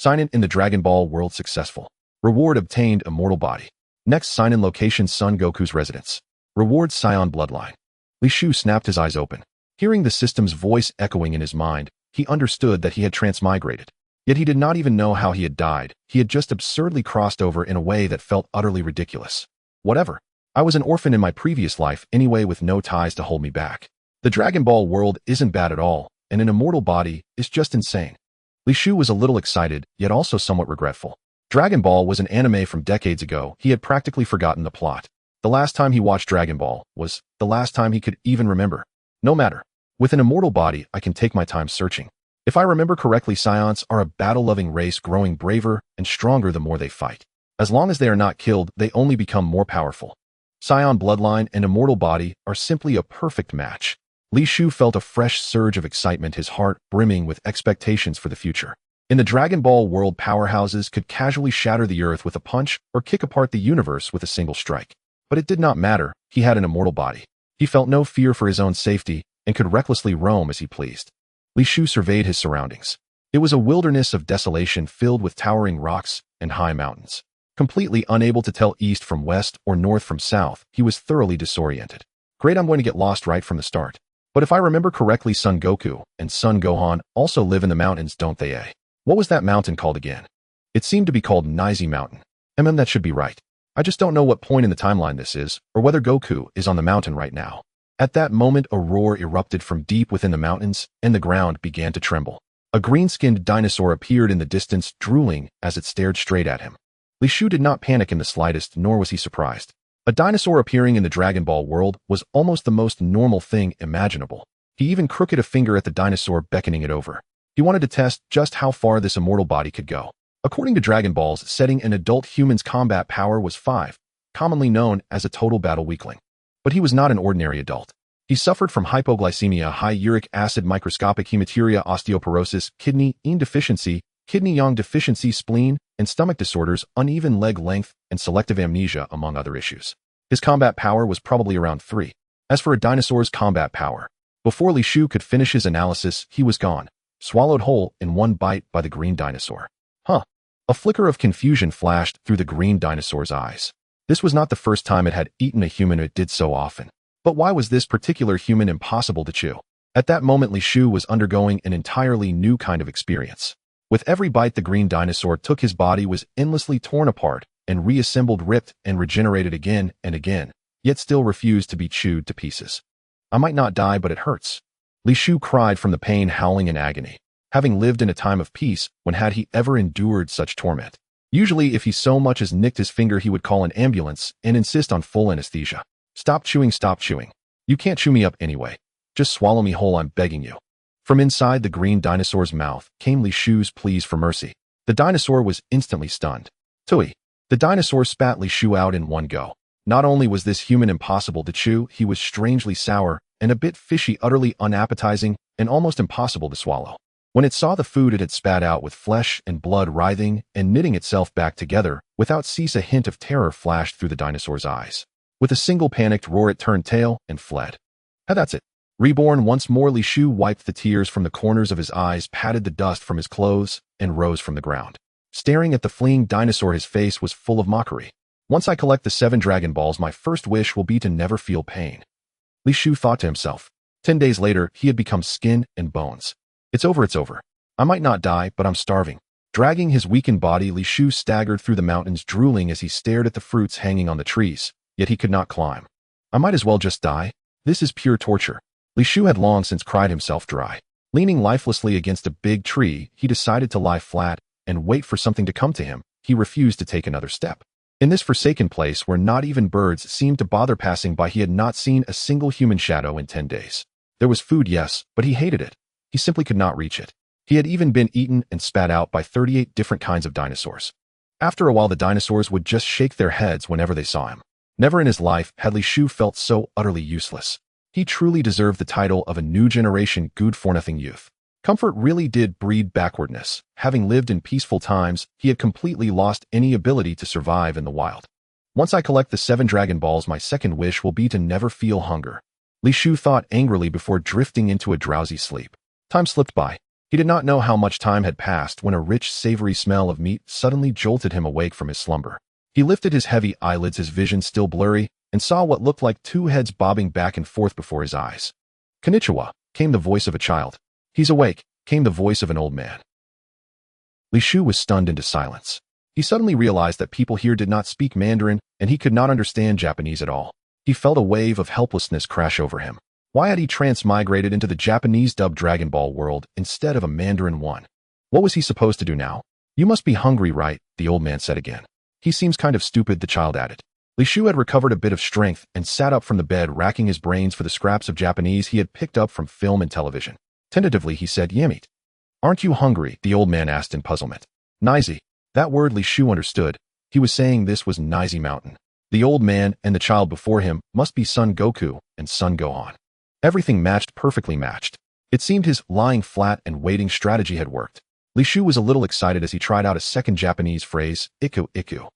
Sign-in in the Dragon Ball world successful. Reward obtained immortal body. Next sign-in location Son Goku's residence. Reward Saiyan bloodline. Li Shu snapped his eyes open. Hearing the system's voice echoing in his mind, he understood that he had transmigrated. Yet he did not even know how he had died. He had just absurdly crossed over in a way that felt utterly ridiculous. Whatever. I was an orphan in my previous life anyway with no ties to hold me back. The Dragon Ball world isn't bad at all, and an immortal body is just insane. Li Shu was a little excited, yet also somewhat regretful. Dragon Ball was an anime from decades ago. He had practically forgotten the plot. The last time he watched Dragon Ball was the last time he could even remember. No matter. With an immortal body, I can take my time searching. If I remember correctly, Saiyans are a battle-loving race growing braver and stronger the more they fight. As long as they are not killed, they only become more powerful. Saiyan bloodline and immortal body are simply a perfect match. Li Shu felt a fresh surge of excitement, his heart brimming with expectations for the future. In the Dragon Ball world, powerhouses could casually shatter the earth with a punch or kick apart the universe with a single strike. But it did not matter. He had an immortal body. He felt no fear for his own safety and could recklessly roam as he pleased. Li Shu surveyed his surroundings. It was a wilderness of desolation filled with towering rocks and high mountains. Completely unable to tell east from west or north from south, he was thoroughly disoriented. Great, I'm going to get lost right from the start. But if I remember correctly, Son Goku and Son Gohan also live in the mountains, don't they, eh? What was that mountain called again? It seemed to be called Nizi Mountain. That should be right. I just don't know what point in the timeline this is, or whether Goku is on the mountain right now. At that moment, a roar erupted from deep within the mountains, and the ground began to tremble. A green-skinned dinosaur appeared in the distance, drooling as it stared straight at him. Li Shu did not panic in the slightest, nor was he surprised. A dinosaur appearing in the Dragon Ball world was almost the most normal thing imaginable. He even crooked a finger at the dinosaur, beckoning it over. He wanted to test just how far this immortal body could go. According to Dragon Ball's setting, an adult human's combat power was 5, commonly known as a total battle weakling. But he was not an ordinary adult. He suffered from hypoglycemia, high uric acid, microscopic hematuria, osteoporosis, kidney yin deficiency, kidney yang deficiency, spleen and stomach disorders, uneven leg length, and selective amnesia, among other issues. His combat power was probably around 3. As for a dinosaur's combat power, before Li Shu could finish his analysis, he was gone, swallowed whole in one bite by the green dinosaur. Huh. A flicker of confusion flashed through the green dinosaur's eyes. This was not the first time it had eaten a human. It did so often. But why was this particular human impossible to chew? At that moment, Li Shu was undergoing an entirely new kind of experience. With every bite the green dinosaur took, his body was endlessly torn apart and reassembled, ripped and regenerated again and again, yet still refused to be chewed to pieces. I might not die, but it hurts. Li Shu cried from the pain, howling in agony. Having lived in a time of peace, when had he ever endured such torment? Usually, if he so much as nicked his finger, he would call an ambulance and insist on full anesthesia. Stop chewing, stop chewing. You can't chew me up anyway. Just swallow me whole, I'm begging you. From inside the green dinosaur's mouth came Li Shu's pleas for mercy. The dinosaur was instantly stunned. Tui. The dinosaur spat Li Shu out in one go. Not only was this human impossible to chew, he was strangely sour and a bit fishy, utterly unappetizing and almost impossible to swallow. When it saw the food it had spat out, with flesh and blood writhing and knitting itself back together, without cease a hint of terror flashed through the dinosaur's eyes. With a single panicked roar, it turned tail and fled. That's it. Reborn once more, Li Shu wiped the tears from the corners of his eyes, patted the dust from his clothes, and rose from the ground. Staring at the fleeing dinosaur, his face was full of mockery. Once I collect the 7 Dragon Balls, my first wish will be to never feel pain. Li Shu thought to himself. 10 days later, he had become skin and bones. It's over, it's over. I might not die, but I'm starving. Dragging his weakened body, Li Shu staggered through the mountains, drooling as he stared at the fruits hanging on the trees, yet he could not climb. I might as well just die. This is pure torture. Li Shu had long since cried himself dry. Leaning lifelessly against a big tree, he decided to lie flat and wait for something to come to him. He refused to take another step. In this forsaken place where not even birds seemed to bother passing by, he had not seen a single human shadow in 10 days. There was food, yes, but he hated it. He simply could not reach it. He had even been eaten and spat out by 38 different kinds of dinosaurs. After a while, the dinosaurs would just shake their heads whenever they saw him. Never in his life had Li Shu felt so utterly useless. He truly deserved the title of a new generation good-for-nothing youth. Comfort really did breed backwardness. Having lived in peaceful times, he had completely lost any ability to survive in the wild. Once I collect the 7 Dragon Balls, my second wish will be to never feel hunger. Li Shu thought angrily before drifting into a drowsy sleep. Time slipped by. He did not know how much time had passed when a rich, savory smell of meat suddenly jolted him awake from his slumber. He lifted his heavy eyelids, his vision still blurry, and saw what looked like two heads bobbing back and forth before his eyes. "Konnichiwa," came the voice of a child. "He's awake," came the voice of an old man. Li Shu was stunned into silence. He suddenly realized that people here did not speak Mandarin, and he could not understand Japanese at all. He felt a wave of helplessness crash over him. Why had he transmigrated into the Japanese-dubbed Dragon Ball world instead of a Mandarin one? What was he supposed to do now? "You must be hungry, right?" the old man said again. "He seems kind of stupid," the child added. Li Shu had recovered a bit of strength and sat up from the bed, racking his brains for the scraps of Japanese he had picked up from film and television. Tentatively, he said, "Yamit." "Aren't you hungry?" the old man asked in puzzlement. "Nizi." That word Li Shu understood. He was saying this was Nizi Mountain. The old man and the child before him must be Son Goku and Son Gohan. Everything matched, perfectly matched. It seemed his lying flat and waiting strategy had worked. Li Shu was a little excited as he tried out a second Japanese phrase, "Iku iku."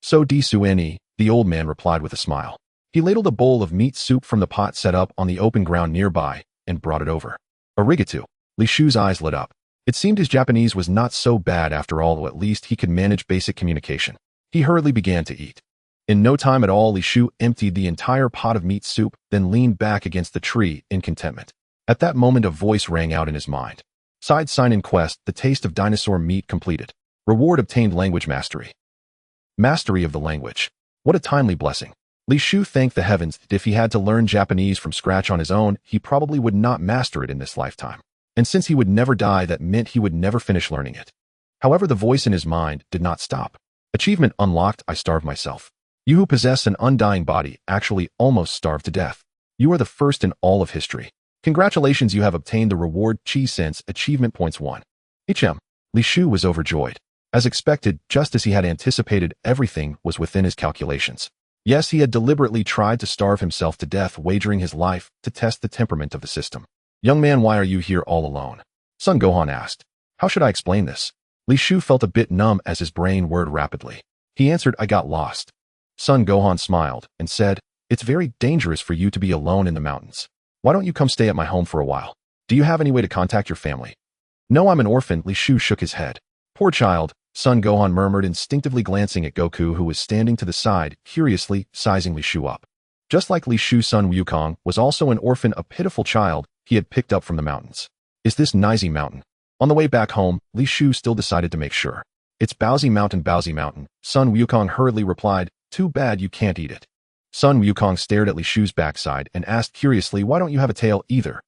"So disu ni," the old man replied with a smile. He ladled a bowl of meat soup from the pot set up on the open ground nearby and brought it over. "Arigato." Li Shu's eyes lit up. It seemed his Japanese was not so bad after all, or at least he could manage basic communication. He hurriedly began to eat. In no time at all, Li Shu emptied the entire pot of meat soup, then leaned back against the tree in contentment. At that moment, a voice rang out in his mind. Side sign in quest, the taste of dinosaur meat completed. Reward obtained, language mastery. Mastery of the language. What a timely blessing. Li Shu thanked the heavens that if he had to learn Japanese from scratch on his own, he probably would not master it in this lifetime. And since he would never die, that meant he would never finish learning it. However, the voice in his mind did not stop. Achievement unlocked, I starved myself. You who possess an undying body actually almost starved to death. You are the first in all of history. Congratulations, you have obtained the reward Chi Sense Achievement Points 1. HM. Li Shu was overjoyed. As expected, just as he had anticipated, everything was within his calculations. Yes, he had deliberately tried to starve himself to death, wagering his life to test the temperament of the system. "Young man, why are you here all alone?" Son Gohan asked. "How should I explain this?" Li Shu felt a bit numb as his brain whirred rapidly. He answered, "I got lost." Son Gohan smiled and said, "It's very dangerous for you to be alone in the mountains. Why don't you come stay at my home for a while? Do you have any way to contact your family?" "No, I'm an orphan." Li Shu shook his head. "Poor child," Son Gohan murmured, instinctively glancing at Goku, who was standing to the side, curiously sizing Li Shu up. Just like Li Shu's son Wukong was also an orphan, a pitiful child he had picked up from the mountains. "Is this Nizi Mountain?" On the way back home, Li Shu still decided to make sure. "It's Bowsy Mountain, Bowsy Mountain," Son Wukong hurriedly replied. "Too bad you can't eat it." Son Wukong stared at Li Shu's backside and asked curiously, "Why don't you have a tail either?"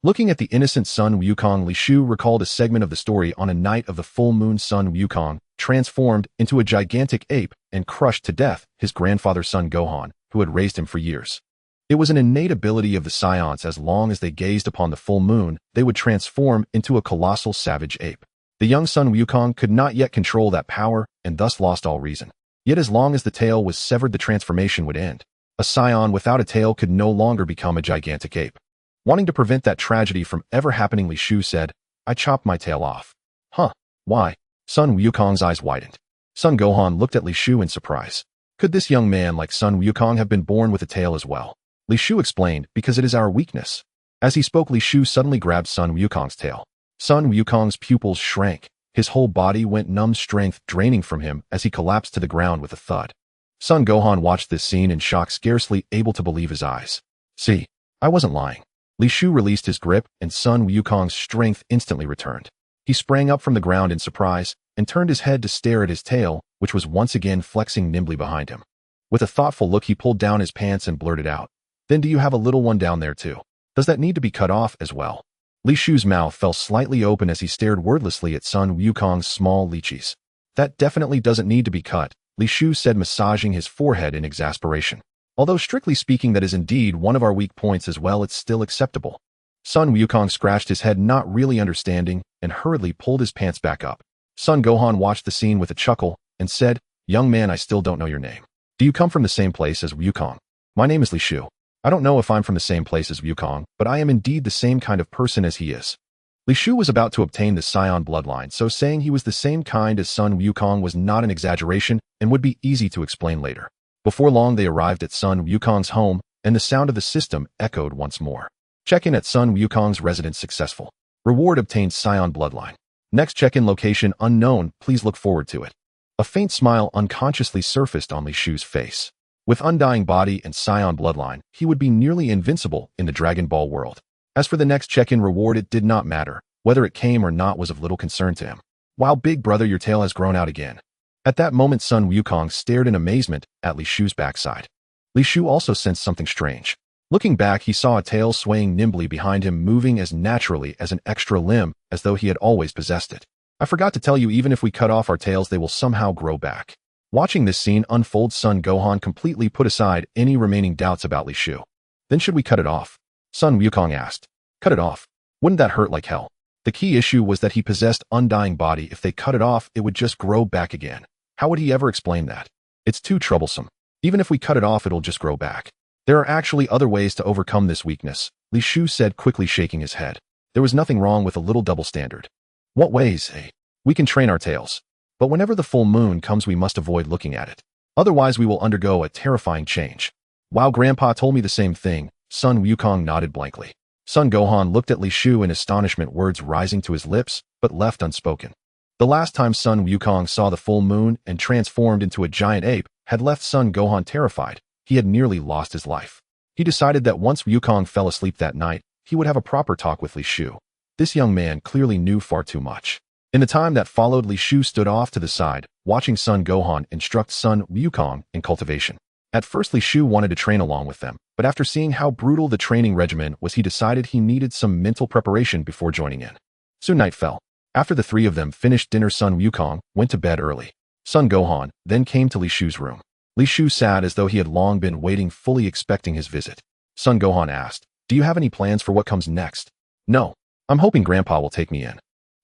Looking at the innocent Son Wukong, Li Shu recalled a segment of the story on a night of the full moon. Son Wukong transformed into a gigantic ape and crushed to death his grandfather Son Gohan, who had raised him for years. It was an innate ability of the Saiyans. As long as they gazed upon the full moon, they would transform into a colossal savage ape. The young Son Wukong could not yet control that power and thus lost all reason. Yet as long as the tail was severed, the transformation would end. A Saiyan without a tail could no longer become a gigantic ape. Wanting to prevent that tragedy from ever happening, Li Shu said, "I chopped my tail off." "Huh? Why?" Son Wukong's eyes widened. Son Gohan looked at Li Shu in surprise. Could this young man like Son Wukong have been born with a tail as well? Li Shu explained, "Because it is our weakness." As he spoke, Li Shu suddenly grabbed Son Wukong's tail. Son Wukong's pupils shrank. His whole body went numb, strength draining from him as he collapsed to the ground with a thud. Son Gohan watched this scene in shock, scarcely able to believe his eyes. "See, I wasn't lying." Li Shu released his grip, and Son Wukong's strength instantly returned. He sprang up from the ground in surprise and turned his head to stare at his tail, which was once again flexing nimbly behind him. With a thoughtful look, he pulled down his pants and blurted out, "Then do you have a little one down there too? Does that need to be cut off as well?" Li Shu's mouth fell slightly open as he stared wordlessly at Son Wukong's small lychees. "That definitely doesn't need to be cut," Li Shu said, massaging his forehead in exasperation. "Although strictly speaking that is indeed one of our weak points as well, it's still acceptable." Son Wukong scratched his head, not really understanding, and hurriedly pulled his pants back up. Son Gohan watched the scene with a chuckle and said, "Young man, I still don't know your name. Do you come from the same place as Wukong?" "My name is Li Shu. I don't know if I'm from the same place as Wukong, but I am indeed the same kind of person as he is." Li Shu was about to obtain the Saiyan bloodline, so saying he was the same kind as Son Wukong was not an exaggeration and would be easy to explain later. Before long, they arrived at Son Wukong's home, and the sound of the system echoed once more. Check-in at Son Wukong's residence successful. Reward obtained Saiyan bloodline. Next check-in location unknown, please look forward to it. A faint smile unconsciously surfaced on Li Shu's face. With undying body and Saiyan bloodline, he would be nearly invincible in the Dragon Ball world. As for the next check-in reward, it did not matter. Whether it came or not was of little concern to him. Wow, big brother, your tail has grown out again. At that moment, Sun Wukong stared in amazement at Li Shu's backside. Li Shu also sensed something strange. Looking back, he saw a tail swaying nimbly behind him, moving as naturally as an extra limb, as though he had always possessed it. I forgot to tell you, even if we cut off our tails, they will somehow grow back. Watching this scene unfold, Son Gohan completely put aside any remaining doubts about Li Shu. Then should we cut it off? Sun Wukong asked. Cut it off? Wouldn't that hurt like hell? The key issue was that he possessed undying body. If they cut it off, it would just grow back again. How would he ever explain that? It's too troublesome. Even if we cut it off, it'll just grow back. There are actually other ways to overcome this weakness, Li Shu said, quickly shaking his head. There was nothing wrong with a little double standard. What ways, eh? We can train our tails. But whenever the full moon comes, we must avoid looking at it. Otherwise, we will undergo a terrifying change. Wow, Grandpa told me the same thing. Sun Wukong nodded blankly. Son Gohan looked at Li Shu in astonishment, words rising to his lips, but left unspoken. The last time Sun Wukong saw the full moon and transformed into a giant ape had left Son Gohan terrified. He had nearly lost his life. He decided that once Wukong fell asleep that night, he would have a proper talk with Li Shu. This young man clearly knew far too much. In the time that followed, Li Shu stood off to the side, watching Son Gohan instruct Son Wukong in cultivation. At first, Li Shu wanted to train along with them, but after seeing how brutal the training regimen was, he decided he needed some mental preparation before joining in. Soon night fell. After the three of them finished dinner, Son Wukong went to bed early. Son Gohan then came to Li Shu's room. Li Shu sat as though he had long been waiting, fully expecting his visit. Son Gohan asked, "Do you have any plans for what comes next?" "No. I'm hoping Grandpa will take me in."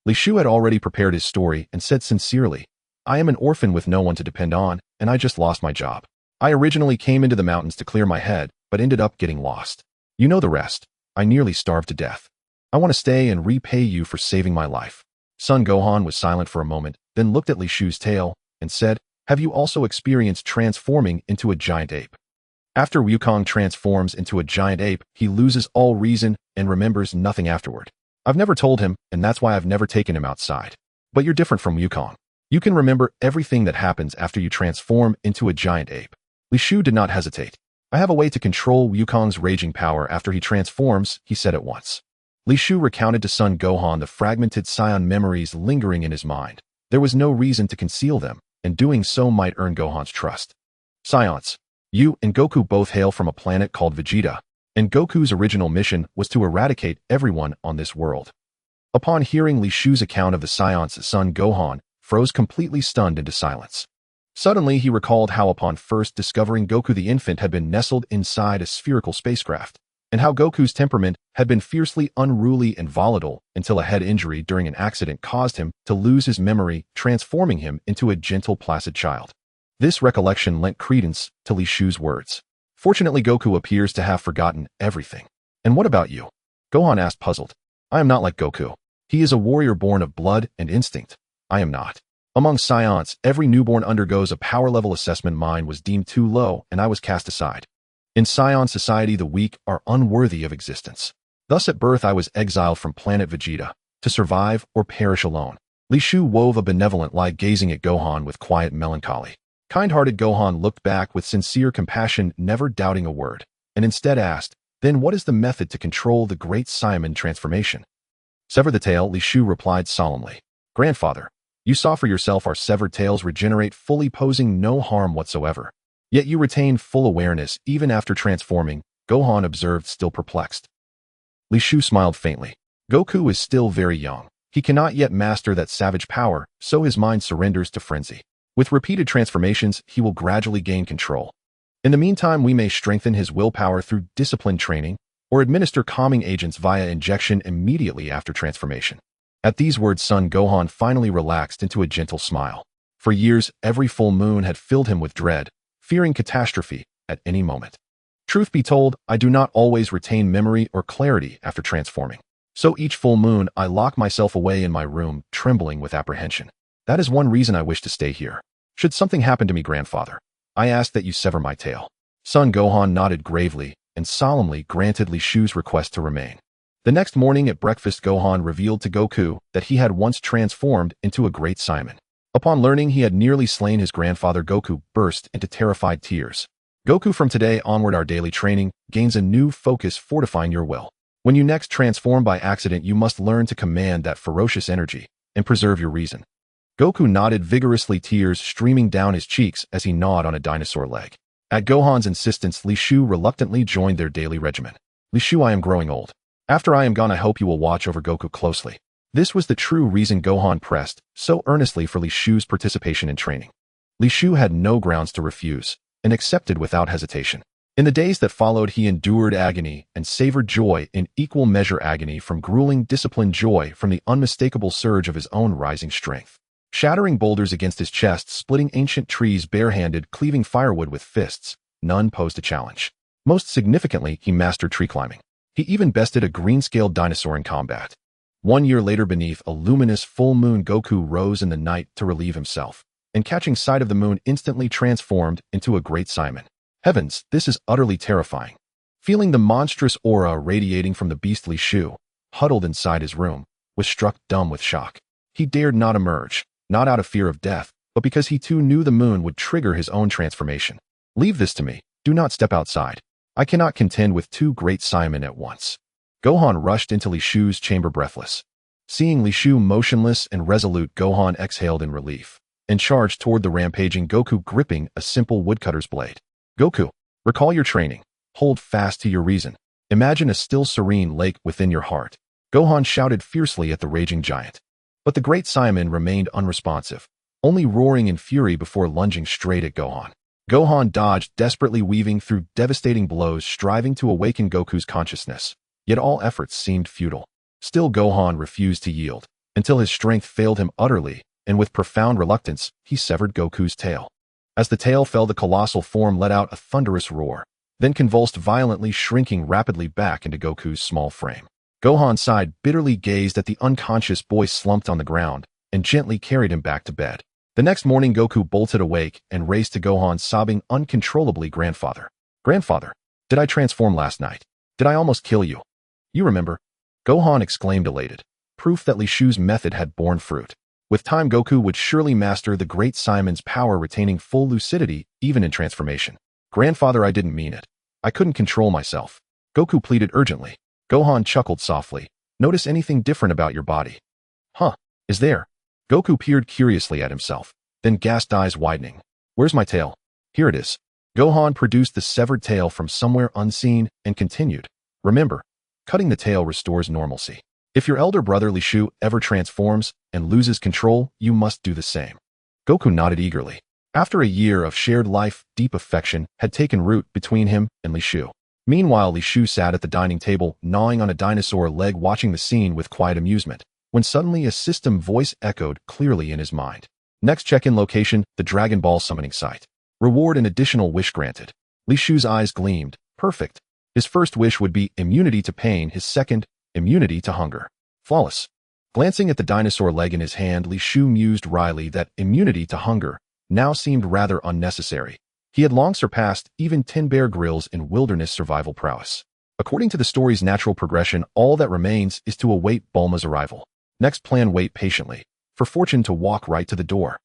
Li Shu had already prepared his story and said sincerely, "I am an orphan with no one to depend on, and I just lost my job. I originally came into the mountains to clear my head, but ended up getting lost. You know the rest. I nearly starved to death. I want to stay and repay you for saving my life." Son Gohan was silent for a moment, then looked at Li Shu's tail and said, "Have you also experienced transforming into a giant ape?" After Wukong transforms into a giant ape, he loses all reason and remembers nothing afterward. I've never told him, and that's why I've never taken him outside. But you're different from Wukong. You can remember everything that happens after you transform into a giant ape. Li Shu did not hesitate. I have a way to control Wukong's raging power after he transforms, he said at once. Li Shu recounted to Son Gohan the fragmented Saiyan memories lingering in his mind. There was no reason to conceal them, and doing so might earn Gohan's trust. Saiyans, you and Goku both hail from a planet called Vegeta, and Goku's original mission was to eradicate everyone on this world. Upon hearing Li Shu's account of the Saiyans, Son Gohan froze completely stunned into silence. Suddenly, he recalled how upon first discovering Goku the infant had been nestled inside a spherical spacecraft, and how Goku's temperament had been fiercely unruly and volatile until a head injury during an accident caused him to lose his memory, transforming him into a gentle, placid child. This recollection lent credence to Li Shu's words. Fortunately, Goku appears to have forgotten everything. And what about you? Gohan asked, puzzled. I am not like Goku. He is a warrior born of blood and instinct. I am not. Among Saiyans, every newborn undergoes a power level assessment. Mine was deemed too low, and I was cast aside. In Saiyan society, the weak are unworthy of existence. Thus at birth I was exiled from planet Vegeta, to survive or perish alone. Li Shu wove a benevolent lie, gazing at Gohan with quiet melancholy. Kind-hearted Gohan looked back with sincere compassion, never doubting a word, and instead asked, "Then what is the method to control the great Saiyaman transformation?" "Sever the tail," Li Shu replied solemnly. "Grandfather, you saw for yourself our severed tails regenerate fully, posing no harm whatsoever. Yet you retain full awareness even after transforming," Gohan observed, still perplexed. Li Shu smiled faintly. Goku is still very young. He cannot yet master that savage power, so his mind surrenders to frenzy. With repeated transformations, he will gradually gain control. In the meantime, we may strengthen his willpower through disciplined training, or administer calming agents via injection immediately after transformation. At these words, Son Gohan finally relaxed into a gentle smile. For years, every full moon had filled him with dread, fearing catastrophe at any moment. Truth be told, I do not always retain memory or clarity after transforming. So each full moon, I lock myself away in my room, trembling with apprehension. That is one reason I wish to stay here. Should something happen to me, Grandfather, I ask that you sever my tail. Son Gohan nodded gravely and solemnly granted Li Shu's request to remain. The next morning at breakfast, Gohan revealed to Goku that he had once transformed into a great Saiyan. Upon learning he had nearly slain his grandfather, Goku burst into terrified tears. Goku, from today onward, our daily training gains a new focus, fortifying your will. When you next transform by accident, you must learn to command that ferocious energy and preserve your reason. Goku nodded vigorously, tears streaming down his cheeks as he gnawed on a dinosaur leg. At Gohan's insistence, Li Shu reluctantly joined their daily regimen. Li Shu, I am growing old. After I am gone, I hope you will watch over Goku closely. This was the true reason Gohan pressed so earnestly for Li Shu's participation in training. Li Shu had no grounds to refuse and accepted without hesitation. In the days that followed, he endured agony and savored joy in equal measure, agony from grueling discipline, joy from the unmistakable surge of his own rising strength. Shattering boulders against his chest, splitting ancient trees barehanded, cleaving firewood with fists, none posed a challenge. Most significantly, he mastered tree climbing. He even bested a green-scaled dinosaur in combat. 1 year later, beneath a luminous full moon, Goku rose in the night to relieve himself, and catching sight of the moon, instantly transformed into a great Saiyan. Heavens, this is utterly terrifying. Feeling the monstrous aura radiating from the beastly Shu, huddled inside his room, was struck dumb with shock. He dared not emerge, not out of fear of death, but because he too knew the moon would trigger his own transformation. Leave this to me. Do not step outside. I cannot contend with two great Saiyamen at once. Gohan rushed into Li Shu's chamber breathless. Seeing Li Shu motionless and resolute, Gohan exhaled in relief and charged toward the rampaging Goku, gripping a simple woodcutter's blade. Goku, recall your training. Hold fast to your reason. Imagine a still, serene lake within your heart. Gohan shouted fiercely at the raging giant. But the great Saiyaman remained unresponsive, only roaring in fury before lunging straight at Gohan. Gohan dodged, desperately weaving through devastating blows, striving to awaken Goku's consciousness. Yet all efforts seemed futile. Still, Gohan refused to yield, until his strength failed him utterly, and with profound reluctance, he severed Goku's tail. As the tail fell, the colossal form let out a thunderous roar, then convulsed violently, shrinking rapidly back into Goku's small frame. Gohan sighed bitterly, gazed at the unconscious boy slumped on the ground, and gently carried him back to bed. The next morning, Goku bolted awake and raced to Gohan, sobbing uncontrollably. Grandfather, did I transform last night? Did I almost kill you? You remember? Gohan exclaimed, elated. Proof that Li Shu's method had borne fruit. With time, Goku would surely master the great Saiyaman's power, retaining full lucidity even in transformation. Grandfather, I didn't mean it. I couldn't control myself. Goku pleaded urgently. Gohan chuckled softly. Notice anything different about your body? Huh, is there? Goku peered curiously at himself, then gasped, eyes widening. Where's my tail? Here it is. Gohan produced the severed tail from somewhere unseen and continued. Remember, cutting the tail restores normalcy. If your elder brother Li Shu ever transforms and loses control, you must do the same. Goku nodded eagerly. After a year of shared life, deep affection had taken root between him and Li Shu. Meanwhile, Li Shu sat at the dining table, gnawing on a dinosaur leg, watching the scene with quiet amusement, when suddenly a system voice echoed clearly in his mind. Next check-in location, the Dragon Ball summoning site. Reward, an additional wish granted. Li Shu's eyes gleamed. Perfect. His first wish would be immunity to pain, his second, immunity to hunger. Flawless. Glancing at the dinosaur leg in his hand, Li Shu mused wryly that immunity to hunger now seemed rather unnecessary. He had long surpassed even 10 Bear Grylls in wilderness survival prowess. According to the story's natural progression, all that remains is to await Bulma's arrival. Next plan, wait patiently for fortune to walk right to the door.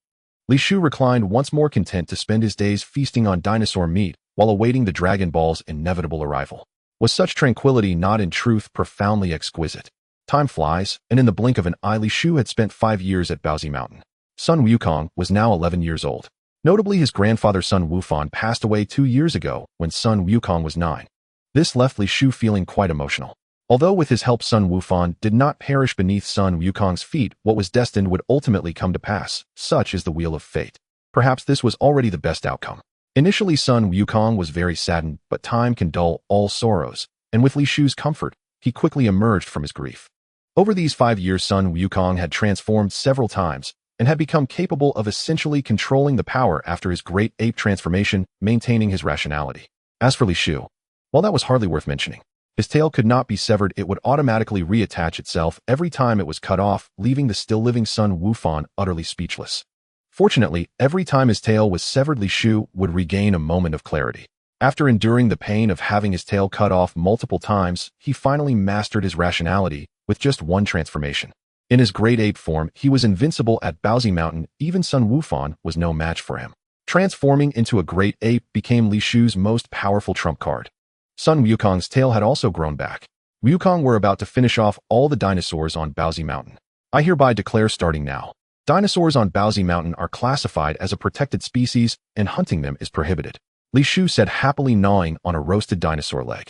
Li Shu reclined once more, content to spend his days feasting on dinosaur meat while awaiting the Dragon Ball's inevitable arrival. Was such tranquility not in truth profoundly exquisite? Time flies, and in the blink of an eye, Li Shu had spent 5 years at Baozi Mountain. Sun Wukong was now 11 years old. Notably, his grandfather Sun Wufan passed away 2 years ago when Sun Wukong was 9. This left Li Shu feeling quite emotional. Although with his help Sun Wufan did not perish beneath Sun Wukong's feet, what was destined would ultimately come to pass. Such is the wheel of fate. Perhaps this was already the best outcome. Initially, Sun Wukong was very saddened, but time can dull all sorrows, and with Li Shu's comfort, he quickly emerged from his grief. Over these 5 years, Sun Wukong had transformed several times and had become capable of essentially controlling the power after his great ape transformation, maintaining his rationality. As for Li Shu, well, that was hardly worth mentioning. His tail could not be severed. It would automatically reattach itself every time it was cut off, leaving the still-living Sun Wufan utterly speechless. Fortunately, every time his tail was severed, Li Shu would regain a moment of clarity. After enduring the pain of having his tail cut off multiple times, he finally mastered his rationality with just one transformation. In his great ape form, he was invincible at Baozi Mountain. Even Sun Wufan was no match for him. Transforming into a great ape became Li Shu's most powerful trump card. Sun Wukong's tail had also grown back. Wukong were about to finish off all the dinosaurs on Baozi Mountain. I hereby declare starting now. Dinosaurs on Baozi Mountain are classified as a protected species, and hunting them is prohibited. Li Shu said, happily gnawing on a roasted dinosaur leg.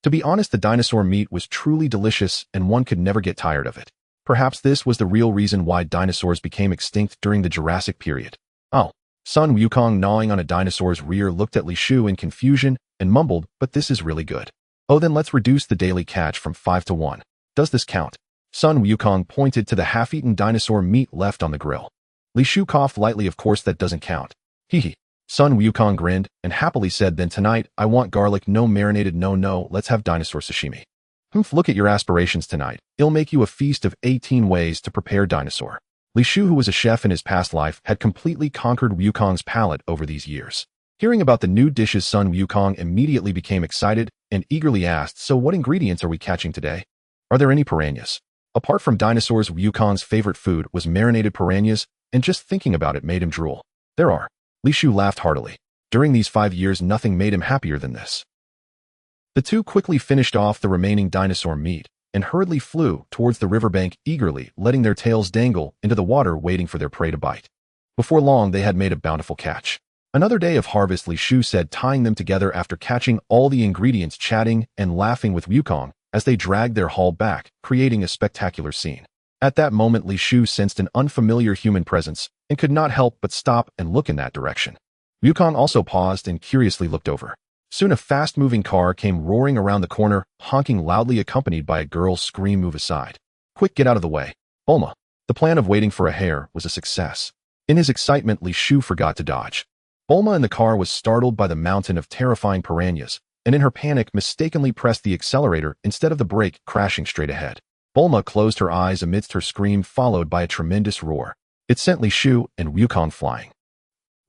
To be honest, the dinosaur meat was truly delicious, and one could never get tired of it. Perhaps this was the real reason why dinosaurs became extinct during the Jurassic period. Oh. Sun Wukong, gnawing on a dinosaur's rear, looked at Li Shu in confusion and mumbled, but this is really good. Oh, then let's reduce the daily catch from 5 to 1. Does this count? Sun Wukong pointed to the half-eaten dinosaur meat left on the grill. Li Shu coughed lightly. Of course that doesn't count. Hee. Sun Wukong grinned and happily said, then tonight, I want garlic, no marinated, no, let's have dinosaur sashimi. Humph, look at your aspirations tonight. It'll make you a feast of 18 ways to prepare dinosaur. Li Shu, who was a chef in his past life, had completely conquered Wukong's palate over these years. Hearing about the new dishes, Sun Wukong immediately became excited and eagerly asked, so what ingredients are we catching today? Are there any piranhas? Apart from dinosaurs, Wukong's favorite food was marinated piranhas, and just thinking about it made him drool. There are. Li Shu laughed heartily. During these 5 years, nothing made him happier than this. The two quickly finished off the remaining dinosaur meat and hurriedly flew towards the riverbank, eagerly letting their tails dangle into the water, waiting for their prey to bite. Before long, they had made a bountiful catch. Another day of harvest, Li Shu said, tying them together after catching all the ingredients, chatting and laughing with Wukong as they dragged their haul back, creating a spectacular scene. At that moment, Li Shu sensed an unfamiliar human presence and could not help but stop and look in that direction. Wukong also paused and curiously looked over. Soon a fast-moving car came roaring around the corner, honking loudly, accompanied by a girl's scream, "Move aside. Quick, get out of the way." Bulma. The plan of waiting for a hare was a success. In his excitement, Li Shu forgot to dodge. Bulma in the car was startled by the mountain of terrifying piranhas, and in her panic mistakenly pressed the accelerator instead of the brake, crashing straight ahead. Bulma closed her eyes amidst her scream, followed by a tremendous roar. It sent Li Shu and Wukong flying.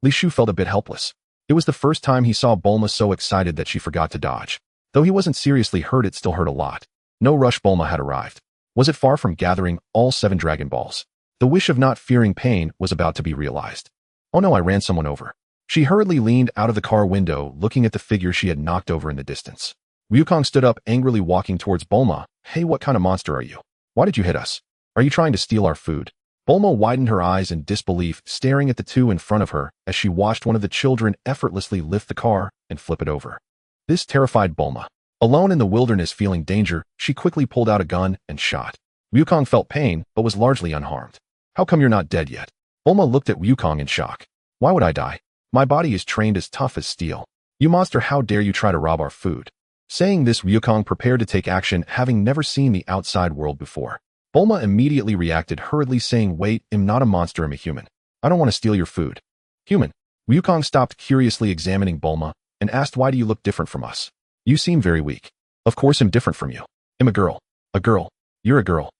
Li Shu felt a bit helpless. It was the first time he saw Bulma so excited that she forgot to dodge. Though he wasn't seriously hurt, it still hurt a lot. No rush, Bulma had arrived. Was it far from gathering all 7 Dragon Balls? The wish of not fearing pain was about to be realized. Oh no, I ran someone over. She hurriedly leaned out of the car window, looking at the figure she had knocked over in the distance. Wukong stood up, angrily walking towards Bulma. Hey, what kind of monster are you? Why did you hit us? Are you trying to steal our food? Bulma widened her eyes in disbelief, staring at the two in front of her as she watched one of the children effortlessly lift the car and flip it over. This terrified Bulma. Alone in the wilderness, feeling danger, she quickly pulled out a gun and shot. Wukong felt pain, but was largely unharmed. How come you're not dead yet? Bulma looked at Wukong in shock. Why would I die? My body is trained as tough as steel. You monster, how dare you try to rob our food? Saying this, Wukong prepared to take action, having never seen the outside world before. Bulma immediately reacted, hurriedly saying, wait, I'm not a monster, I'm a human. I don't want to steal your food. Human. Wukong stopped, curiously examining Bulma, and asked, why do you look different from us? You seem very weak. Of course I'm different from you. I'm a girl. A girl. You're a girl.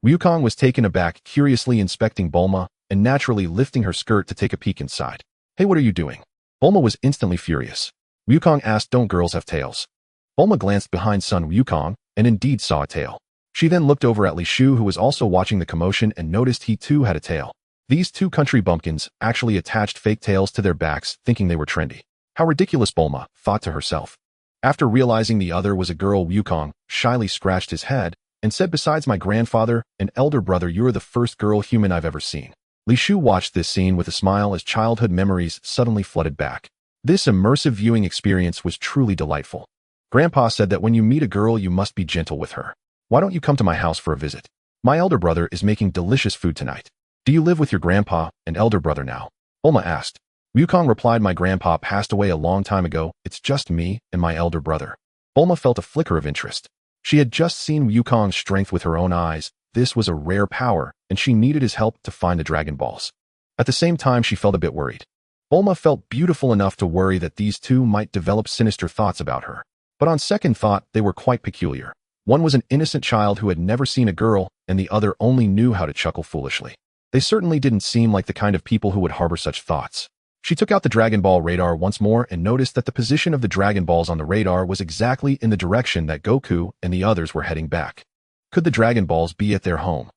Wukong was taken aback, curiously inspecting Bulma, and naturally lifting her skirt to take a peek inside. Hey, what are you doing? Bulma was instantly furious. Wukong asked, don't girls have tails? Bulma glanced behind Sun Wukong, and indeed saw a tail. She then looked over at Li Shu, who was also watching the commotion, and noticed he too had a tail. These two country bumpkins actually attached fake tails to their backs, thinking they were trendy. How ridiculous, Bulma thought to herself. After realizing the other was a girl, Wukong shyly scratched his head and said, besides my grandfather and elder brother, you're the first girl human I've ever seen. Li Shu watched this scene with a smile as childhood memories suddenly flooded back. This immersive viewing experience was truly delightful. Grandpa said that when you meet a girl, you must be gentle with her. Why don't you come to my house for a visit? My elder brother is making delicious food tonight. Do you live with your grandpa and elder brother now? Bulma asked. Wukong replied, my grandpa passed away a long time ago. It's just me and my elder brother. Bulma felt a flicker of interest. She had just seen Wukong's strength with her own eyes. This was a rare power, and she needed his help to find the Dragon Balls. At the same time, she felt a bit worried. Bulma felt beautiful enough to worry that these two might develop sinister thoughts about her. But on second thought, they were quite peculiar. One was an innocent child who had never seen a girl, and the other only knew how to chuckle foolishly. They certainly didn't seem like the kind of people who would harbor such thoughts. She took out the Dragon Ball radar once more and noticed that the position of the Dragon Balls on the radar was exactly in the direction that Goku and the others were heading back. Could the Dragon Balls be at their home?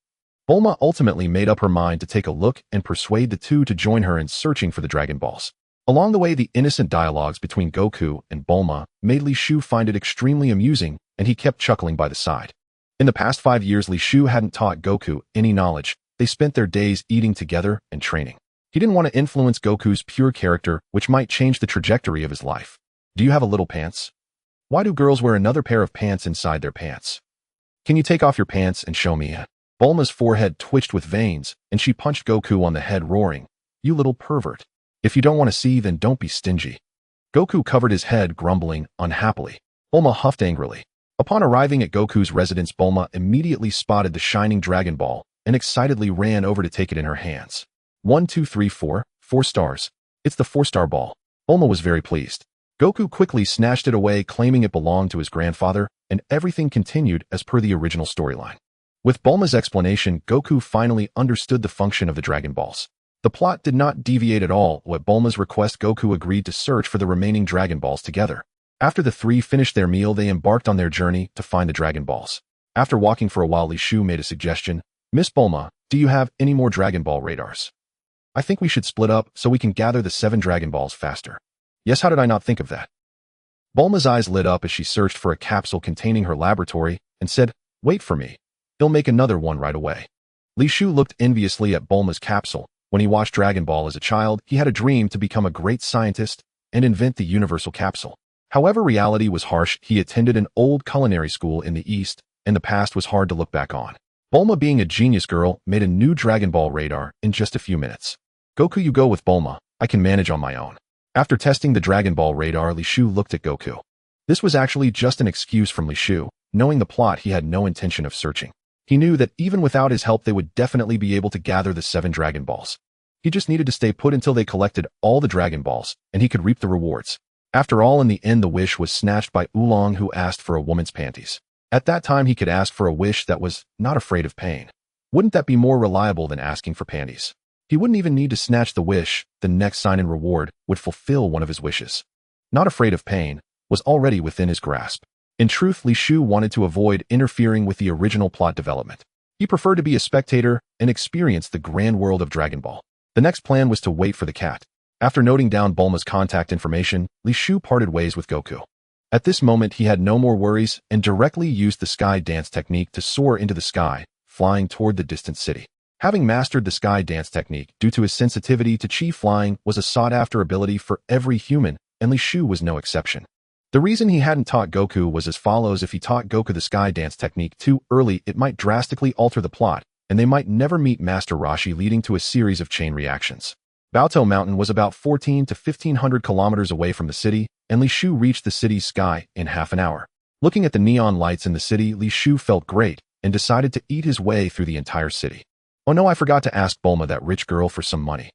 Bulma ultimately made up her mind to take a look and persuade the two to join her in searching for the Dragon Balls. Along the way, the innocent dialogues between Goku and Bulma made Li Shu find it extremely amusing, and he kept chuckling by the side. In the past 5 years, Li Shu hadn't taught Goku any knowledge. They spent their days eating together and training. He didn't want to influence Goku's pure character, which might change the trajectory of his life. Do you have a little pants? Why do girls wear another pair of pants inside their pants? Can you take off your pants and show me? Bulma's forehead twitched with veins, and she punched Goku on the head, roaring, "You little pervert. If you don't want to see, then don't be stingy." Goku covered his head, grumbling unhappily. Bulma huffed angrily. Upon arriving at Goku's residence, Bulma immediately spotted the shining Dragon Ball and excitedly ran over to take it in her hands. 1, 2, 3, 4, 4 stars. It's the 4-star ball. Bulma was very pleased. Goku quickly snatched it away, claiming it belonged to his grandfather, and everything continued as per the original storyline. With Bulma's explanation, Goku finally understood the function of the Dragon Balls. The plot did not deviate at all. At Bulma's request, Goku agreed to search for the remaining Dragon Balls together. After the three finished their meal, they embarked on their journey to find the Dragon Balls. After walking for a while, Li Shu made a suggestion. "Miss Bulma, do you have any more Dragon Ball radars? I think we should split up so we can gather the 7 Dragon Balls faster." "Yes, how did I not think of that?" Bulma's eyes lit up as she searched for a capsule containing her laboratory and said, "Wait for me. He'll make another one right away." Li Shu looked enviously at Bulma's capsule. When he watched Dragon Ball as a child, he had a dream to become a great scientist and invent the universal capsule. However, reality was harsh. He attended an old culinary school in the East, and the past was hard to look back on. Bulma, being a genius girl, made a new Dragon Ball radar in just a few minutes. "Goku, you go with Bulma. I can manage on my own." After testing the Dragon Ball radar, Li Shu looked at Goku. This was actually just an excuse from Li Shu. Knowing the plot, he had no intention of searching. He knew that even without his help, they would definitely be able to gather the 7 Dragon Balls. He just needed to stay put until they collected all the Dragon Balls, and he could reap the rewards. After all, in the end, the wish was snatched by Oolong, who asked for a woman's panties. At that time, he could ask for a wish that was not afraid of pain. Wouldn't that be more reliable than asking for panties? He wouldn't even need to snatch the wish. The next sign and reward would fulfill one of his wishes. Not afraid of pain was already within his grasp. In truth, Li Shu wanted to avoid interfering with the original plot development. He preferred to be a spectator and experience the grand world of Dragon Ball. The next plan was to wait for the cat. After noting down Bulma's contact information, Li Shu parted ways with Goku. At this moment, he had no more worries and directly used the sky dance technique to soar into the sky, flying toward the distant city. Having mastered the sky dance technique due to his sensitivity to chi, flying was a sought-after ability for every human, and Li Shu was no exception. The reason he hadn't taught Goku was as follows: if he taught Goku the sky dance technique too early, it might drastically alter the plot, and they might never meet Master Roshi, leading to a series of chain reactions. Baotou Mountain was about 14 to 1500 kilometers away from the city, and Li Shu reached the city's sky in half an hour. Looking at the neon lights in the city, Li Shu felt great and decided to eat his way through the entire city. Oh no, I forgot to ask Bulma, that rich girl, for some money.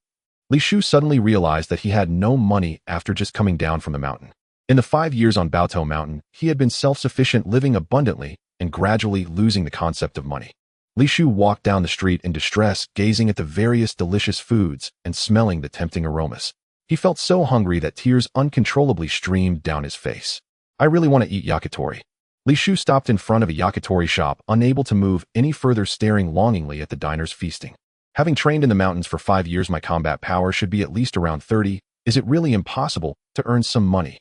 Li Shu suddenly realized that he had no money after just coming down from the mountain. In the 5 years on Baotou Mountain, he had been self-sufficient, living abundantly and gradually losing the concept of money. Li Shu walked down the street in distress, gazing at the various delicious foods and smelling the tempting aromas. He felt so hungry that tears uncontrollably streamed down his face. "I really want to eat yakitori." Li Shu stopped in front of a yakitori shop, unable to move any further, staring longingly at the diner's feasting. "Having trained in the mountains for 5 years, my combat power should be at least around 30. Is it really impossible to earn some money?"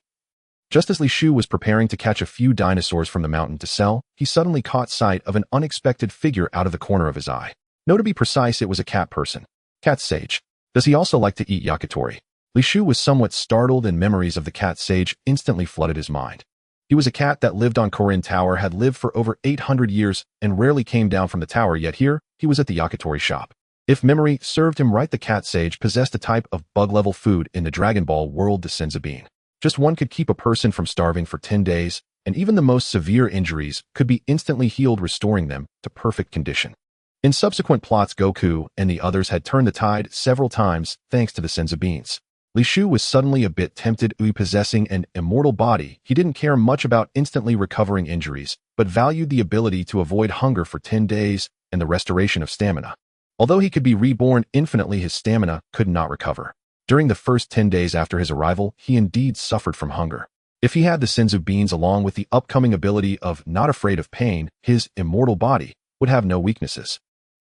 Just as Li Shu was preparing to catch a few dinosaurs from the mountain to sell, he suddenly caught sight of an unexpected figure out of the corner of his eye. No, to be precise, it was a cat person. Cat sage. Does he also like to eat yakitori? Li Shu was somewhat startled, and memories of the cat sage instantly flooded his mind. He was a cat that lived on Korin Tower, had lived for over 800 years, and rarely came down from the tower, yet here, he was at the yakitori shop. If memory served him right, the cat sage possessed a type of bug-level food in the Dragon Ball world, the senzu. Just one could keep a person from starving for 10 days, and even the most severe injuries could be instantly healed, restoring them to perfect condition. In subsequent plots, Goku and the others had turned the tide several times thanks to the senzu beans. Li Shu was suddenly a bit tempted. Possessing an immortal body, he didn't care much about instantly recovering injuries, but valued the ability to avoid hunger for 10 days and the restoration of stamina. Although he could be reborn infinitely, his stamina could not recover. During the first 10 days after his arrival, he indeed suffered from hunger. If he had the senzu beans along with the upcoming ability of not afraid of pain, his immortal body would have no weaknesses.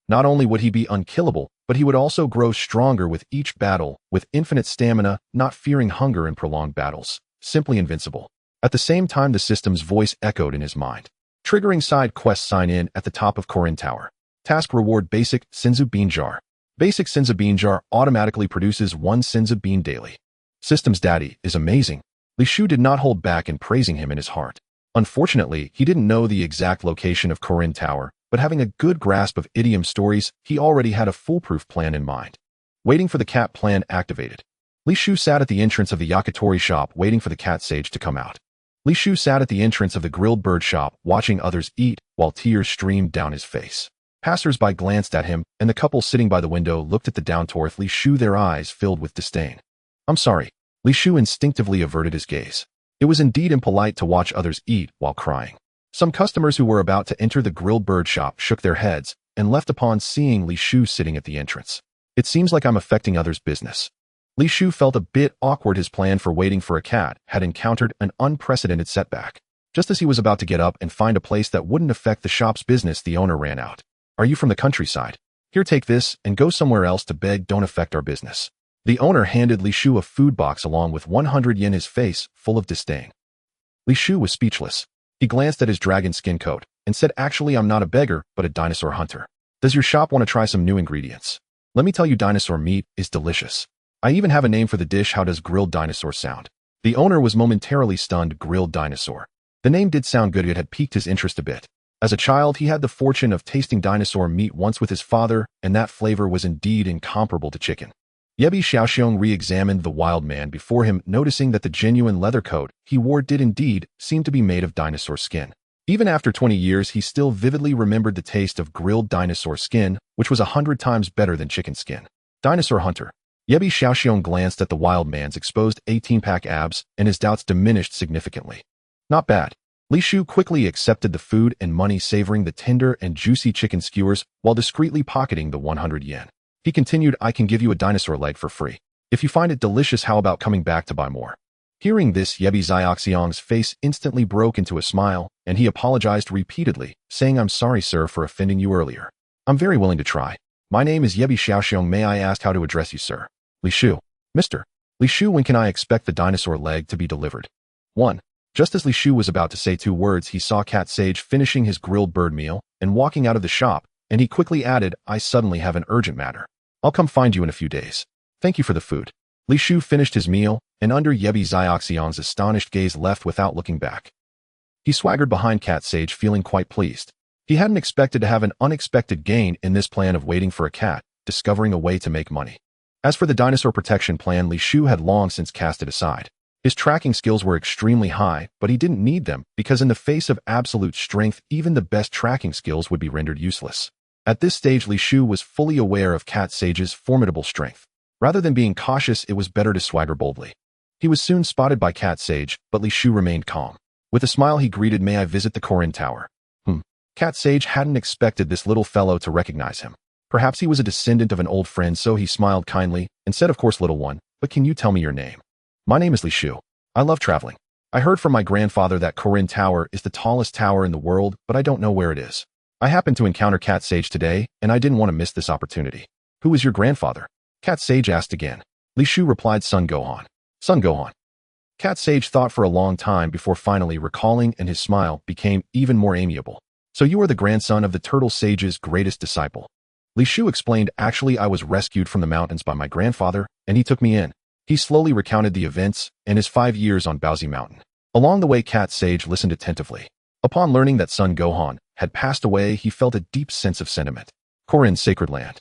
Not only would he be unkillable, but he would also grow stronger with each battle, with infinite stamina, not fearing hunger in prolonged battles. Simply invincible. At the same time, the system's voice echoed in his mind. Triggering side quest sign in at the top of Korin Tower. Task reward basic senzu bean jar. Basic senzu bean jar automatically produces 1 senzu bean daily. System's daddy is amazing. Li Shu did not hold back in praising him in his heart. Unfortunately, he didn't know the exact location of Korin Tower, but having a good grasp of idiom stories, he already had a foolproof plan in mind. Waiting for the cat plan activated. Li Shu sat at the entrance of the yakitori shop waiting for the cat sage to come out. Li Shu sat at the entrance of the grilled bird shop watching others eat while tears streamed down his face. Passers-by glanced at him, and the couple sitting by the window looked at the downtoward Li Shu, their eyes filled with disdain. I'm sorry. Li Shu instinctively averted his gaze. It was indeed impolite to watch others eat while crying. Some customers who were about to enter the grilled bird shop shook their heads and left upon seeing Li Shu sitting at the entrance. It seems like I'm affecting others' business. Li Shu felt a bit awkward. His plan for waiting for a cat had encountered an unprecedented setback. Just as he was about to get up and find a place that wouldn't affect the shop's business, the owner ran out. Are you from the countryside? Here, take this and go somewhere else to beg. Don't affect our business. The owner handed Li Shu a food box along with 100 yen, his face full of disdain. Li Shu was speechless. He glanced at his dragon skin coat and said, actually, I'm not a beggar, but a dinosaur hunter. Does your shop want to try some new ingredients? Let me tell you, dinosaur meat is delicious. I even have a name for the dish. How does grilled dinosaur sound? The owner was momentarily stunned. Grilled dinosaur. The name did sound good. It had piqued his interest a bit. As a child, he had the fortune of tasting dinosaur meat once with his father, and that flavor was indeed incomparable to chicken. Yebi Xiaoxiong re-examined the wild man before him, noticing that the genuine leather coat he wore did indeed seem to be made of dinosaur skin. Even after 20 years, he still vividly remembered the taste of grilled dinosaur skin, which was 100 times better than chicken skin. Dinosaur hunter. Yebi Xiaoxiong glanced at the wild man's exposed 18-pack abs, and his doubts diminished significantly. Not bad. Li Shu quickly accepted the food and money, savoring the tender and juicy chicken skewers while discreetly pocketing the 100 yen. He continued, I can give you a dinosaur leg for free. If you find it delicious, how about coming back to buy more? Hearing this, Yebi Xiaoxiong's face instantly broke into a smile, and he apologized repeatedly, saying, I'm sorry, sir, for offending you earlier. I'm very willing to try. My name is Yebi Xiaoxiong. May I ask how to address you, sir? Li Shu. Mr. Li Shu, when can I expect the dinosaur leg to be delivered? 1. Just as Li Shu was about to say 2 words, he saw Cat Sage finishing his grilled bird meal and walking out of the shop, and he quickly added, I suddenly have an urgent matter. I'll come find you in a few days. Thank you for the food. Li Shu finished his meal, and under Yebi Xiaoxiong's astonished gaze left without looking back. He swaggered behind Cat Sage, feeling quite pleased. He hadn't expected to have an unexpected gain in this plan of waiting for a cat, discovering a way to make money. As for the dinosaur protection plan, Li Shu had long since cast it aside. His tracking skills were extremely high, but he didn't need them because in the face of absolute strength, even the best tracking skills would be rendered useless. At this stage, Li Shu was fully aware of Cat Sage's formidable strength. Rather than being cautious, it was better to swagger boldly. He was soon spotted by Cat Sage, but Li Shu remained calm. With a smile, he greeted, May I visit the Korin Tower? Cat Sage hadn't expected this little fellow to recognize him. Perhaps he was a descendant of an old friend, so he smiled kindly and said, Of course, little one, but can you tell me your name? My name is Li Shu. I love traveling. I heard from my grandfather that Korin Tower is the tallest tower in the world, but I don't know where it is. I happened to encounter Cat Sage today, and I didn't want to miss this opportunity. Who is your grandfather? Cat Sage asked again. Li Shu replied, Son Gohan. Son Gohan. Cat Sage thought for a long time before finally recalling, and his smile became even more amiable. So you are the grandson of the Turtle Sage's greatest disciple. Li Shu explained, Actually, I was rescued from the mountains by my grandfather, and he took me in. He slowly recounted the events and his 5 years on Baozi Mountain. Along the way, Cat Sage listened attentively. Upon learning that Son Gohan had passed away, he felt a deep sense of sentiment. Korin's sacred land.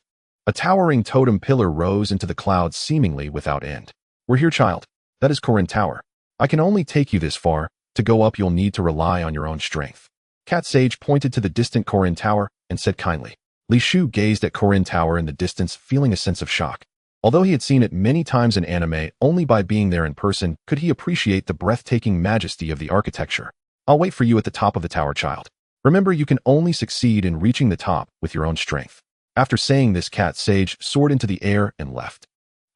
A towering totem pillar rose into the clouds seemingly without end. We're here, child. That is Korin Tower. I can only take you this far. To go up, you'll need to rely on your own strength. Cat Sage pointed to the distant Korin Tower and said kindly. Li Shu gazed at Korin Tower in the distance, feeling a sense of shock. Although he had seen it many times in anime, only by being there in person could he appreciate the breathtaking majesty of the architecture. I'll wait for you at the top of the tower, child. Remember, you can only succeed in reaching the top with your own strength. After saying this, Cat Sage soared into the air and left.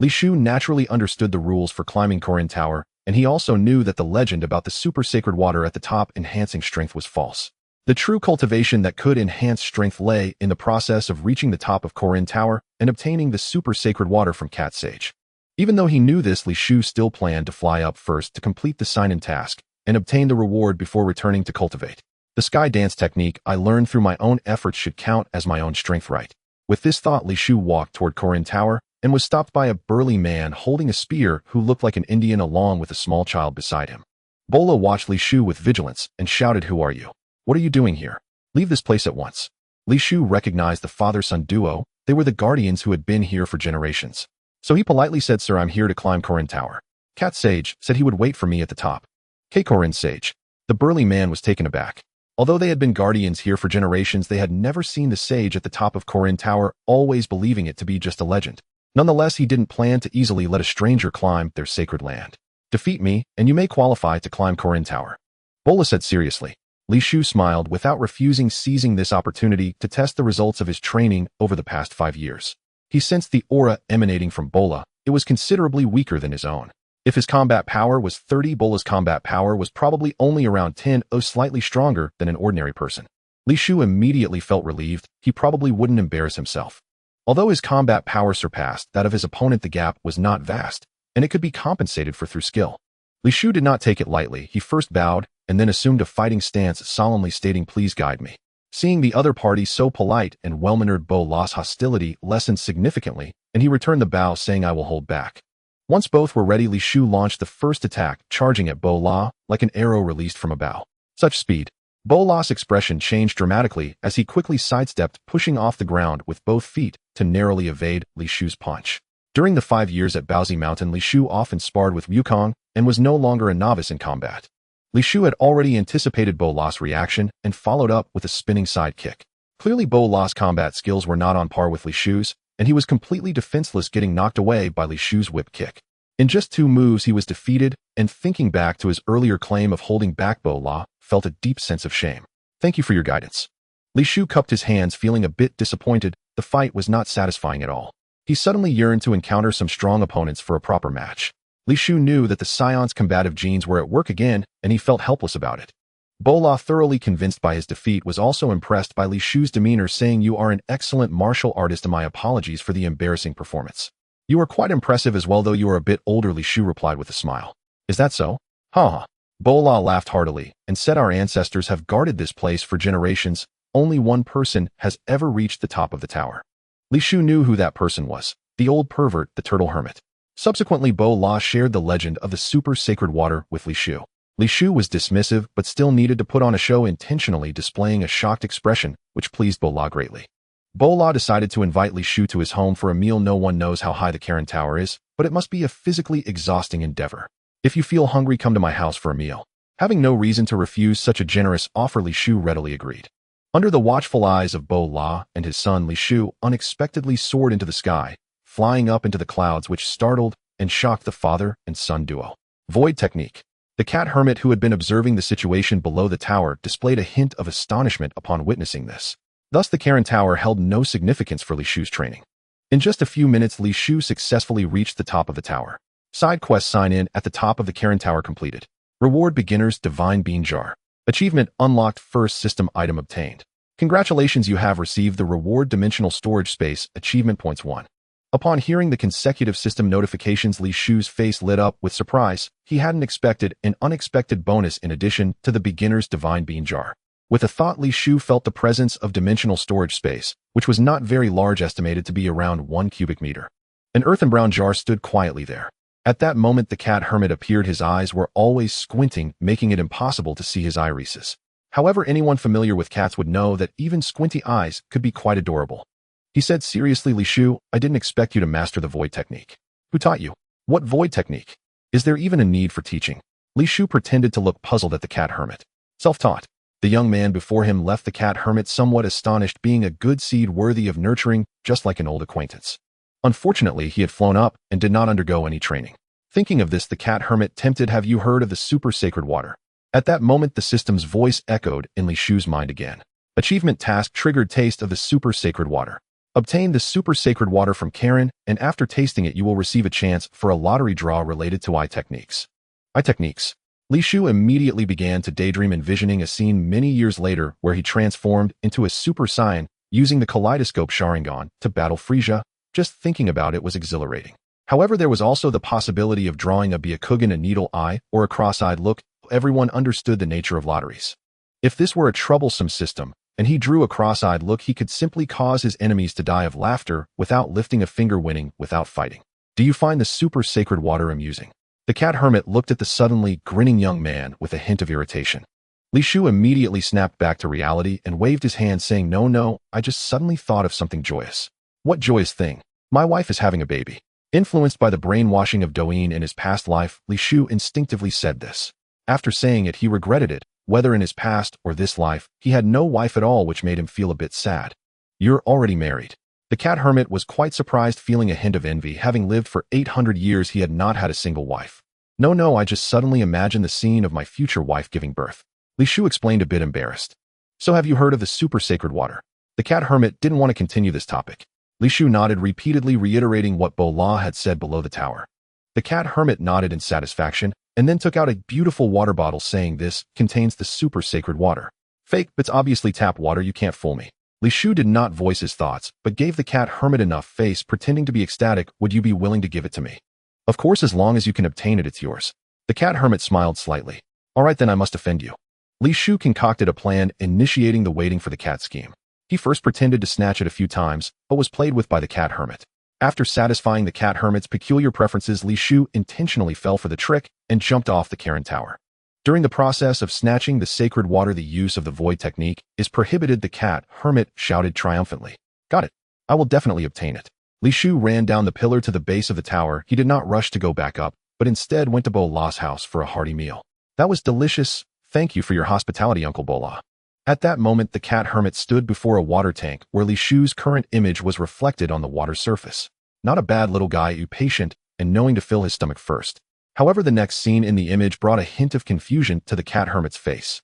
Li Shu naturally understood the rules for climbing Korin Tower, and he also knew that the legend about the super sacred water at the top enhancing strength was false. The true cultivation that could enhance strength lay in the process of reaching the top of Korin Tower and obtaining the super sacred water from Cat Sage. Even though he knew this, Li Shu still planned to fly up first to complete the sign-in task and obtain the reward before returning to cultivate. The sky dance technique I learned through my own efforts should count as my own strength, right? With this thought, Li Shu walked toward Korin Tower and was stopped by a burly man holding a spear who looked like an Indian along with a small child beside him. Bola watched Li Shu with vigilance and shouted, "Who are you? What are you doing here? Leave this place at once." Li Shu recognized the father-son duo. They were the guardians who had been here for generations. So he politely said, "Sir, I'm here to climb Korin Tower. Cat Sage said he would wait for me at the top." Korin Sage. The burly man was taken aback. Although they had been guardians here for generations, they had never seen the sage at the top of Korin Tower, always believing it to be just a legend. Nonetheless, he didn't plan to easily let a stranger climb their sacred land. "Defeat me, and you may qualify to climb Korin Tower," Bola said seriously. Li Shu smiled without refusing, seizing this opportunity to test the results of his training over the past 5 years. He sensed the aura emanating from Bola. It was considerably weaker than his own. If his combat power was 30, Bola's combat power was probably only around 10, slightly stronger than an ordinary person. Li Shu immediately felt relieved. He probably wouldn't embarrass himself. Although his combat power surpassed that of his opponent, the gap was not vast, and it could be compensated for through skill. Li Shu did not take it lightly. He first bowed, and then assumed a fighting stance, solemnly stating, "Please guide me." Seeing the other party so polite and well-mannered, Bola's hostility lessened significantly, and he returned the bow, saying, "I will hold back." Once both were ready, Li Shu launched the first attack, charging at Bola like an arrow released from a bow. Such speed. Bola's expression changed dramatically as he quickly sidestepped, pushing off the ground with both feet to narrowly evade Li Shu's punch. During the 5 years at Baozi Mountain, Li Shu often sparred with Wukong and was no longer a novice in combat. Li Shu had already anticipated Bola's reaction and followed up with a spinning side kick. Clearly, Bola's combat skills were not on par with Li Shu's, and he was completely defenseless, getting knocked away by Li Shu's whip kick. In just 2 moves, he was defeated, and thinking back to his earlier claim of holding back, Bola felt a deep sense of shame. "Thank you for your guidance." Li Shu cupped his hands, feeling a bit disappointed. The fight was not satisfying at all. He suddenly yearned to encounter some strong opponents for a proper match. Li Shu knew that the Saiyans' combative genes were at work again, and he felt helpless about it. Bola, thoroughly convinced by his defeat, was also impressed by Li Shu's demeanor, saying, "You are an excellent martial artist, and my apologies for the embarrassing performance." "You are quite impressive as well, though you are a bit older," Li Shu replied with a smile. "Is that so?" "Ha." Bola laughed heartily and said, "Our ancestors have guarded this place for generations. Only one person has ever reached the top of the tower." Li Shu knew who that person was: the old pervert, the turtle hermit. Subsequently, Bola shared the legend of the super sacred water with Li Shu. Li Shu was dismissive, but still needed to put on a show, intentionally displaying a shocked expression, which pleased Bola greatly. Bola decided to invite Li Shu to his home for a meal. No one knows how high the Korin Tower is, but it must be a physically exhausting endeavor. "If you feel hungry, come to my house for a meal." Having no reason to refuse such a generous offer, Li Shu readily agreed. Under the watchful eyes of Bola and his son, Li Shu unexpectedly soared into the sky, flying up into the clouds, which startled and shocked the father and son duo. Void technique. The cat hermit, who had been observing the situation below the tower, displayed a hint of astonishment upon witnessing this. Thus, the Korin Tower held no significance for Li Shu's training. In just a few minutes, Li Shu successfully reached the top of the tower. Side quest sign-in at the top of the Korin Tower completed. Reward: Beginner's Divine Bean Jar. Achievement unlocked: First system item obtained. Congratulations, you have received the reward Dimensional Storage Space. Achievement points 1. Upon hearing the consecutive system notifications, Li Shu's face lit up with surprise. He hadn't expected an unexpected bonus in addition to the Beginner's Divine Bean Jar. With a thought, Li Shu felt the presence of dimensional storage space, which was not very large, estimated to be around 1 cubic meter. An earthen brown jar stood quietly there. At that moment, the cat hermit appeared. His eyes were always squinting, making it impossible to see his irises. However, anyone familiar with cats would know that even squinty eyes could be quite adorable. He said seriously, "Li Shu, I didn't expect you to master the void technique." "Who taught you?" "What void technique? Is there even a need for teaching?" Li Shu pretended to look puzzled at the cat hermit. "Self-taught." The young man before him left the cat hermit somewhat astonished, being a good seed worthy of nurturing, just like an old acquaintance. Unfortunately, he had flown up and did not undergo any training. Thinking of this, the cat hermit tempted, "Have you heard of the super sacred water?" At that moment, the system's voice echoed in Li Shu's mind again. Achievement task triggered: Taste of the super sacred water. Obtain the super sacred water from Karen, and after tasting it you will receive a chance for a lottery draw related to eye techniques. Eye techniques. Li Shu immediately began to daydream, envisioning a scene many years later where he transformed into a Super Saiyan using the kaleidoscope Sharingan to battle Frieza. Just thinking about it was exhilarating. However, there was also the possibility of drawing a Byakugan, a needle eye, or a cross-eyed look. Everyone understood the nature of lotteries. If this were a troublesome system, and he drew a cross-eyed look, he could simply cause his enemies to die of laughter without lifting a finger, winning without fighting. Do you find the super sacred water amusing? The cat hermit looked at the suddenly grinning young man with a hint of irritation. Li Shu immediately snapped back to reality and waved his hand, saying, No, I just suddenly thought of something joyous. What joyous thing? My wife is having a baby. Influenced by the brainwashing of Doin in his past life, Li Shu instinctively said this. After saying it, he regretted it. Whether in his past or this life, he had no wife at all, which made him feel a bit sad. You're already married. The cat hermit was quite surprised, feeling a hint of envy. Having lived for 800 years, he had not had a single wife. No, I just suddenly imagined the scene of my future wife giving birth. Li Shu explained, a bit embarrassed. So have you heard of the super sacred water? The cat hermit didn't want to continue this topic. Li Shu nodded, repeatedly reiterating what Bo La had said below the tower. The cat hermit nodded in satisfaction, and then took out a beautiful water bottle, saying, This contains the super sacred water. Fake, but it's obviously tap water, you can't fool me. Li Shu did not voice his thoughts, but gave the cat hermit enough face, pretending to be ecstatic. Would you be willing to give it to me? Of course, as long as you can obtain it, it's yours. The cat hermit smiled slightly. All right, then I must offend you. Li Shu concocted a plan, initiating the waiting for the cat scheme. He first pretended to snatch it a few times, but was played with by the cat hermit. After satisfying the cat hermit's peculiar preferences, Li Shu intentionally fell for the trick and jumped off the Karen tower. During the process of snatching the sacred water, the use of the void technique is prohibited. The cat hermit shouted triumphantly. Got it. I will definitely obtain it. Li Shu ran down the pillar to the base of the tower. He did not rush to go back up, but instead went to Bo La's house for a hearty meal. That was delicious. Thank you for your hospitality, Uncle Bo La. At that moment, the cat hermit stood before a water tank where Li Shu's current image was reflected on the water surface. Not a bad little guy, patient and knowing to fill his stomach first. However, the next scene in the image brought a hint of confusion to the cat hermit's face.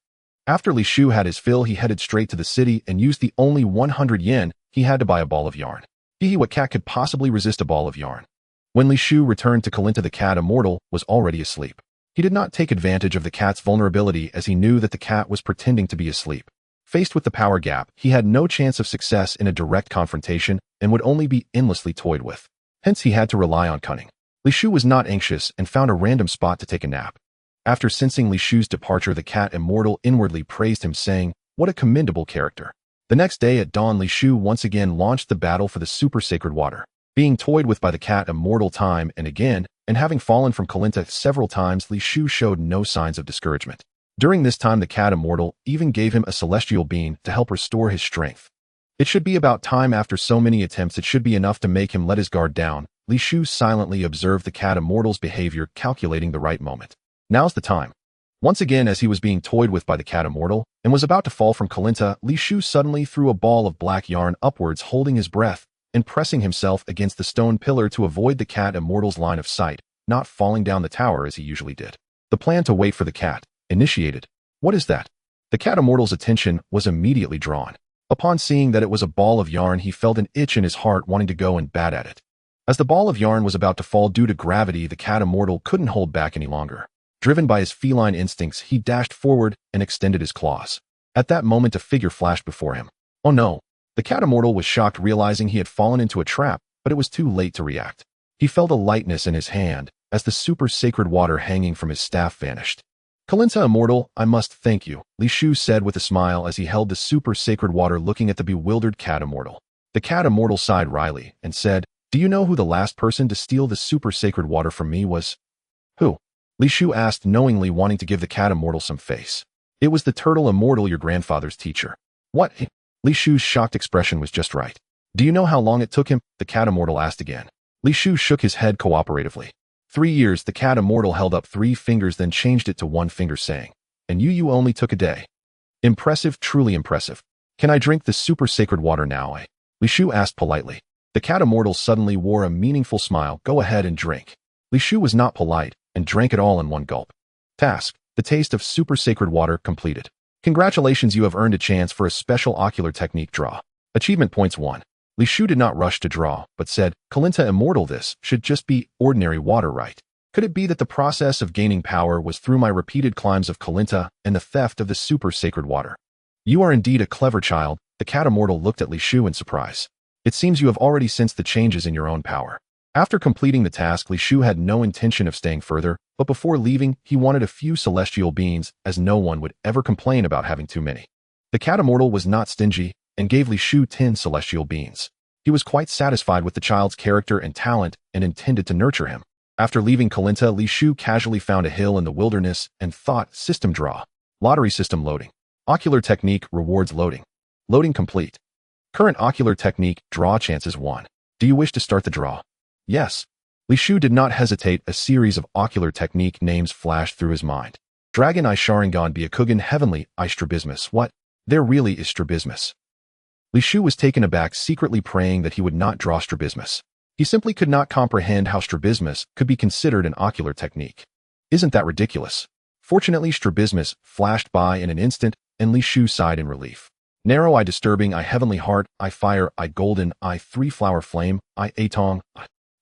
After Li Shu had his fill, he headed straight to the city and used the only 100 yen he had to buy a ball of yarn. What cat could possibly resist a ball of yarn? When Li Shu returned to Kalinta, the cat immortal was already asleep. He did not take advantage of the cat's vulnerability, as he knew that the cat was pretending to be asleep. Faced with the power gap, he had no chance of success in a direct confrontation and would only be endlessly toyed with. Hence, he had to rely on cunning. Li Shu was not anxious and found a random spot to take a nap. After sensing Li Shu's departure, the cat immortal inwardly praised him, saying, What a commendable character. The next day at dawn, Li Shu once again launched the battle for the super sacred water. Being toyed with by the cat immortal time and again, and having fallen from Kalinta several times, Li Shu showed no signs of discouragement. During this time, the cat immortal even gave him a celestial bean to help restore his strength. It should be about time. After so many attempts, it should be enough to make him let his guard down. Li Shu silently observed the cat immortal's behavior, calculating the right moment. Now's the time. Once again, as he was being toyed with by the cat immortal and was about to fall from Kalinta, Li Shu suddenly threw a ball of black yarn upwards, holding his breath and pressing himself against the stone pillar to avoid the cat immortal's line of sight, not falling down the tower as he usually did. The plan to wait for the cat initiated. What is that? The cat immortal's attention was immediately drawn. Upon seeing that it was a ball of yarn, he felt an itch in his heart, wanting to go and bat at it. As the ball of yarn was about to fall due to gravity, the cat immortal couldn't hold back any longer. Driven by his feline instincts, he dashed forward and extended his claws. At that moment, a figure flashed before him. Oh no! The cat immortal was shocked, realizing he had fallen into a trap, but it was too late to react. He felt a lightness in his hand as the super sacred water hanging from his staff vanished. Kalinta immortal, I must thank you, Li Shu said with a smile as he held the super sacred water, looking at the bewildered cat immortal. The cat immortal sighed wryly and said, Do you know who the last person to steal the super sacred water from me was? Who? Li Shu asked, knowingly wanting to give the cat immortal some face. It was the turtle immortal, your grandfather's teacher. What? Li Shu's shocked expression was just right. Do you know how long it took him? The cat immortal asked again. Li Shu shook his head cooperatively. 3 years. The cat immortal held up 3 fingers, then changed it to 1 finger, saying, And you only took a day. Impressive, truly impressive. Can I drink the super sacred water now? Li Shu asked politely. The cat immortal suddenly wore a meaningful smile. Go ahead and drink. Li Shu was not polite and drank it all in one gulp. Task: the taste of super sacred water completed. Congratulations, you have earned a chance for a special ocular technique draw. Achievement points 1. Li Shu did not rush to draw, but said, "Kalinta immortal, this should just be ordinary water, right? Could it be that the process of gaining power was through my repeated climbs of Kalinta and the theft of the super sacred water? You are indeed a clever child." The cat immortal looked at Li Shu in surprise. "It seems you have already sensed the changes in your own power." After completing the task, Li Shu had no intention of staying further, but before leaving, he wanted a few celestial beans, as no one would ever complain about having too many. The cat immortal was not stingy, and gave Li Shu 10 celestial beans. He was quite satisfied with the child's character and talent, and intended to nurture him. After leaving Kalinta, Li Shu casually found a hill in the wilderness and thought, system draw. Lottery system loading. Ocular technique rewards loading. Loading complete. Current ocular technique, draw chances 1. Do you wish to start the draw? Yes. Li Shu did not hesitate. A series of ocular technique names flashed through his mind. Dragon Eye Sharingan Byakugan Heavenly Eye Strabismus. What? There really is Strabismus. Li Shu was taken aback, secretly praying that he would not draw Strabismus. He simply could not comprehend how Strabismus could be considered an ocular technique. Isn't that ridiculous? Fortunately, Strabismus flashed by in an instant, and Li Shu sighed in relief. Narrow Eye Disturbing Eye Heavenly Heart Eye Fire Eye Golden Eye 3-Flower Flame Eye Atong.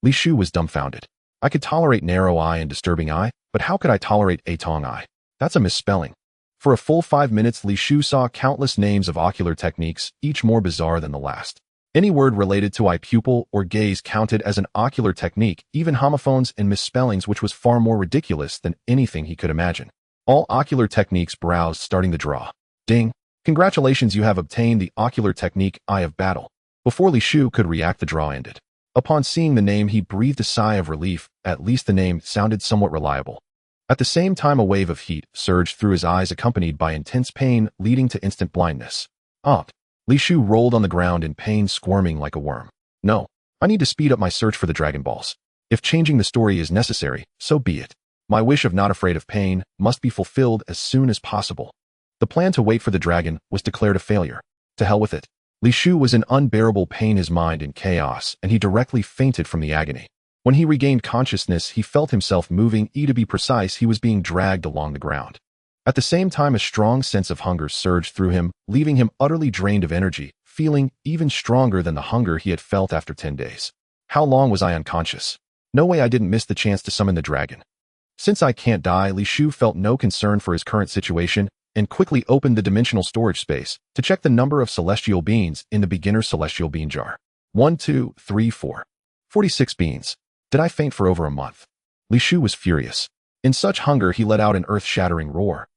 Li Shu was dumbfounded. I could tolerate Narrow Eye and Disturbing Eye, but how could I tolerate Atong Eye? That's a misspelling. For a full 5 minutes, Li Shu saw countless names of ocular techniques, each more bizarre than the last. Any word related to eye pupil or gaze counted as an ocular technique, even homophones and misspellings, which was far more ridiculous than anything he could imagine. All ocular techniques browsed, starting the draw. Ding! Congratulations, you have obtained the ocular technique Eye of Battle. Before Li Shu could react, the draw ended. Upon seeing the name, he breathed a sigh of relief. At least the name sounded somewhat reliable. At the same time, a wave of heat surged through his eyes, accompanied by intense pain, leading to instant blindness. Li Shu rolled on the ground in pain, squirming like a worm. No, I need to speed up my search for the Dragon Balls. If changing the story is necessary, so be it. My wish of not afraid of pain must be fulfilled as soon as possible. The plan to wait for the dragon was declared a failure. To hell with it. Li Shu was in unbearable pain, his mind in chaos, and he directly fainted from the agony. When he regained consciousness, he felt himself moving. To be precise, he was being dragged along the ground. At the same time, a strong sense of hunger surged through him, leaving him utterly drained of energy, feeling even stronger than the hunger he had felt after 10 days. How long was I unconscious? No way I didn't miss the chance to summon the dragon. Since I can't die, Li Shu felt no concern for his current situation, and quickly opened the dimensional storage space to check the number of celestial beans in the beginner's celestial bean jar. 1, 2, 3, 4. 46 beans. Did I faint for over a month? Li Shu was furious. In such hunger, he let out an earth-shattering roar.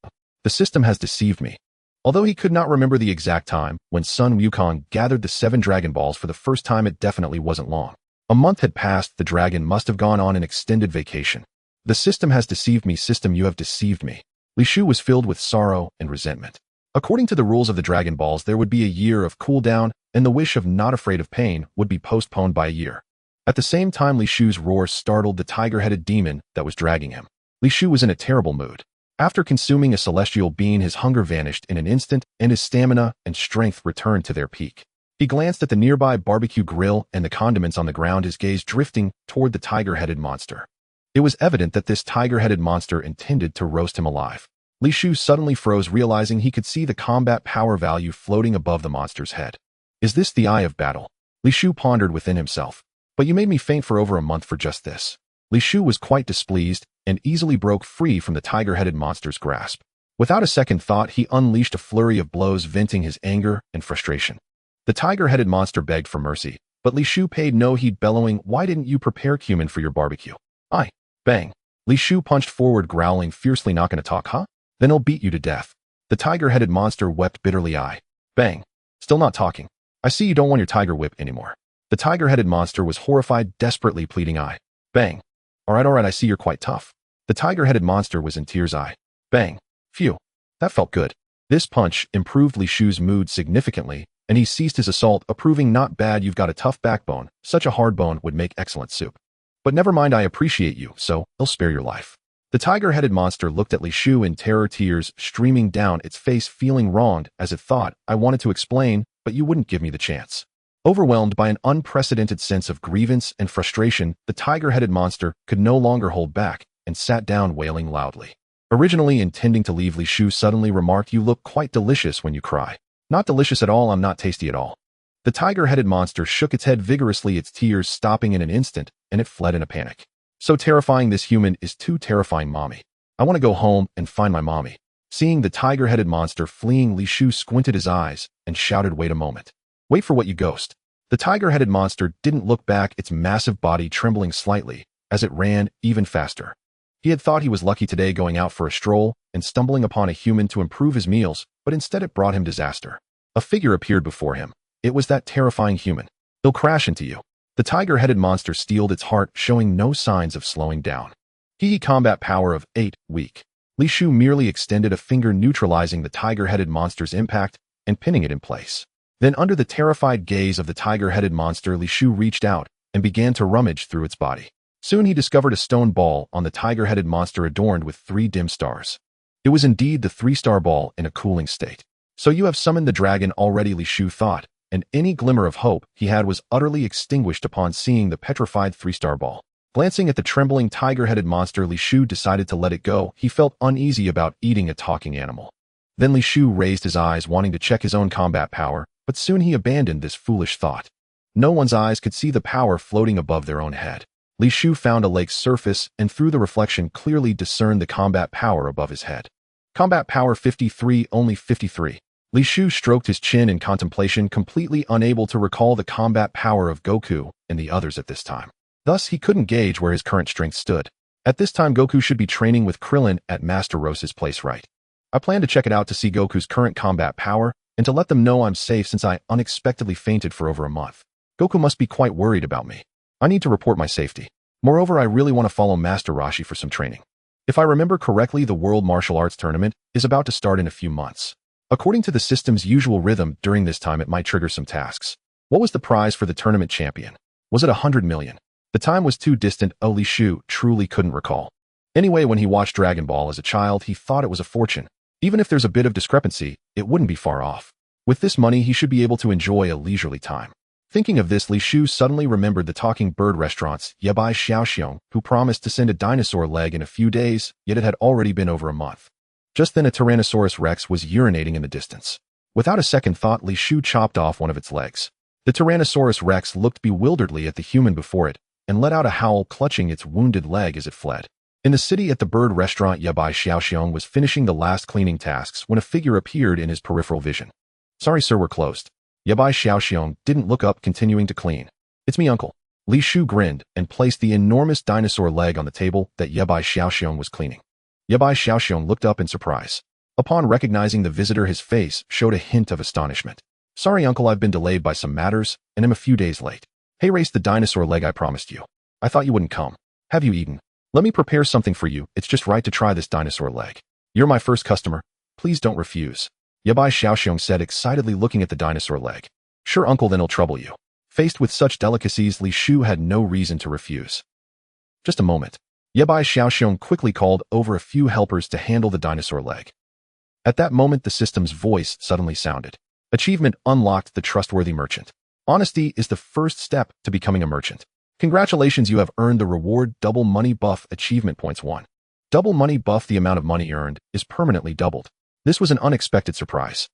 The system has deceived me. Although he could not remember the exact time when Sun Wukong gathered the 7 Dragon Balls for the first time, it definitely wasn't long. A month had passed. The dragon must have gone on an extended vacation. The system has deceived me. System, you have deceived me. Li Shu was filled with sorrow and resentment. According to the rules of the Dragon Balls, there would be a year of cooldown, and the wish of not afraid of pain would be postponed by a year. At the same time, Li Shu's roar startled the tiger-headed demon that was dragging him. Li Shu was in a terrible mood. After consuming a celestial bean, his hunger vanished in an instant, and his stamina and strength returned to their peak. He glanced at the nearby barbecue grill and the condiments on the ground, his gaze drifting toward the tiger-headed monster. It was evident that this tiger-headed monster intended to roast him alive. Li Shu suddenly froze, realizing he could see the combat power value floating above the monster's head. Is this the Eye of Battle? Li Shu pondered within himself. But you made me faint for over a month for just this. Li Shu was quite displeased and easily broke free from the tiger-headed monster's grasp. Without a second thought, he unleashed a flurry of blows, venting his anger and frustration. The tiger-headed monster begged for mercy, but Li Shu paid no heed, bellowing, "Why didn't you prepare cumin for your barbecue?" Bang. Li Shu punched forward, growling fiercely, "Not gonna talk, huh? Then I'll beat you to death." The tiger-headed monster wept bitterly. Bang. Still not talking. I see you don't want your tiger whip anymore. The tiger-headed monster was horrified, desperately pleading. Bang. All right, I see you're quite tough. The tiger-headed monster was in tears. Bang. Phew. That felt good. This punch improved Li Shu's mood significantly, and he ceased his assault, approving. Not bad, you've got a tough backbone. Such a hard bone would make excellent soup. But never mind, I appreciate you, so I'll spare your life. The tiger-headed monster looked at Li Shu in terror, tears streaming down its face, feeling wronged as it thought, "I wanted to explain, but you wouldn't give me the chance." Overwhelmed by an unprecedented sense of grievance and frustration, the tiger-headed monster could no longer hold back and sat down, wailing loudly. Originally intending to leave, Li Shu suddenly remarked, "You look quite delicious when you cry." "Not delicious at all, I'm not tasty at all." The tiger-headed monster shook its head vigorously, its tears stopping in an instant, and it fled in a panic. So terrifying, this human is too terrifying, mommy. I want to go home and find my mommy. Seeing the tiger-headed monster fleeing, Li Shu squinted his eyes and shouted, wait a moment. Wait for what, you ghost. The tiger-headed monster didn't look back, its massive body trembling slightly as it ran even faster. He had thought he was lucky today going out for a stroll and stumbling upon a human to improve his meals, but instead it brought him disaster. A figure appeared before him. It was that terrifying human. He'll crash into you. The tiger-headed monster steeled its heart, showing no signs of slowing down. He combat power of 8, weak. Li Shu merely extended a finger, neutralizing the tiger-headed monster's impact and pinning it in place. Then, under the terrified gaze of the tiger-headed monster, Li Shu reached out and began to rummage through its body. Soon he discovered a stone ball on the tiger-headed monster adorned with 3 dim stars. It was indeed the 3-star ball in a cooling state. So you have summoned the dragon already, Li Shu thought, and any glimmer of hope he had was utterly extinguished upon seeing the petrified 3-star ball. Glancing at the trembling tiger-headed monster, Li Shu decided to let it go. He felt uneasy about eating a talking animal. Then Li Shu raised his eyes, wanting to check his own combat power, but soon he abandoned this foolish thought. No one's eyes could see the power floating above their own head. Li Shu found a lake's surface and through the reflection clearly discerned the combat power above his head. Combat power 53, only 53. Li Shu stroked his chin in contemplation, completely unable to recall the combat power of Goku and the others at this time. Thus, he couldn't gauge where his current strength stood. At this time, Goku should be training with Krillin at Master Rose's place, right? I plan to check it out to see Goku's current combat power and to let them know I'm safe since I unexpectedly fainted for over a month. Goku must be quite worried about me. I need to report my safety. Moreover, I really want to follow Master Roshi for some training. If I remember correctly, the World Martial Arts Tournament is about to start in a few months. According to the system's usual rhythm, during this time it might trigger some tasks. What was the prize for the tournament champion? Was it 100 million? The time was too distant. Li Shu truly couldn't recall. Anyway, when he watched Dragon Ball as a child, he thought it was a fortune. Even if there's a bit of discrepancy, it wouldn't be far off. With this money, he should be able to enjoy a leisurely time. Thinking of this, Li Shu suddenly remembered the talking bird restaurant's Yabai Xiaoxiong, who promised to send a dinosaur leg in a few days, yet it had already been over a month. Just then a Tyrannosaurus Rex was urinating in the distance. Without a second thought, Li Shu chopped off one of its legs. The Tyrannosaurus Rex looked bewilderedly at the human before it and let out a howl, clutching its wounded leg as it fled. In the city at the bird restaurant, Yabai Xiaoxiong was finishing the last cleaning tasks when a figure appeared in his peripheral vision. Sorry sir, we're closed. Yabai Xiaoxiong didn't look up, continuing to clean. It's me, uncle. Li Shu grinned and placed the enormous dinosaur leg on the table that Yabai Xiaoxiong was cleaning. Yabai Xiaoxiong looked up in surprise. Upon recognizing the visitor, his face showed a hint of astonishment. Sorry, uncle, I've been delayed by some matters and am a few days late. Hey, race the dinosaur leg I promised you. I thought you wouldn't come. Have you eaten? Let me prepare something for you. It's just right to try this dinosaur leg. You're my first customer. Please don't refuse. Yabai Xiaoxiong said, excitedly looking at the dinosaur leg. Sure, uncle, then I'll trouble you. Faced with such delicacies, Li Shu had no reason to refuse. Just a moment. Yabai Xiaoxiong quickly called over a few helpers to handle the dinosaur leg. At that moment, the system's voice suddenly sounded. Achievement unlocked: the trustworthy merchant. Honesty is the first step to becoming a merchant. Congratulations, you have earned the reward double money buff achievement points 1. Double money buff: the amount of money earned is permanently doubled. This was an unexpected surprise.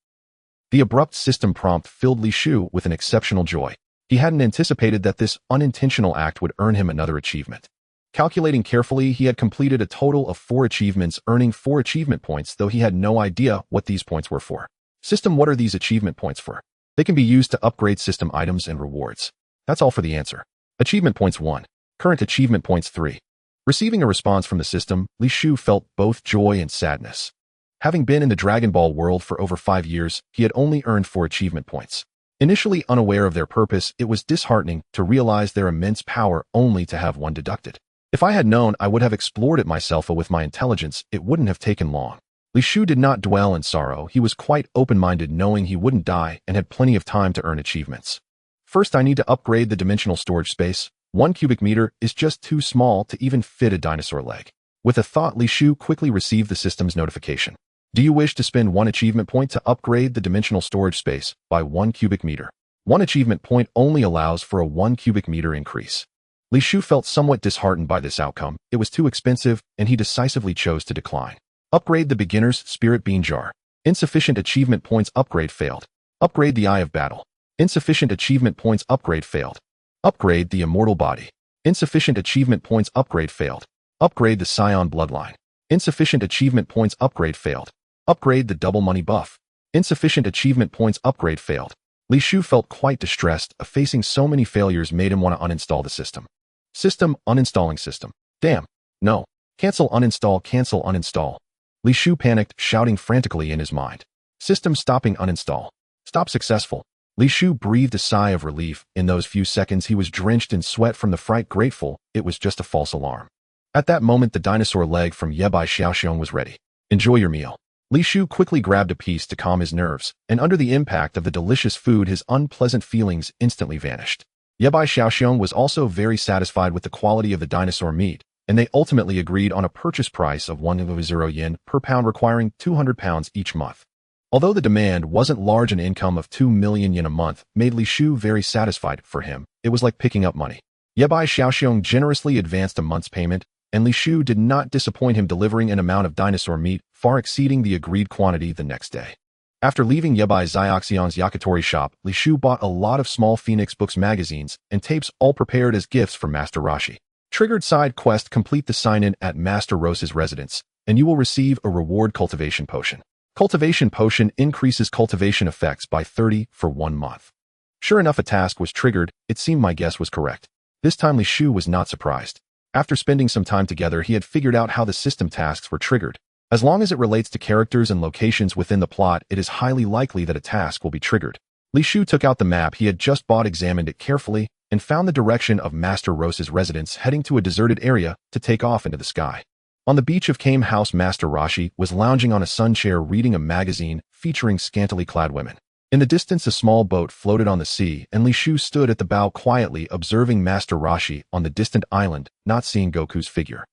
The abrupt system prompt filled Li Shu with an exceptional joy. He hadn't anticipated that this unintentional act would earn him another achievement. Calculating carefully, he had completed a total of 4 achievements, earning 4 achievement points, though he had no idea what these points were for. System, what are these achievement points for? They can be used to upgrade system items and rewards. That's all for the answer. Achievement points 1. Current achievement points 3. Receiving a response from the system, Li Shu felt both joy and sadness. Having been in the Dragon Ball world for over 5 years, he had only earned 4 achievement points. Initially unaware of their purpose, it was disheartening to realize their immense power only to have 1 deducted. If I had known, I would have explored it myself, with my intelligence, it wouldn't have taken long. Li Shu did not dwell in sorrow. He was quite open-minded, knowing he wouldn't die and had plenty of time to earn achievements. First, I need to upgrade the dimensional storage space. 1 cubic meter is just too small to even fit a dinosaur leg. With a thought, Li Shu quickly received the system's notification. Do you wish to spend 1 achievement point to upgrade the dimensional storage space by 1 cubic meter? 1 achievement point only allows for a 1 cubic meter increase. Li Shu felt somewhat disheartened by this outcome. It was too expensive, and he decisively chose to decline. Upgrade the beginner's spirit bean jar. Insufficient achievement points. Upgrade failed. Upgrade the Eye of Battle. Insufficient achievement points upgrade failed. Upgrade the immortal body. Insufficient achievement points upgrade failed. Upgrade the Saiyan bloodline. Insufficient achievement points upgrade failed. Upgrade the double money buff. Insufficient achievement points upgrade failed. Li Shu felt quite distressed, facing so many failures made him want to uninstall the system. System, uninstalling system. Damn. No. Cancel, uninstall, cancel, uninstall. Li Shu panicked, shouting frantically in his mind. System stopping, uninstall. Stop successful. Li Shu breathed a sigh of relief. In those few seconds he was drenched in sweat from the fright, grateful it was just a false alarm. At that moment the dinosaur leg from Yebai Xiaoxiong was ready. Enjoy your meal. Li Shu quickly grabbed a piece to calm his nerves, and under the impact of the delicious food his unpleasant feelings instantly vanished. Yebai Xiaoxiong was also very satisfied with the quality of the dinosaur meat, and they ultimately agreed on a purchase price of 100 yen per pound, requiring 200 pounds each month. Although the demand wasn't large, an income of 2 million yen a month made Li Shu very satisfied. For him, it was like picking up money. Yebai Xiaoxiong generously advanced a month's payment, and Li Shu did not disappoint him, delivering an amount of dinosaur meat far exceeding the agreed quantity the next day. After leaving Yebai Xiaoxiong's yakitori shop, Li Shu bought a lot of small Phoenix Books magazines and tapes, all prepared as gifts for Master Roshi. Triggered side quest: complete the sign-in at Master Rose's residence, and you will receive a reward cultivation potion. Cultivation potion increases cultivation effects by 30 for 1 month. Sure enough, a task was triggered. It seemed my guess was correct. This time Li Shu was not surprised. After spending some time together, he had figured out how the system tasks were triggered. As long as it relates to characters and locations within the plot, it is highly likely that a task will be triggered. Li Shu took out the map he had just bought, examined it carefully, and found the direction of Master Rose's residence, heading to a deserted area to take off into the sky. On the beach of Kame House, Master Roshi was lounging on a sun chair reading a magazine featuring scantily clad women. In the distance, a small boat floated on the sea, and Li Shu stood at the bow quietly observing Master Roshi on the distant island, not seeing Goku's figure.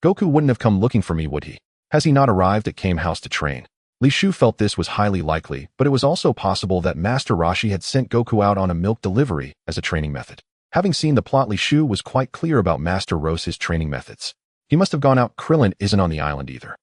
Goku wouldn't have come looking for me, would he? Has he not arrived at Kame House to train? Li Shu felt this was highly likely, but it was also possible that Master Roshi had sent Goku out on a milk delivery as a training method. Having seen the plot, Li Shu was quite clear about Master Rose's training methods. He must have gone out. Krillin isn't on the island either.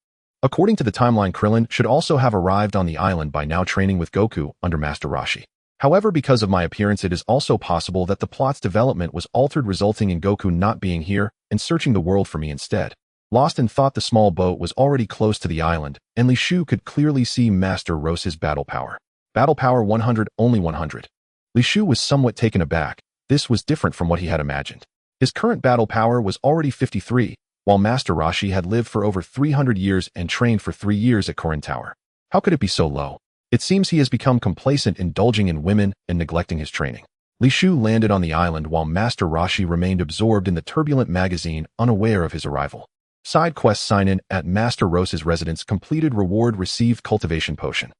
According to the timeline, Krillin should also have arrived on the island by now, training with Goku under Master Roshi. However, because of my appearance, it is also possible that the plot's development was altered, resulting in Goku not being here and searching the world for me instead. Lost in thought, the small boat was already close to the island, and Li Shu could clearly see Master Rose's battle power. Battle power 100, only 100. Li Shu was somewhat taken aback. This was different from what he had imagined. His current battle power was already 53, while Master Roshi had lived for over 300 years and trained for 3 years at Korin Tower. How could it be so low? It seems he has become complacent, indulging in women and neglecting his training. Li Shu landed on the island while Master Roshi remained absorbed in the turbulent magazine, unaware of his arrival. Side quest: sign-in at Master Rose's residence completed, reward received, cultivation potion.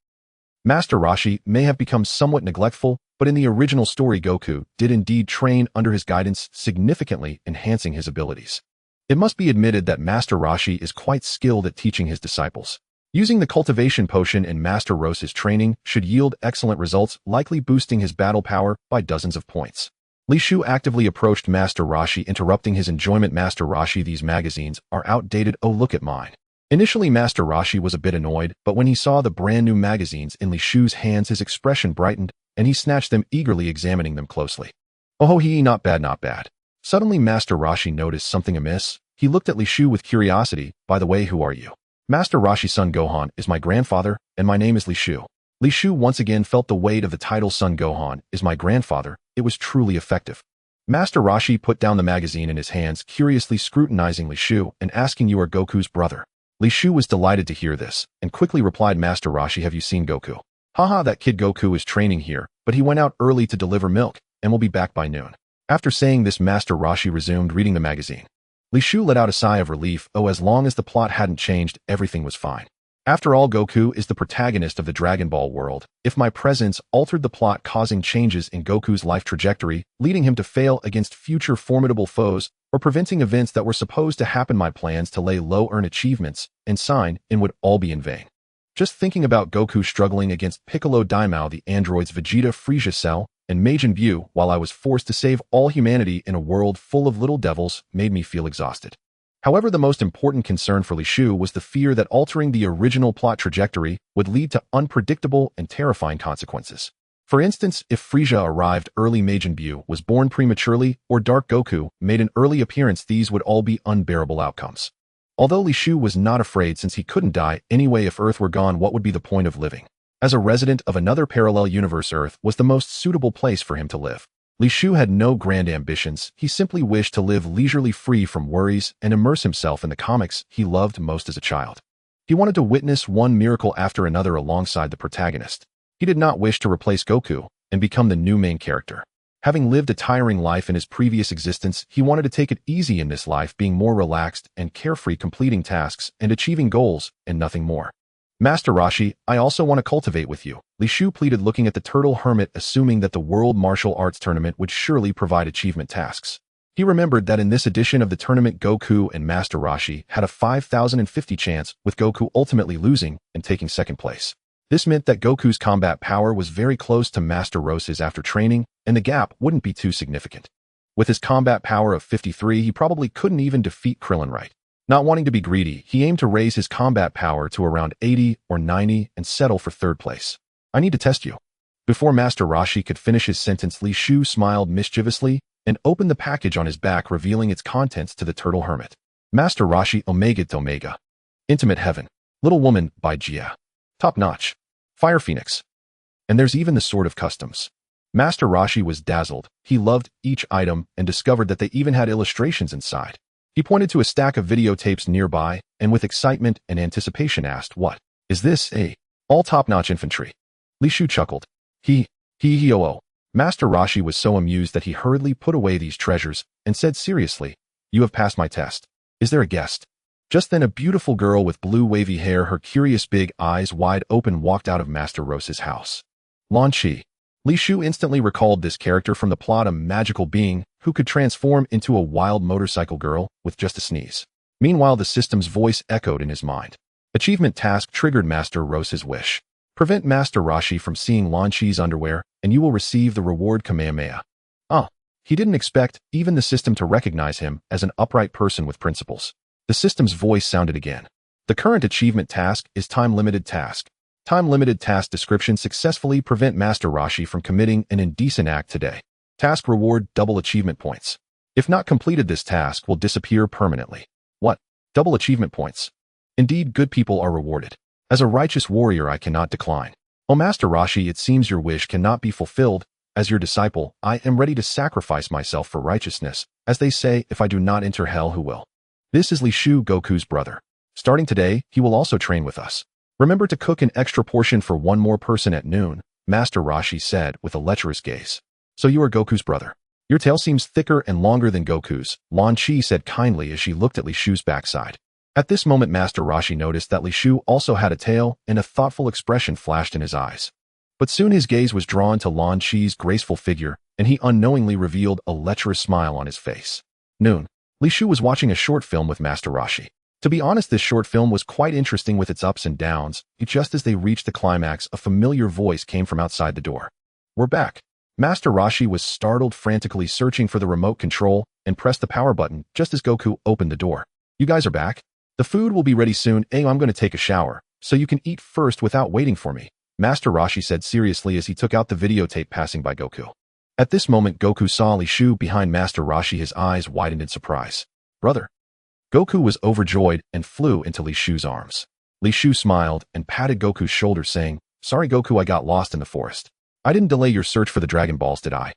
Master Roshi may have become somewhat neglectful, but in the original story Goku did indeed train under his guidance, significantly enhancing his abilities. It must be admitted that Master Roshi is quite skilled at teaching his disciples. Using the cultivation potion in Master Rose's training should yield excellent results, likely boosting his battle power by dozens of points. Li Shu actively approached Master Roshi, interrupting his enjoyment. Master Roshi, these magazines are outdated. Oh, look at mine. Initially, Master Roshi was a bit annoyed, but when he saw the brand new magazines in Li Shu's hands, his expression brightened, and he snatched them, eagerly examining them closely. Oh, not bad, not bad. Suddenly, Master Roshi noticed something amiss. He looked at Li Shu with curiosity. By the way, who are you? Master Roshi's son Gohan is my grandfather, and my name is Li Shu. Li Shu once again felt the weight of the title. Son Gohan is my grandfather. It was truly effective. Master Roshi put down the magazine in his hands, curiously scrutinizing Li Shu and asking, "You are Goku's brother?" Li Shu was delighted to hear this, and quickly replied, "Master Roshi, have you seen Goku?" "Haha, that kid Goku is training here, but he went out early to deliver milk, and will be back by noon." After saying this, Master Roshi resumed reading the magazine. Li Shu let out a sigh of relief. Oh, as long as the plot hadn't changed, everything was fine. After all, Goku is the protagonist of the Dragon Ball world. If my presence altered the plot, causing changes in Goku's life trajectory, leading him to fail against future formidable foes, or preventing events that were supposed to happen, my plans to lay low, earn achievements, and sign in would all be in vain. Just thinking about Goku struggling against Piccolo Daimao, the androids Vegeta, Frieza, Cell, and Majin Buu, while I was forced to save all humanity in a world full of little devils, made me feel exhausted. However, the most important concern for Li Shu was the fear that altering the original plot trajectory would lead to unpredictable and terrifying consequences. For instance, if Frieza arrived early, Majin Buu was born prematurely, or Dark Goku made an early appearance, these would all be unbearable outcomes. Although Li Shu was not afraid since he couldn't die anyway, if Earth were gone, what would be the point of living? As a resident of another parallel universe, Earth was the most suitable place for him to live. Li Shu had no grand ambitions, he simply wished to live leisurely, free from worries, and immerse himself in the comics he loved most as a child. He wanted to witness one miracle after another alongside the protagonist. He did not wish to replace Goku and become the new main character. Having lived a tiring life in his previous existence, he wanted to take it easy in this life, being more relaxed and carefree, completing tasks and achieving goals, and nothing more. Master Roshi, I also want to cultivate with you, Li Shu pleaded, looking at the turtle hermit, assuming that the World Martial Arts Tournament would surely provide achievement tasks. He remembered that in this edition of the tournament, Goku and Master Roshi had a 5,050 chance, with Goku ultimately losing and taking second place. This meant that Goku's combat power was very close to Master Roshi's after training, and the gap wouldn't be too significant. With his combat power of 53, he probably couldn't even defeat Krillin right. Not wanting to be greedy, he aimed to raise his combat power to around 80 or 90 and settle for third place. I need to test you. Before Master Roshi could finish his sentence, Li Shu smiled mischievously and opened the package on his back, revealing its contents to the turtle hermit. Master Roshi Omega to Omega. Intimate Heaven. Little Woman by Jia. Top Notch. Fire Phoenix. And there's even the Sword of Customs. Master Roshi was dazzled. He loved each item and discovered that they even had illustrations inside. He pointed to a stack of videotapes nearby and with excitement and anticipation asked, "What is this? All top-notch infantry?" Li Shu chuckled. Oh. Master Roshi was so amused that he hurriedly put away these treasures and said seriously, "You have passed my test. Is there a guest?" Just then a beautiful girl with blue wavy hair, her curious big eyes wide open, walked out of Master Rose's house. Lan Chi. Li Shu instantly recalled this character from the plot, a magical being who could transform into a wild motorcycle girl with just a sneeze. Meanwhile, the system's voice echoed in his mind. Achievement task triggered. Master Rose's wish. Prevent Master Roshi from seeing Lan Chi's underwear, and you will receive the reward Kamehameha. He didn't expect even the system to recognize him as an upright person with principles. The system's voice sounded again. The current achievement task is time-limited task. Time-limited task description: successfully prevent Master Roshi from committing an indecent act today. Task reward: double achievement points. If not completed, this task will disappear permanently. What? Double achievement points? Indeed, good people are rewarded. As a righteous warrior, I cannot decline. Oh, Master Roshi, it seems your wish cannot be fulfilled. As your disciple, I am ready to sacrifice myself for righteousness. As they say, if I do not enter hell, who will? This is Li Shu, Goku's brother. Starting today, he will also train with us. Remember to cook an extra portion for one more person at noon, Master Roshi said with a lecherous gaze. So you are Goku's brother. Your tail seems thicker and longer than Goku's, Lan Chi said kindly as she looked at Li Shu's backside. At this moment, Master Roshi noticed that Li Shu also had a tail, and a thoughtful expression flashed in his eyes. But soon his gaze was drawn to Lan Chi's graceful figure, and he unknowingly revealed a lecherous smile on his face. Noon. Li Shu was watching a short film with Master Roshi. To be honest, this short film was quite interesting with its ups and downs. Just as they reached the climax, a familiar voice came from outside the door. We're back. Master Roshi was startled, frantically searching for the remote control, and pressed the power button just as Goku opened the door. You guys are back? The food will be ready soon. I'm going to take a shower, so you can eat first without waiting for me, Master Roshi said seriously as he took out the videotape passing by Goku. At this moment, Goku saw Li Shu behind Master Roshi. His eyes widened in surprise. Brother. Goku was overjoyed and flew into Li Shu's arms. Li Shu smiled and patted Goku's shoulder, saying, Sorry Goku, I got lost in the forest. I didn't delay your search for the Dragon Balls, did I?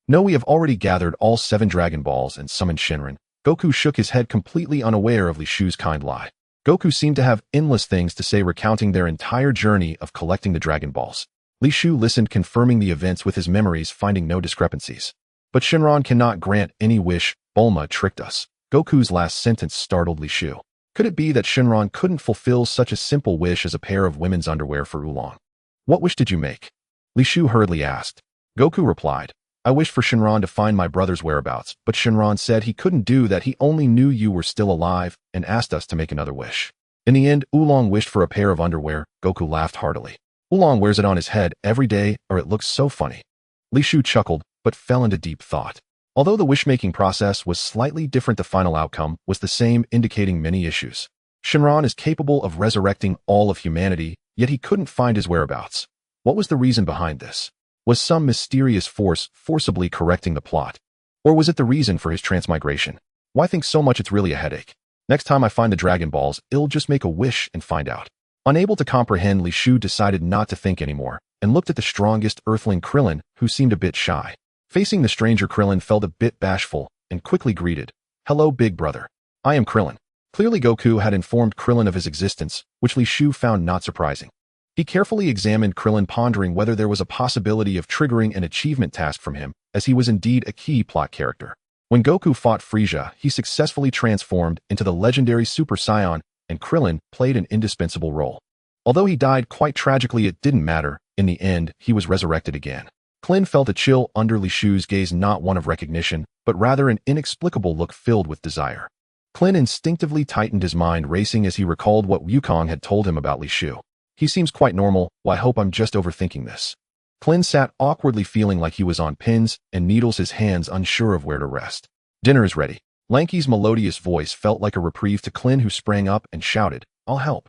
No, we have already gathered all 7 Dragon Balls and summoned Shenron. Goku shook his head, completely unaware of Li Shu's kind lie. Goku seemed to have endless things to say, recounting their entire journey of collecting the Dragon Balls. Li Shu listened, confirming the events with his memories, finding no discrepancies. But Shenron cannot grant any wish. Bulma tricked us. Goku's last sentence startled Li Shu. Could it be that Shenron couldn't fulfill such a simple wish as a pair of women's underwear for Oolong? What wish did you make? Li Shu hurriedly asked. Goku replied, I wished for Shenron to find my brother's whereabouts, but Shenron said he couldn't do that. He only knew you were still alive and asked us to make another wish. In the end, Oolong wished for a pair of underwear. Goku laughed heartily. Oolong wears it on his head every day, or it looks so funny. Li Shu chuckled, but fell into deep thought. Although the wish-making process was slightly different, the final outcome was the same, indicating many issues. Shenron is capable of resurrecting all of humanity, yet he couldn't find his whereabouts. What was the reason behind this? Was some mysterious force forcibly correcting the plot? Or was it the reason for his transmigration? Why think so much it's really a headache? Next time I find the Dragon Balls, I'll just make a wish and find out. Unable to comprehend, Li Shu decided not to think anymore, and looked at the strongest Earthling Krillin, who seemed a bit shy. Facing the stranger, Krillin felt a bit bashful, and quickly greeted, "Hello, big brother. I am Krillin." Clearly Goku had informed Krillin of his existence, which Li Shu found not surprising. He carefully examined Krillin, pondering whether there was a possibility of triggering an achievement task from him, as he was indeed a key plot character. When Goku fought Frieza, he successfully transformed into the legendary Super Saiyan, and Krillin played an indispensable role. Although he died quite tragically, it didn't matter. In the end, he was resurrected again. Krillin felt a chill under Li Shu's gaze, not one of recognition, but rather an inexplicable look filled with desire. Krillin instinctively tightened his mind, racing as he recalled what Wukong had told him about Li Shu. He seems quite normal. Well, I hope I'm just overthinking this. Krillin sat awkwardly, feeling like he was on pins and needles, his hands unsure of where to rest. "Dinner is ready." Lanky's melodious voice felt like a reprieve to Krillin, who sprang up and shouted, "I'll help."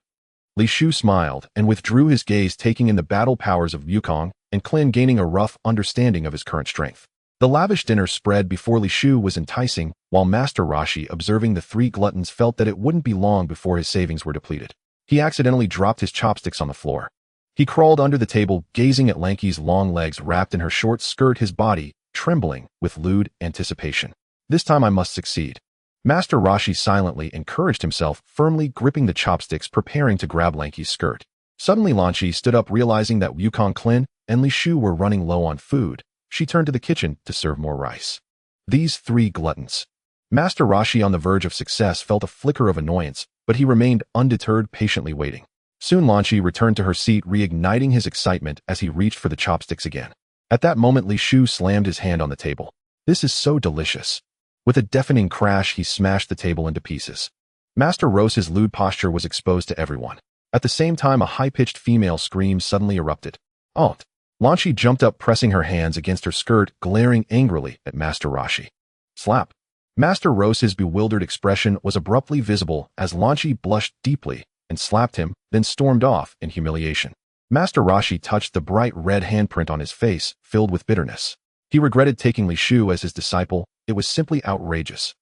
Li Shu smiled and withdrew his gaze, taking in the battle powers of Wukong, and Krillin gaining a rough understanding of his current strength. The lavish dinner spread before Li Shu was enticing, while Master Roshi, observing the three gluttons, felt that it wouldn't be long before his savings were depleted. He accidentally dropped his chopsticks on the floor. He crawled under the table, gazing at Lanky's long legs wrapped in her short skirt, his body trembling with lewd anticipation. "This time I must succeed." Master Roshi silently encouraged himself, firmly gripping the chopsticks, preparing to grab Lanky's skirt. Suddenly Lanky stood up, realizing that Wukong, Krillin, and Li Shu were running low on food. She turned to the kitchen to serve more rice. These three gluttons. Master Roshi, on the verge of success, felt a flicker of annoyance, but he remained undeterred, patiently waiting. Soon Lanky returned to her seat, reigniting his excitement as he reached for the chopsticks again. At that moment, Li Shu slammed his hand on the table. "This is so delicious." With a deafening crash, he smashed the table into pieces. Master Rose's lewd posture was exposed to everyone. At the same time, a high-pitched female scream suddenly erupted. "Oh!" Lanky jumped up, pressing her hands against her skirt, glaring angrily at Master Roshi. Slap. Master Rose's bewildered expression was abruptly visible as Lanky blushed deeply and slapped him, then stormed off in humiliation. Master Roshi touched the bright red handprint on his face, filled with bitterness. He regretted taking Li Shu as his disciple. It was simply outrageous.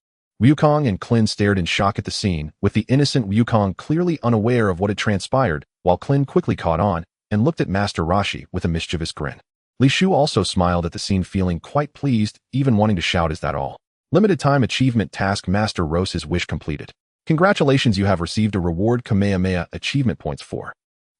Wukong and Krillin stared in shock at the scene, with the innocent Wukong clearly unaware of what had transpired, while Krillin quickly caught on and looked at Master Roshi with a mischievous grin. Li Shu also smiled at the scene, feeling quite pleased, even wanting to shout, "Is that all?" Limited time achievement task. Master Rose's wish completed. Congratulations, you have received a reward Kamehameha achievement points 4.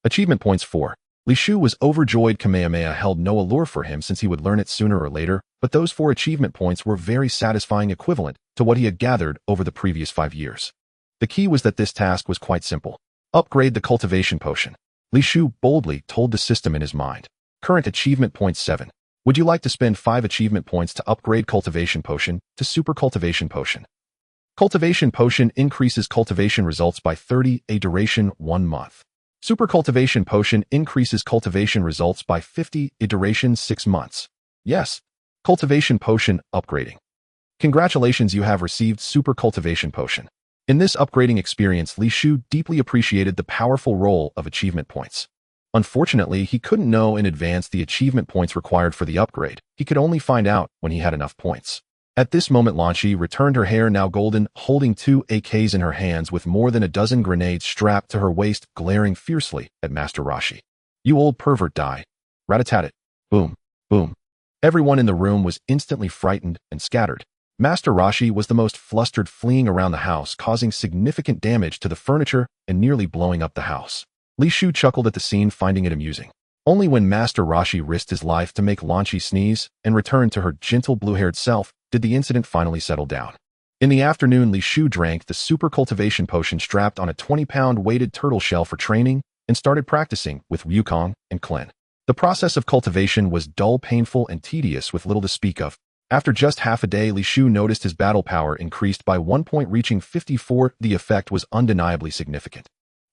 Achievement points 4. Li Shu was overjoyed. Kamehameha held no allure for him since he would learn it sooner or later, but those 4 achievement points were very satisfying, equivalent to what he had gathered over the previous 5 years. The key was that this task was quite simple. Upgrade the cultivation potion. Li Shu boldly told the system in his mind. Current achievement point 7. Would you like to spend 5 achievement points to upgrade cultivation potion to super cultivation potion? Cultivation potion increases cultivation results by 30, a duration 1 month. Super cultivation potion increases cultivation results by 50, a duration 6 months. Yes. Cultivation potion upgrading. Congratulations, you have received super cultivation potion. In this upgrading experience, Li Shu deeply appreciated the powerful role of achievement points. Unfortunately, he couldn't know in advance the achievement points required for the upgrade. He could only find out when he had enough points. At this moment, Lanky returned, her hair now golden, holding 2 AKs in her hands with more than a dozen grenades strapped to her waist, glaring fiercely at Master Roshi. "You old pervert, die." Rat-a-tat-tat. Boom. Boom. Everyone in the room was instantly frightened and scattered. Master Roshi was the most flustered, fleeing around the house, causing significant damage to the furniture and nearly blowing up the house. Li Shu chuckled at the scene, finding it amusing. Only when Master Roshi risked his life to make Lanky sneeze and return to her gentle blue-haired self did the incident finally settle down. In the afternoon, Li Shu drank the super cultivation potion strapped on a 20-pound weighted turtle shell for training and started practicing with Wukong and Krillin. The process of cultivation was dull, painful, and tedious, with little to speak of. After just half a day, Li Shu noticed his battle power increased by 1 point, reaching 54. The effect was undeniably significant.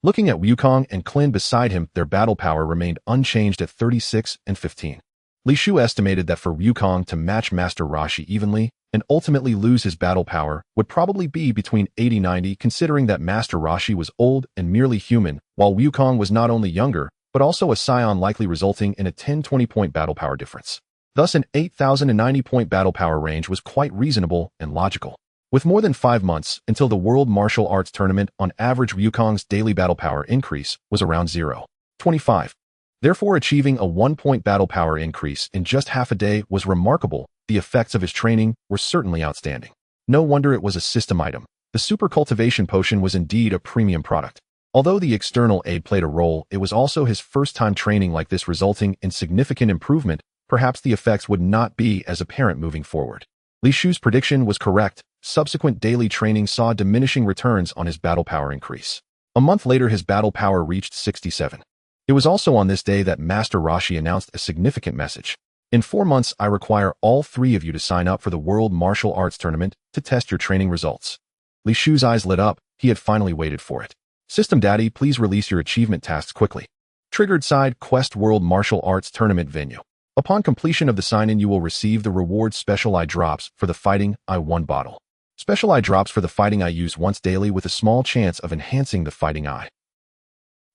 Looking at Wukong and Krillin beside him, their battle power remained unchanged at 36 and 15. Li Shu estimated that for Wukong to match Master Roshi evenly and ultimately lose his battle power would probably be between 80-90, considering that Master Roshi was old and merely human, while Wukong was not only younger, but also a Saiyan likely resulting in a 10-20-point battle power difference. Thus, an 8,090-point battle power range was quite reasonable and logical. With more than 5 months until the World Martial Arts Tournament, on average Wukong's daily battle power increase was around 0.25. Therefore, achieving a 1-point battle power increase in just half a day was remarkable. The effects of his training were certainly outstanding. No wonder it was a system item. The Super Cultivation Potion was indeed a premium product. Although the external aid played a role, it was also his first time training like this, resulting in significant improvement. Perhaps the effects would not be as apparent moving forward. Li Shu's prediction was correct. Subsequent daily training saw diminishing returns on his battle power increase. A month later, his battle power reached 67. It was also on this day that Master Roshi announced a significant message. In 4 months, I require all 3 of you to sign up for the World Martial Arts Tournament to test your training results. Li Shu's eyes lit up. He had finally waited for it. System Daddy, please release your achievement tasks quickly. Triggered side quest World Martial Arts Tournament venue. Upon completion of the sign-in, you will receive the reward Special Eye Drops for the Fighting Eye 1 bottle. Special Eye Drops for the Fighting Eye used once daily with a small chance of enhancing the Fighting Eye.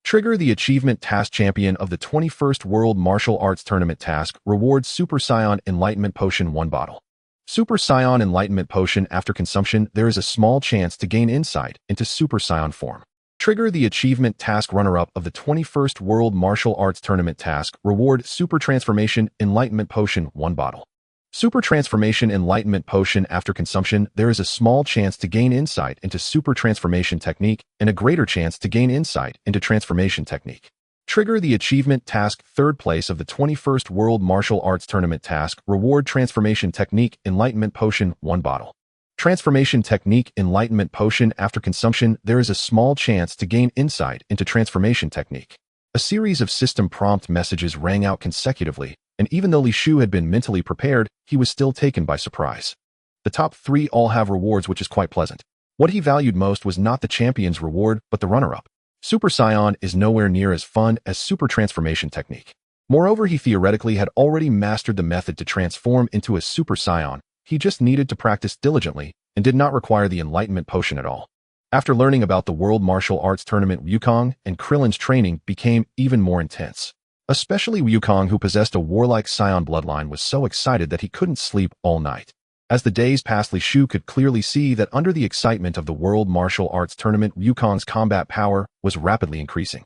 Trigger the achievement task Champion of the 21st World Martial Arts Tournament task. Reward Super Saiyan Enlightenment Potion 1 bottle. Super Saiyan Enlightenment Potion. After consumption, there is a small chance to gain insight into Super Saiyan form. Trigger the achievement task runner-up of the 21st World Martial Arts Tournament task. Reward Super Transformation Enlightenment Potion 1 bottle. Super Transformation Enlightenment Potion. After consumption, there is a small chance to gain insight into Super Transformation Technique and a greater chance to gain insight into Transformation Technique. Trigger the achievement task 3rd place of the 21st World Martial Arts Tournament task. Reward Transformation Technique Enlightenment Potion 1 bottle. Transformation Technique Enlightenment Potion. After consumption, there is a small chance to gain insight into Transformation Technique. A series of system prompt messages rang out consecutively, and even though Li Shu had been mentally prepared, he was still taken by surprise. The top 3 all have rewards, which is quite pleasant. What he valued most was not the champion's reward, but the runner-up. Super Saiyan is nowhere near as fun as Super Transformation Technique. Moreover, he theoretically had already mastered the method to transform into a Super Saiyan. He just needed to practice diligently and did not require the Enlightenment Potion at all. After learning about the World Martial Arts Tournament, Wukong and Krillin's training became even more intense. Especially Wukong, who possessed a warlike Saiyan bloodline, was so excited that he couldn't sleep all night. As the days passed, Li Shu could clearly see that under the excitement of the World Martial Arts Tournament, Wukong's combat power was rapidly increasing.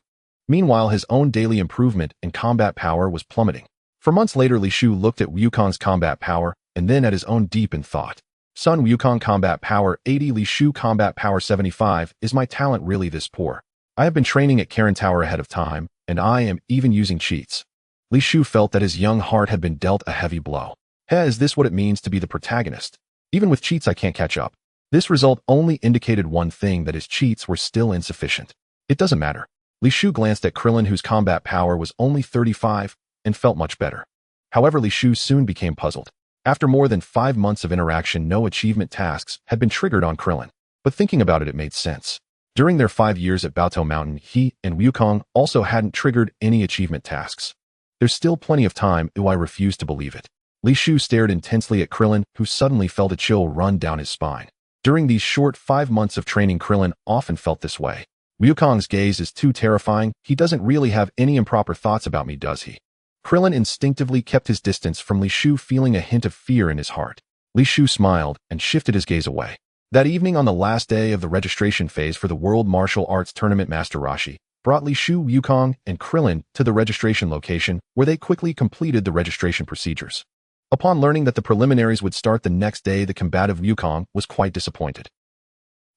Meanwhile, his own daily improvement in combat power was plummeting. For months later, Li Shu looked at Wukong's combat power and then at his own deep in thought. Son, Wukong combat power 80, Li Shu combat power 75. Is my talent really this poor? I have been training at Karen Tower ahead of time, and I am even using cheats. Li Shu felt that his young heart had been dealt a heavy blow. Is this what it means to be the protagonist? Even with cheats I can't catch up. This result only indicated one thing, that his cheats were still insufficient. It doesn't matter. Li Shu glanced at Krillin, whose combat power was only 35, and felt much better. However, Li Shu soon became puzzled. After more than 5 months of interaction, no achievement tasks had been triggered on Krillin. But thinking about it, it made sense. During their 5 years at Baotou Mountain, he and Wukong also hadn't triggered any achievement tasks. There's still plenty of time. I refuse to believe it. Li Shu stared intensely at Krillin, who suddenly felt a chill run down his spine. During these short 5 months of training, Krillin often felt this way. Wukong's gaze is too terrifying. He doesn't really have any improper thoughts about me, does he? Krillin instinctively kept his distance from Li Shu, feeling a hint of fear in his heart. Li Shu smiled and shifted his gaze away. That evening, on the last day of the registration phase for the World Martial Arts Tournament, Master Roshi brought Li Shu, Wukong, and Krillin to the registration location, where they quickly completed the registration procedures. Upon learning that the preliminaries would start the next day, the combative Wukong was quite disappointed.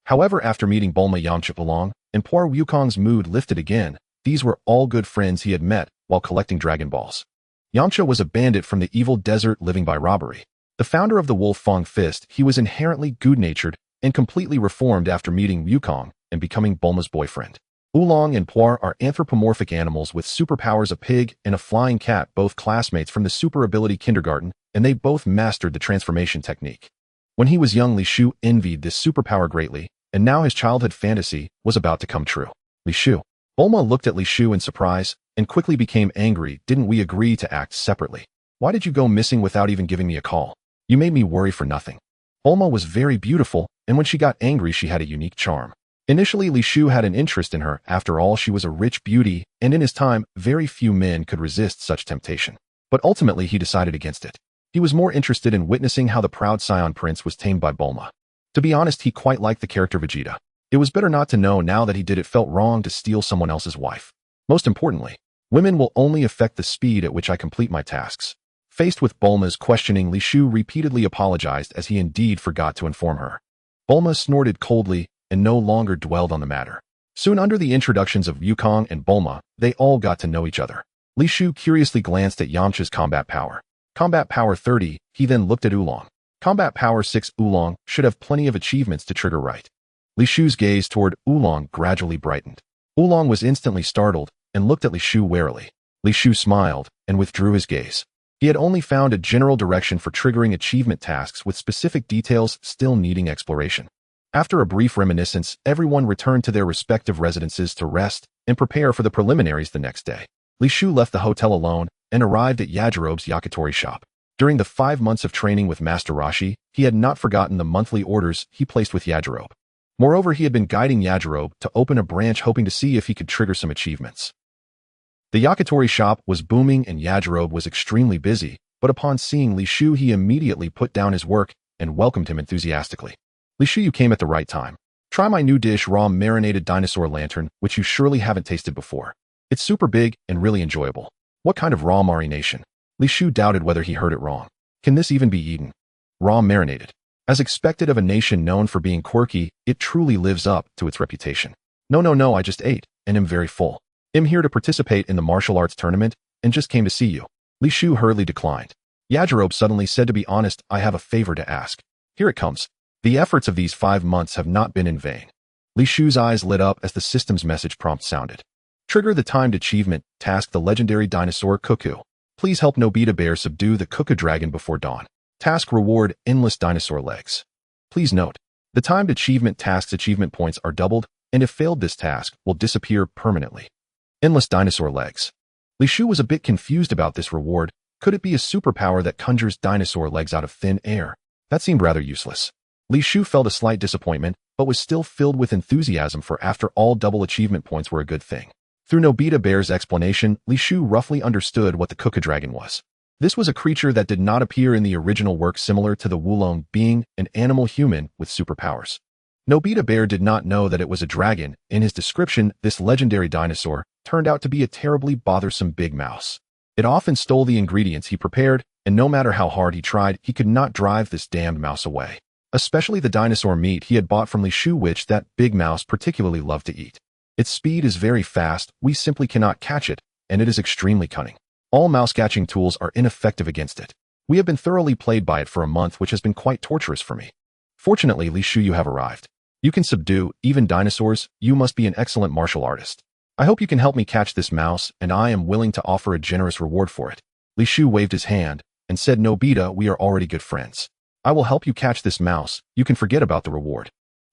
However, after meeting Bulma, Yamcha along, and poor Wukong's mood lifted again. These were all good friends he had met while collecting Dragon Balls. Yamcha was a bandit from the evil desert living by robbery. The founder of the Wolf Fang Fist, he was inherently good-natured and completely reformed after meeting Wukong and becoming Bulma's boyfriend. Oolong and Puar are anthropomorphic animals with superpowers, a pig and a flying cat, both classmates from the Super Ability Kindergarten, and they both mastered the transformation technique. When he was young, Li Shu envied this superpower greatly, and now his childhood fantasy was about to come true. Li Shu. Bulma looked at Li Shu in surprise and quickly became angry. Didn't we agree to act separately? Why did you go missing without even giving me a call? You made me worry for nothing. Bulma was very beautiful, and when she got angry, she had a unique charm. Initially, Li Shu had an interest in her. After all, she was a rich beauty, and in his time, very few men could resist such temptation. But ultimately, he decided against it. He was more interested in witnessing how the proud Saiyan prince was tamed by Bulma. To be honest, he quite liked the character Vegeta. It was better not to know. Now that he did it, felt wrong to steal someone else's wife. Most importantly, women will only affect the speed at which I complete my tasks. Faced with Bulma's questioning, Li Shu repeatedly apologized, as he indeed forgot to inform her. Bulma snorted coldly and no longer dwelled on the matter. Soon, under the introductions of Yukong and Bulma, they all got to know each other. Li Shu curiously glanced at Yamcha's combat power. Combat power 30, he then looked at Oolong. Combat power 6, Oolong should have plenty of achievements to trigger right. Li Shu's gaze toward Oolong gradually brightened. Oolong was instantly startled and looked at Li Shu warily. Li Shu smiled and withdrew his gaze. He had only found a general direction for triggering achievement tasks, with specific details still needing exploration. After a brief reminiscence, everyone returned to their respective residences to rest and prepare for the preliminaries the next day. Li Shu left the hotel alone and arrived at Yajirobe's yakitori shop. During the 5 months of training with Master Roshi, he had not forgotten the monthly orders he placed with Yajirobe. Moreover, he had been guiding Yajirobe to open a branch, hoping to see if he could trigger some achievements. The yakitori shop was booming and Yajirobe was extremely busy, but upon seeing Li Shu, he immediately put down his work and welcomed him enthusiastically. Li Shu, you came at the right time. Try my new dish, raw marinated dinosaur lantern, which you surely haven't tasted before. It's super big and really enjoyable. What kind of raw marination? Li Shu doubted whether he heard it wrong. Can this even be eaten? Raw marinated. As expected of a nation known for being quirky, it truly lives up to its reputation. No, I just ate and am very full. I'm here to participate in the martial arts tournament and just came to see you. Li Shu hurriedly declined. Yajirobe suddenly said, to be honest, I have a favor to ask. Here it comes. The efforts of these 5 months have not been in vain. Li Shu's eyes lit up as the system's message prompt sounded. Trigger the timed achievement, task the legendary dinosaur Goku. Please help Nobita Bear subdue the Goku dragon before dawn. Task reward, endless dinosaur legs. Please note, the timed achievement task's achievement points are doubled, and if failed, this task will disappear permanently. Endless dinosaur legs. Li Shu was a bit confused about this reward. Could it be a superpower that conjures dinosaur legs out of thin air? That seemed rather useless. Li Shu felt a slight disappointment, but was still filled with enthusiasm, for after all, double achievement points were a good thing. Through Nobita Bear's explanation, Li Shu roughly understood what the Goku dragon was. This was a creature that did not appear in the original work, similar to the Wulong, being an animal human with superpowers. Nobita Bear did not know that it was a dragon. In his description, this legendary dinosaur turned out to be a terribly bothersome big mouse. It often stole the ingredients he prepared, and no matter how hard he tried, he could not drive this damned mouse away. Especially the dinosaur meat he had bought from Li Shu, which that big mouse particularly loved to eat. Its speed is very fast, we simply cannot catch it, and it is extremely cunning. All mouse-catching tools are ineffective against it. We have been thoroughly plagued by it for a month, which has been quite torturous for me. Fortunately, Li Shu, you have arrived. You can subdue even dinosaurs. You must be an excellent martial artist. I hope you can help me catch this mouse, and I am willing to offer a generous reward for it. Li Shu waved his hand and said, Nobita, we are already good friends. I will help you catch this mouse. You can forget about the reward.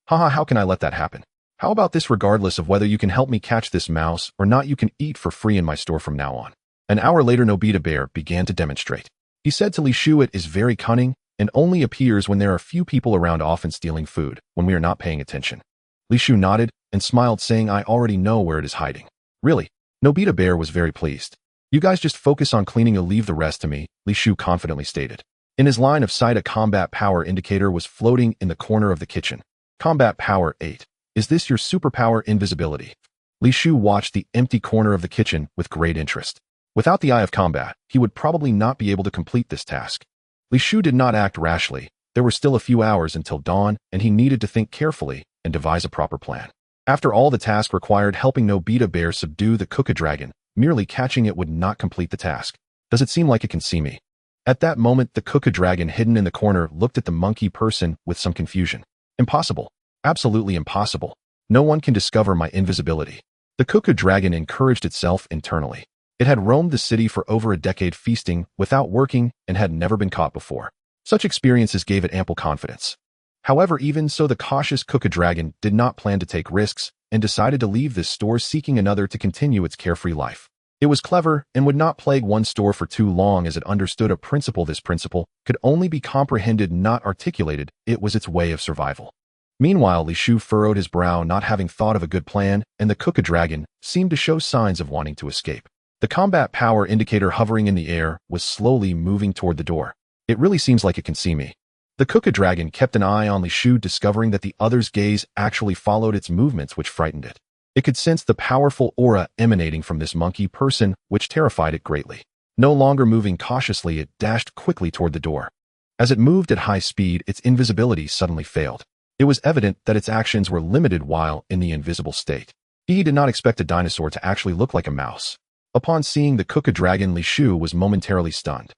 Haha, how can I let that happen? How about this? Regardless of whether you can help me catch this mouse or not, you can eat for free in my store from now on. An hour later, Nobita Bear began to demonstrate. He said to Li Shu, it is very cunning and only appears when there are few people around, often stealing food when we are not paying attention. Li Shu nodded and smiled, saying, I already know where it is hiding. Really? Nobita Bear was very pleased. You guys just focus on cleaning and leave the rest to me, Li Shu confidently stated. In his line of sight, a combat power indicator was floating in the corner of the kitchen. Combat power 8. Is this your superpower, invisibility? Li Shu watched the empty corner of the kitchen with great interest. Without the Eye of Combat, he would probably not be able to complete this task. Li Shu did not act rashly. There were still a few hours until dawn, and he needed to think carefully and devise a proper plan. After all, the task required helping Nobita Bear subdue the Goku dragon. Merely catching it would not complete the task. Does it seem like it can see me? At that moment, the Goku dragon hidden in the corner looked at the monkey person with some confusion. Impossible. Absolutely impossible. No one can discover my invisibility. The Goku dragon encouraged itself internally. It had roamed the city for over a decade, feasting without working, and had never been caught before. Such experiences gave it ample confidence. However, even so, the cautious Goku dragon did not plan to take risks and decided to leave this store, seeking another to continue its carefree life. It was clever and would not plague one store for too long, as it understood a principle. This principle could only be comprehended, not articulated. It was its way of survival. Meanwhile, Li Shu furrowed his brow, not having thought of a good plan, and the Kuka-dragon seemed to show signs of wanting to escape. The combat power indicator hovering in the air was slowly moving toward the door. It really seems like it can see me. The Kuka-dragon kept an eye on Li Shu, discovering that the other's gaze actually followed its movements, which frightened it. It could sense the powerful aura emanating from this monkey person, which terrified it greatly. No longer moving cautiously, it dashed quickly toward the door. As it moved at high speed, its invisibility suddenly failed. It was evident that its actions were limited while in the invisible state. He did not expect a dinosaur to actually look like a mouse. Upon seeing the Kuka-dragon, Li Shu was momentarily stunned.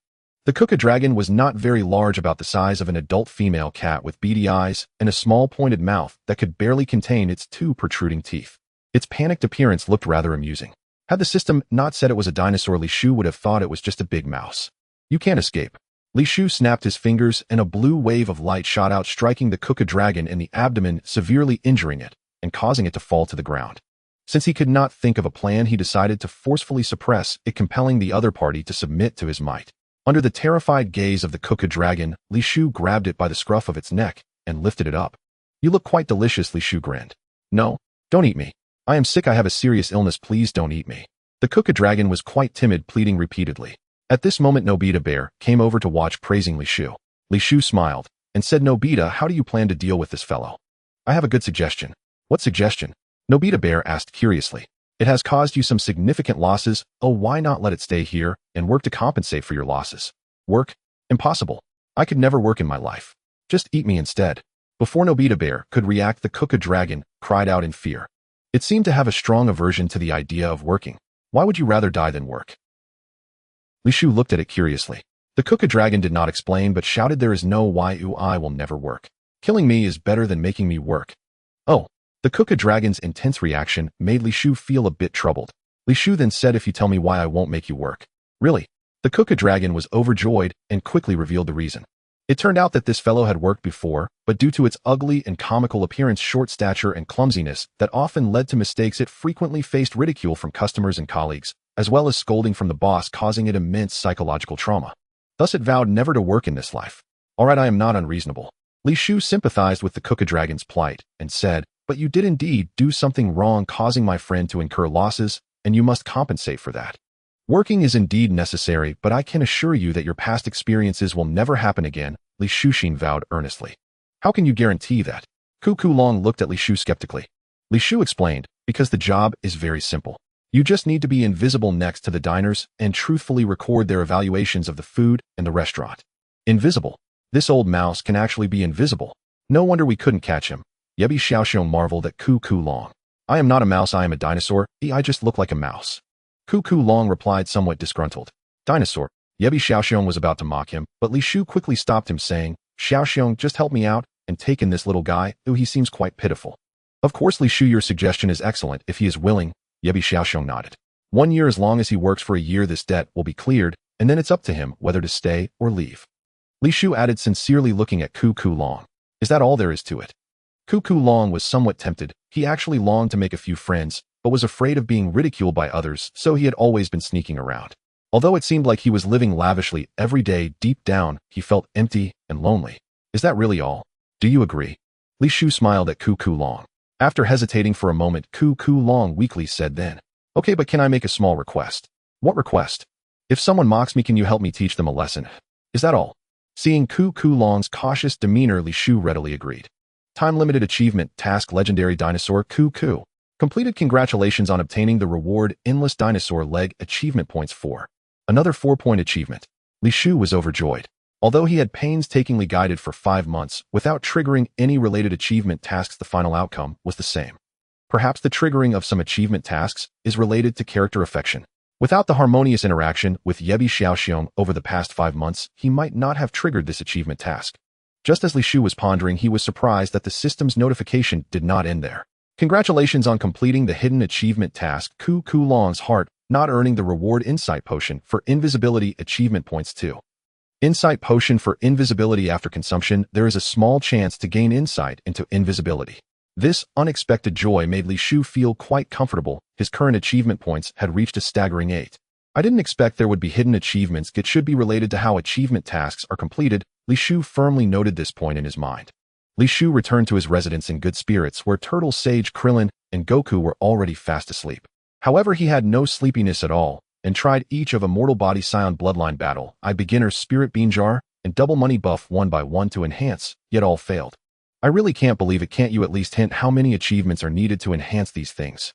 The Kuka-dragon was not very large, about the size of an adult female cat with beady eyes and a small pointed mouth that could barely contain its 2 protruding teeth. Its panicked appearance looked rather amusing. Had the system not said it was a dinosaur, Li Shu would have thought it was just a big mouse. You can't escape. Li Shu snapped his fingers and a blue wave of light shot out, striking the Kuka-dragon in the abdomen, severely injuring it and causing it to fall to the ground. Since he could not think of a plan, he decided to forcefully suppress it, compelling the other party to submit to his might. Under the terrified gaze of the Kuka-dragon, Li Shu grabbed it by the scruff of its neck and lifted it up. You look quite delicious, Li Shu grinned. No, don't eat me. I am sick. I have a serious illness. Please don't eat me. The Kuka-dragon was quite timid, pleading repeatedly. At this moment, Nobita Bear came over to watch, praising Li Shu. Li Shu smiled and said, Nobita, how do you plan to deal with this fellow? I have a good suggestion. What suggestion? Nobita Bear asked curiously. It has caused you some significant losses. Oh, why not let it stay here and work to compensate for your losses? Work? Impossible. I could never work in my life. Just eat me instead. Before Nobita Bear could react, the Kuka-dragon cried out in fear. It seemed to have a strong aversion to the idea of working. Why would you rather die than work? Li Shu looked at it curiously. The Kuka-dragon did not explain, but shouted, there is no why. I will never work. Killing me is better than making me work. Oh. The Kuka-dragon's intense reaction made Li Shu feel a bit troubled. Li Shu then said, if you tell me why, I won't make you work. Really? The Kuka-dragon was overjoyed and quickly revealed the reason. It turned out that this fellow had worked before, but due to its ugly and comical appearance, short stature, and clumsiness that often led to mistakes, it frequently faced ridicule from customers and colleagues, as well as scolding from the boss, causing it immense psychological trauma. Thus it vowed never to work in this life. All right, I am not unreasonable. Li Shu sympathized with the Kuka-dragon's plight and said, but you did indeed do something wrong, causing my friend to incur losses, and you must compensate for that. Working is indeed necessary, but I can assure you that your past experiences will never happen again, Li Shu vowed earnestly. How can you guarantee that? Ku Long looked at Li Shu skeptically. Li Shu explained, because the job is very simple. You just need to be invisible next to the diners and truthfully record their evaluations of the food and the restaurant. Invisible? This old mouse can actually be invisible. No wonder we couldn't catch him. Yebi Xiaoxiong marveled at Ku Long. I am not a mouse, I am a dinosaur. I just look like a mouse. Ku Long replied, somewhat disgruntled. Dinosaur. Yebi Xiaoxiong was about to mock him, but Li Shu quickly stopped him, saying, Xiaoxiong, just help me out and take in this little guy. He seems quite pitiful. Of course, Li Shu, your suggestion is excellent. If he is willing, Yebi Xiaoxiong nodded. 1 year, as long as he works for a year, this debt will be cleared, and then it's up to him whether to stay or leave. Li Shu added, sincerely looking at Ku Long. Is that all there is to it? Ku Long was somewhat tempted. He actually longed to make a few friends, but was afraid of being ridiculed by others, so he had always been sneaking around. Although it seemed like he was living lavishly every day, deep down, he felt empty and lonely. Is that really all? Do you agree? Li Shu smiled at Ku Long. After hesitating for a moment, Ku Long weakly said then, okay, but can I make a small request? What request? If someone mocks me, can you help me teach them a lesson? Is that all? Seeing Ku Long's cautious demeanor, Li Shu readily agreed. Time-limited achievement task, legendary dinosaur Ku. Completed. Congratulations on obtaining the reward endless dinosaur leg achievement points 4. Another 4-point achievement. Li Shu was overjoyed. Although he had painstakingly guided for 5 months without triggering any related achievement tasks, the final outcome was the same. Perhaps the triggering of some achievement tasks is related to character affection. Without the harmonious interaction with Yebi Xiaoxiong over the past 5 months, he might not have triggered this achievement task. Just as Li Shu was pondering, he was surprised that the system's notification did not end there. Congratulations on completing the hidden achievement task, Ku Long's heart, not earning the reward insight potion for invisibility achievement points 2. Insight potion for invisibility. After consumption, there is a small chance to gain insight into invisibility. This unexpected joy made Li Shu feel quite comfortable. His current achievement points had reached a staggering 8. I didn't expect there would be hidden achievements. It should be related to how achievement tasks are completed. Li Shu firmly noted this point in his mind. Li Shu returned to his residence in good spirits where Turtle Sage Krillin and Goku were already fast asleep. However, he had no sleepiness at all and tried each of Immortal Body Scion Bloodline Battle, Beginner's Spirit Bean Jar, and Double Money Buff one by one to enhance, yet all failed. I really can't believe it. Can't you at least hint how many achievements are needed to enhance these things?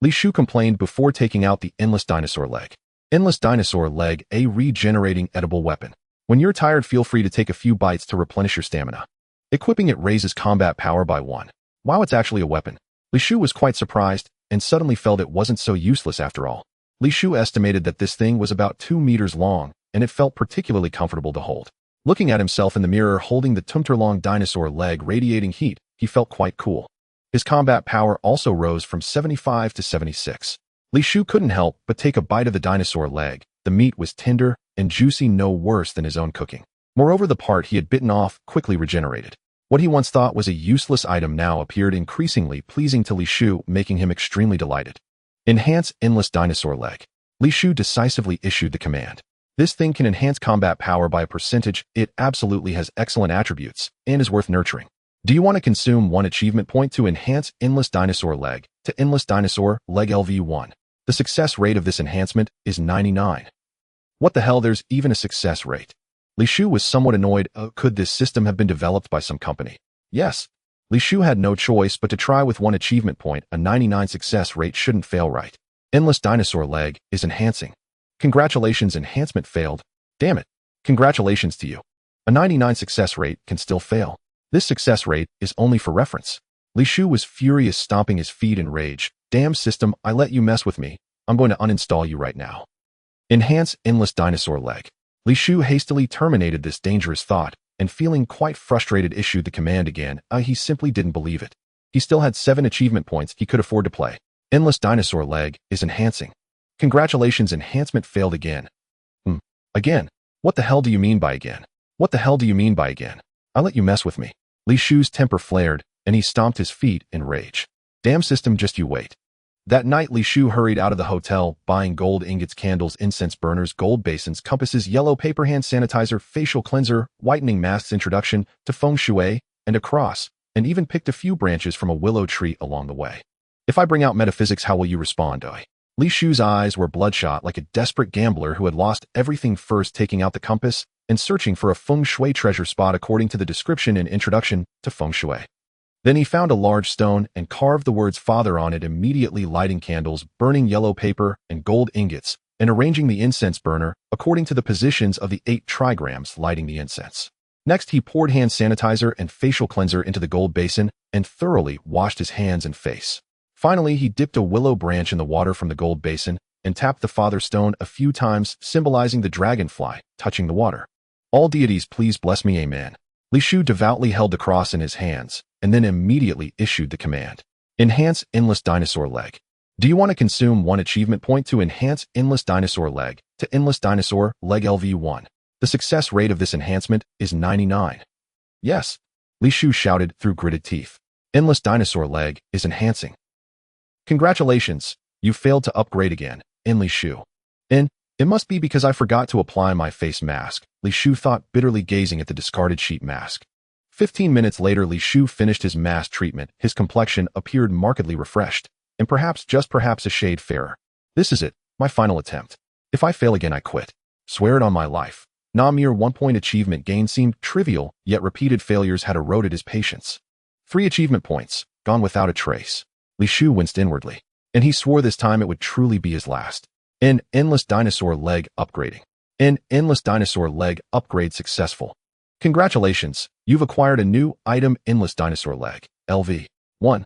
Li Shu complained before taking out the Endless Dinosaur Leg. Endless Dinosaur Leg, a regenerating edible weapon. When you're tired, feel free to take a few bites to replenish your stamina. Equipping it raises combat power by 1. Wow, it's actually a weapon. Li Shu was quite surprised and suddenly felt it wasn't so useless after all. Li Shu estimated that this thing was about 2 meters long, and it felt particularly comfortable to hold. Looking at himself in the mirror holding the tumter-long dinosaur leg radiating heat, he felt quite cool. His combat power also rose from 75 to 76. Li Shu couldn't help but take a bite of the dinosaur leg. The meat was tender and juicy, no worse than his own cooking. Moreover, the part he had bitten off quickly regenerated. What he once thought was a useless item now appeared increasingly pleasing to Li Shu, making him extremely delighted. Enhance Endless Dinosaur Leg. Li Shu decisively issued the command. This thing can enhance combat power by a percentage. It absolutely has excellent attributes and is worth nurturing. Do you want to consume 1 achievement point to enhance Endless Dinosaur Leg to Endless Dinosaur Leg LV1? The success rate of this enhancement is 99. What the hell, there's even a success rate. Li Shu was somewhat annoyed. Could this system have been developed by some company? Yes. Li Shu had no choice but to try with 1 achievement point. A 99 success rate shouldn't fail, right? Endless Dinosaur Leg is enhancing. Congratulations, enhancement failed. Damn it. Congratulations to you. A 99 success rate can still fail. This success rate is only for reference. Li Shu was furious, stomping his feet in rage. Damn system, I let you mess with me. I'm going to uninstall you right now. Enhance Endless Dinosaur Leg. Li Shu hastily terminated this dangerous thought and, feeling quite frustrated, issued the command again. He simply didn't believe it. He still had 7 achievement points he could afford to play. Endless Dinosaur Leg is enhancing. Congratulations, enhancement failed again. Again? What the hell do you mean by again? What the hell do you mean by again? I let you mess with me. Li Shu's temper flared, and he stomped his feet in rage. Damn system, just you wait. That night, Li Shu hurried out of the hotel, buying gold ingots, candles, incense burners, gold basins, compasses, yellow paper, hand sanitizer, facial cleanser, whitening masks, introduction to feng shui, and a cross, and even picked a few branches from a willow tree along the way. If I bring out metaphysics, how will you respond, Oi? Li Shu's eyes were bloodshot like a desperate gambler who had lost everything, first taking out the compass and searching for a feng shui treasure spot according to the description and introduction to feng shui. Then he found a large stone and carved the words Father on it, immediately lighting candles, burning yellow paper and gold ingots, and arranging the incense burner according to the positions of the 8 trigrams, lighting the incense. Next, he poured hand sanitizer and facial cleanser into the gold basin and thoroughly washed his hands and face. Finally, he dipped a willow branch in the water from the gold basin and tapped the Father stone a few times, symbolizing the dragonfly touching the water. All deities, please bless me, amen. Li Shu devoutly held the cross in his hands and then immediately issued the command. Enhance Endless Dinosaur Leg. Do you want to consume 1 achievement point to enhance Endless Dinosaur Leg to Endless Dinosaur Leg LV1? The success rate of this enhancement is 99. Yes. Li Shu shouted through gritted teeth. Endless Dinosaur Leg is enhancing. Congratulations, you failed to upgrade again, Li Shu. It must be because I forgot to apply my face mask, Li Shu thought, bitterly gazing at the discarded sheet mask. 15 minutes later, Li Shu finished his mask treatment. His complexion appeared markedly refreshed, and perhaps, just perhaps, a shade fairer. This is it, my final attempt. If I fail again, I quit. Swear it on my life. Mere 1-point achievement gain seemed trivial, yet repeated failures had eroded his patience. 3 achievement points, gone without a trace. Li Shu winced inwardly, and he swore this time it would truly be his last. Endless Dinosaur Leg upgrading. Endless Dinosaur Leg upgrade successful. Congratulations, you've acquired a new item, Endless Dinosaur Leg, LV1.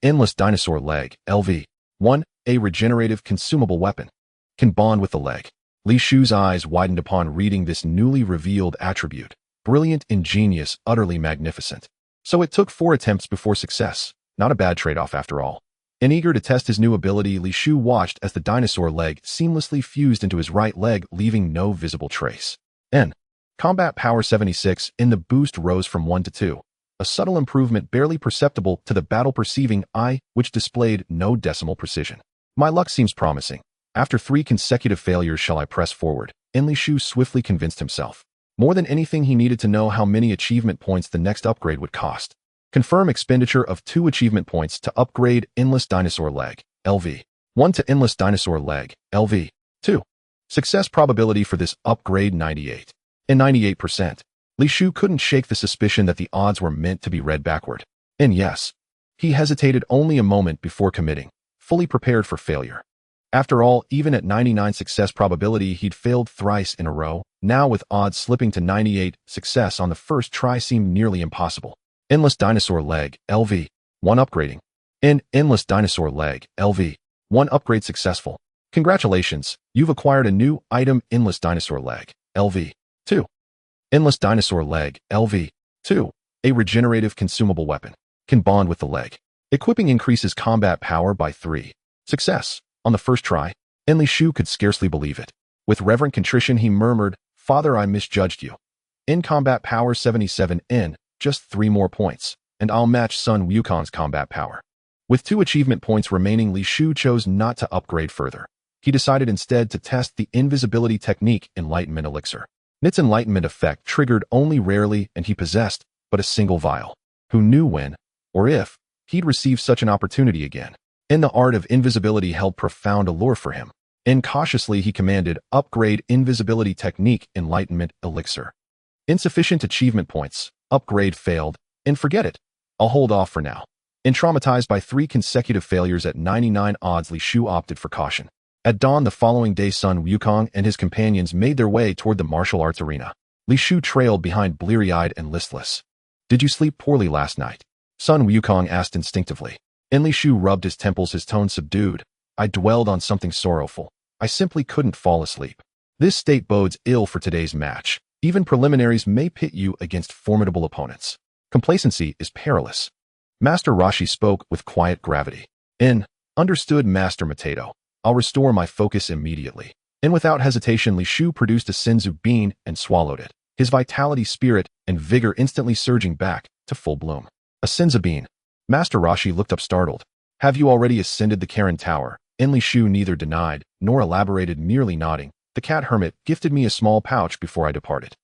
Endless Dinosaur Leg, LV1, a regenerative consumable weapon. Can bond with the leg. Li Shu's eyes widened upon reading this newly revealed attribute. Brilliant, ingenious, utterly magnificent. So it took 4 attempts before success. Not a bad trade-off after all. And eager to test his new ability, Li Shu watched as the dinosaur leg seamlessly fused into his right leg, leaving no visible trace. Combat power 76, and the boost rose from 1 to 2. A subtle improvement barely perceptible to the battle-perceiving eye, which displayed no decimal precision. My luck seems promising. After 3 consecutive failures, shall I press forward? Li Shu swiftly convinced himself. More than anything, he needed to know how many achievement points the next upgrade would cost. Confirm expenditure of 2 achievement points to upgrade Endless Dinosaur Leg, LV. 1 to Endless Dinosaur Leg, LV. 2. Success probability for this upgrade 98. And 98%. Li Shu couldn't shake the suspicion that the odds were meant to be read backward. And yes, he hesitated only a moment before committing, fully prepared for failure. After all, even at 99 success probability, he'd failed thrice in a row. Now with odds slipping to 98, success on the first try seemed nearly impossible. Endless Dinosaur Leg, LV. 1 upgrading. Endless Dinosaur Leg, LV. 1 upgrade successful. Congratulations, you've acquired a new item, Endless Dinosaur Leg, LV. 2. Endless Dinosaur Leg, LV. 2. A regenerative consumable weapon. Can bond with the leg. Equipping increases combat power by 3. Success. On the first try, Li Shu could scarcely believe it. With reverent contrition, he murmured, "Father, I misjudged you. In combat power 77 in, just 3 more points, and I'll match Sun Wukong's combat power." With 2 achievement points remaining, Li Shu chose not to upgrade further. He decided instead to test the invisibility technique Enlightenment Elixir. Its enlightenment effect triggered only rarely, and he possessed but a single vial. Who knew when, or if, he'd receive such an opportunity again? The art of invisibility held profound allure for him. Incautiously he commanded, "Upgrade invisibility technique Enlightenment Elixir." Insufficient achievement points. Upgrade failed. And forget it. I'll hold off for now. Traumatized by 3 consecutive failures at 99 odds, Li Shu opted for caution. At dawn the following day, Sun Wukong and his companions made their way toward the martial arts arena. Li Shu trailed behind, bleary-eyed and listless. "Did you sleep poorly last night?" Sun Wukong asked instinctively. Li Shu rubbed his temples, his tone subdued. "I dwelled on something sorrowful. I simply couldn't fall asleep. This state bodes ill for today's match. Even preliminaries may pit you against formidable opponents. Complacency is perilous." Master Roshi spoke with quiet gravity. Understood, Master Mateto. I'll restore my focus immediately." Without hesitation, Li Shu produced a Senzu bean and swallowed it, his vitality, spirit, and vigor instantly surging back to full bloom. A Senzu bean. Master Roshi looked up startled. "Have you already ascended the Karen Tower?" Li Shu neither denied nor elaborated, merely nodding. "The cat hermit gifted me a small pouch before I departed."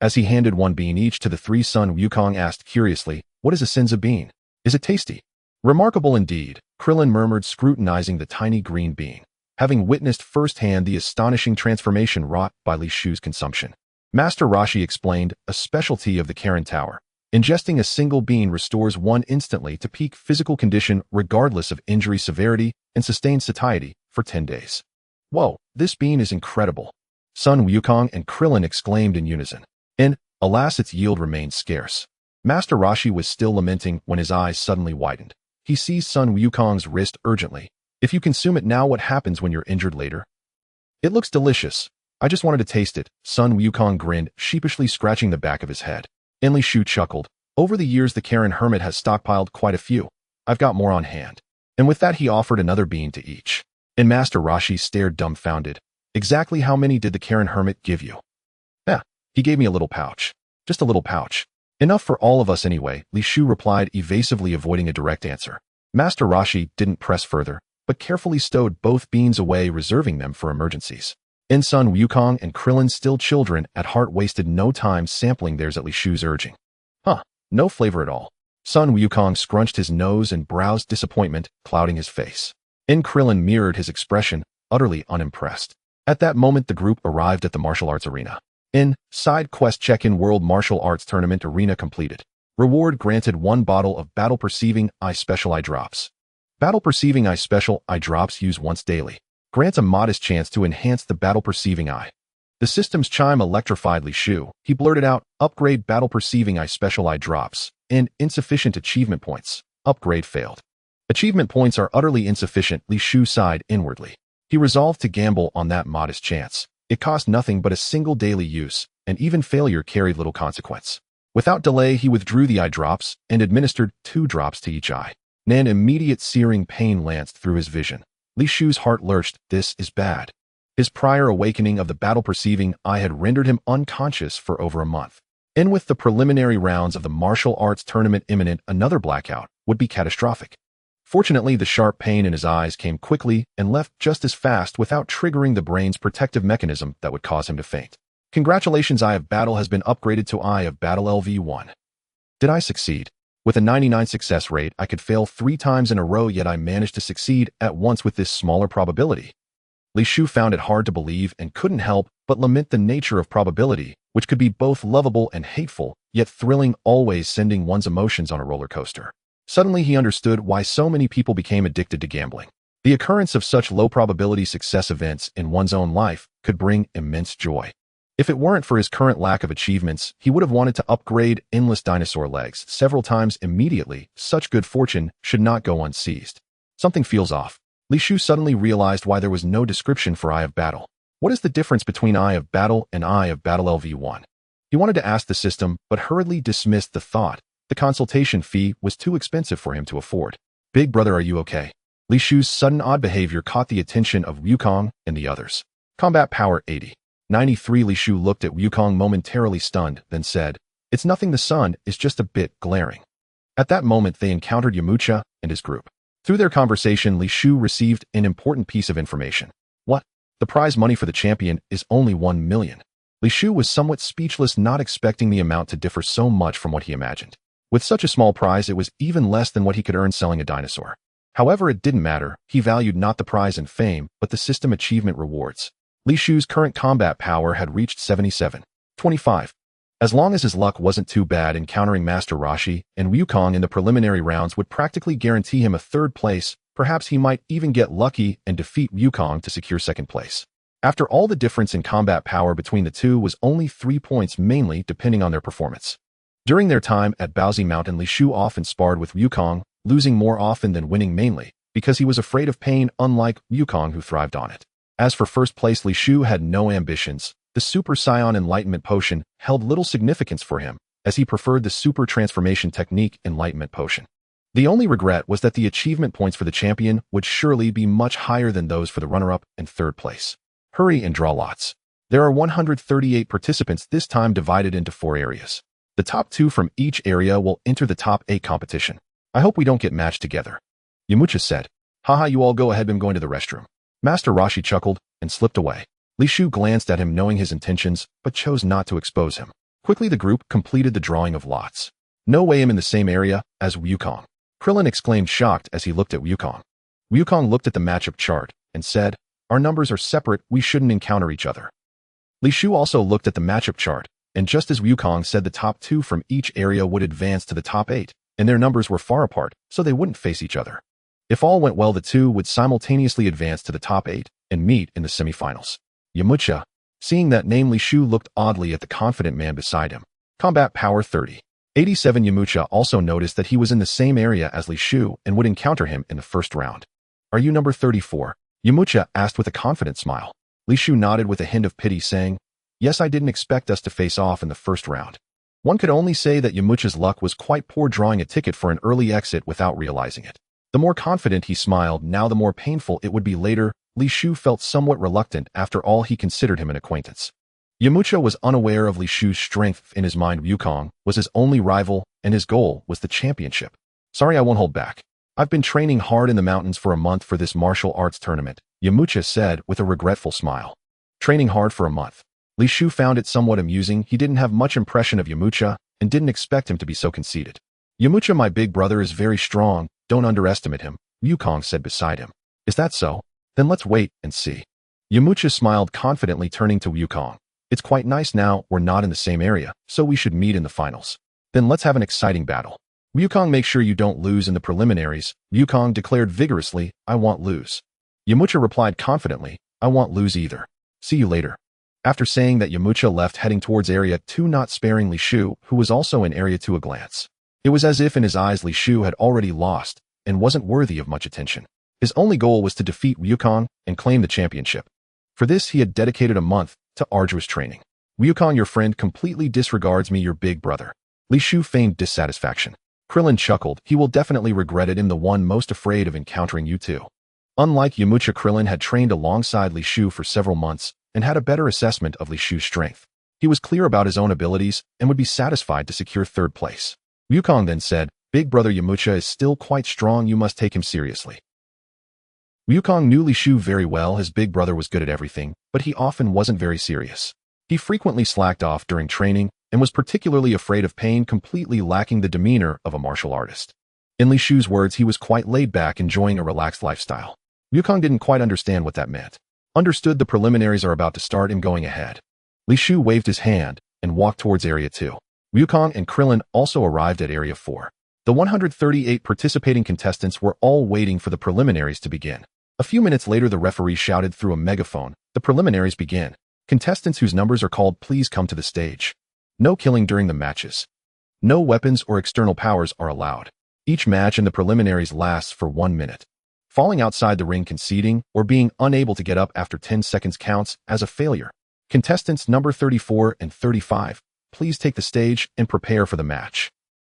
As he handed 1 bean each to the 3, Sun Wukong asked curiously, "What is a Senzu bean? Is it tasty?" "Remarkable indeed," Krillin murmured, scrutinizing the tiny green bean, having witnessed firsthand the astonishing transformation wrought by Li Shu's consumption. Master Roshi explained, "A specialty of the Karen Tower. Ingesting a single bean restores one instantly to peak physical condition regardless of injury severity and sustained satiety for 10 days. Whoa, this bean is incredible." Sun Wukong and Krillin exclaimed in unison. Alas, its yield remained scarce. Master Roshi was still lamenting when his eyes suddenly widened. He seized Sun Wukong's wrist urgently. "If you consume it now, what happens when you're injured later?" "It looks delicious. I just wanted to taste it." Sun Wukong grinned, sheepishly scratching the back of his head. Li Shu chuckled. "Over the years, the Karen Hermit has stockpiled quite a few. I've got more on hand." And with that, he offered another bean to each. Master Roshi stared dumbfounded. "Exactly how many did the Karen Hermit give you?" "He gave me a little pouch. Just a little pouch. Enough for all of us anyway," Li Shu replied, evasively avoiding a direct answer. Master Roshi didn't press further, but carefully stowed both beans away, reserving them for emergencies. Sun Wukong and Krillin, still children at heart, wasted no time sampling theirs at Li Shu's urging. No flavor at all." Sun Wukong scrunched his nose and browsed disappointment, clouding his face. Krillin mirrored his expression, utterly unimpressed. At that moment, the group arrived at the martial arts arena. Side quest check-in: World Martial Arts Tournament arena completed. Reward granted: 1 bottle of Battle Perceiving Eye Special Eye Drops. Battle Perceiving Eye Special Eye Drops use once daily. Grants a modest chance to enhance the Battle Perceiving Eye. The system's chime electrified Li Shu. He blurted out, "Upgrade Battle Perceiving Eye Special Eye Drops." Insufficient achievement points. Upgrade failed. Achievement points are utterly insufficient, Li Shu sighed inwardly. He resolved to gamble on that modest chance. It cost nothing but a single daily use, and even failure carried little consequence. Without delay, he withdrew the eye drops and administered 2 drops to each eye. An immediate searing pain lanced through his vision. Li Shu's heart lurched. This is bad. His prior awakening of the battle-perceiving eye had rendered him unconscious for over a month. With the preliminary rounds of the martial arts tournament imminent, another blackout would be catastrophic. Fortunately, the sharp pain in his eyes came quickly and left just as fast, without triggering the brain's protective mechanism that would cause him to faint. Congratulations, Eye of Battle has been upgraded to Eye of Battle LV1. Did I succeed? With a 99 success rate, I could fail 3 times in a row, yet I managed to succeed at once with this smaller probability. Li Shu found it hard to believe and couldn't help but lament the nature of probability, which could be both lovable and hateful, yet thrilling, always sending one's emotions on a roller coaster. Suddenly he understood why so many people became addicted to gambling. The occurrence of such low-probability success events in one's own life could bring immense joy. If it weren't for his current lack of achievements, he would have wanted to upgrade endless dinosaur legs several times immediately. Such good fortune should not go unseized. Something feels off. Li Shu suddenly realized why there was no description for Eye of Battle. What is the difference between Eye of Battle and Eye of Battle LV1? He wanted to ask the system, but hurriedly dismissed the thought. The consultation fee was too expensive for him to afford. Big brother, are you okay? Li Shu's sudden odd behavior caught the attention of Wukong and the others. Combat power 80. 93. Li Shu looked at Wukong momentarily stunned, then said, "It's nothing, the sun is just a bit glaring." At that moment they encountered Yamcha and his group. Through their conversation, Li Shu received an important piece of information. What? The prize money for the champion is only 1 million. Li Shu was somewhat speechless, not expecting the amount to differ so much from what he imagined. With such a small prize, it was even less than what he could earn selling a dinosaur. However, it didn't matter. He valued not the prize and fame, but the system achievement rewards. Li Shu's current combat power had reached 77. 25. As long as his luck wasn't too bad, encountering Master Roshi and Wukong in the preliminary rounds would practically guarantee him a 3rd place. Perhaps he might even get lucky and defeat Wukong to secure 2nd place. After all, the difference in combat power between the two was only 3 points, mainly depending on their performance. During their time at Baozi Mountain, Li Shu often sparred with Wukong, losing more often than winning, mainly because he was afraid of pain, unlike Wukong, who thrived on it. As for 1st place, Li Shu had no ambitions. The Super Saiyan Enlightenment Potion held little significance for him, as he preferred the Super Transformation Technique Enlightenment Potion. The only regret was that the achievement points for the champion would surely be much higher than those for the runner-up and 3rd place. Hurry and draw lots. There are 138 participants, this time divided into 4 areas. The top 2 from each area will enter the top 8 competition. I hope we don't get matched together. Yamcha said. Haha, you all go ahead, I'm going to the restroom. Master Roshi chuckled and slipped away. Li Shu glanced at him, knowing his intentions, but chose not to expose him. Quickly the group completed the drawing of lots. No way I'm in the same area as Wukong. Krillin exclaimed, shocked, as he looked at Wukong. Wukong looked at the matchup chart and said, "Our numbers are separate, we shouldn't encounter each other." Li Shu also looked at the matchup chart, and just as Wukong said, the top 2 from each area would advance to the top 8, and their numbers were far apart, so they wouldn't face each other. If all went well, the 2 would simultaneously advance to the top 8 and meet in the semifinals. Yamcha. Seeing that name, Li Shu looked oddly at the confident man beside him. Combat power 30. 87. Yamcha also noticed that he was in the same area as Li Shu and would encounter him in the 1st round. Are you number 34? Yamcha asked with a confident smile. Li Shu nodded with a hint of pity, saying, "Yes, I didn't expect us to face off in the 1st round." One could only say that Yamcha's luck was quite poor, drawing a ticket for an early exit without realizing it. The more confident he smiled now, the more painful it would be later. Li Shu felt somewhat reluctant. After all, he considered him an acquaintance. Yamcha was unaware of Li Shu's strength. In his mind, Wukong was his only rival, and his goal was the championship. "Sorry, I won't hold back. I've been training hard in the mountains for a month for this martial arts tournament," Yamcha said with a regretful smile. Training hard for a month. Li Shu found it somewhat amusing. He didn't have much impression of Yamcha and didn't expect him to be so conceited. "Yamcha, my big brother, is very strong. Don't underestimate him," Wukong said beside him. "Is that so? Then let's wait and see." Yamcha smiled confidently, turning to Wukong. "It's quite nice now we're not in the same area, so we should meet in the finals. Then let's have an exciting battle." "Wukong, make sure you don't lose in the preliminaries," Wukong declared vigorously. "I won't lose." Yamcha replied confidently, "I won't lose either. See you later." After saying that, Yamcha left, heading towards Area 2, not sparing Li Shu, who was also in Area 2 a glance. It was as if in his eyes Li Shu had already lost and wasn't worthy of much attention. His only goal was to defeat Wukong and claim the championship. For this, he had dedicated a month to arduous training. "Wukong, your friend completely disregards me, your big brother." Li Shu feigned dissatisfaction. Krillin chuckled. "He will definitely regret it. I'm the one most afraid of encountering you two." Unlike Yamcha, Krillin had trained alongside Li Shu for several months and had a better assessment of Li Shu's strength. He was clear about his own abilities and would be satisfied to secure 3rd place. Wukong then said, "Big brother, Yamcha is still quite strong. You must take him seriously." Wukong knew Li Shu very well. His big brother was good at everything, but he often wasn't very serious. He frequently slacked off during training and was particularly afraid of pain, completely lacking the demeanor of a martial artist. In Li Shu's words, he was quite laid back, enjoying a relaxed lifestyle. Wukong didn't quite understand what that meant. Understood the preliminaries are about to start and going ahead. Li Shu waved his hand and walked towards Area 2. Wukong and Krillin also arrived at Area 4. The 138 participating contestants were all waiting for the preliminaries to begin. A few minutes later, the referee shouted through a megaphone, "The preliminaries begin. Contestants whose numbers are called, please come to the stage. No killing during the matches. No weapons or external powers are allowed. Each match in the preliminaries lasts for 1 minute. Falling outside the ring, conceding, or being unable to get up after 10 seconds counts as a failure. Contestants number 34 and 35, please take the stage and prepare for the match."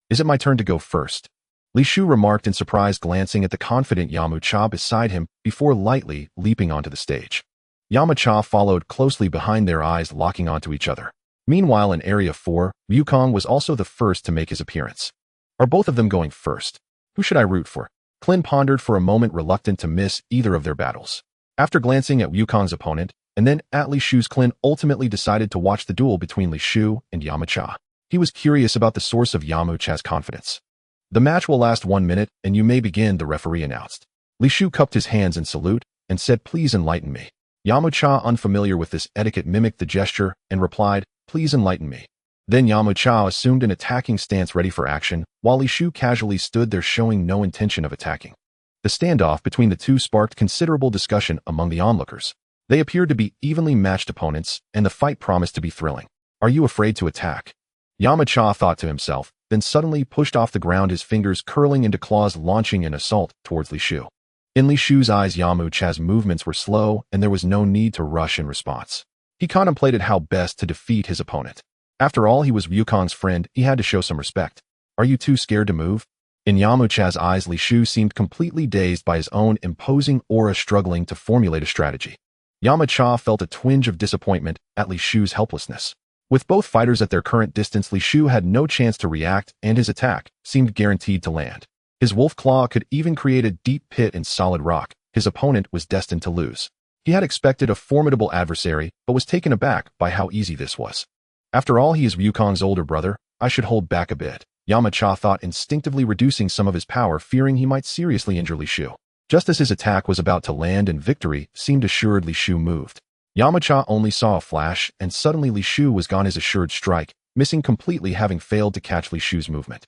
"Is it my turn to go first?" Li Shu remarked in surprise, glancing at the confident Yamcha beside him before lightly leaping onto the stage. Yamcha followed closely behind, their eyes locking onto each other. Meanwhile, in Area 4, Wukong was also the first to make his appearance. "Are both of them going first? Who should I root for?" Klin pondered for a moment, reluctant to miss either of their battles. After glancing at Wukong's opponent, and then at Li Shu's, Klin ultimately decided to watch the duel between Li Shu and Yamcha. He was curious about the source of Yamcha's confidence. "The match will last 1 minute, and you may begin," the referee announced. Li Shu cupped his hands in salute and said, "Please enlighten me." Yamcha, unfamiliar with this etiquette, mimicked the gesture and replied, "Please enlighten me." Then Yamcha assumed an attacking stance, ready for action, while Li Shu casually stood there, showing no intention of attacking. The standoff between the two sparked considerable discussion among the onlookers. They appeared to be evenly matched opponents, and the fight promised to be thrilling. "Are you afraid to attack?" Yamcha thought to himself, then suddenly pushed off the ground, his fingers curling into claws, launching an assault towards Li Shu. In Li Shu's eyes, Yamcha's movements were slow, and there was no need to rush in response. He contemplated how best to defeat his opponent. After all, he was Wukong's friend, he had to show some respect. "Are you too scared to move?" In Yamcha's eyes, Li Shu seemed completely dazed by his own imposing aura, struggling to formulate a strategy. Yamcha felt a twinge of disappointment at Li Shu's helplessness. With both fighters at their current distance, Li Shu had no chance to react, and his attack seemed guaranteed to land. His wolf claw could even create a deep pit in solid rock. His opponent was destined to lose. He had expected a formidable adversary, but was taken aback by how easy this was. After all, he is Wukong's older brother. I should hold back a bit, Yamcha thought, instinctively reducing some of his power, fearing he might seriously injure Li Shu. Just as his attack was about to land and victory seemed assured, Li Shu moved. Yamcha only saw a flash, and suddenly Li Shu was gone, his assured strike missing completely, having failed to catch Li Shu's movement.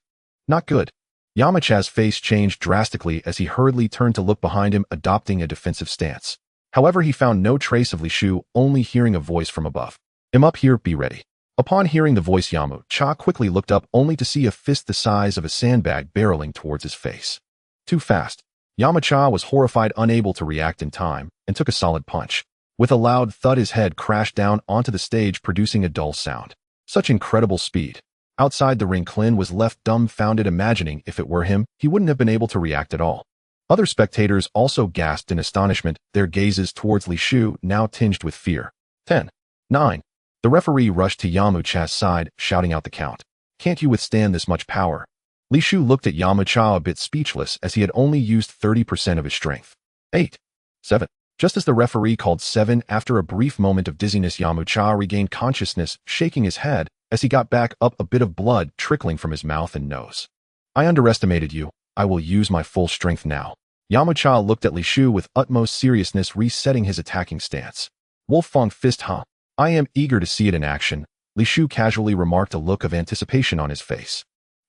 Not good. Yamcha's face changed drastically as he hurriedly turned to look behind him, adopting a defensive stance. However, he found no trace of Li Shu, only hearing a voice from above. "I'm up here, be ready." Upon hearing the voice, Yamcha quickly looked up, only to see a fist the size of a sandbag barreling towards his face. Too fast. Yamcha was horrified, unable to react in time, and took a solid punch. With a loud thud, his head crashed down onto the stage, producing a dull sound. Such incredible speed. Outside the ring, Klin was left dumbfounded, imagining if it were him, he wouldn't have been able to react at all. Other spectators also gasped in astonishment, their gazes towards Li Shu now tinged with fear. 10, 9. The referee rushed to Yamcha's side, shouting out the count. "Can't you withstand this much power?" Li Shu looked at Yamcha, a bit speechless, as he had only used 30% of his strength. 8, 7. Just as the referee called 7, after a brief moment of dizziness, Yamcha regained consciousness, shaking his head as he got back up, a bit of blood trickling from his mouth and nose. "I underestimated you. I will use my full strength now." Yamcha looked at Li Shu with utmost seriousness, resetting his attacking stance. "Wolf Fang Fist, huh? I am eager to see it in action," Li Shu casually remarked, a look of anticipation on his face.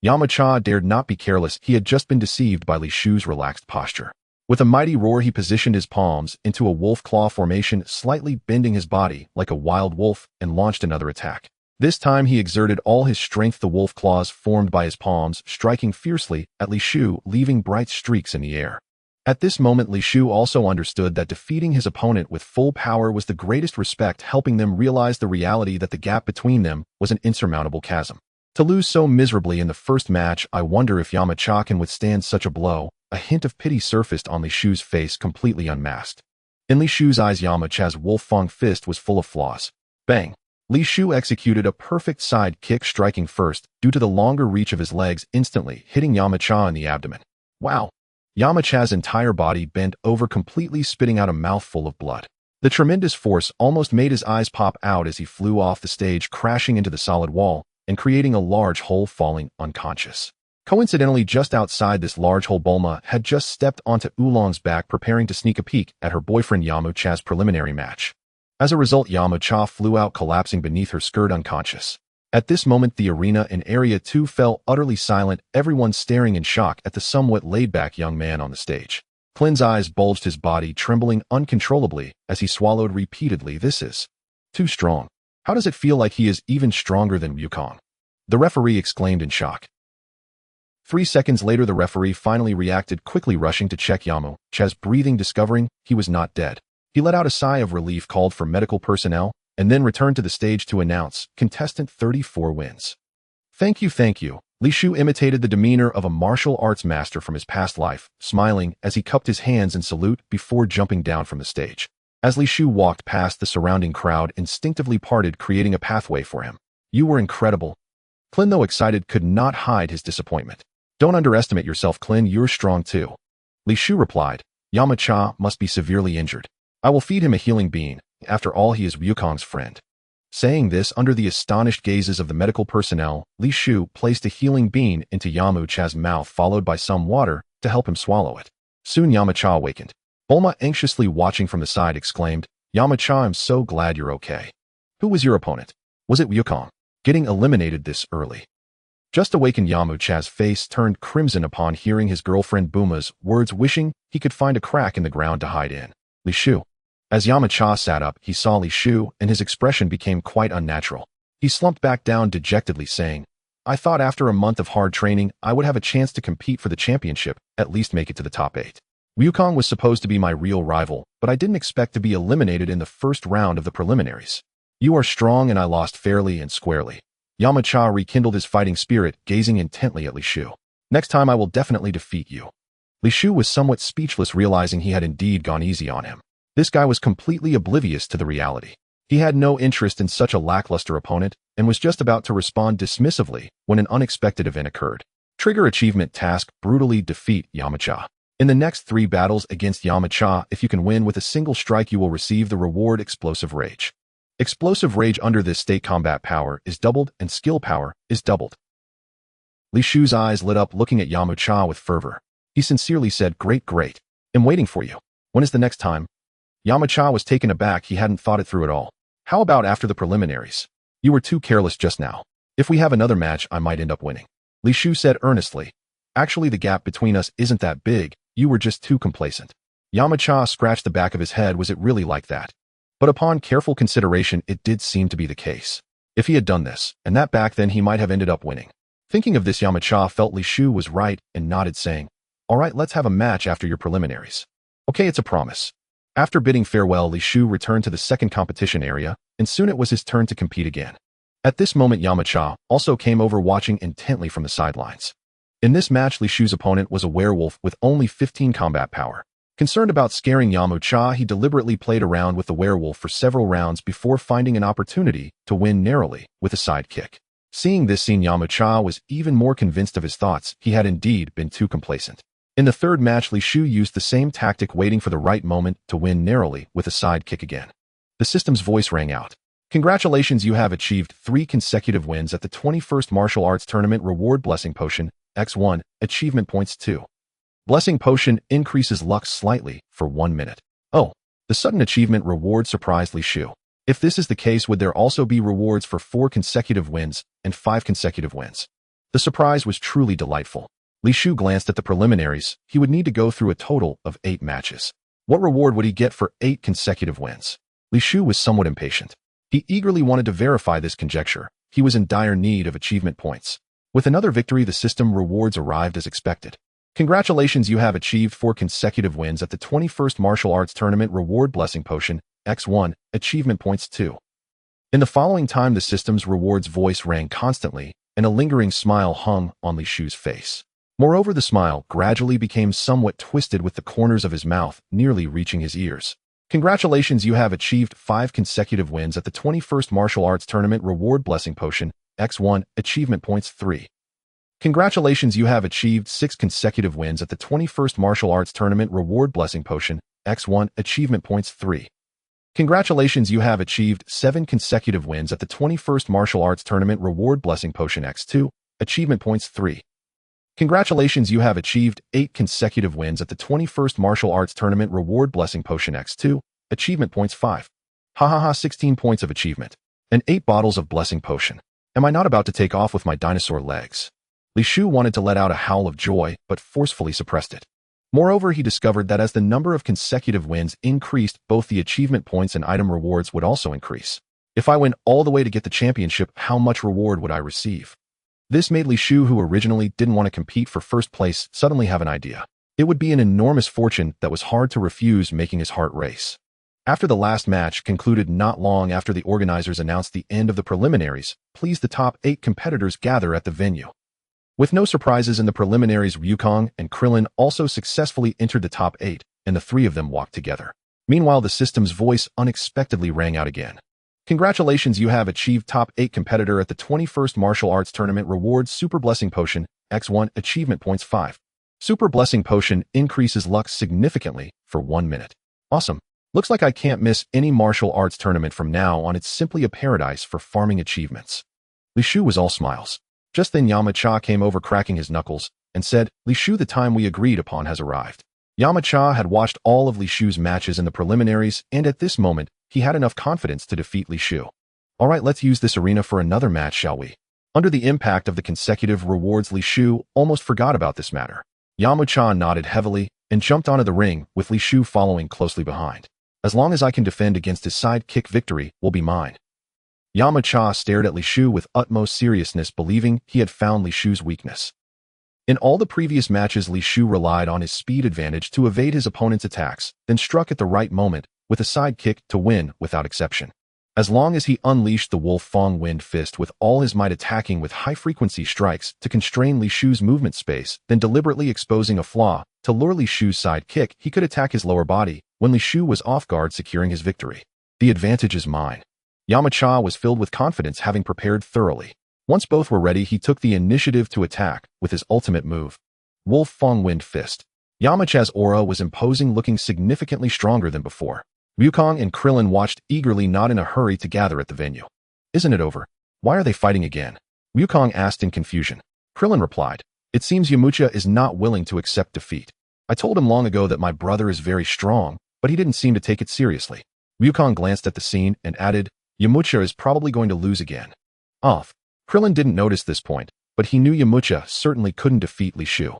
Yamcha dared not be careless. He had just been deceived by Li Shu's relaxed posture. With a mighty roar, he positioned his palms into a wolf claw formation, slightly bending his body like a wild wolf, and launched another attack. This time he exerted all his strength, the wolf claws formed by his palms striking fiercely at Li Shu, leaving bright streaks in the air. At this moment, Li Shu also understood that defeating his opponent with full power was the greatest respect, helping them realize the reality that the gap between them was an insurmountable chasm. To lose so miserably in the first match, I wonder if Yamcha can withstand such a blow. A hint of pity surfaced on Li Shu's face, completely unmasked. In Li Shu's eyes, Yamcha's wolf Fang Fist was full of flaws. Bang! Li Shu executed a perfect side kick, striking first due to the longer reach of his legs, instantly hitting Yamcha in the abdomen. Wow! Yamcha's entire body bent over, completely spitting out a mouthful of blood. The tremendous force almost made his eyes pop out as he flew off the stage, crashing into the solid wall and creating a large hole, falling unconscious. Coincidentally, just outside this large hole, Bulma had just stepped onto Oolong's back, preparing to sneak a peek at her boyfriend Yamcha's preliminary match. As a result, Yamcha flew out, collapsing beneath her skirt unconscious. At this moment, the arena in Area 2 fell utterly silent, everyone staring in shock at the somewhat laid-back young man on the stage. Clint's eyes bulged, his body trembling uncontrollably as he swallowed repeatedly. This is too strong. How does it feel like he is even stronger than Wukong? The referee exclaimed in shock. 3 seconds later, the referee finally reacted, quickly rushing to check Yamcha's breathing, discovering he was not dead. He let out a sigh of relief, called for medical personnel, and then returned to the stage to announce, contestant 34 wins. Thank you. Li Shu imitated the demeanor of a martial arts master from his past life, smiling as he cupped his hands in salute before jumping down from the stage. As Li Shu walked past, the surrounding crowd instinctively parted, creating a pathway for him. You were incredible. Clint, though excited, could not hide his disappointment. Don't underestimate yourself, Clint, you're strong too. Li Shu replied, Yamcha must be severely injured. I will feed him a healing bean. After all, he is Wukong's friend. Saying this, under the astonished gazes of the medical personnel, Li Shu placed a healing bean into Yamcha's mouth, followed by some water to help him swallow it. Soon Yamcha awakened. Bulma, anxiously watching from the side, exclaimed, Yamcha, I'm so glad you're okay. Who was your opponent? Was it Wukong? Getting eliminated this early? Just awakened, Yamcha's face turned crimson upon hearing his girlfriend Bulma's words, wishing he could find a crack in the ground to hide in. Li Shu. As Yamcha sat up, he saw Li Shu, and his expression became quite unnatural. He slumped back down dejectedly, saying, I thought after a month of hard training, I would have a chance to compete for the championship, at least make it to the top 8. Wukong was supposed to be my real rival, but I didn't expect to be eliminated in the first round of the preliminaries. You are strong, and I lost fairly and squarely. Yamcha rekindled his fighting spirit, gazing intently at Li Shu. Next time I will definitely defeat you. Li Shu was somewhat speechless, realizing he had indeed gone easy on him. This guy was completely oblivious to the reality. He had no interest in such a lackluster opponent and was just about to respond dismissively when an unexpected event occurred. Trigger achievement task: brutally defeat Yamcha. In the next 3 battles against Yamcha, if you can win with a single strike, you will receive the reward Explosive Rage. Explosive Rage under this state combat power is doubled and skill power is doubled. Li Shu's eyes lit up, looking at Yamcha with fervor. He sincerely said, Great. I'm waiting for you. When is the next time? Yamcha was taken aback. He hadn't thought it through at all. How about after the preliminaries? You were too careless just now. If we have another match, I might end up winning. Li Shu said earnestly. Actually, the gap between us isn't that big. You were just too complacent. Yamcha scratched the back of his head. Was it really like that? But upon careful consideration, it did seem to be the case. If he had done this, and that back then, he might have ended up winning. Thinking of this, Yamcha felt Li Shu was right and nodded, saying, All right, let's have a match after your preliminaries. Okay, it's a promise. After bidding farewell, Li Shu returned to the second competition area, and soon it was his turn to compete again. At this moment, Yamcha also came over, watching intently from the sidelines. In this match, Li Shu's opponent was a werewolf with only 15 combat power. Concerned about scaring Yamcha, he deliberately played around with the werewolf for several rounds before finding an opportunity to win narrowly with a sidekick. Seeing this scene, Yamcha was even more convinced of his thoughts. He had indeed been too complacent. In the third match, Li Shu used the same tactic, waiting for the right moment to win narrowly with a sidekick again. The system's voice rang out. Congratulations, you have achieved 3 consecutive wins at the 21st Martial Arts Tournament. Reward: Blessing Potion, X1, Achievement Points 2. Blessing Potion increases luck slightly for 1 minute. Oh, the sudden achievement reward surprised Li Shu. If this is the case, would there also be rewards for 4 consecutive wins and 5 consecutive wins? The surprise was truly delightful. Li Shu glanced at the preliminaries. He would need to go through a total of 8 matches. What reward would he get for 8 consecutive wins? Li Shu was somewhat impatient. He eagerly wanted to verify this conjecture. He was in dire need of achievement points. With another victory, the system rewards arrived as expected. Congratulations, you have achieved 4 consecutive wins at the 21st Martial Arts Tournament. Reward: Blessing Potion, X1, Achievement Points 2. In the following time, the system's rewards voice rang constantly, and a lingering smile hung on Li Shu's face. Moreover, the smile gradually became somewhat twisted, with the corners of his mouth nearly reaching his ears. Congratulations, you have achieved 5 consecutive wins at the 21st Martial Arts Tournament. Reward: Blessing Potion, X1, Achievement Points 3. Congratulations, you have achieved 6 consecutive wins at the 21st Martial Arts Tournament. Reward: Blessing Potion, X1, Achievement Points 3. Congratulations, you have achieved 7 consecutive wins at the 21st Martial Arts Tournament. Reward Blessing Potion X2, Achievement Points 3. Congratulations, you have achieved 8 consecutive wins at the 21st Martial Arts Tournament. Reward Blessing Potion X2, Achievement Points 5. Hahaha, 16 points of achievement. And 8 bottles of Blessing Potion. Am I not about to take off with my dinosaur legs? Li Shu wanted to let out a howl of joy, but forcefully suppressed it. Moreover, he discovered that as the number of consecutive wins increased, both the achievement points and item rewards would also increase. If I win all the way to get the championship, how much reward would I receive? This made Li Shu, who originally didn't want to compete for first place, suddenly have an idea. It would be an enormous fortune that was hard to refuse, making his heart race. After the last match concluded not long after the organizers announced the end of the preliminaries, please the top 8 competitors gather at the venue. With no surprises in the preliminaries, Wukong and Krillin also successfully entered the top 8, and the 3 of them walked together. Meanwhile, the system's voice unexpectedly rang out again. Congratulations, you have achieved top 8 competitor at the 21st Martial Arts Tournament. Rewards Super Blessing Potion, X1, Achievement Points 5. Super Blessing Potion increases luck significantly for 1 minute. Awesome. Looks like I can't miss any martial arts tournament from now on. It's simply a paradise for farming achievements. Li Shu was all smiles. Just then Yamcha came over, cracking his knuckles, and said, Li Shu, the time we agreed upon has arrived. Yamcha had watched all of Li Shu's matches in the preliminaries, and at this moment, he had enough confidence to defeat Li Shu. Alright, let's use this arena for another match, shall we? Under the impact of the consecutive rewards, Li Shu almost forgot about this matter. Yamcha nodded heavily and jumped onto the ring, with Li Shu following closely behind. As long as I can defend against his sidekick, victory will be mine. Yamcha stared at Li Shu with utmost seriousness, believing he had found Li Shu's weakness. In all the previous matches, Li Shu relied on his speed advantage to evade his opponent's attacks, then struck at the right moment with a sidekick to win without exception. As long as he unleashed the Wolf Fong Wind Fist with all his might, attacking with high-frequency strikes to constrain Li Shu's movement space, then deliberately exposing a flaw to lure Li Shu's sidekick, he could attack his lower body when Li Shu was off guard, securing his victory. The advantage is mine. Yamcha was filled with confidence, having prepared thoroughly. Once both were ready, he took the initiative to attack with his ultimate move, Wolf Fong Wind Fist. Yamcha's aura was imposing, looking significantly stronger than before. Wukong and Krillin watched eagerly, not in a hurry to gather at the venue. Isn't it over? Why are they fighting again? Wukong asked in confusion. Krillin replied, It seems Yamcha is not willing to accept defeat. I told him long ago that my brother is very strong, but he didn't seem to take it seriously. Wukong glanced at the scene and added, Yamcha is probably going to lose again. Off. Krillin didn't notice this point, but he knew Yamcha certainly couldn't defeat Li Shu.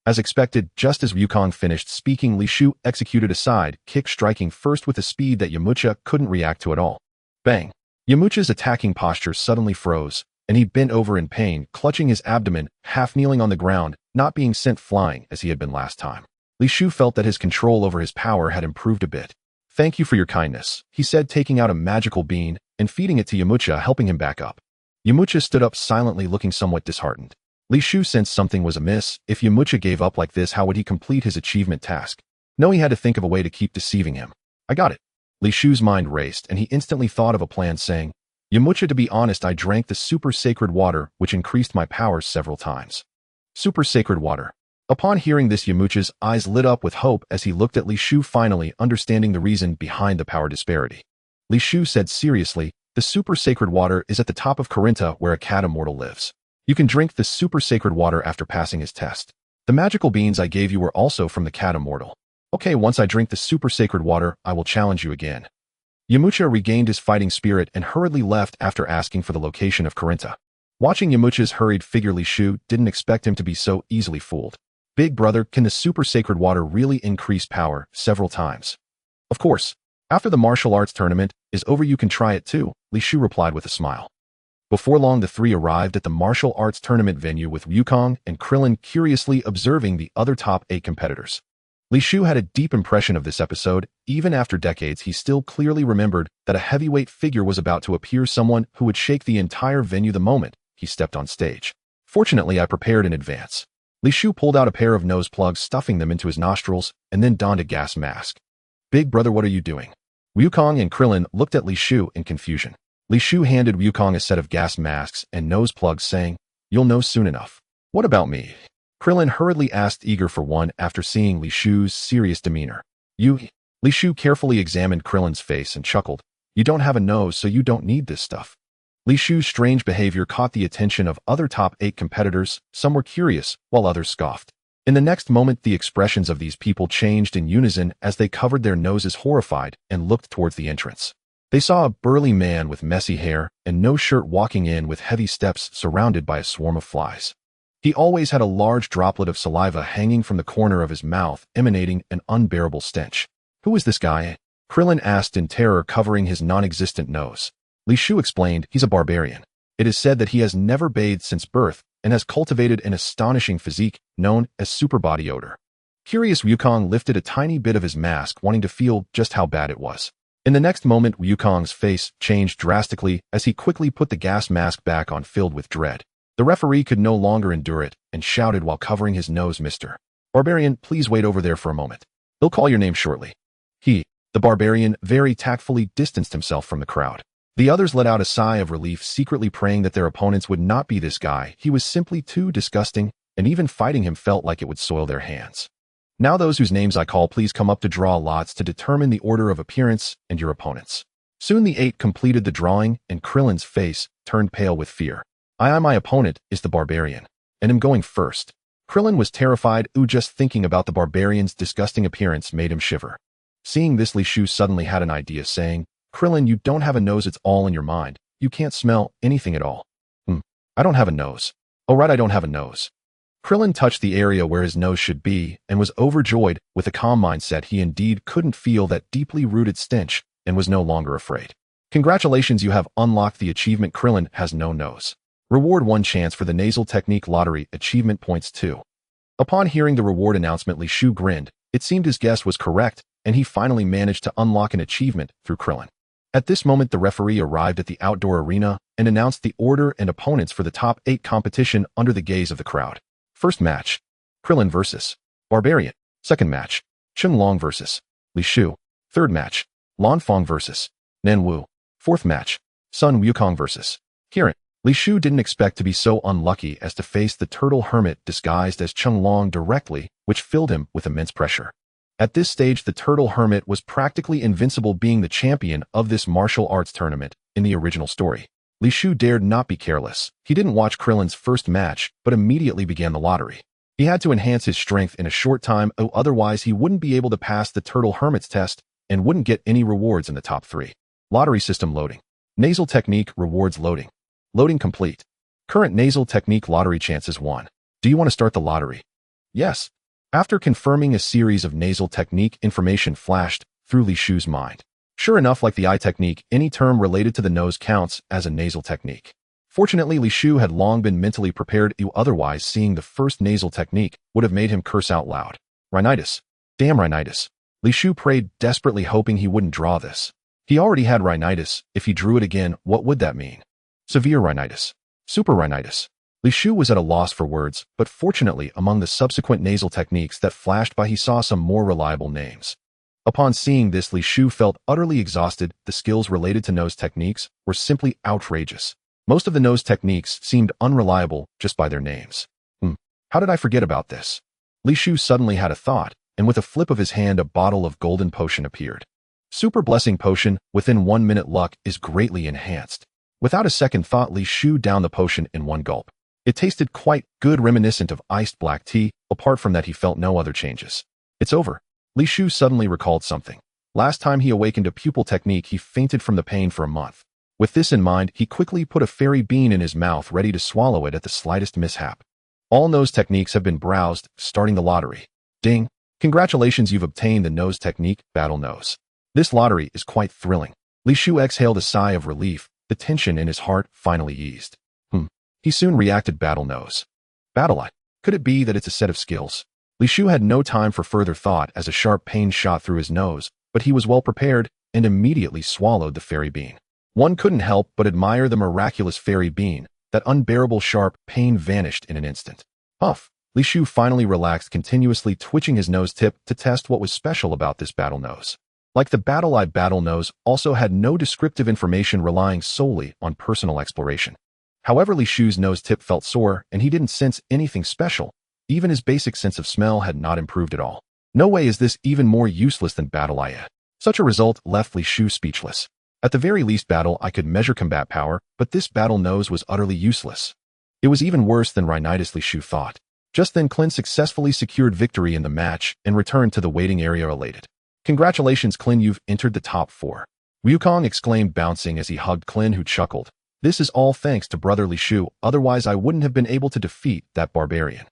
As expected, just as Wukong finished speaking, Li Shu executed a side kick, striking first with a speed that Yamcha couldn't react to at all. Bang! Yamcha's attacking posture suddenly froze, and he bent over in pain, clutching his abdomen, half kneeling on the ground, not being sent flying as he had been last time. Li Shu felt that his control over his power had improved a bit. Thank you for your kindness, he said, taking out a magical bean and feeding it to Yamcha, helping him back up. Yamcha stood up silently, looking somewhat disheartened. Li Shu sensed something was amiss. If Yamcha gave up like this, how would he complete his achievement task? No, he had to think of a way to keep deceiving him. I got it. Li Shu's mind raced, and he instantly thought of a plan, saying, Yamcha, to be honest, I drank the super sacred water, which increased my powers several times. Super sacred water. Upon hearing this, Yamcha's eyes lit up with hope as he looked at Li Shu, finally understanding the reason behind the power disparity. Li Shu said seriously, The super sacred water is at the top of Corinta, where a cat immortal lives. You can drink the super sacred water after passing his test. The magical beans I gave you were also from the cat immortal. Okay, once I drink the super sacred water, I will challenge you again. Yamcha regained his fighting spirit and hurriedly left after asking for the location of Corinta. Watching Yamcha's hurried figure, Li Shu didn't expect him to be so easily fooled. Big brother, can the super sacred water really increase power several times? Of course. After the martial arts tournament is over, you can try it too, Li Shu replied with a smile. Before long, the 3 arrived at the martial arts tournament venue, with Wukong and Krillin curiously observing the other top 8 competitors. Li Shu had a deep impression of this episode. Even after decades, he still clearly remembered that a heavyweight figure was about to appear, someone who would shake the entire venue the moment he stepped on stage. Fortunately, I prepared in advance. Li Shu pulled out a pair of nose plugs, stuffing them into his nostrils, and then donned a gas mask. Big brother, what are you doing? Wukong and Krillin looked at Li Shu in confusion. Li Shu handed Wukong a set of gas masks and nose plugs, saying, You'll know soon enough. What about me? Krillin hurriedly asked, eager for one after seeing Li Shu's serious demeanor. You? Li Shu carefully examined Krillin's face and chuckled. You don't have a nose, so you don't need this stuff. Li Shu's strange behavior caught the attention of other top 8 competitors. Some were curious, while others scoffed. In the next moment, the expressions of these people changed in unison as they covered their noses horrified and looked towards the entrance. They saw a burly man with messy hair and no shirt walking in with heavy steps surrounded by a swarm of flies. He always had a large droplet of saliva hanging from the corner of his mouth, emanating an unbearable stench. Who is this guy? Krillin asked in terror, covering his non-existent nose. Li Shu explained he's a barbarian. It is said that he has never bathed since birth and has cultivated an astonishing physique known as super body odor. Curious, Wukong lifted a tiny bit of his mask, wanting to feel just how bad it was. In the next moment, Wukong's face changed drastically as he quickly put the gas mask back on, filled with dread. The referee could no longer endure it and shouted while covering his nose, "Mr. Barbarian, please wait over there for a moment. They'll call your name shortly." The barbarian, very tactfully distanced himself from the crowd. The others let out a sigh of relief, secretly praying that their opponents would not be this guy. He was simply too disgusting, and even fighting him felt like it would soil their hands. Now those whose names I call, please come up to draw lots to determine the order of appearance and your opponents. Soon the 8 completed the drawing, and Krillin's face turned pale with fear. My opponent is the barbarian, and am going first. Krillin was terrified. Just thinking about the barbarian's disgusting appearance made him shiver. Seeing this, Li Shu suddenly had an idea, saying, Krillin, you don't have a nose, it's all in your mind. You can't smell anything at all. I don't have a nose. Oh right, I don't have a nose. Krillin touched the area where his nose should be and was overjoyed. With a calm mindset, he indeed couldn't feel that deeply rooted stench and was no longer afraid. Congratulations, you have unlocked the achievement Krillin has no nose. Reward 1 chance for the nasal technique lottery, achievement points 2. Upon hearing the reward announcement, Li Shu grinned. It seemed his guess was correct, and he finally managed to unlock an achievement through Krillin. At this moment, the referee arrived at the outdoor arena and announced the order and opponents for the top 8 competition under the gaze of the crowd. First match, Krillin vs. Barbarian. Second match, Chun-Long vs. Li Shu. Third match, Lanfang vs. Nanwu. Fourth match, Sun Wukong vs. Kirin. Li Shu didn't expect to be so unlucky as to face the turtle hermit disguised as Chun-Long directly, which filled him with immense pressure. At this stage, the turtle hermit was practically invincible, being the champion of this martial arts tournament in the original story. Li Shu dared not be careless. He didn't watch Krillin's first match, but immediately began the lottery. He had to enhance his strength in a short time, otherwise he wouldn't be able to pass the turtle hermit's test and wouldn't get any rewards in the top 3. Lottery system loading. Nasal technique rewards loading. Loading complete. Current nasal technique lottery chances 1. Do you want to start the lottery? Yes. After confirming, a series of nasal technique information flashed through Li Shu's mind. Sure enough, like the eye technique, any term related to the nose counts as a nasal technique. Fortunately, Li Shu had long been mentally prepared. Otherwise, seeing the first nasal technique would have made him curse out loud. Rhinitis. Damn rhinitis. Li Shu prayed desperately, hoping he wouldn't draw this. He already had rhinitis. If he drew it again, what would that mean? Severe rhinitis. Super rhinitis. Li Shu was at a loss for words, but fortunately, among the subsequent nasal techniques that flashed by, he saw some more reliable names. Upon seeing this, Li Shu felt utterly exhausted. The skills related to nose techniques were simply outrageous. Most of the nose techniques seemed unreliable just by their names. How did I forget about this? Li Shu suddenly had a thought, and with a flip of his hand, a bottle of golden potion appeared. Super Blessing Potion. Within 1 minute, luck is greatly enhanced. Without a second thought, Li Shu downed the potion in one gulp. It tasted quite good, reminiscent of iced black tea. Apart from that, he felt no other changes. It's over. Li Shu suddenly recalled something. Last time he awakened a pupil technique, he fainted from the pain for a month. With this in mind, he quickly put a fairy bean in his mouth, ready to swallow it at the slightest mishap. All nose techniques have been browsed, starting the lottery. Ding! Congratulations, you've obtained the nose technique, Battle Nose. This lottery is quite thrilling. Li Shu exhaled a sigh of relief. The tension in his heart finally eased. He soon reacted. Battle Nose. Battle Eye. Could it be that it's a set of skills? Li Shu had no time for further thought as a sharp pain shot through his nose, but he was well prepared and immediately swallowed the fairy bean. One couldn't help but admire the miraculous fairy bean. That unbearable sharp pain vanished in an instant. Huff! Li Shu finally relaxed, continuously twitching his nose tip to test what was special about this Battle Nose. Like the Battle Eye, Battle Nose also had no descriptive information, relying solely on personal exploration. However, Li Shu's nose tip felt sore, and he didn't sense anything special. Even his basic sense of smell had not improved at all. No way is this even more useless than battle IA. Such a result left Li Shu speechless. At the very least battle I could measure combat power, but this battle nose was utterly useless. It was even worse than rhinitis Li Shu thought. Just then Clin successfully secured victory in the match and returned to the waiting area elated. Congratulations Clin, you've entered the top 4. Wukong exclaimed bouncing as he hugged Clin, who chuckled. This is all thanks to brother Li Shu, otherwise I wouldn't have been able to defeat that barbarian.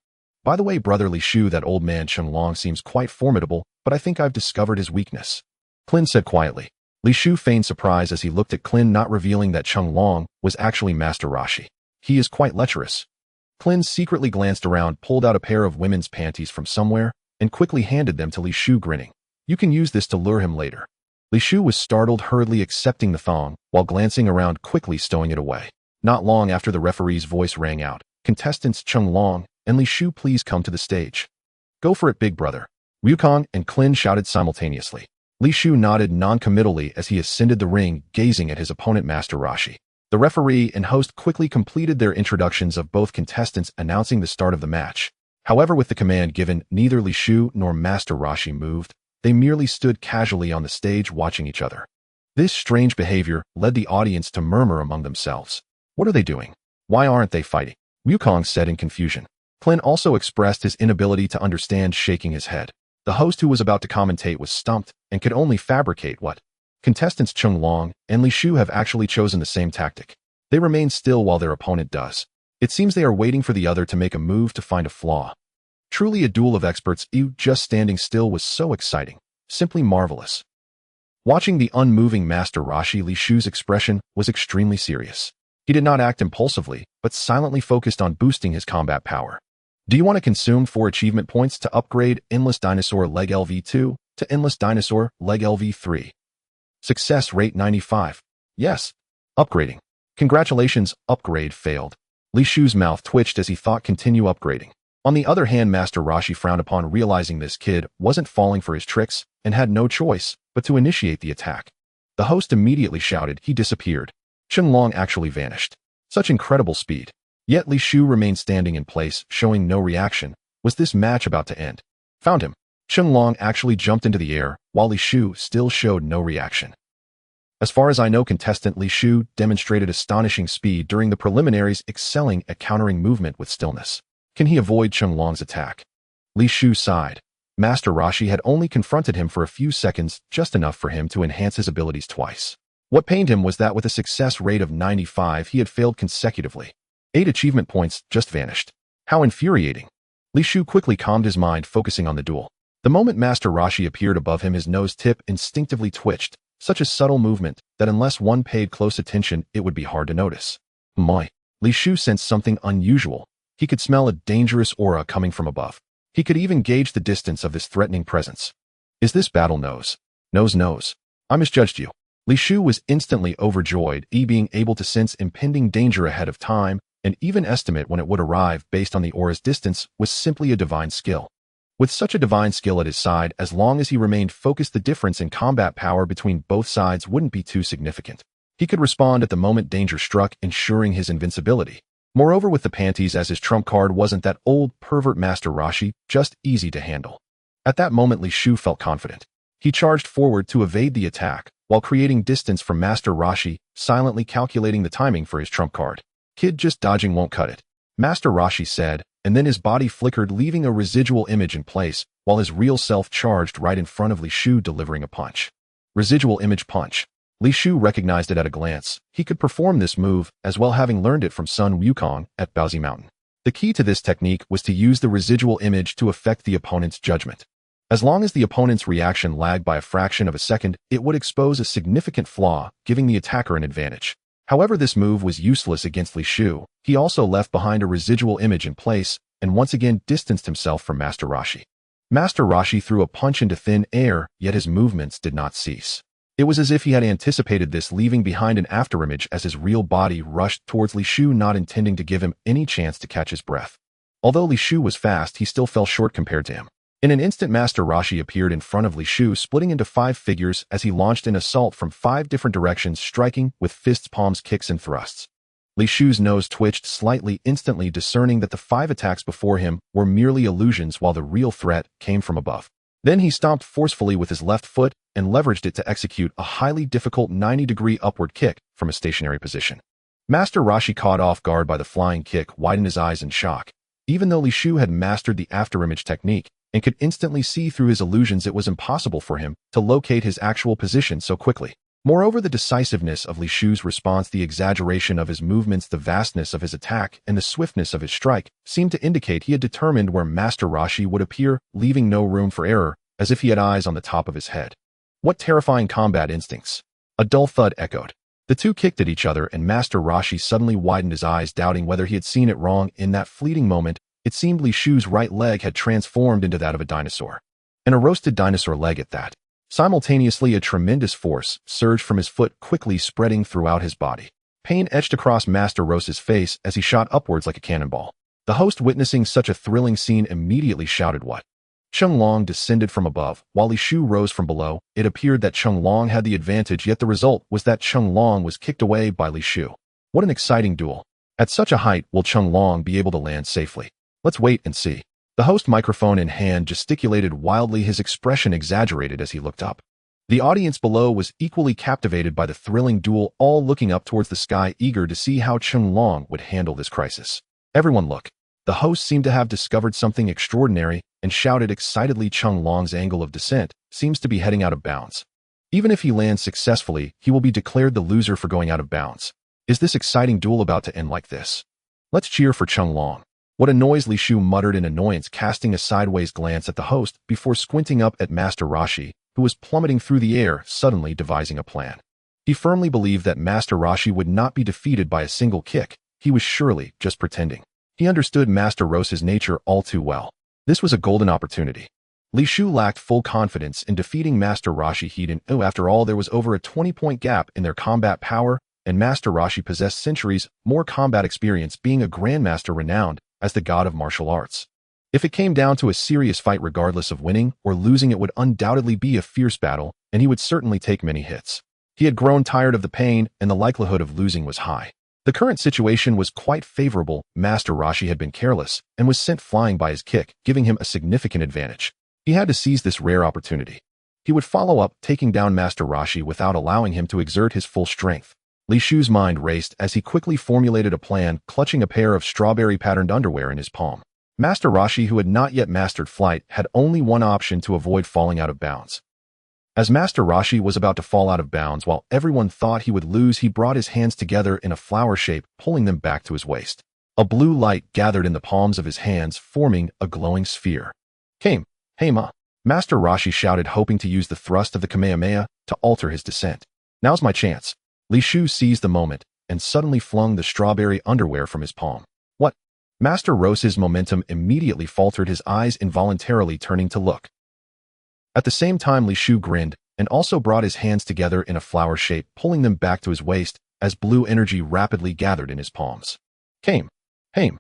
By the way, brother Li Shu, that old man Shenron seems quite formidable, but I think I've discovered his weakness. Clin said quietly. Li Shu feigned surprise as he looked at Clin, not revealing that Shenron was actually Master Roshi. He is quite lecherous. Clin secretly glanced around, pulled out a pair of women's panties from somewhere, and quickly handed them to Li Shu, grinning. You can use this to lure him later. Li Shu was startled, hurriedly accepting the thong, while glancing around, quickly stowing it away. Not long after, the referee's voice rang out. Contestants Shenron and Li Shu, please come to the stage. Go for it, big brother. Wukong and Clin shouted simultaneously. Li Shu nodded non-committally as he ascended the ring, gazing at his opponent Master Roshi. The referee and host quickly completed their introductions of both contestants, announcing the start of the match. However, with the command given, neither Li Shu nor Master Roshi moved. They merely stood casually on the stage watching each other. This strange behavior led the audience to murmur among themselves. What are they doing? Why aren't they fighting? Wukong said in confusion. Clin also expressed his inability to understand, shaking his head. The host, who was about to commentate, was stumped and could only fabricate what? Contestants Shenron and Li Shu have actually chosen the same tactic. They remain still while their opponent does. It seems they are waiting for the other to make a move to find a flaw. Truly a duel of experts. Just standing still was so exciting. Simply marvelous. Watching the unmoving Master Roshi, Li Shu's expression was extremely serious. He did not act impulsively, but silently focused on boosting his combat power. Do you want to consume 4 achievement points to upgrade Endless Dinosaur Leg LV2 to Endless Dinosaur Leg LV3? Success rate 95. Yes. Upgrading. Congratulations, upgrade failed. Li Shu's mouth twitched as he thought continue upgrading. On the other hand, Master Roshi frowned upon realizing this kid wasn't falling for his tricks and had no choice but to initiate the attack. The host immediately shouted. He disappeared. Shenron actually vanished. Such incredible speed. Yet Li Shu remained standing in place, showing no reaction. Was this match about to end? Found him. Shenron actually jumped into the air, while Li Shu still showed no reaction. As far as I know, contestant Li Shu demonstrated astonishing speed during the preliminaries, excelling at countering movement with stillness. Can he avoid Shenron's attack? Li Shu sighed. Master Roshi had only confronted him for a few seconds, just enough for him to enhance his abilities twice. What pained him was that with a success rate of 95, he had failed consecutively. 8 achievement points just vanished. How infuriating. Li Shu quickly calmed his mind, focusing on the duel. The moment Master Roshi appeared above him, his nose tip instinctively twitched, such a subtle movement that unless one paid close attention, it would be hard to notice. My. Li Shu sensed something unusual. He could smell a dangerous aura coming from above. He could even gauge the distance of this threatening presence. Is this battle nose? Nose. I misjudged you. Li Shu was instantly overjoyed, being able to sense impending danger ahead of time, and even estimate when it would arrive based on the aura's distance was simply a divine skill. With such a divine skill at his side, as long as he remained focused, the difference in combat power between both sides wouldn't be too significant. He could respond at the moment danger struck, ensuring his invincibility. Moreover, with the panties as his trump card, wasn't that old pervert Master Roshi just easy to handle? At that moment, Li Shu felt confident. He charged forward to evade the attack, while creating distance from Master Roshi, silently calculating the timing for his trump card. Kid, just dodging won't cut it, Master Roshi said, and then his body flickered, leaving a residual image in place, while his real self charged right in front of Li Shu, delivering a punch. Residual image punch. Li Shu recognized it at a glance. He could perform this move as well, having learned it from Sun Wukong at Baozi Mountain. The key to this technique was to use the residual image to affect the opponent's judgment. As long as the opponent's reaction lagged by a fraction of a second, it would expose a significant flaw, giving the attacker an advantage. However, this move was useless against Li Shu. He also left behind a residual image in place, and once again distanced himself from Master Roshi. Master Roshi threw a punch into thin air, yet his movements did not cease. It was as if he had anticipated this, leaving behind an afterimage as his real body rushed towards Li Shu, not intending to give him any chance to catch his breath. Although Li Shu was fast, he still fell short compared to him. In an instant, Master Roshi appeared in front of Li Shu, splitting into 5 figures as he launched an assault from 5 different directions, striking with fists, palms, kicks, and thrusts. Li Shu's nose twitched slightly, instantly discerning that the 5 attacks before him were merely illusions, while the real threat came from above. Then he stomped forcefully with his left foot and leveraged it to execute a highly difficult 90-degree upward kick from a stationary position. Master Roshi, caught off guard by the flying kick, widened his eyes in shock. Even though Li Shu had mastered the afterimage technique and could instantly see through his illusions, it was impossible for him to locate his actual position so quickly. Moreover, the decisiveness of Li Shu's response, the exaggeration of his movements, the vastness of his attack, and the swiftness of his strike seemed to indicate he had determined where Master Roshi would appear, leaving no room for error, as if he had eyes on the top of his head. What terrifying combat instincts! A dull thud echoed. The two kicked at each other, and Master Roshi suddenly widened his eyes, doubting whether he had seen it wrong. In that fleeting moment, it seemed Li Shu's right leg had transformed into that of a dinosaur. And a roasted dinosaur leg at that. Simultaneously, a tremendous force surged from his foot, quickly spreading throughout his body. Pain etched across Master Rose's face as he shot upwards like a cannonball. The host, witnessing such a thrilling scene, immediately shouted, "What?" Chung Long descended from above, while Li Shu rose from below. It appeared that Chung Long had the advantage, yet the result was that Chung Long was kicked away by Li Shu. What an exciting duel. At such a height, will Chung Long be able to land safely? Let's wait and see. The host, microphone in hand, gesticulated wildly, his expression exaggerated as he looked up. The audience below was equally captivated by the thrilling duel, all looking up towards the sky, eager to see how Chung Long would handle this crisis. Everyone look. The host seemed to have discovered something extraordinary and shouted excitedly, "Chung Long's angle of descent seems to be heading out of bounds. Even if he lands successfully, he will be declared the loser for going out of bounds. Is this exciting duel about to end like this? Let's cheer for Chung Long." What a noise, Li Shu muttered in annoyance, casting a sideways glance at the host before squinting up at Master Roshi, who was plummeting through the air, suddenly devising a plan. He firmly believed that Master Roshi would not be defeated by a single kick. He was surely just pretending. He understood Master Rose's nature all too well. This was a golden opportunity. Li Shu lacked full confidence in defeating Master Roshi. After all, there was over a 20-point gap in their combat power, and Master Roshi possessed centuries more combat experience, being a grandmaster renowned as the god of martial arts. If it came down to a serious fight, regardless of winning or losing, it would undoubtedly be a fierce battle, and he would certainly take many hits. He had grown tired of the pain, and the likelihood of losing was high. The current situation was quite favorable. Master Roshi had been careless and was sent flying by his kick, giving him a significant advantage. He had to seize this rare opportunity. He would follow up, taking down Master Roshi without allowing him to exert his full strength. Li Shu's mind raced as he quickly formulated a plan, clutching a pair of strawberry-patterned underwear in his palm. Master Roshi, who had not yet mastered flight, had only one option to avoid falling out of bounds. As Master Roshi was about to fall out of bounds, while everyone thought he would lose, he brought his hands together in a flower shape, pulling them back to his waist. A blue light gathered in the palms of his hands, forming a glowing sphere. "Came, hey ma!" Master Roshi shouted, hoping to use the thrust of the Kamehameha to alter his descent. "Now's my chance." Li Shu seized the moment and suddenly flung the strawberry underwear from his palm. "What?" Master Rose's momentum immediately faltered, his eyes involuntarily turning to look. At the same time, Li Shu grinned and also brought his hands together in a flower shape, pulling them back to his waist as blue energy rapidly gathered in his palms. "Came. Haim.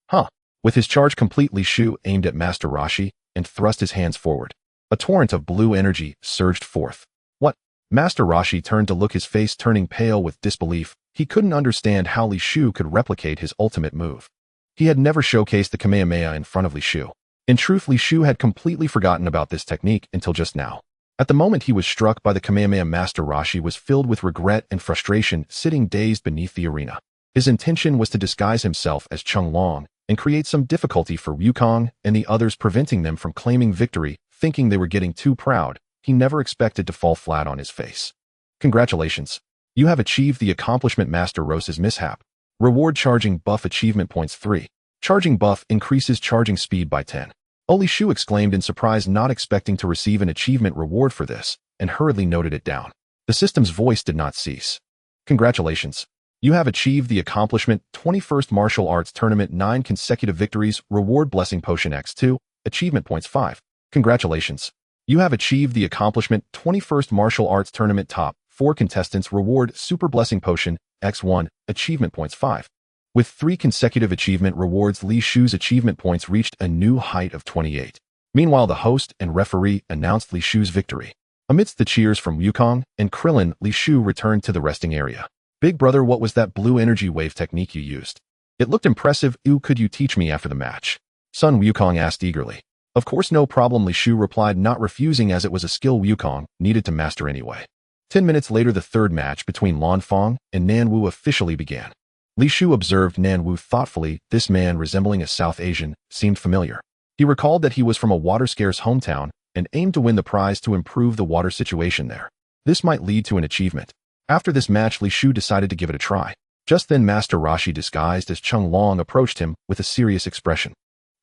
Huh." With his charge complete, Li Shu aimed at Master Roshi and thrust his hands forward. A torrent of blue energy surged forth. "What?" Master Roshi turned to look, his face turning pale with disbelief. He couldn't understand how Li Shu could replicate his ultimate move. He had never showcased the Kamehameha in front of Li Shu. In truth, Li Shu had completely forgotten about this technique until just now. At the moment he was struck by the Kamehameha, Master Roshi was filled with regret and frustration, sitting dazed beneath the arena. His intention was to disguise himself as Chung Long and create some difficulty for Wukong and the others, preventing them from claiming victory. Thinking they were getting too proud, he never expected to fall flat on his face. "Congratulations. You have achieved the accomplishment Master Rose's mishap. Reward charging buff achievement points 3. Charging buff increases charging speed by 10. Li Shu exclaimed in surprise, not expecting to receive an achievement reward for this, and hurriedly noted it down. The system's voice did not cease. "Congratulations. You have achieved the accomplishment 21st Martial Arts Tournament, 9 consecutive victories, reward Blessing Potion X2, achievement points 5. Congratulations. You have achieved the accomplishment 21st Martial Arts Tournament, top 4 contestants, reward Super Blessing Potion X1, achievement points 5. With 3 consecutive achievement rewards, Li Shu's achievement points reached a new height of 28. Meanwhile, the host and referee announced Li Shu's victory. Amidst the cheers from Wukong and Krillin, Li Shu returned to the resting area. "Big brother, what was that blue energy wave technique you used? It looked impressive. Could you teach me after the match?" Son Wukong asked eagerly. Of course, no problem, Li Shu replied, not refusing as it was a skill Wukong needed to master anyway. 10 minutes later, the third match between Lan Fong and Nan Wu officially began. Li Shu observed Nan Wu thoughtfully. This man, resembling a South Asian, seemed familiar. He recalled that he was from a water-scarce hometown and aimed to win the prize to improve the water situation there. This might lead to an achievement. After this match, Li Shu decided to give it a try. Just then, Master Rashi, disguised as Chung Long, approached him with a serious expression.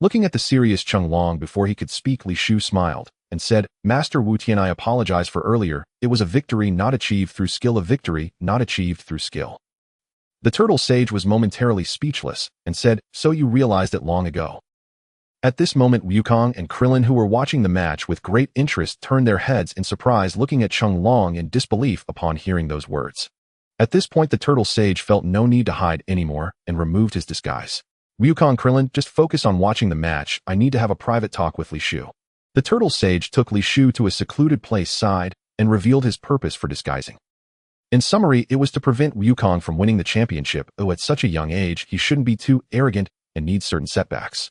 Looking at the serious Chung Long before he could speak, Li Shu smiled and said, Master Wu Tian, I apologize for earlier. It was a victory not achieved through skill, a victory not achieved through skill. The turtle sage was momentarily speechless and said, so you realized it long ago. At this moment, Wukong and Krillin, who were watching the match with great interest, turned their heads in surprise, looking at Chung Long in disbelief upon hearing those words. At this point, the turtle sage felt no need to hide anymore and removed his disguise. Wukong, Krillin, just focus on watching the match. I need to have a private talk with Li Shu. The turtle sage took Li Shu to a secluded place side and revealed his purpose for disguising. In summary, it was to prevent Wukong from winning the championship. At such a young age, he shouldn't be too arrogant and needs certain setbacks.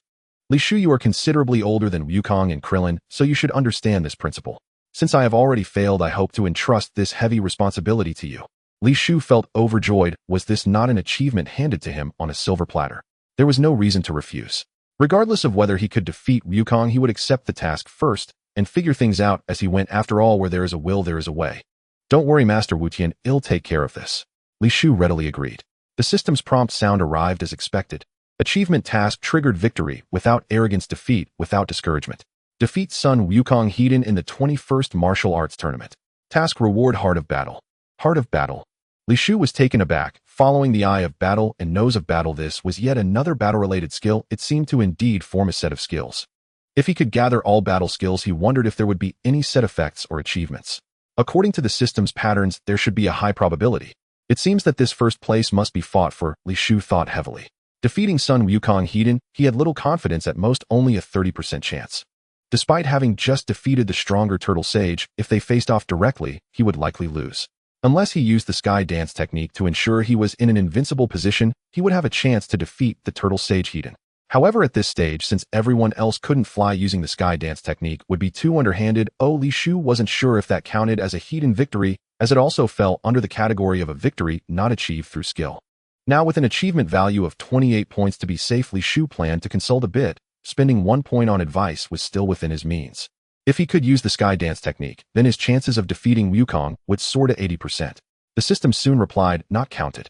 Li Shu, you are considerably older than Wukong and Krillin, so you should understand this principle. Since I have already failed, I hope to entrust this heavy responsibility to you. Li Shu felt overjoyed. Was this not an achievement handed to him on a silver platter? There was no reason to refuse. Regardless of whether he could defeat Wukong, he would accept the task first and figure things out as he went. After all, where there is a will, there is a way. Don't worry, Master Wu Tian, I'll take care of this. Li Shu readily agreed. The system's prompt sound arrived as expected. Achievement task triggered: victory without arrogance, defeat without discouragement. Defeat Sun Wukong Heiden in the 21st Martial Arts Tournament. Task reward: Heart of Battle. Heart of Battle. Li Shu was taken aback, following the Eye of Battle and Nose of Battle. This was yet another battle-related skill. It seemed to indeed form a set of skills. If he could gather all battle skills, he wondered if there would be any set effects or achievements. According to the system's patterns, there should be a high probability. It seems that this first place must be fought for. Li Shu thought heavily. Defeating Sun Wukong Heiden, he had little confidence, at most only a 30% chance. Despite having just defeated the stronger turtle sage, if they faced off directly, he would likely lose. Unless he used the sky dance technique to ensure he was in an invincible position, he would have a chance to defeat the turtle sage Heiden. However, at this stage, since everyone else couldn't fly, using the sky dance technique would be too underhanded. Li Shu wasn't sure if that counted as a Heiden victory, as it also fell under the category of a victory not achieved through skill. Now, with an achievement value of 28 points to be safe, Li Shu planned to consult a bit. Spending 1 point on advice was still within his means. If he could use the sky dance technique, then his chances of defeating Wukong would soar to 80%. The system soon replied, not counted.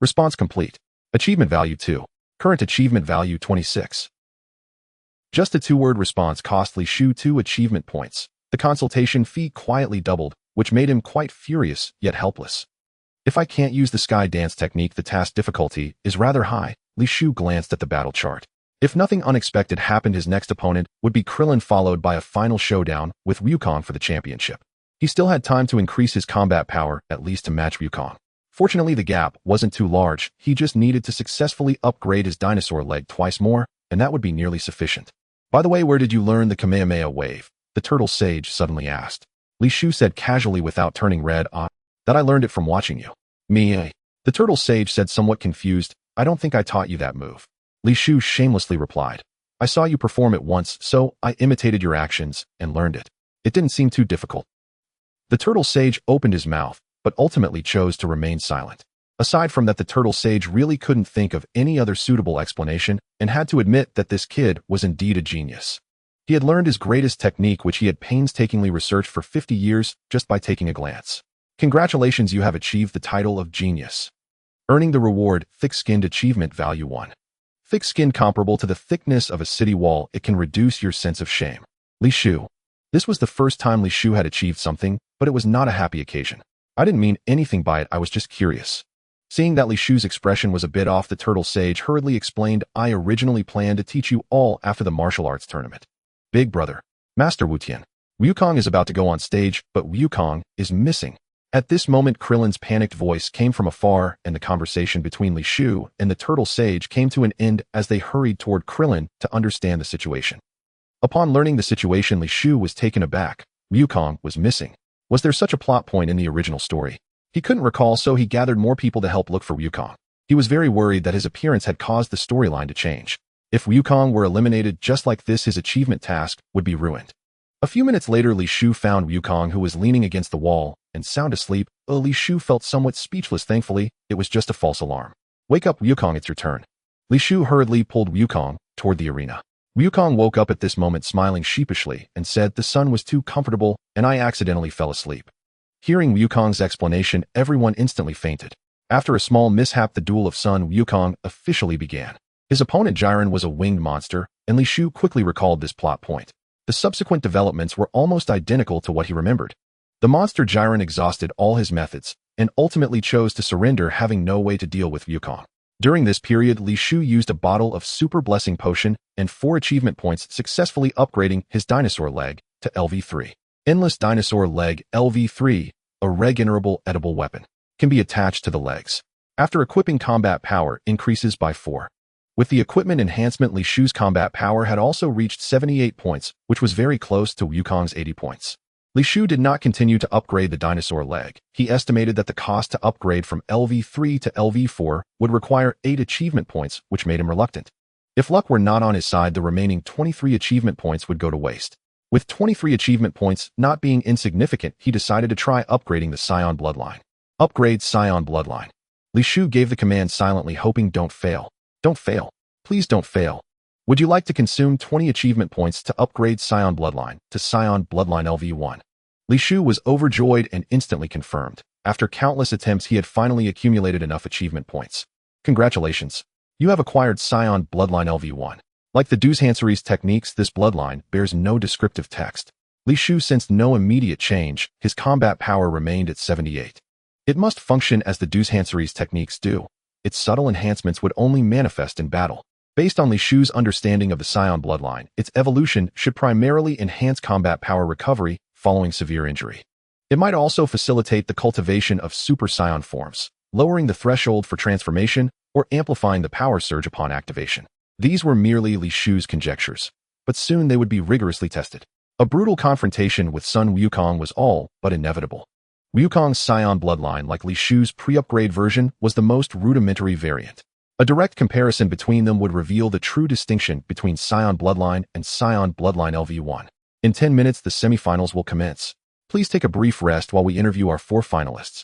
Response complete. Achievement value 2. Current achievement value 26. Just a 2-word response cost Li Shu 2 achievement points. The consultation fee quietly doubled, which made him quite furious, yet helpless. If I can't use the sky dance technique, the task difficulty is rather high. Li Shu glanced at the battle chart. If nothing unexpected happened, his next opponent would be Krillin, followed by a final showdown with Wukong for the championship. He still had time to increase his combat power, at least to match Wukong. Fortunately, the gap wasn't too large. He just needed to successfully upgrade his dinosaur leg twice more, and that would be nearly sufficient. By the way, where did you learn the Kamehameha wave? The turtle sage suddenly asked. Li Shu said casually without turning red. That I learned it from watching you. Me? The turtle sage said, somewhat confused. I don't think I taught you that move. Li Shu shamelessly replied. I saw you perform it once, so I imitated your actions and learned it. It didn't seem too difficult. The turtle sage opened his mouth, but ultimately chose to remain silent. Aside from that, the turtle sage really couldn't think of any other suitable explanation and had to admit that this kid was indeed a genius. He had learned his greatest technique, which he had painstakingly researched for 50 years, just by taking a glance. Congratulations, you have achieved the title of genius. Earning the reward, thick-skinned achievement value 1. Thick skin comparable to the thickness of a city wall, it can reduce your sense of shame. Li Shu. This was the first time Li Shu had achieved something, but it was not a happy occasion. I didn't mean anything by it, I was just curious. Seeing that Li Shu's expression was a bit off, the turtle sage hurriedly explained, I originally planned to teach you all after the martial arts tournament. Big brother. Master Wu Tian. Wukong is about to go on stage, but Wukong is missing. At this moment, Krillin's panicked voice came from afar, and the conversation between Li Shu and the turtle sage came to an end as they hurried toward Krillin to understand the situation. Upon learning the situation, Li Shu was taken aback. Wukong was missing. Was there such a plot point in the original story? He couldn't recall, so he gathered more people to help look for Wukong. He was very worried that his appearance had caused the storyline to change. If Wukong were eliminated just like this, his achievement task would be ruined. A few minutes later, Li Shu found Wukong, who was leaning against the wall and sound asleep. Li Shu felt somewhat speechless. Thankfully, it was just a false alarm. Wake up, Wukong, it's your turn. Li Shu hurriedly pulled Wukong toward the arena. Wukong woke up at this moment, smiling sheepishly, and said, "The sun was too comfortable, and I accidentally fell asleep." Hearing Wukong's explanation, everyone instantly fainted. After a small mishap, the duel of Sun Wukong officially began. His opponent Jiren was a winged monster, and Li Shu quickly recalled this plot point. The subsequent developments were almost identical to what he remembered. The monster Jiren exhausted all his methods, and ultimately chose to surrender, having no way to deal with Wukong. During this period, Li Shu used a bottle of Super Blessing Potion and 4 achievement points, successfully upgrading his dinosaur leg to LV3. Endless Dinosaur Leg LV3, a regenerable edible weapon, can be attached to the legs. After equipping, combat power increases by 4. With the equipment enhancement, Li Shu's combat power had also reached 78 points, which was very close to Wukong's 80 points. Li Shu did not continue to upgrade the dinosaur leg. He estimated that the cost to upgrade from LV3 to LV4 would require 8 achievement points, which made him reluctant. If luck were not on his side, the remaining 23 achievement points would go to waste. With 23 achievement points not being insignificant, he decided to try upgrading the Saiyan bloodline. Upgrade Saiyan bloodline. Li Shu gave the command silently, hoping, "Don't fail. Don't fail. Please don't fail. Would you like to consume 20 achievement points to upgrade Saiyan bloodline to Saiyan bloodline LV1? Li Shu was overjoyed and instantly confirmed. After countless attempts, he had finally accumulated enough achievement points. Congratulations. You have acquired Saiyan bloodline LV1. Like the Dusehanseries techniques, this bloodline bears no descriptive text. Li Shu sensed no immediate change. His combat power remained at 78. It must function as the Dusehanseries techniques do. Its subtle enhancements would only manifest in battle. Based on Li Shu's understanding of the Saiyan bloodline, its evolution should primarily enhance combat power recovery following severe injury. It might also facilitate the cultivation of Super Saiyan forms, lowering the threshold for transformation or amplifying the power surge upon activation. These were merely Li Shu's conjectures, but soon they would be rigorously tested. A brutal confrontation with Sun Wukong was all but inevitable. Wukong's Saiyan bloodline, like Li Shu's pre-upgrade version, was the most rudimentary variant. A direct comparison between them would reveal the true distinction between Saiyan bloodline and Saiyan bloodline LV1. In 10 minutes, the semifinals will commence. Please take a brief rest while we interview our 4 finalists.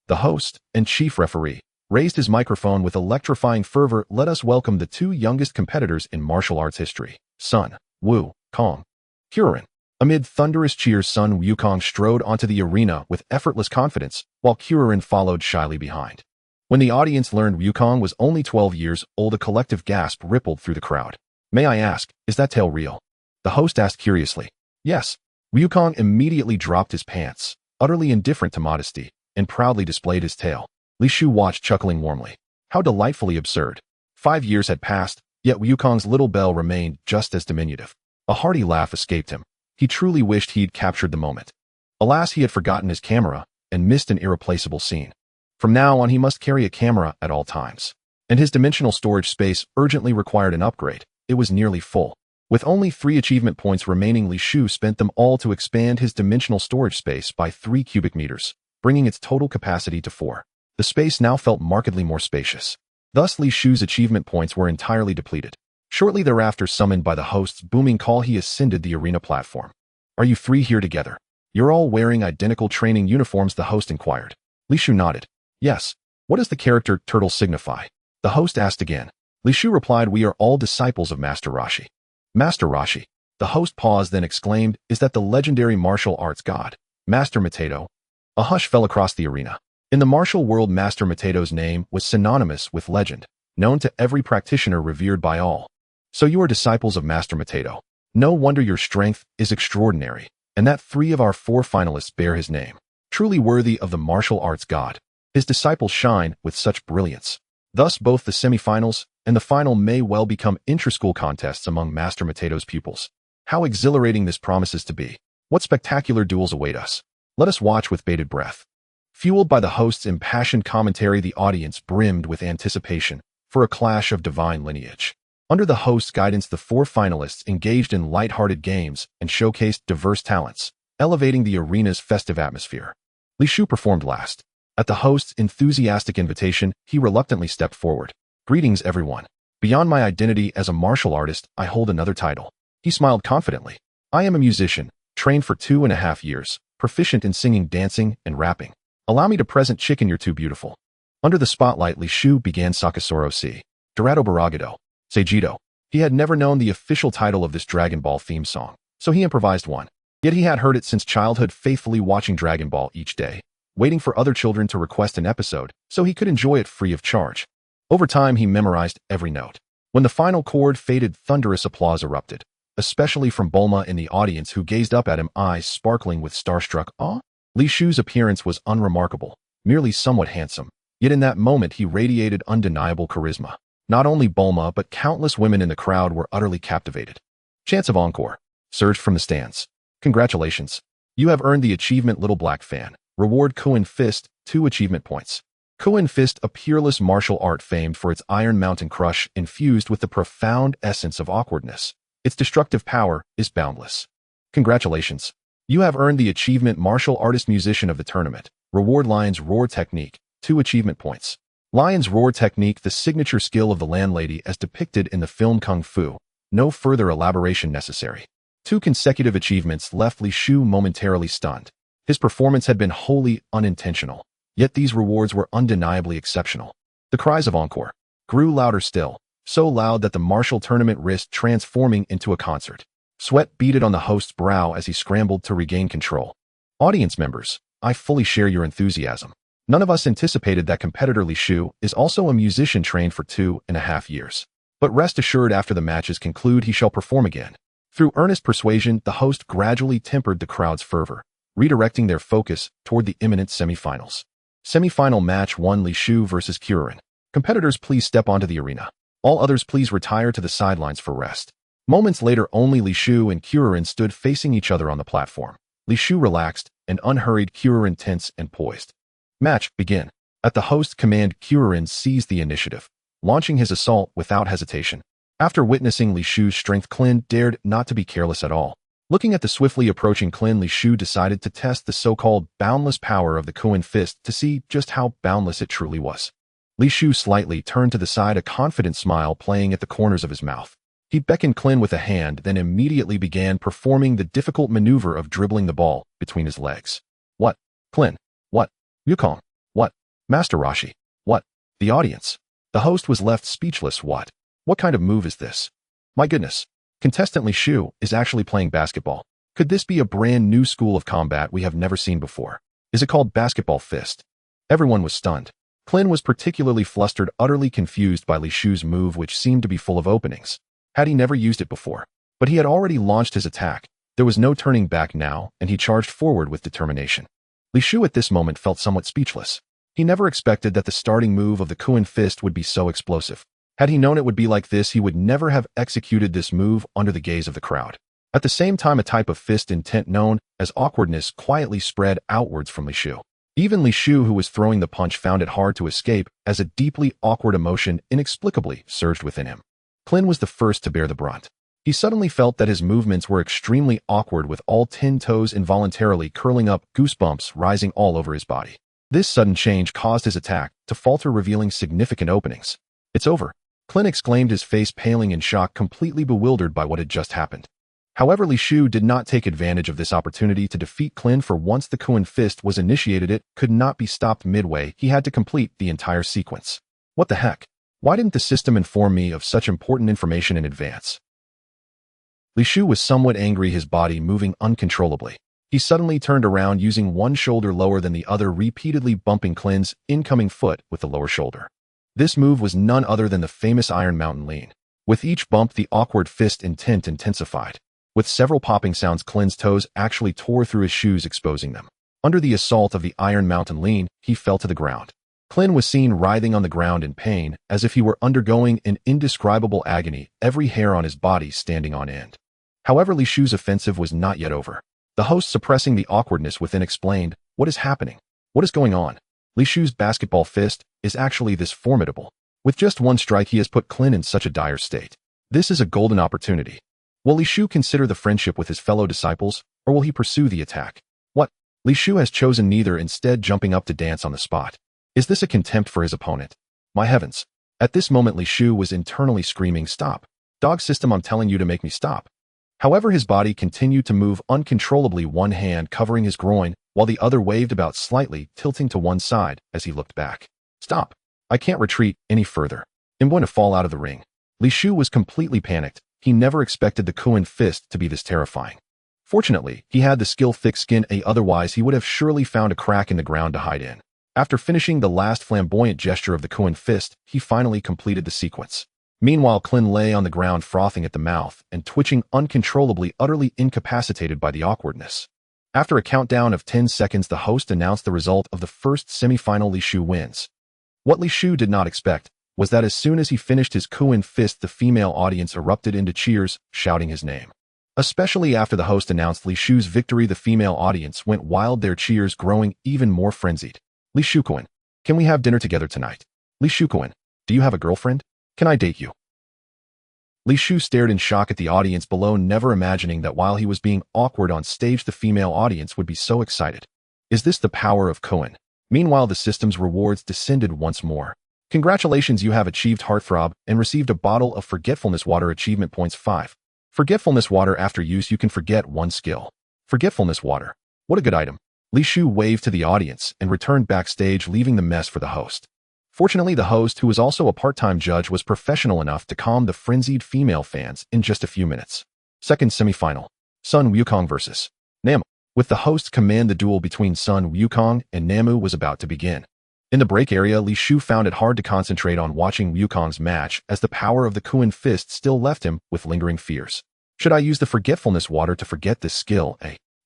The host and chief referee raised his microphone with electrifying fervor. Let us welcome the 2 youngest competitors in martial arts history, Sun Wukong. Kieran. Amid thunderous cheers, Sun Wukong strode onto the arena with effortless confidence, while Kieran followed shyly behind. When the audience learned Wukong was only 12 years old, a collective gasp rippled through the crowd. "May I ask, is that tale real?" the host asked curiously. "Yes." Wukong immediately dropped his pants, utterly indifferent to modesty, and proudly displayed his tail. Li Shu watched, chuckling warmly. How delightfully absurd. 5 years had passed, yet Wukong's little bell remained just as diminutive. A hearty laugh escaped him. He truly wished he'd captured the moment. Alas, he had forgotten his camera and missed an irreplaceable scene. From now on, he must carry a camera at all times. And his dimensional storage space urgently required an upgrade. It was nearly full. With only 3 achievement points remaining, Li Shu spent them all to expand his dimensional storage space by 3 cubic meters, bringing its total capacity to 4. The space now felt markedly more spacious. Thus, Li Shu's achievement points were entirely depleted. Shortly thereafter, summoned by the host's booming call, he ascended the arena platform. "Are you 3 here together? You're all wearing identical training uniforms?" the host inquired. Li Shu nodded. "Yes." "What does the character turtle signify?" the host asked again. Li Shu replied, "We are all disciples of Master Roshi." "Master Roshi?" The host paused, then exclaimed, "Is that the legendary martial arts god, Master Mateto?" A hush fell across the arena. In the martial world, Master Mateto's name was synonymous with legend, known to every practitioner, revered by all. "So you are disciples of Master Mateto. No wonder your strength is extraordinary, and that 3 of our 4 finalists bear his name. Truly worthy of the martial arts god. His disciples shine with such brilliance." Thus, both the semifinals and the final may well become intra-school contests among Master Mateto's pupils. How exhilarating this promises to be. What spectacular duels await us. Let us watch with bated breath. Fueled by the host's impassioned commentary, the audience brimmed with anticipation for a clash of divine lineage. Under the host's guidance, the 4 finalists engaged in light-hearted games and showcased diverse talents, elevating the arena's festive atmosphere. Li Shu performed last. At the host's enthusiastic invitation, he reluctantly stepped forward. "Greetings, everyone. Beyond my identity as a martial artist, I hold another title. He smiled confidently. I am a musician, trained for 2.5 years, proficient in singing, dancing, and rapping. Allow me to present Chicken, you're too beautiful. Under the spotlight, Li Shu began Sakasoro si. Dorado Baragado. Seijito. He had never known the official title of this Dragon Ball theme song, so he improvised one. Yet he had heard it since childhood, faithfully watching Dragon Ball each day, waiting for other children to request an episode so he could enjoy it free of charge. Over time, he memorized every note. When the final chord faded, thunderous applause erupted, especially from Bulma in the audience, who gazed up at him, eyes sparkling with starstruck awe. Li Shu's appearance was unremarkable, merely somewhat handsome, yet in that moment he radiated undeniable charisma. Not only Bulma, but countless women in the crowd were utterly captivated. Chants of encore surged from the stands. Congratulations. You have earned the achievement Little Black Fan. Reward Kuin Fist, 2 achievement points. Kuin Fist, a peerless martial art famed for its Iron Mountain Crush infused with the profound essence of awkwardness. Its destructive power is boundless. Congratulations. You have earned the achievement Martial Artist Musician of the Tournament. Reward Lion's Roar Technique, 2 achievement points. Lion's Roar Technique, the signature skill of the landlady as depicted in the film Kung Fu. No further elaboration necessary. 2 consecutive achievements left Li Shu momentarily stunned. His performance had been wholly unintentional, yet these rewards were undeniably exceptional. The cries of encore grew louder still, so loud that the martial tournament risked transforming into a concert. Sweat beaded on the host's brow as he scrambled to regain control. Audience members, I fully share your enthusiasm. None of us anticipated that competitor Li Shu is also a musician trained for 2.5 years. But rest assured, after the matches conclude, he shall perform again. Through earnest persuasion, the host gradually tempered the crowd's fervor, redirecting their focus toward the imminent semifinals. Semifinal match 1: Li Shu versus Kuririn. Competitors, please step onto the arena. All others, please retire to the sidelines for rest. Moments later, only Li Shu and Kuririn stood facing each other on the platform. Li Shu relaxed and unhurried, Kuririn tense and poised. Match, begin. At the host's command, Kuririn seized the initiative, launching his assault without hesitation. After witnessing Li Shu's strength, Klin dared not to be careless at all. Looking at the swiftly approaching Klin, Li Shu decided to test the so-called boundless power of the Kuin Fist to see just how boundless it truly was. Li Shu slightly turned to the side, a confident smile playing at the corners of his mouth. He beckoned Klin with a hand, then immediately began performing the difficult maneuver of dribbling the ball between his legs. What? Klin? What? Yukong? What? Master Roshi? What? The audience. The host was left speechless. What? What kind of move is this? My goodness. Contestant Li Shu is actually playing basketball. Could this be a brand new school of combat we have never seen before? Is it called basketball fist? Everyone was stunned. Klin was particularly flustered, utterly confused by Li Shu's move, which seemed to be full of openings. Had he never used it before? But he had already launched his attack. There was no turning back now, and he charged forward with determination. Li Shu at this moment felt somewhat speechless. He never expected that the starting move of the Kuin Fist would be so explosive. Had he known it would be like this, he would never have executed this move under the gaze of the crowd. At the same time, a type of fist intent known as awkwardness quietly spread outwards from Li Shu. Even Li Shu, who was throwing the punch, found it hard to escape, as a deeply awkward emotion inexplicably surged within him. Klin was the first to bear the brunt. He suddenly felt that his movements were extremely awkward, with all 10 toes involuntarily curling up, goosebumps rising all over his body. This sudden change caused his attack to falter, revealing significant openings. It's over, Klin exclaimed, his face paling in shock, completely bewildered by what had just happened. However, Li Shu did not take advantage of this opportunity to defeat Klin, for once the Kuin Fist was initiated, it could not be stopped midway. He had to complete the entire sequence. What the heck? Why didn't the system inform me of such important information in advance? Li Shu was somewhat angry, his body moving uncontrollably. He suddenly turned around, using one shoulder lower than the other, repeatedly bumping Klin's incoming foot with the lower shoulder. This move was none other than the famous Iron Mountain Lean. With each bump, the awkward fist intent intensified. With several popping sounds, Klin's toes actually tore through his shoes, exposing them. Under the assault of the Iron Mountain Lean, he fell to the ground. Klin was seen writhing on the ground in pain, as if he were undergoing an indescribable agony, every hair on his body standing on end. However, Li Shu's offensive was not yet over. The host, suppressing the awkwardness within, explained, "What is happening? What is going on? Li Shu's basketball fist is actually this formidable. With just one strike, he has put Klin in such a dire state. This is a golden opportunity. Will Li Shu consider the friendship with his fellow disciples, or will he pursue the attack? What? Li Shu has chosen neither, instead jumping up to dance on the spot. Is this a contempt for his opponent? My heavens! At this moment, Li Shu was internally screaming, "Stop! Dog system, I'm telling you to make me stop." However, his body continued to move uncontrollably, one hand covering his groin, while the other waved about slightly, tilting to one side as he looked back. "Stop! I can't retreat any further. I'm going to fall out of the ring." Li Shu was completely panicked. He never expected the Kuan fist to be this terrifying. Fortunately, he had the skill thick skin, otherwise he would have surely found a crack in the ground to hide in. After finishing the last flamboyant gesture of the Kuan fist, he finally completed the sequence. Meanwhile, Clin lay on the ground frothing at the mouth and twitching uncontrollably, utterly incapacitated by the awkwardness. After a countdown of 10 seconds, the host announced the result of the first semi-final. Li Shu wins. What Li Shu did not expect was that as soon as he finished his Kuan fist, the female audience erupted into cheers, shouting his name. Especially after the host announced Li Shu's victory, the female audience went wild, their cheers growing even more frenzied. "Li Shu Kuan, can we have dinner together tonight? Li Shu Kuan, do you have a girlfriend? Can I date you?" Li Shu stared in shock at the audience below, never imagining that while he was being awkward on stage, the female audience would be so excited. Is this the power of Kuan? Meanwhile, the system's rewards descended once more. "Congratulations, you have achieved Heartthrob and received a bottle of Forgetfulness Water. Achievement points 5. Forgetfulness Water. After use, you can forget one skill. Forgetfulness Water. What a good item." Li Shu waved to the audience and returned backstage, leaving the mess for the host. Fortunately, the host, who was also a part-time judge, was professional enough to calm the frenzied female fans in just a few minutes. Second semi-final. Sun Wukong vs. Namu. With the host's command, the duel between Sun Wukong and Namu was about to begin. In the break area, Li Shu found it hard to concentrate on watching Wukong's match, as the power of the Kuan fist still left him with lingering fears. Should I use the Forgetfulness Water to forget this skill,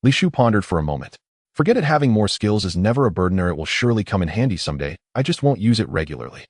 Li Shu pondered for a moment. Forget it, having more skills is never a burden, or it will surely come in handy someday. I just won't use it regularly.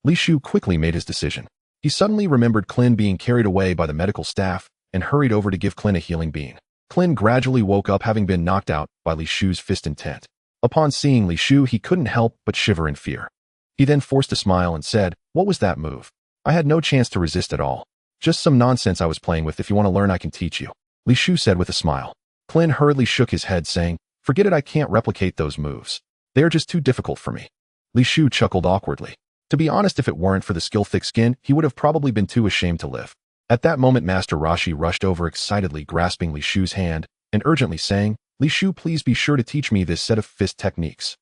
Li Shu quickly made his decision. He suddenly remembered Clin being carried away by the medical staff and hurried over to give Clin a healing bean. Clin gradually woke up, having been knocked out by Li Shu's fist intent. Upon seeing Li Shu, he couldn't help but shiver in fear. He then forced a smile and said, "What was that move? I had no chance to resist at all. Just some nonsense I was playing with. If you want to learn, I can teach you," Li Shu said with a smile. Clin hurriedly shook his head, saying, "Forget it, I can't replicate those moves. They are just too difficult for me." Li Shu chuckled awkwardly. To be honest, if it weren't for the skill thick skin, he would have probably been too ashamed to live. At that moment, Master Rashi rushed over, excitedly grasping Li Shu's hand and urgently saying, "Li Shu, please be sure to teach me this set of fist techniques."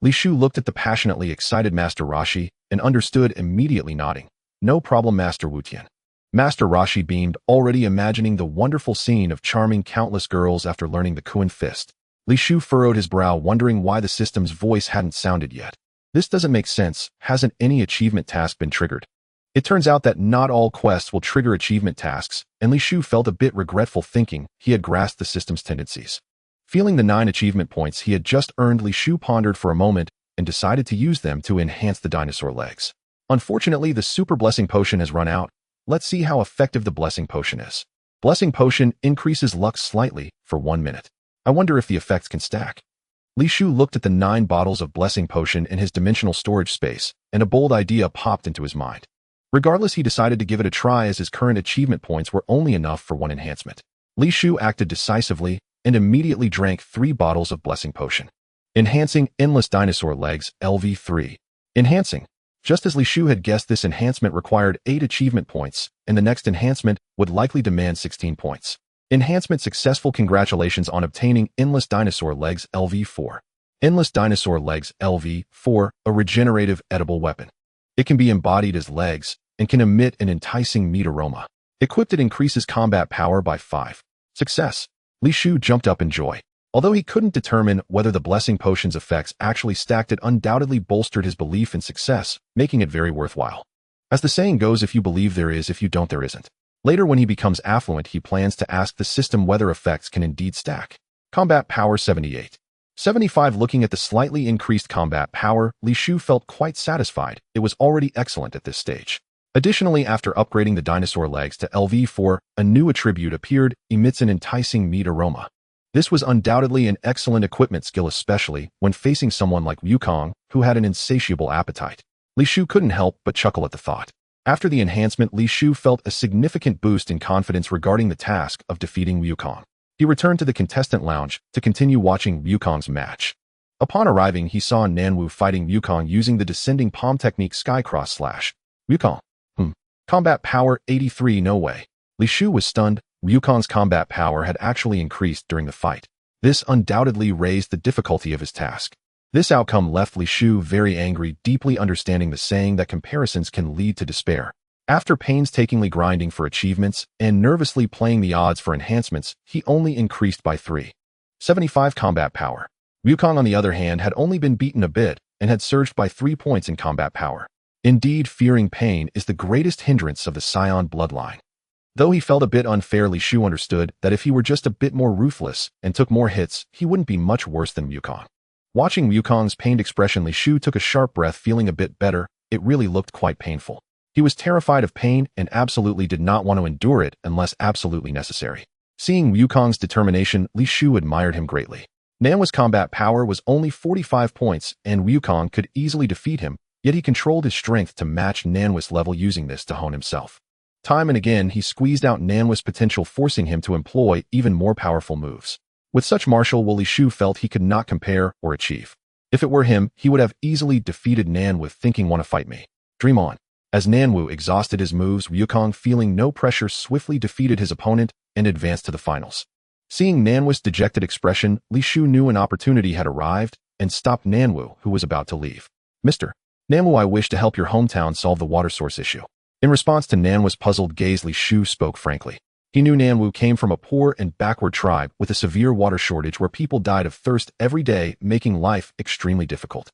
Li Shu looked at the passionately excited Master Rashi and understood, immediately nodding. "No problem, Master Wutian." Master Rashi beamed, already imagining the wonderful scene of charming countless girls after learning the Kuan fist. Li Shu furrowed his brow, wondering why the system's voice hadn't sounded yet. This doesn't make sense. Hasn't any achievement task been triggered? It turns out that not all quests will trigger achievement tasks, and Li Shu felt a bit regretful, thinking he had grasped the system's tendencies. Feeling the 9 achievement points he had just earned, Li Shu pondered for a moment and decided to use them to enhance the dinosaur legs. Unfortunately, the Super Blessing Potion has run out. Let's see how effective the Blessing Potion is. Blessing Potion increases luck slightly for 1 minute. I wonder if the effects can stack. Li Shu looked at the 9 bottles of Blessing Potion in his dimensional storage space, and a bold idea popped into his mind. Regardless, he decided to give it a try, as his current achievement points were only enough for 1 enhancement. Li Shu acted decisively and immediately drank 3 bottles of Blessing Potion. Enhancing Endless Dinosaur Legs, LV3. Enhancing. Just as Li Shu had guessed, this enhancement required 8 achievement points, and the next enhancement would likely demand 16 points. Enhancement successful. Congratulations on obtaining Endless Dinosaur Legs, LV4. Endless Dinosaur Legs, LV4, a regenerative edible weapon. It can be embodied as legs and can emit an enticing meat aroma. Equipped, it increases combat power by 5. Success. Li Shu jumped up in joy. Although he couldn't determine whether the Blessing Potion's effects actually stacked, it undoubtedly bolstered his belief in success, making it very worthwhile. As the saying goes, if you believe there is, if you don't there isn't. Later, when he becomes affluent, he plans to ask the system whether effects can indeed stack. Combat power 78. 75. Looking at the slightly increased combat power, Li Shu felt quite satisfied. It was already excellent at this stage. Additionally, after upgrading the dinosaur legs to LV4, a new attribute appeared, emits an enticing meat aroma. This was undoubtedly an excellent equipment skill, especially when facing someone like Wukong, who had an insatiable appetite. Li Shu couldn't help but chuckle at the thought. After the enhancement, Li Shu felt a significant boost in confidence regarding the task of defeating Wukong. He returned to the contestant lounge to continue watching Wukong's match. Upon arriving, he saw Nanwu fighting Wukong using the descending palm technique Skycross Slash. Wukong. Combat power 83, no way. Li Shu was stunned. Wukong's combat power had actually increased during the fight. This undoubtedly raised the difficulty of his task. This outcome left Li Shu very angry, deeply understanding the saying that comparisons can lead to despair. After painstakingly grinding for achievements and nervously playing the odds for enhancements, he only increased by 375 combat power. Wukong, on the other hand, had only been beaten a bit and had surged by 3 points in combat power. Indeed, fearing pain is the greatest hindrance of the Saiyan bloodline. Though he felt a bit unfair, Li Shu understood that if he were just a bit more ruthless and took more hits, he wouldn't be much worse than Wukong. Watching Wukong's pained expression, Li Shu took a sharp breath, feeling a bit better. It really looked quite painful. He was terrified of pain and absolutely did not want to endure it unless absolutely necessary. Seeing Wukong's determination, Li Shu admired him greatly. Nanwa's combat power was only 45 points, and Wukong could easily defeat him, yet he controlled his strength to match Nanwa's level, using this to hone himself. Time and again, he squeezed out Nanwa's potential, forcing him to employ even more powerful moves. With such martial will, Li Shu felt he could not compare or achieve. If it were him, he would have easily defeated Nanwu, thinking, "Wanna fight me? Dream on." As Nanwu exhausted his moves, Wukong, feeling no pressure, swiftly defeated his opponent and advanced to the finals. Seeing Nanwu's dejected expression, Li Shu knew an opportunity had arrived and stopped Nanwu, who was about to leave. "Mr. Nanwu, I wish to help your hometown solve the water source issue." In response to Nanwu's puzzled gaze, Li Shu spoke frankly. He knew Nanwu came from a poor and backward tribe with a severe water shortage where people died of thirst every day, making life extremely difficult.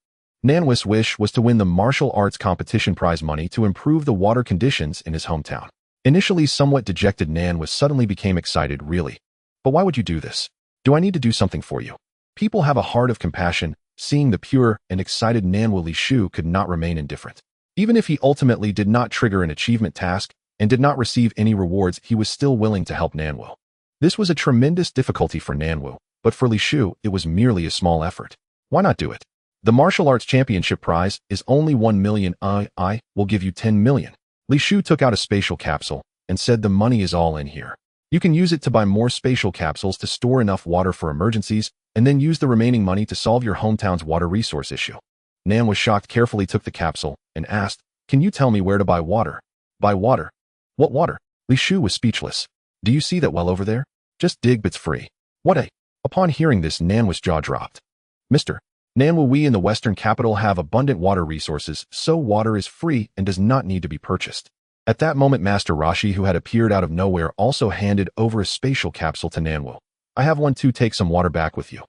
Nanwu's wish was to win the martial arts competition prize money to improve the water conditions in his hometown. Initially somewhat dejected, Nanwu suddenly became excited. "Really? But why would you do this? Do I need to do something for you?" People have a heart of compassion. Seeing the pure and excited Nanwu, Li Shu could not remain indifferent. Even if he ultimately did not trigger an achievement task and did not receive any rewards, he was still willing to help Nanwu. This was a tremendous difficulty for Nanwu, but for Li Shu, it was merely a small effort. Why not do it? The martial arts championship prize is only 1 million. I will give you 10 million. Li Shu took out a spatial capsule and said, "The money is all in here. You can use it to buy more spatial capsules to store enough water for emergencies, and then use the remaining money to solve your hometown's water resource issue." Nan was shocked, carefully took the capsule, and asked, "Can you tell me where to buy water?" "Buy water? What water?" Li Shu was speechless. "Do you see that well over there? Just dig, it's free." "What a—" Upon hearing this, Nanwa's jaw dropped. "Mr. Nanwu, we in the Western capital have abundant water resources, so water is free and does not need to be purchased." At that moment, Master Rashi, who had appeared out of nowhere, also handed over a spatial capsule to Nanwu. "I have one too, take some water back with you."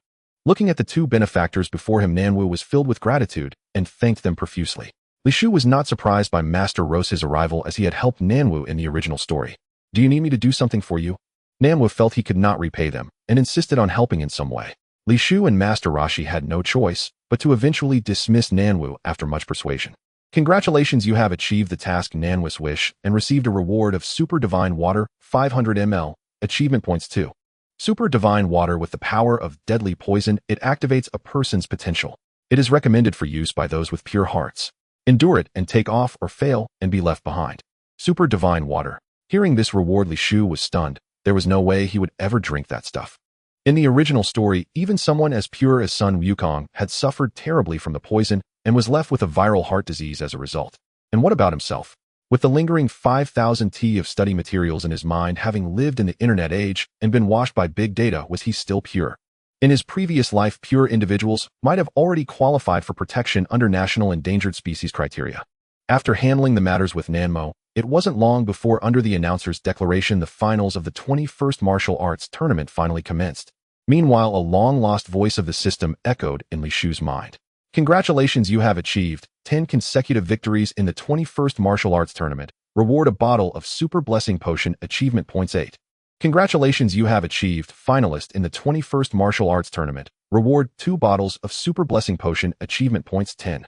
Looking at the two benefactors before him, Nanwu was filled with gratitude and thanked them profusely. Li Shu was not surprised by Master Rose's arrival, as he had helped Nanwu in the original story. "Do you need me to do something for you?" Nanwu felt he could not repay them and insisted on helping in some way. Li Shu and Master Rashi had no choice but to eventually dismiss Nanwu after much persuasion. "Congratulations, you have achieved the task Nanwu's wish and received a reward of Super Divine Water, 500 ml, achievement points 2. Super Divine Water with the power of deadly poison, it activates a person's potential. It is recommended for use by those with pure hearts. Endure it and take off or fail and be left behind. Super Divine Water." Hearing this reward, Li Shu was stunned. There was no way he would ever drink that stuff. In the original story, even someone as pure as Sun Wukong had suffered terribly from the poison and was left with a viral heart disease as a result. And what about himself? With the lingering 5,000 T of study materials in his mind, having lived in the internet age and been washed by big data, was he still pure? In his previous life, pure individuals might have already qualified for protection under National Endangered Species criteria. After handling the matters with Nanmo, it wasn't long before, under the announcer's declaration, the finals of the 21st Martial Arts Tournament finally commenced. Meanwhile, a long-lost voice of the system echoed in Li Shu's mind. "Congratulations, you have achieved 10 consecutive victories in the 21st Martial Arts Tournament. Reward a bottle of Super Blessing Potion, achievement points 8. Congratulations, you have achieved finalist in the 21st Martial Arts Tournament. Reward 2 bottles of Super Blessing Potion, achievement points 10.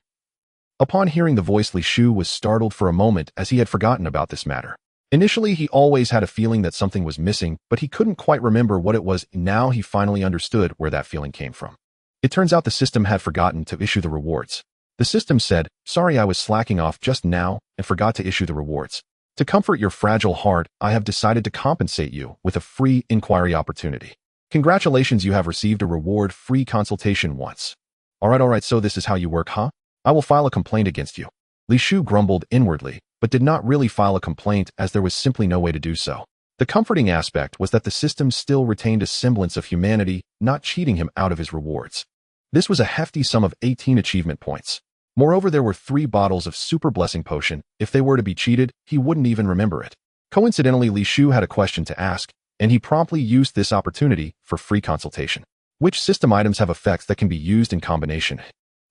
Upon hearing the voice, Li Shu was startled for a moment, as he had forgotten about this matter. Initially, he always had a feeling that something was missing, but he couldn't quite remember what it was. Now he finally understood where that feeling came from. It turns out the system had forgotten to issue the rewards. The system said, "Sorry, I was slacking off just now and forgot to issue the rewards. To comfort your fragile heart, I have decided to compensate you with a free inquiry opportunity. Congratulations, you have received a reward, free consultation once." Alright, so this is how you work, huh? I will file a complaint against you." Li Shu grumbled inwardly, but did not really file a complaint as there was simply no way to do so. The comforting aspect was that the system still retained a semblance of humanity, not cheating him out of his rewards. This was a hefty sum of 18 achievement points. Moreover, there were 3 bottles of Super Blessing Potion. If they were to be cheated, he wouldn't even remember it. Coincidentally, Li Shu had a question to ask, and he promptly used this opportunity for free consultation. Which system items have effects that can be used in combination?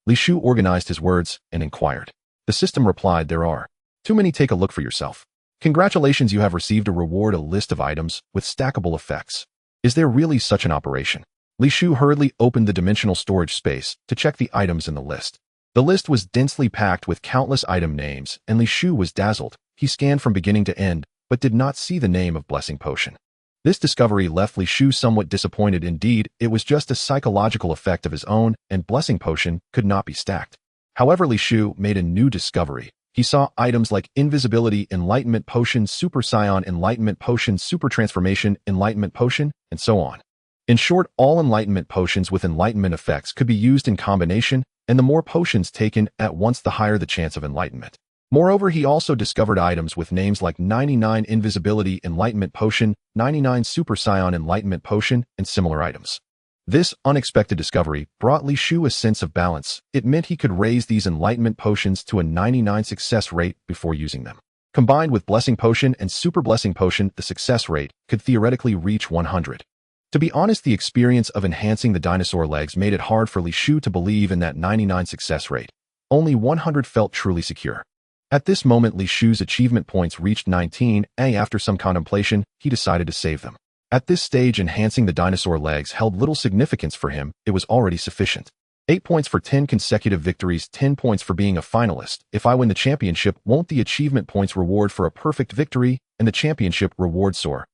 Li Shu organized his words and inquired. The system replied, there are. Too many. Take a look for yourself. Congratulations, you have received a list of items with stackable effects. Is there really such an operation? Li Shu hurriedly opened the dimensional storage space to check the items in the list. The list was densely packed with countless item names, and Li Shu was dazzled. He scanned from beginning to end, but did not see the name of Blessing Potion. This discovery left Li Shu somewhat disappointed. Indeed, it was just a psychological effect of his own, and Blessing Potion could not be stacked. However, Li Shu made a new discovery. He saw items like Invisibility Enlightenment Potion, Super Saiyan Enlightenment Potion, Super Transformation Enlightenment Potion, and so on. In short, all enlightenment potions with enlightenment effects could be used in combination, and the more potions taken at once, the higher the chance of enlightenment. Moreover, he also discovered items with names like 99 Invisibility Enlightenment Potion, 99 Super Saiyan Enlightenment Potion, and similar items. This unexpected discovery brought Li Shu a sense of balance. It meant he could raise these enlightenment potions to a 99 success rate before using them. Combined with Blessing Potion and Super Blessing Potion, the success rate could theoretically reach 100. To be honest, the experience of enhancing the dinosaur legs made it hard for Li Shu to believe in that 99 success rate. Only 100 felt truly secure. At this moment, Li Shu's achievement points reached 19, and after some contemplation, he decided to save them. At this stage, enhancing the dinosaur legs held little significance for him. It was already sufficient. 8 points for 10 consecutive victories, 10 points for being a finalist. If I win the championship, won't the achievement points reward for a perfect victory and the championship reward soar?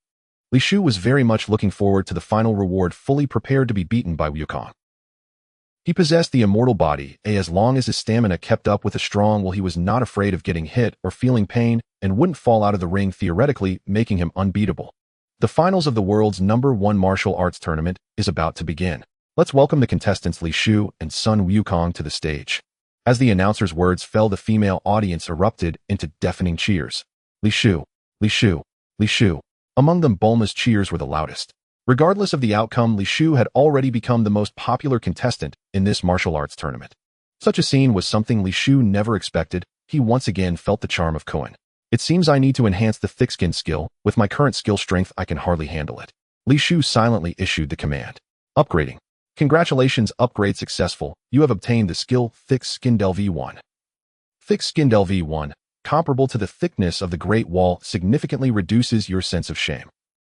Li Shu was very much looking forward to the final reward, fully prepared to be beaten by Wukong. He possessed the immortal body, as long as his stamina kept up with the strong will, he was not afraid of getting hit or feeling pain and wouldn't fall out of the ring, theoretically making him unbeatable. The finals of the world's #1 martial arts tournament is about to begin. Let's welcome the contestants Li Shu and Sun Wukong to the stage. As the announcer's words fell, the female audience erupted into deafening cheers. Li Shu, Li Shu, Li Shu. Among them, Bulma's cheers were the loudest. Regardless of the outcome, Li Shu had already become the most popular contestant in this martial arts tournament. Such a scene was something Li Shu never expected. He once again felt the charm of Koan. It seems I need to enhance the thick-skin skill. With my current skill strength, I can hardly handle it. Li Shu silently issued the command. Upgrading. Congratulations, upgrade successful. You have obtained the skill Thick Skin Del V1. Thick Skin Del V1, comparable to the thickness of the Great Wall, significantly reduces your sense of shame.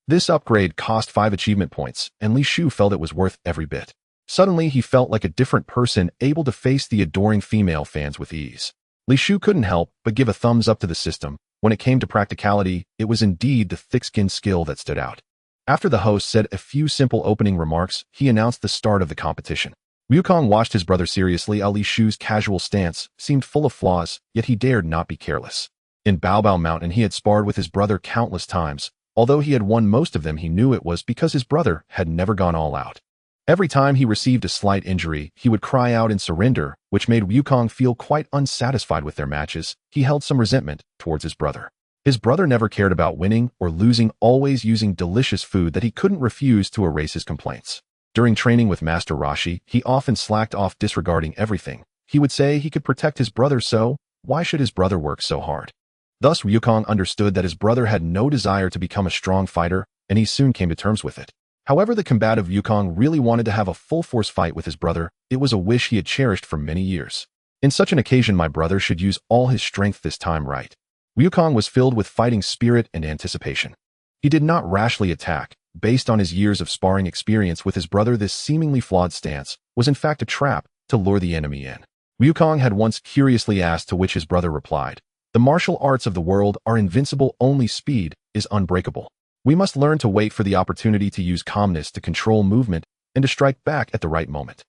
This upgrade cost 5 achievement points, and Li Shu felt it was worth every bit. Suddenly, he felt like a different person, able to face the adoring female fans with ease. Li Shu couldn't help but give a thumbs up to the system. When it came to practicality, it was indeed the thick-skin skill that stood out. After the host said a few simple opening remarks, he announced the start of the competition. Wukong watched his brother seriously. Li Shu's casual stance seemed full of flaws, yet he dared not be careless. In Baobao Mountain, he had sparred with his brother countless times. Although he had won most of them, he knew it was because his brother had never gone all out. Every time he received a slight injury, he would cry out in surrender, which made Wukong feel quite unsatisfied with their matches. He held some resentment towards his brother. His brother never cared about winning or losing, always using delicious food that he couldn't refuse to erase his complaints. During training with Master Rashi, he often slacked off, disregarding everything. He would say he could protect his brother, so why should his brother work so hard? Thus, Wukong understood that his brother had no desire to become a strong fighter, and he soon came to terms with it. However, the combative Wukong really wanted to have a full-force fight with his brother. It was a wish he had cherished for many years. In such an occasion, my brother should use all his strength this time, right? Wukong was filled with fighting spirit and anticipation. He did not rashly attack. Based on his years of sparring experience with his brother, this seemingly flawed stance was in fact a trap to lure the enemy in. Wukong had once curiously asked, to which his brother replied, "The martial arts of the world are invincible, only speed is unbreakable. We must learn to wait for the opportunity to use calmness to control movement and to strike back at the right moment."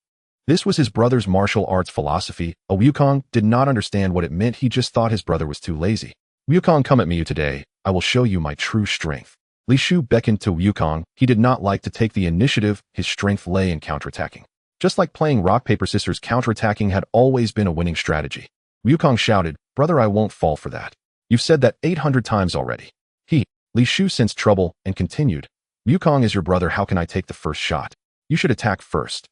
This was his brother's martial arts philosophy. Wukong did not understand what it meant. He just thought his brother was too lazy. "Wukong, come at me today. I will show you my true strength." Li Shu beckoned to Wukong. He did not like to take the initiative. His strength lay in counterattacking. Just like playing rock, paper, scissors, counterattacking had always been a winning strategy. Wukong shouted, "Brother, I won't fall for that. You've said that 800 times already. Li Shu sensed trouble and continued, Wukong is your brother, how can I take the first shot? You should attack first.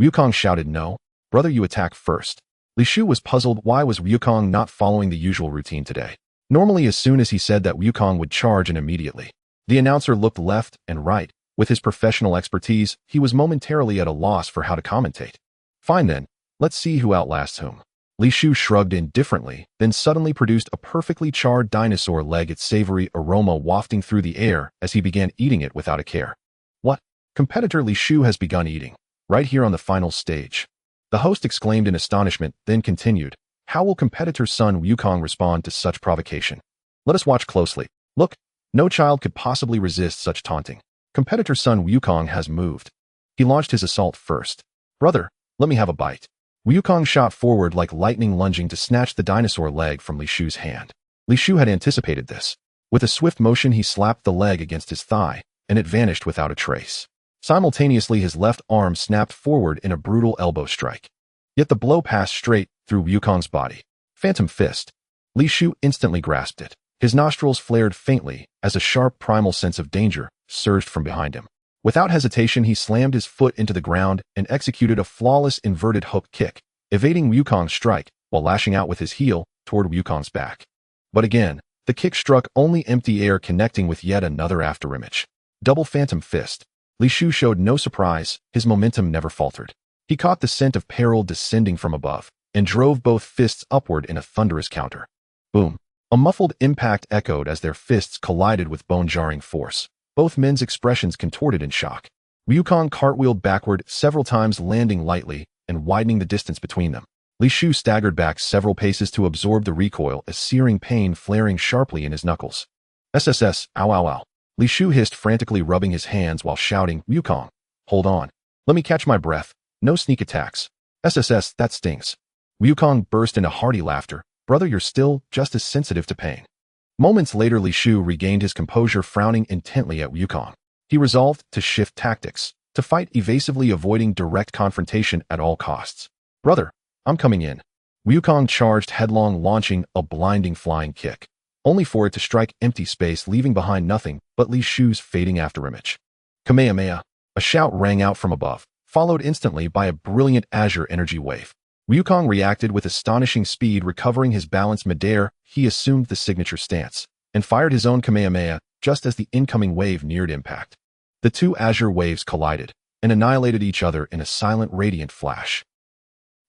Wukong shouted, no, brother, you attack first. Li Shu was puzzled, why was Wukong not following the usual routine today? Normally, as soon as he said that, Wukong would charge in immediately. The announcer looked left and right. With his professional expertise, he was momentarily at a loss for how to commentate. Fine then, let's see who outlasts whom. Li Shu shrugged indifferently, then suddenly produced a perfectly charred dinosaur leg, its savory aroma wafting through the air as he began eating it without a care. What? Competitor Li Shu has begun eating, right here on the final stage. The host exclaimed in astonishment, then continued, how will competitor son Wukong respond to such provocation? Let us watch closely. Look, no child could possibly resist such taunting. Competitor son Wukong has moved. He launched his assault first. Brother, let me have a bite. Wukong shot forward like lightning, lunging to snatch the dinosaur leg from Li Shu's hand. Li Shu had anticipated this. With a swift motion, he slapped the leg against his thigh, and it vanished without a trace. Simultaneously, his left arm snapped forward in a brutal elbow strike. Yet the blow passed straight through Wukong's body. Phantom fist. Li Shu instantly grasped it. His nostrils flared faintly as a sharp primal sense of danger surged from behind him. Without hesitation, he slammed his foot into the ground and executed a flawless inverted hook kick, evading Wukong's strike while lashing out with his heel toward Wukong's back. But again, the kick struck only empty air, connecting with yet another afterimage. Double phantom fist. Li Shu showed no surprise, his momentum never faltered. He caught the scent of peril descending from above and drove both fists upward in a thunderous counter. Boom. A muffled impact echoed as their fists collided with bone-jarring force. Both men's expressions contorted in shock. Wukong cartwheeled backward several times, landing lightly and widening the distance between them. Li Shu staggered back several paces to absorb the recoil, a searing pain flaring sharply in his knuckles. SSS, ow ow ow. Li Shu hissed, frantically rubbing his hands while shouting, Wukong, hold on. Let me catch my breath. No sneak attacks. SSS, that stings. Wukong burst into hearty laughter. Brother, you're still just as sensitive to pain. Moments later, Li Shu regained his composure, frowning intently at Wukong. He resolved to shift tactics, to fight evasively, avoiding direct confrontation at all costs. Brother, I'm coming in. Wukong charged headlong, launching a blinding flying kick, only for it to strike empty space, leaving behind nothing but Li Shu's fading afterimage. Kamehameha! A shout rang out from above, followed instantly by a brilliant azure energy wave. Wukong reacted with astonishing speed, recovering his balance midair. He assumed the signature stance and fired his own Kamehameha just as the incoming wave neared impact. The two azure waves collided and annihilated each other in a silent, radiant flash.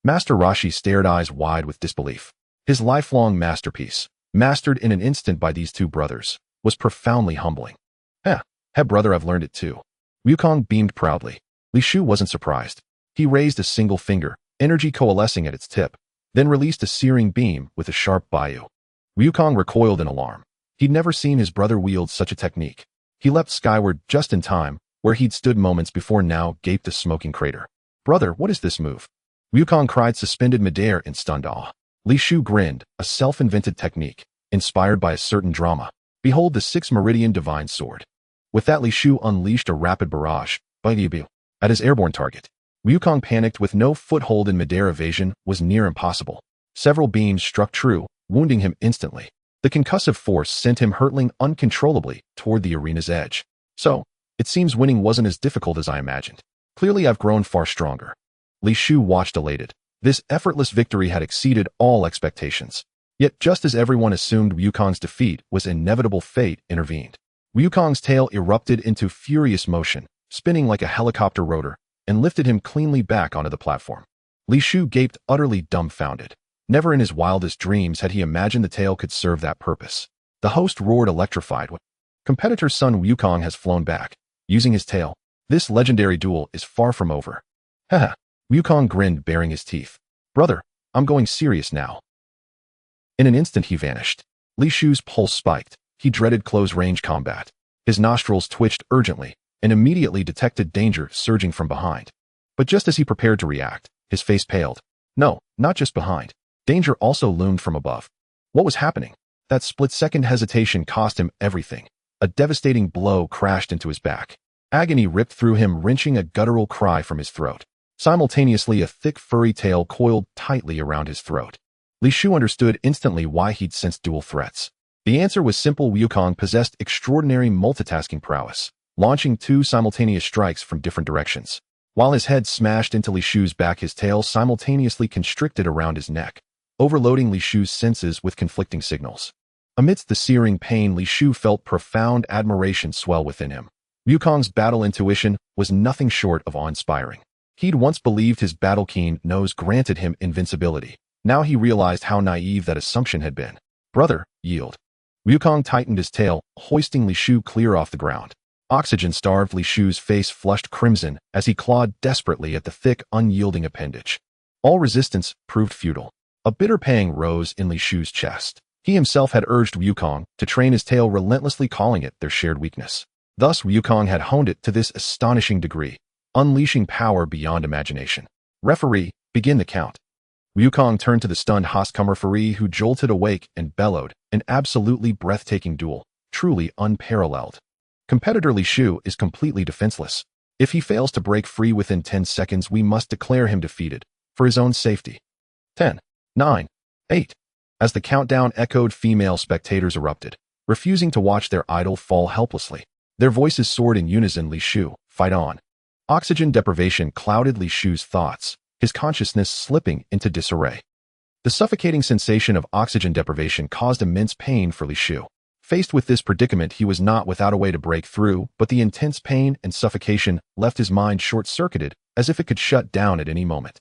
Master Roshi stared, eyes wide with disbelief. His lifelong masterpiece, mastered in an instant by these two brothers, was profoundly humbling. Hey brother, I've learned it too. Wukong beamed proudly. Li Shu wasn't surprised. He raised a single finger, energy coalescing at its tip, then released a searing beam with a sharp bayou. Wukong recoiled in alarm. He'd never seen his brother wield such a technique. He leapt skyward just in time, where he'd stood moments before now gaped a smoking crater. Brother, what is this move? Wukong cried, suspended midair in stunned awe. Li Shu grinned, a self-invented technique, inspired by a certain drama. Behold the 6 Meridian Divine Sword. With that, Li Shu unleashed a rapid barrage at his airborne target. Wukong panicked. With no foothold in midair, evasion was near impossible. Several beams struck true, wounding him instantly. The concussive force sent him hurtling uncontrollably toward the arena's edge. So, it seems winning wasn't as difficult as I imagined. Clearly I've grown far stronger. Li Shu watched elated. This effortless victory had exceeded all expectations. Yet just as everyone assumed Wukong's defeat was inevitable, fate intervened. Wukong's tail erupted into furious motion, spinning like a helicopter rotor, and lifted him cleanly back onto the platform. Li Shu gaped, utterly dumbfounded. Never in his wildest dreams had he imagined the tail could serve that purpose. The host roared, electrified. Competitor son Wukong has flown back, using his tail. This legendary duel is far from over. Haha. Wukong grinned, baring his teeth. Brother, I'm going serious now. In an instant he vanished. Li Shu's pulse spiked. He dreaded close-range combat. His nostrils twitched urgently, and immediately detected danger surging from behind. But just as he prepared to react, his face paled. No, not just behind. Danger also loomed from above. What was happening? That split-second hesitation cost him everything. A devastating blow crashed into his back. Agony ripped through him, wrenching a guttural cry from his throat. Simultaneously, a thick, furry tail coiled tightly around his throat. Li Shu understood instantly why he'd sensed dual threats. The answer was simple. Wukong possessed extraordinary multitasking prowess, launching 2 simultaneous strikes from different directions. While his head smashed into Li Shu's back, his tail simultaneously constricted around his neck, overloading Li Shu's senses with conflicting signals. Amidst the searing pain, Li Shu felt profound admiration swell within him. Wukong's battle intuition was nothing short of awe-inspiring. He'd once believed his battle-keen nose granted him invincibility. Now he realized how naive that assumption had been. Brother, yield. Wukong tightened his tail, hoisting Li Shu clear off the ground. Oxygen-starved Li Shu's face flushed crimson as he clawed desperately at the thick, unyielding appendage. All resistance proved futile. A bitter pang rose in Li Shu's chest. He himself had urged Wukong to train his tail relentlessly, calling it their shared weakness. Thus Wukong had honed it to this astonishing degree, unleashing power beyond imagination. Referee, begin the count. Wukong turned to the stunned referee, who jolted awake and bellowed, an absolutely breathtaking duel, truly unparalleled. Competitor Li Shu is completely defenseless. If he fails to break free within 10 seconds, we must declare him defeated, for his own safety. 10, 9, 8. As the countdown echoed, female spectators erupted, refusing to watch their idol fall helplessly. Their voices soared in unison. Li Shu, fight on. Oxygen deprivation clouded Li Shu's thoughts, his consciousness slipping into disarray. The suffocating sensation of oxygen deprivation caused immense pain for Li Shu. Faced with this predicament, he was not without a way to break through, but the intense pain and suffocation left his mind short-circuited, as if it could shut down at any moment.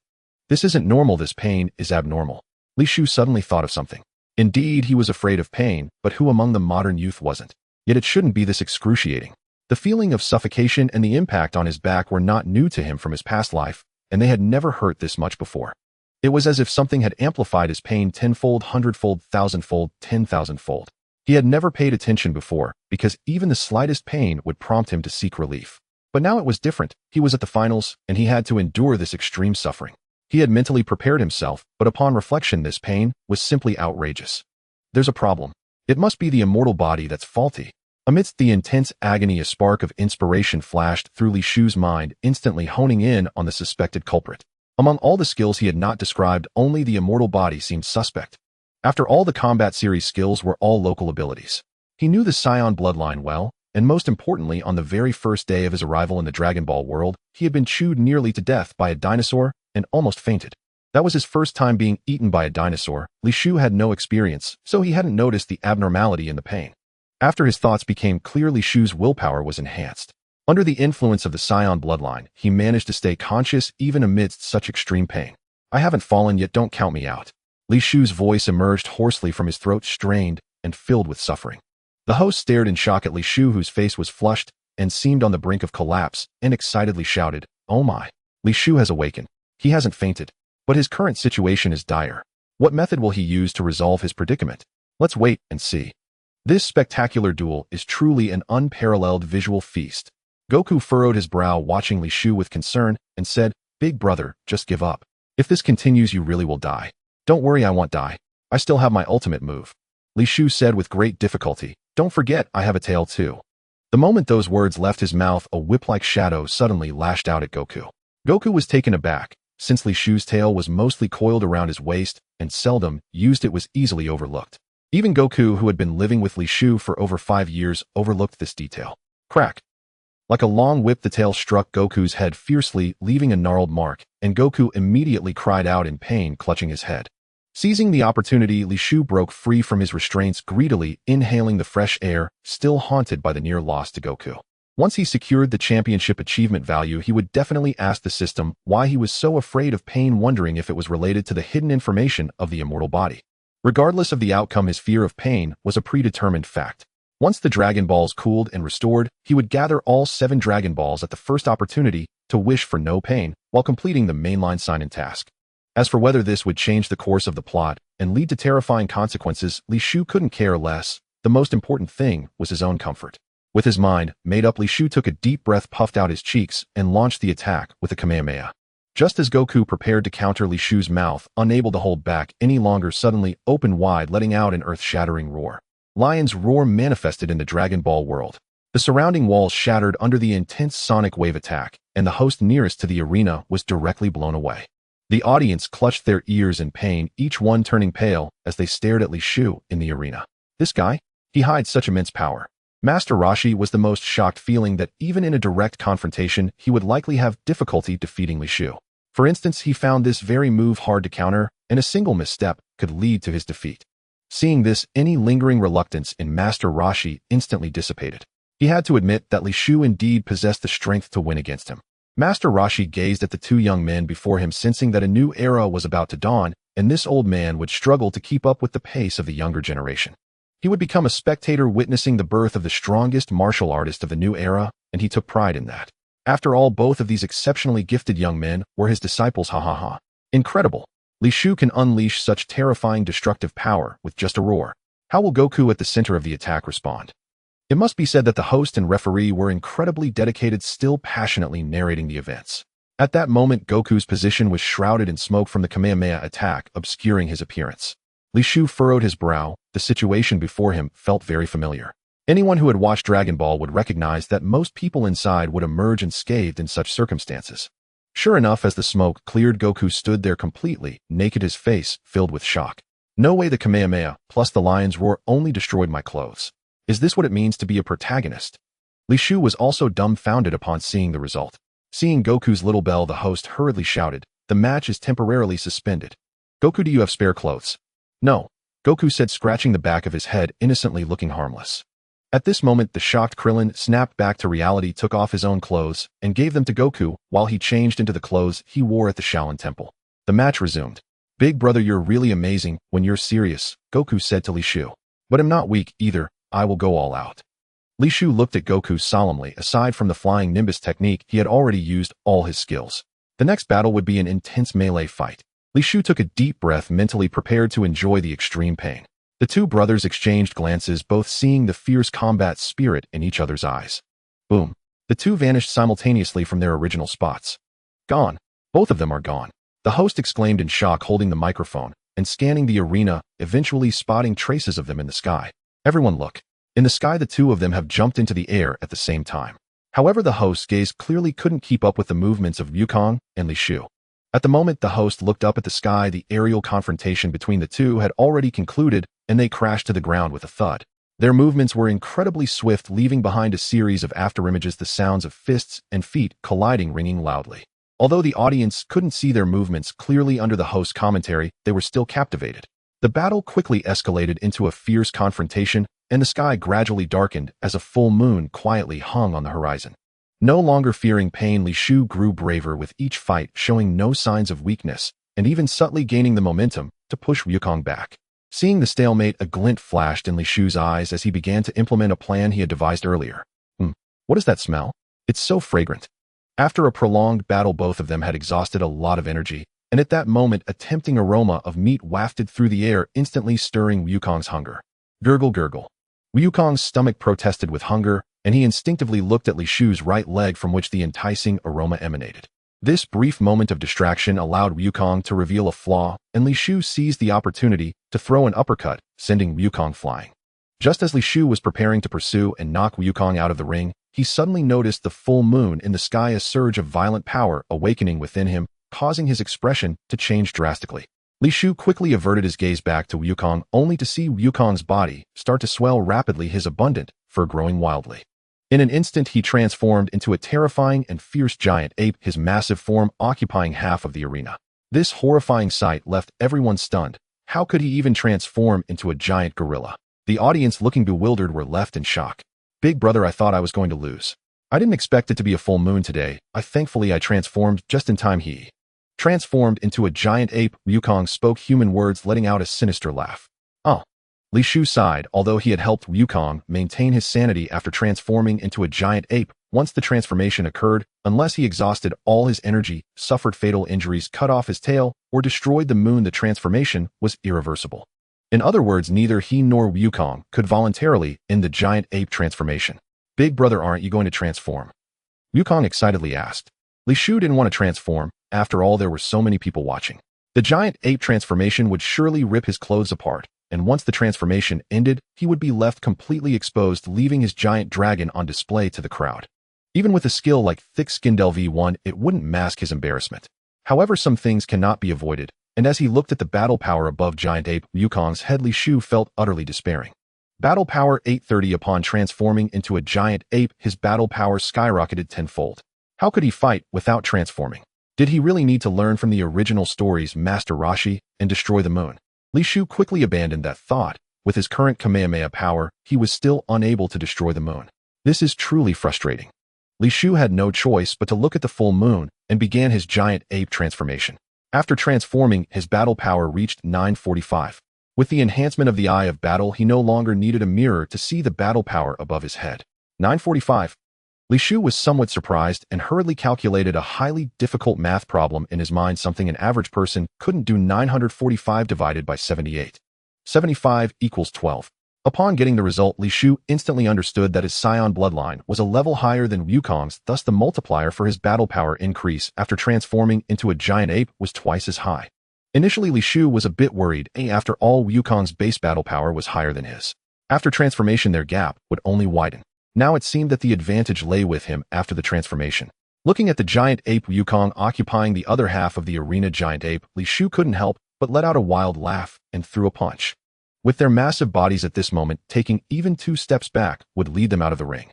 This isn't normal, this pain is abnormal. Li Shu suddenly thought of something. Indeed, he was afraid of pain, but who among the modern youth wasn't? Yet it shouldn't be this excruciating. The feeling of suffocation and the impact on his back were not new to him from his past life, and they had never hurt this much before. It was as if something had amplified his pain tenfold, hundredfold, thousandfold, 10,000-fold. He had never paid attention before, because even the slightest pain would prompt him to seek relief. But now it was different. He was at the finals, and he had to endure this extreme suffering. He had mentally prepared himself, but upon reflection, this pain was simply outrageous. There's a problem. It must be the immortal body that's faulty. Amidst the intense agony, a spark of inspiration flashed through Li Shu's mind, instantly honing in on the suspected culprit. Among all the skills he had not described, only the immortal body seemed suspect. After all, the combat series skills were all local abilities. He knew the Saiyan bloodline well, and most importantly, on the very first day of his arrival in the Dragon Ball world, he had been chewed nearly to death by a dinosaur and almost fainted. That was his first time being eaten by a dinosaur. Li Shu had no experience, so he hadn't noticed the abnormality in the pain. After his thoughts became clear, Li Shu's willpower was enhanced. Under the influence of the Saiyan bloodline, he managed to stay conscious even amidst such extreme pain. I haven't fallen yet, don't count me out. Li Shu's voice emerged hoarsely from his throat, strained and filled with suffering. The host stared in shock at Li Shu, whose face was flushed and seemed on the brink of collapse, and excitedly shouted, "Oh my! Li Shu has awakened. He hasn't fainted. But his current situation is dire. What method will he use to resolve his predicament? Let's wait and see." This spectacular duel is truly an unparalleled visual feast. Goku furrowed his brow, watching Li Shu with concern, and said, "Big brother, just give up. If this continues, you really will die." "Don't worry, I won't die. I still have my ultimate move," Li Shu said with great difficulty. "Don't forget, I have a tail too." The moment those words left his mouth, a whip-like shadow suddenly lashed out at Goku. Goku was taken aback, since Li Shu's tail was mostly coiled around his waist, and seldom used, it was easily overlooked. Even Goku, who had been living with Li Shu for over 5 years, overlooked this detail. Crack! Like a long whip, the tail struck Goku's head fiercely, leaving a gnarled mark, and Goku immediately cried out in pain, clutching his head. Seizing the opportunity, Li Shu broke free from his restraints, greedily inhaling the fresh air, still haunted by the near loss to Goku. Once he secured the championship achievement value, he would definitely ask the system why he was so afraid of pain, wondering if it was related to the hidden information of the immortal body. Regardless of the outcome, his fear of pain was a predetermined fact. Once the Dragon Balls cooled and restored, he would gather all 7 Dragon Balls at the first opportunity to wish for no pain while completing the mainline Saiyan task. As for whether this would change the course of the plot and lead to terrifying consequences, Li Shu couldn't care less. The most important thing was his own comfort. With his mind made up, Li Shu took a deep breath, puffed out his cheeks, and launched the attack with a Kamehameha. Just as Goku prepared to counter, Li Shu's mouth, unable to hold back any longer, suddenly opened wide, letting out an earth-shattering roar. Lion's roar manifested in the Dragon Ball world. The surrounding walls shattered under the intense sonic wave attack, and the host nearest to the arena was directly blown away. The audience clutched their ears in pain, each one turning pale as they stared at Li Shu in the arena. This guy? he hides such immense power? Master Roshi was the most shocked, feeling that even in a direct confrontation, he would likely have difficulty defeating Li Shu. For instance, he found this very move hard to counter, and a single misstep could lead to his defeat. Seeing this, any lingering reluctance in Master Roshi instantly dissipated. He had to admit that Li Shu indeed possessed the strength to win against him. Master Roshi gazed at the two young men before him, sensing that a new era was about to dawn, and this old man would struggle to keep up with the pace of the younger generation. He would become a spectator witnessing the birth of the strongest martial artist of the new era, and he took pride in that. After all, both of these exceptionally gifted young men were his disciples. Ha ha ha. Incredible. Li Shu can unleash such terrifying destructive power with just a roar. How will Goku at the center of the attack respond? It must be said that the host and referee were incredibly dedicated, still passionately narrating the events. At that moment, Goku's position was shrouded in smoke from the Kamehameha attack, obscuring his appearance. Li Shu furrowed his brow. The situation before him felt very familiar. Anyone who had watched Dragon Ball would recognize that most people inside would emerge unscathed in such circumstances. Sure enough, as the smoke cleared, Goku stood there completely naked, his face filled with shock. No way, the Kamehameha plus the lion's roar only destroyed my clothes. Is this what it means to be a protagonist? Li Shu was also dumbfounded upon seeing the result. Seeing Goku's little bell, the host hurriedly shouted, "The match is temporarily suspended. Goku, do you have spare clothes?" "No," Goku said, scratching the back of his head, innocently looking harmless. At this moment, the shocked Krillin snapped back to reality, took off his own clothes, and gave them to Goku while he changed into the clothes he wore at the Shaolin Temple. The match resumed. "Big brother, you're really amazing when you're serious," Goku said to Li Shu. "But I'm not weak either. I will go all out." Li Shu looked at Goku solemnly. Aside from the flying Nimbus technique, he had already used all his skills. The next battle would be an intense melee fight. Li Shu took a deep breath, mentally prepared to enjoy the extreme pain. The two brothers exchanged glances, both seeing the fierce combat spirit in each other's eyes. Boom. The two vanished simultaneously from their original spots. "Gone. Both of them are gone," the host exclaimed in shock, holding the microphone and scanning the arena, eventually spotting traces of them in the sky. "Everyone look. In the sky, the two of them have jumped into the air at the same time." However, the host's gaze clearly couldn't keep up with the movements of Wukong and Li Shu. At the moment the host looked up at the sky, the aerial confrontation between the two had already concluded, and they crashed to the ground with a thud. Their movements were incredibly swift, leaving behind a series of afterimages, the sounds of fists and feet colliding ringing loudly. Although the audience couldn't see their movements clearly under the host's commentary, they were still captivated. The battle quickly escalated into a fierce confrontation, and the sky gradually darkened as a full moon quietly hung on the horizon. No longer fearing pain, Li Shu grew braver with each fight, showing no signs of weakness, and even subtly gaining the momentum to push Wukong back. Seeing the stalemate, a glint flashed in Li Shu's eyes as he began to implement a plan he had devised earlier. What is that smell? It's so fragrant." After a prolonged battle, both of them had exhausted a lot of energy, and at that moment a tempting aroma of meat wafted through the air, instantly stirring Wukong's hunger. Gurgle, gurgle. Wukong's stomach protested with hunger, and he instinctively looked at Li Shu's right leg, from which the enticing aroma emanated. This brief moment of distraction allowed Wukong to reveal a flaw, and Li Shu seized the opportunity to throw an uppercut, sending Wukong flying. Just as Li Shu was preparing to pursue and knock Wukong out of the ring, he suddenly noticed the full moon in the sky, a surge of violent power awakening within him, causing his expression to change drastically. Li Shu quickly averted his gaze back to Wukong, only to see Wukong's body start to swell rapidly, his abundant fur growing wildly. In an instant, he transformed into a terrifying and fierce giant ape, his massive form occupying half of the arena. This horrifying sight left everyone stunned. How could he even transform into a giant gorilla? The audience, looking bewildered, were left in shock. "Big brother, I thought I was going to lose. I didn't expect it to be a full moon today. Thankfully I transformed just in time." He transformed into a giant ape. Wukong spoke human words, letting out a sinister laugh. "Oh." Li Shu sighed, although he had helped Wukong maintain his sanity after transforming into a giant ape. Once the transformation occurred, unless he exhausted all his energy, suffered fatal injuries, cut off his tail, or destroyed the moon, the transformation was irreversible. In other words, neither he nor Wukong could voluntarily end the giant ape transformation. "Big brother, aren't you going to transform?" Wukong excitedly asked. Li Shu didn't want to transform. After all, there were so many people watching. The giant ape transformation would surely rip his clothes apart, and once the transformation ended, he would be left completely exposed, leaving his giant dragon on display to the crowd. Even with a skill like thick-skinned LV1, it wouldn't mask his embarrassment. However, some things cannot be avoided, and as he looked at the battle power above giant ape Wukong's head, Li Shu felt utterly despairing. Battle power 830. Upon transforming into a giant ape, his battle power skyrocketed tenfold. How could he fight without transforming? Did he really need to learn from the original story's Master Roshi and destroy the moon? Li Shu quickly abandoned that thought. With his current Kamehameha power, he was still unable to destroy the moon. This is truly frustrating. Li Shu had no choice but to look at the full moon and began his giant ape transformation. After transforming, his battle power reached 945. With the enhancement of the Eye of Battle, he no longer needed a mirror to see the battle power above his head. 945. Li Shu was somewhat surprised and hurriedly calculated a highly difficult math problem in his mind, something an average person couldn't do. 945 divided by 78. 75 equals 12. Upon getting the result, Li Shu instantly understood that his Saiyan bloodline was a level higher than Wukong's, thus the multiplier for his battle power increase after transforming into a giant ape was twice as high. Initially, Li Shu was a bit worried, after all, Wukong's base battle power was higher than his. After transformation, their gap would only widen. Now it seemed that the advantage lay with him after the transformation. Looking at the giant ape Wukong occupying the other half of the arena giant ape, Li Shu couldn't help but let out a wild laugh and threw a punch. With their massive bodies at this moment, taking even 2 steps back would lead them out of the ring.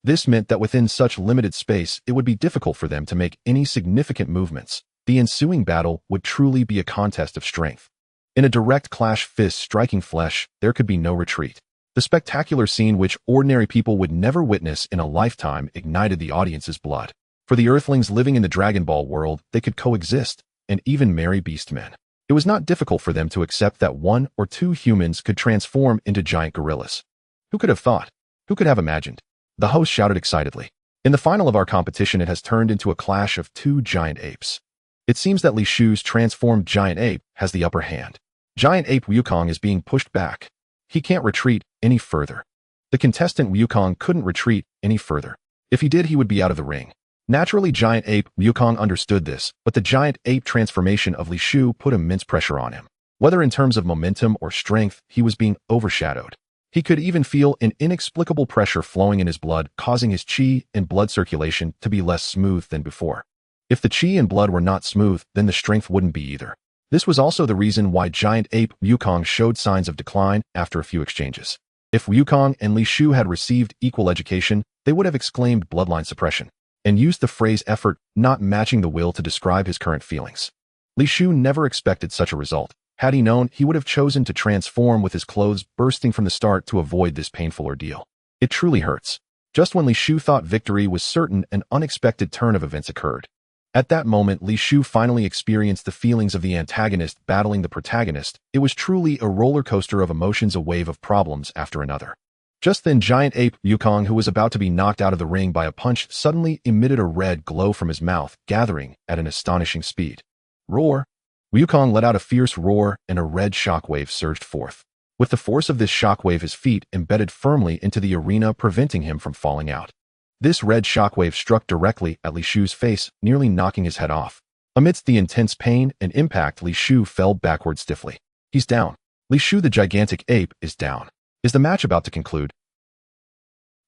This meant that within such limited space, it would be difficult for them to make any significant movements. The ensuing battle would truly be a contest of strength. In a direct clash, fists striking flesh, there could be no retreat. The spectacular scene, which ordinary people would never witness in a lifetime, ignited the audience's blood. For the Earthlings living in the Dragon Ball world, they could coexist and even marry beastmen. It was not difficult for them to accept that 1 or 2 humans could transform into giant gorillas. Who could have thought? Who could have imagined? The host shouted excitedly. In the final of our competition, it has turned into a clash of 2 giant apes. It seems that Li Shu's transformed giant ape has the upper hand. Giant ape Wukong is being pushed back. He can't retreat any further. The contestant Wukong couldn't retreat any further. If he did, he would be out of the ring. Naturally, giant ape Wukong understood this, but the giant ape transformation of Li Shu put immense pressure on him. Whether in terms of momentum or strength, he was being overshadowed. He could even feel an inexplicable pressure flowing in his blood, causing his chi and blood circulation to be less smooth than before. If the chi and blood were not smooth, then the strength wouldn't be either. This was also the reason why giant ape Wukong showed signs of decline after a few exchanges. If Wukong and Li Shu had received equal education, they would have exclaimed bloodline suppression and used the phrase effort not matching the will to describe his current feelings. Li Shu never expected such a result. Had he known, he would have chosen to transform with his clothes bursting from the start to avoid this painful ordeal. It truly hurts. Just when Li Shu thought victory was certain, an unexpected turn of events occurred. At that moment, Li Shu finally experienced the feelings of the antagonist battling the protagonist. It was truly a roller coaster of emotions, a wave of problems after another. Just then, giant ape Wukong, who was about to be knocked out of the ring by a punch, suddenly emitted a red glow from his mouth, gathering at an astonishing speed. Roar! Wukong let out a fierce roar, and a red shockwave surged forth. With the force of this shockwave, his feet embedded firmly into the arena, preventing him from falling out. This red shockwave struck directly at Li Shu's face, nearly knocking his head off. Amidst the intense pain and impact, Li Shu fell backward stiffly. He's down. Li Shu, the gigantic ape, is down. Is the match about to conclude?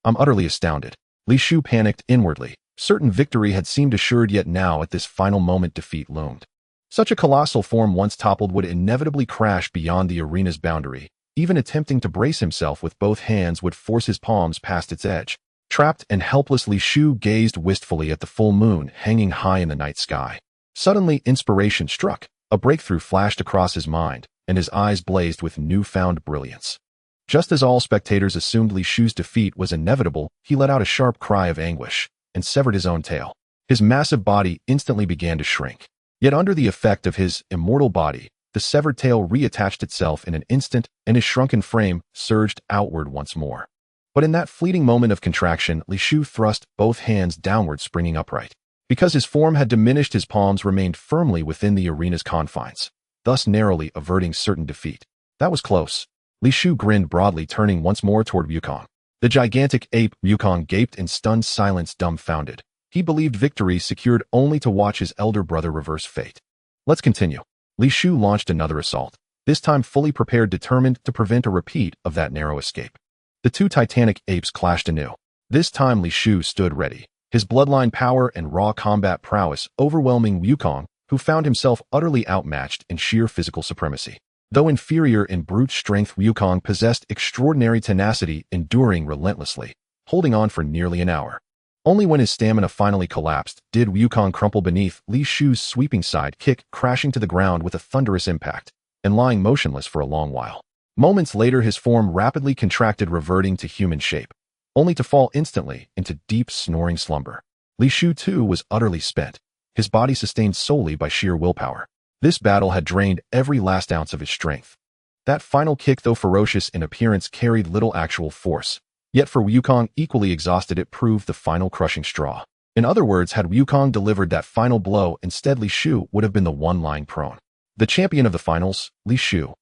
I'm utterly astounded. Li Shu panicked inwardly. Certain victory had seemed assured, yet now at this final moment defeat loomed. Such a colossal form, once toppled, would inevitably crash beyond the arena's boundary. Even attempting to brace himself with both hands would force his palms past its edge. Trapped and helpless, Li Shu gazed wistfully at the full moon hanging high in the night sky. Suddenly, inspiration struck. A breakthrough flashed across his mind, and his eyes blazed with newfound brilliance. Just as all spectators assumed Li Shu's defeat was inevitable, he let out a sharp cry of anguish and severed his own tail. His massive body instantly began to shrink. Yet under the effect of his immortal body, the severed tail reattached itself in an instant, and his shrunken frame surged outward once more. But in that fleeting moment of contraction, Li Shu thrust both hands downward, springing upright. Because his form had diminished, his palms remained firmly within the arena's confines, thus narrowly averting certain defeat. That was close. Li Shu grinned broadly, turning once more toward Wukong. The gigantic ape Wukong gaped in stunned silence, dumbfounded. He believed victory secured, only to watch his elder brother reverse fate. Let's continue. Li Shu launched another assault, this time fully prepared, determined to prevent a repeat of that narrow escape. The 2 titanic apes clashed anew. This time Li Shu stood ready, his bloodline power and raw combat prowess overwhelming Wukong, who found himself utterly outmatched in sheer physical supremacy. Though inferior in brute strength, Wukong possessed extraordinary tenacity, enduring relentlessly, holding on for nearly an hour. Only when his stamina finally collapsed did Wukong crumple beneath Li Shu's sweeping side kick, crashing to the ground with a thunderous impact, and lying motionless for a long while. Moments later, his form rapidly contracted, reverting to human shape, only to fall instantly into deep, snoring slumber. Li Shu, too, was utterly spent, his body sustained solely by sheer willpower. This battle had drained every last ounce of his strength. That final kick, though ferocious in appearance, carried little actual force. Yet for Wukong, equally exhausted, it proved the final crushing straw. In other words, had Wukong delivered that final blow, instead Li Shu would have been the one lying prone. The champion of the finals, Li Shu.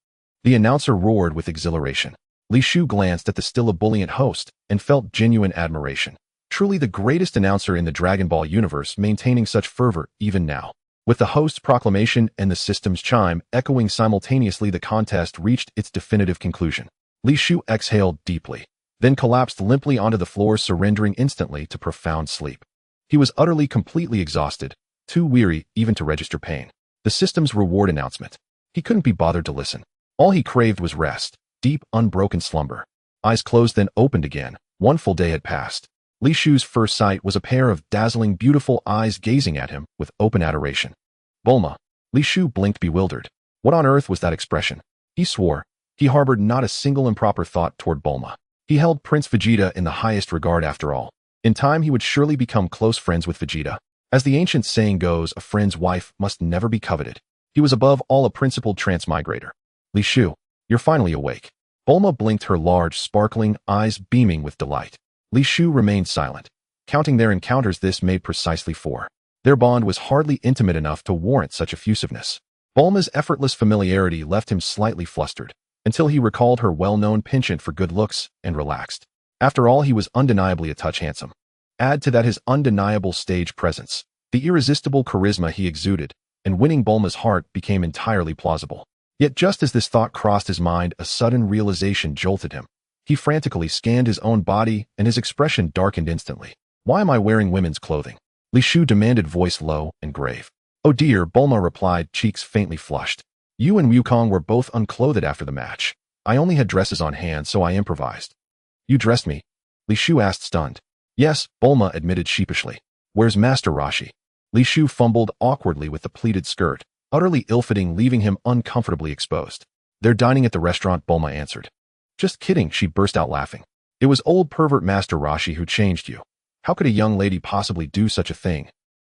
The announcer roared with exhilaration. Li Shu glanced at the still ebullient host and felt genuine admiration. Truly the greatest announcer in the Dragon Ball universe, maintaining such fervor even now. With the host's proclamation and the system's chime echoing simultaneously, the contest reached its definitive conclusion. Li Shu exhaled deeply, then collapsed limply onto the floor, surrendering instantly to profound sleep. He was utterly, completely exhausted, too weary even to register pain. The system's reward announcement. He couldn't be bothered to listen. All he craved was rest, deep, unbroken slumber. Eyes closed, then opened again. One full day had passed. Li Shu's first sight was a pair of dazzling, beautiful eyes gazing at him with open adoration. Bulma. Li Shu blinked, bewildered. What on earth was that expression? He swore he harbored not a single improper thought toward Bulma. He held Prince Vegeta in the highest regard after all. In time, he would surely become close friends with Vegeta. As the ancient saying goes, a friend's wife must never be coveted. He was above all a principled transmigrator. Li Shu, you're finally awake. Bulma blinked, her large, sparkling eyes beaming with delight. Li Shu remained silent, counting their encounters. This made precisely 4. Their bond was hardly intimate enough to warrant such effusiveness. Bulma's effortless familiarity left him slightly flustered, until he recalled her well-known penchant for good looks and relaxed. After all, he was undeniably a touch handsome. Add to that his undeniable stage presence, the irresistible charisma he exuded, and winning Bulma's heart became entirely plausible. Yet just as this thought crossed his mind, a sudden realization jolted him. He frantically scanned his own body, and his expression darkened instantly. Why am I wearing women's clothing? Li Shu demanded, voice low and grave. Oh dear, Bulma replied, cheeks faintly flushed. You and Wukong were both unclothed after the match. I only had dresses on hand, so I improvised. You dressed me? Li Shu asked, stunned. Yes, Bulma admitted sheepishly. Where's Master Roshi? Li Shu fumbled awkwardly with the pleated skirt, utterly ill-fitting, leaving him uncomfortably exposed. They're dining at the restaurant, Bulma answered. Just kidding, she burst out laughing. It was old pervert Master Roshi who changed you. How could a young lady possibly do such a thing?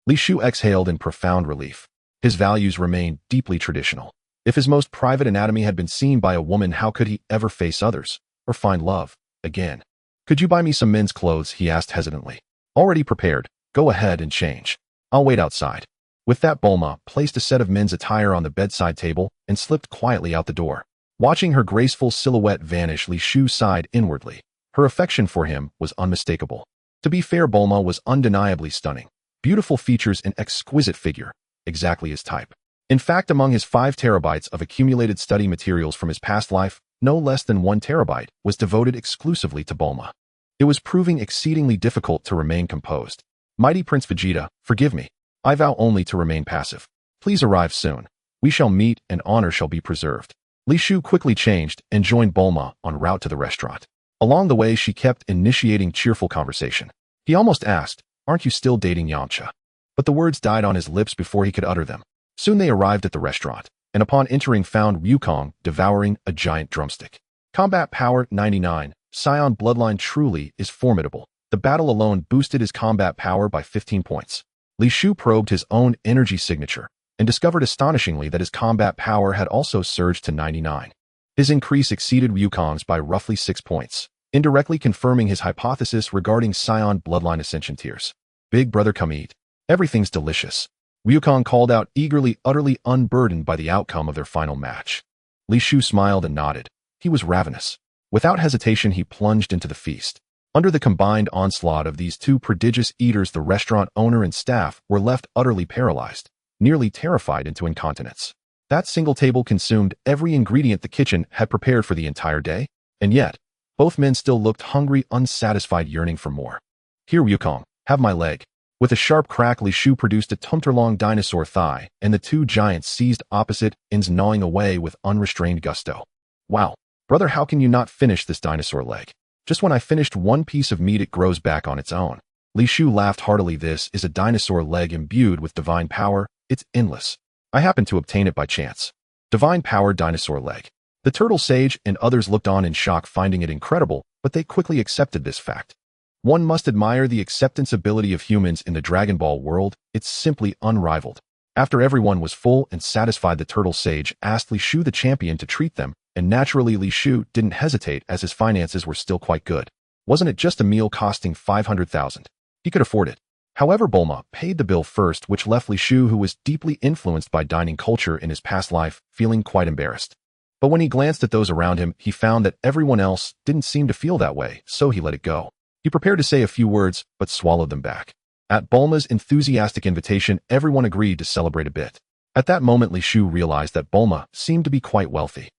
Li Shu exhaled in profound relief. His values remained deeply traditional. If his most private anatomy had been seen by a woman, how could he ever face others, or find love, again? Could you buy me some men's clothes? He asked hesitantly. Already prepared. Go ahead and change. I'll wait outside. With that, Bulma placed a set of men's attire on the bedside table and slipped quietly out the door. Watching her graceful silhouette vanish, Li Shu sighed inwardly. Her affection for him was unmistakable. To be fair, Bulma was undeniably stunning. Beautiful features and exquisite figure, exactly his type. In fact, among his 5 terabytes of accumulated study materials from his past life, no less than 1 terabyte was devoted exclusively to Bulma. It was proving exceedingly difficult to remain composed. Mighty Prince Vegeta, forgive me. I vow only to remain passive. Please arrive soon. We shall meet and honor shall be preserved. Li Shu quickly changed and joined Bulma en route to the restaurant. Along the way, she kept initiating cheerful conversation. He almost asked, aren't you still dating Yamcha? But the words died on his lips before he could utter them. Soon they arrived at the restaurant, and upon entering found Wukong devouring a giant drumstick. Combat power 99. Saiyan bloodline truly is formidable. The battle alone boosted his combat power by 15 points. Li Shu probed his own energy signature and discovered astonishingly that his combat power had also surged to 99. His increase exceeded Wukong's by roughly 6 points, indirectly confirming his hypothesis regarding Saiyan bloodline ascension tiers. Big brother, come eat. Everything's delicious. Wukong called out eagerly, utterly unburdened by the outcome of their final match. Li Shu smiled and nodded. He was ravenous. Without hesitation, he plunged into the feast. Under the combined onslaught of these 2 prodigious eaters, the restaurant owner and staff were left utterly paralyzed, nearly terrified into incontinence. That single table consumed every ingredient the kitchen had prepared for the entire day, and yet, both men still looked hungry, unsatisfied, yearning for more. Here, Wukong, have my leg. With a sharp crack, Li Shu produced a tumter-long dinosaur thigh, and the two giants seized opposite ends, gnawing away with unrestrained gusto. Wow, brother, how can you not finish this dinosaur leg? Just when I finished one piece of meat, it grows back on its own. Li Shu laughed heartily. This is a dinosaur leg imbued with divine power. It's endless. I happened to obtain it by chance. Divine power dinosaur leg. The turtle sage and others looked on in shock, finding it incredible, but they quickly accepted this fact. One must admire the acceptance ability of humans in the Dragon Ball world. It's simply unrivaled. After everyone was full and satisfied, the turtle sage asked Li Shu, the champion, to treat them, and naturally Li Shu didn't hesitate as his finances were still quite good. Wasn't it just a meal costing 500,000? He could afford it. However, Bulma paid the bill first, which left Li Shu, who was deeply influenced by dining culture in his past life, feeling quite embarrassed. But when he glanced at those around him, he found that everyone else didn't seem to feel that way, so he let it go. He prepared to say a few words, but swallowed them back. At Bulma's enthusiastic invitation, everyone agreed to celebrate a bit. At that moment, Li Shu realized that Bulma seemed to be quite wealthy.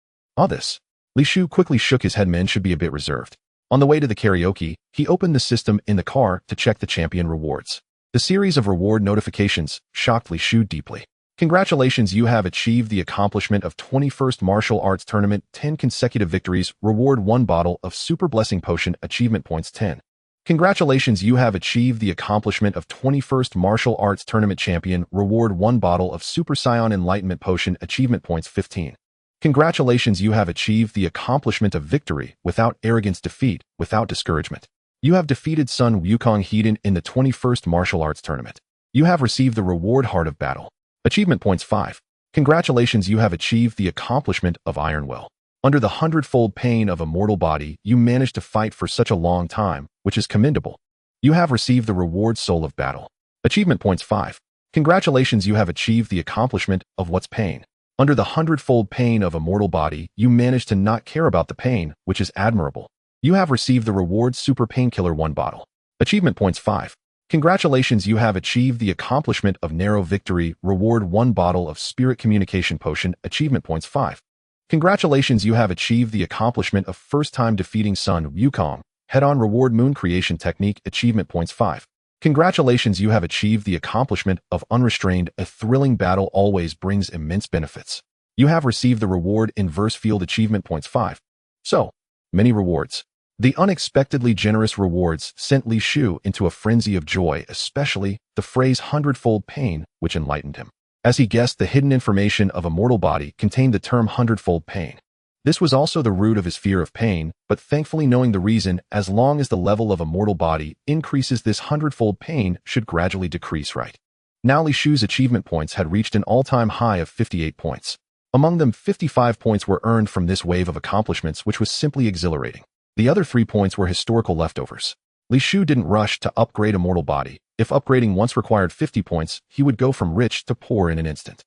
This. Li Shu quickly shook his head. Men should be a bit reserved. On the way to the karaoke, he opened the system in the car to check the champion rewards. The series of reward notifications shocked Li Shu deeply. Congratulations, you have achieved the accomplishment of 21st Martial Arts Tournament, 10 consecutive victories, reward 1 bottle of Super Blessing Potion, achievement points 10. Congratulations, you have achieved the accomplishment of 21st Martial Arts Tournament Champion, reward 1 bottle of Super Saiyan Enlightenment Potion, achievement points 15. Congratulations, you have achieved the accomplishment of victory, without arrogance, defeat, without discouragement. You have defeated Sun Wukong Hedon in the 21st Martial Arts Tournament. You have received the reward Heart of Battle. Achievement points 5. Congratulations, you have achieved the accomplishment of Iron Will. Under the 100-fold pain of a mortal body, you managed to fight for such a long time, which is commendable. You have received the reward Soul of Battle. Achievement points 5. Congratulations, you have achieved the accomplishment of What's Pain. Under the 100-fold pain of a mortal body, you managed to not care about the pain, which is admirable. You have received the reward Super Painkiller 1 bottle. Achievement points 5. Congratulations, you have achieved the accomplishment of Narrow Victory, reward 1 bottle of Spirit Communication Potion, achievement points 5. Congratulations, you have achieved the accomplishment of first time defeating Sun Wukong, head-on, reward Moon Creation Technique, achievement points 5. Congratulations, you have achieved the accomplishment of Unrestrained, a thrilling battle always brings immense benefits. You have received the reward Inverse Field, achievement points 5. So, many rewards. The unexpectedly generous rewards sent Li Shu into a frenzy of joy, especially the phrase 100-fold pain, which enlightened him. As he guessed, the hidden information of a mortal body contained the term 100-fold pain. This was also the root of his fear of pain, but thankfully, knowing the reason, as long as the level of a mortal body increases, this 100-fold pain should gradually decrease, right? Now Li Shu's achievement points had reached an all-time high of 58 points. Among them, 55 points were earned from this wave of accomplishments, which was simply exhilarating. The other 3 points were historical leftovers. Li Shu didn't rush to upgrade a mortal body. If upgrading once required 50 points, he would go from rich to poor in an instant.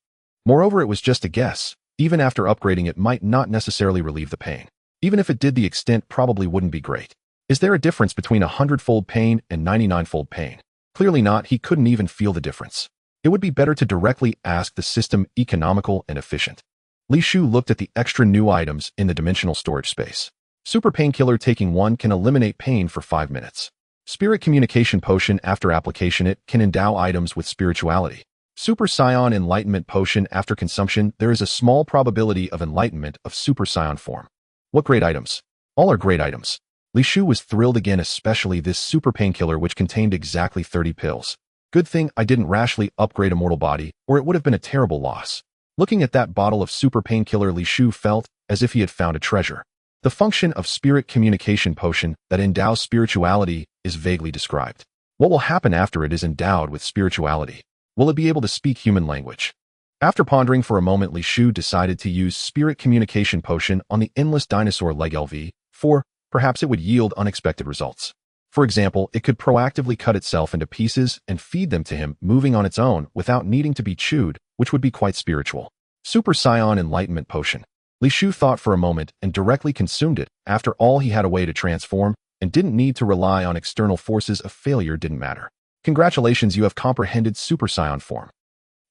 Moreover, it was just a guess. Even after upgrading, it might not necessarily relieve the pain. Even if it did, the extent probably wouldn't be great. Is there a difference between 100-fold pain and 99-fold pain? Clearly not. He couldn't even feel the difference. It would be better to directly ask the system, economical and efficient. Li Shu looked at the extra new items in the dimensional storage space. Super Painkiller, taking 1 can eliminate pain for 5 minutes. Spirit Communication Potion, after application it can endow items with spirituality. Super Saiyan Enlightenment Potion, after consumption there is a small probability of enlightenment of Super Saiyan form. What great items! All are great items. Li Shu was thrilled again, especially this Super Painkiller, which contained exactly 30 pills. Good thing I didn't rashly upgrade a mortal body, or it would have been a terrible loss. Looking at that bottle of Super Painkiller, Li Shu felt as if he had found a treasure. The function of Spirit Communication Potion that endows spirituality is vaguely described. What will happen after it is endowed with spirituality? Will it be able to speak human language? After pondering for a moment, Li Shu decided to use Spirit Communication Potion on the endless dinosaur leg LV, for perhaps it would yield unexpected results. For example, it could proactively cut itself into pieces and feed them to him, moving on its own without needing to be chewed, which would be quite spiritual. Super Saiyan Enlightenment Potion. Li Shu thought for a moment and directly consumed it. After all, he had a way to transform and didn't need to rely on external forces. A failure didn't matter. Congratulations, you have comprehended Super Saiyan form.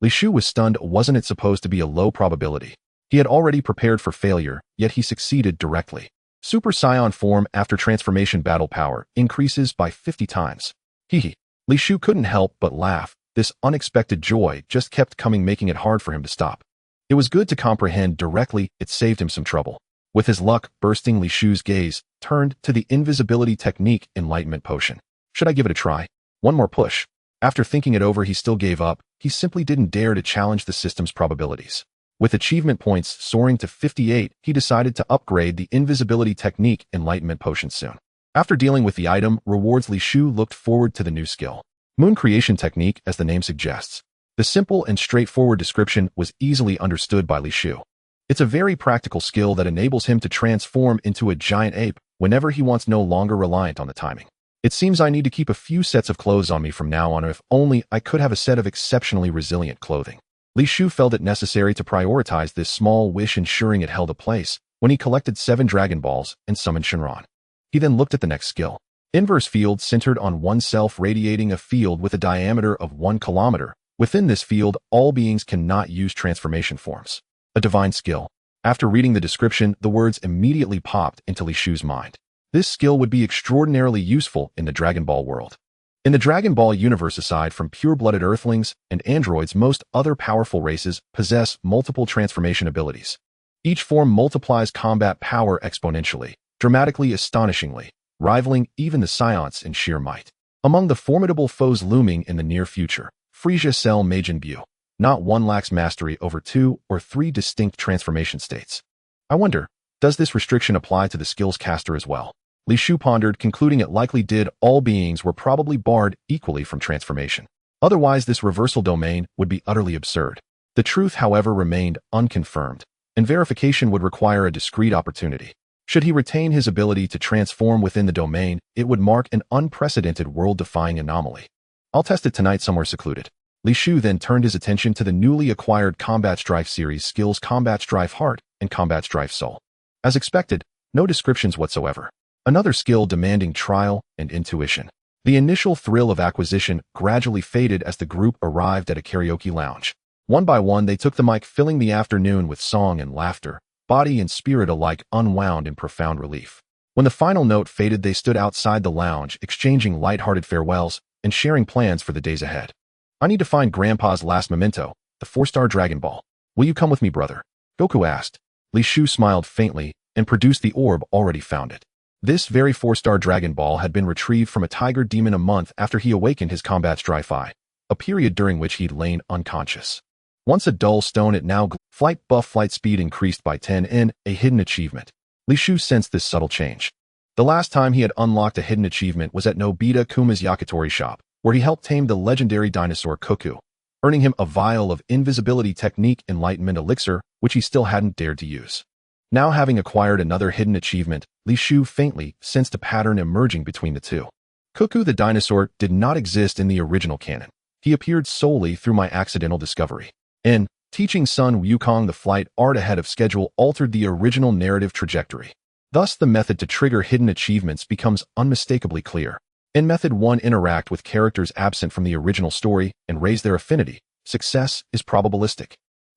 Li Shu was stunned. Wasn't it supposed to be a low probability? He had already prepared for failure, yet he succeeded directly. Super Saiyan form after transformation battle power increases by 50 times. Hehe. Li Shu couldn't help but laugh. This unexpected joy just kept coming, making it hard for him to stop. It was good to comprehend directly, it saved him some trouble. With his luck bursting, Li Shu's gaze turned to the invisibility technique enlightenment potion. Should I give it a try? One more push. After thinking it over, he still gave up. He simply didn't dare to challenge the system's probabilities. With achievement points soaring to 58, he decided to upgrade the invisibility technique enlightenment potion soon. After dealing with the item rewards, Li Shu looked forward to the new skill. Moon creation technique, as the name suggests. The simple and straightforward description was easily understood by Li Shu. It's a very practical skill that enables him to transform into a giant ape whenever he wants, no longer reliant on the timing. It seems I need to keep a few sets of clothes on me from now on. If only I could have a set of exceptionally resilient clothing. Li Shu felt it necessary to prioritize this small wish, ensuring it held a place when he collected 7 Dragon Balls and summoned Shenron. He then looked at the next skill. Inverse field, centered on oneself, radiating a field with a diameter of 1 kilometer. Within this field, all beings cannot use transformation forms. A divine skill. After reading the description, the words immediately popped into Li Shu's mind. This skill would be extraordinarily useful in the Dragon Ball world. In the Dragon Ball universe, aside from pure-blooded Earthlings and androids, most other powerful races possess multiple transformation abilities. Each form multiplies combat power exponentially, dramatically, astonishingly, rivaling even the Saiyans in sheer might. Among the formidable foes looming in the near future, Frieza, Cell, Majin Buu. Not one lacks mastery over 2 or 3 distinct transformation states. I wonder, does this restriction apply to the skills caster as well? Li Shu pondered, concluding it likely did. All beings were probably barred equally from transformation. Otherwise, this reversal domain would be utterly absurd. The truth, however, remained unconfirmed, and verification would require a discrete opportunity. Should he retain his ability to transform within the domain, it would mark an unprecedented world-defying anomaly. I'll test it tonight somewhere secluded. Li Shu then turned his attention to the newly acquired Combat Strife series skills, Combat Strife Heart and Combat Strife Soul. As expected, no descriptions whatsoever. Another skill demanding trial and intuition. The initial thrill of acquisition gradually faded as the group arrived at a karaoke lounge. One by one, they took the mic, filling the afternoon with song and laughter, body and spirit alike unwound in profound relief. When the final note faded, they stood outside the lounge, exchanging light-hearted farewells and sharing plans for the days ahead. I need to find Grandpa's last memento, the 4-star Dragon Ball. Will you come with me, brother? Goku asked. Li Shu smiled faintly and produced the orb already found it. This very 4-star Dragon Ball had been retrieved from a tiger demon a month after he awakened his Combat Strife Eye, a period during which he'd lain unconscious. Once a dull stone, it now flight buff, flight speed increased by 10 in a hidden achievement. Li Shu sensed this subtle change. The last time he had unlocked a hidden achievement was at Nobita Kuma's Yakitori shop, where he helped tame the legendary dinosaur Goku, earning him a vial of invisibility technique enlightenment elixir, which he still hadn't dared to use. Now, having acquired another hidden achievement, Li Shu faintly sensed a pattern emerging between the two. Goku the dinosaur did not exist in the original canon. He appeared solely through my accidental discovery. In teaching Sun Wukong the flight art ahead of schedule altered the original narrative trajectory. Thus, the method to trigger hidden achievements becomes unmistakably clear. In Method 1, interact with characters absent from the original story and raise their affinity. Success is probabilistic.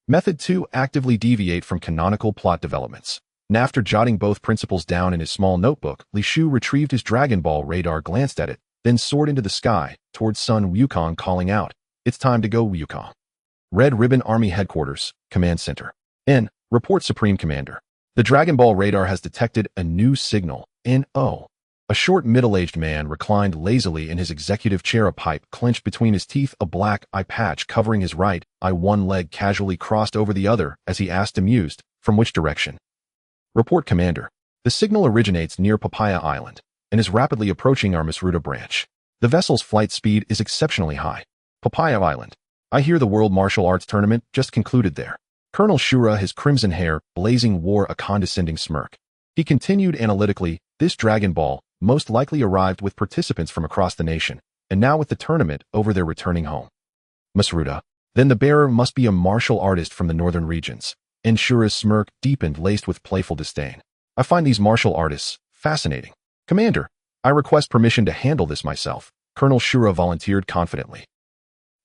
Method 2, actively deviate from canonical plot developments. And after jotting both principles down in his small notebook, Li Shu retrieved his Dragon Ball radar, glanced at it, then soared into the sky towards Sun Wukong, calling out, "It's time to go, Wukong." Red Ribbon Army Headquarters, Command Center. N. Report, Supreme Commander. The Dragon Ball radar has detected a new signal. N.O. A short, middle-aged man reclined lazily in his executive chair, a pipe clenched between his teeth, a black eye patch covering his right eye, one leg casually crossed over the other as he asked, amused, "From which direction?" Report, Commander. The signal originates near Papaya Island and is rapidly approaching our Misruta branch. The vessel's flight speed is exceptionally high. Papaya Island. I hear the World Martial Arts Tournament just concluded there. Colonel Shura, his crimson hair blazing, wore a condescending smirk. He continued analytically, "This Dragon Ball most likely arrived with participants from across the nation, and now with the tournament over, they're returning home." Misruta. Then the bearer must be a martial artist from the northern regions. And Shura's smirk deepened, laced with playful disdain. I find these martial artists fascinating. Commander, I request permission to handle this myself, Colonel Shura volunteered confidently.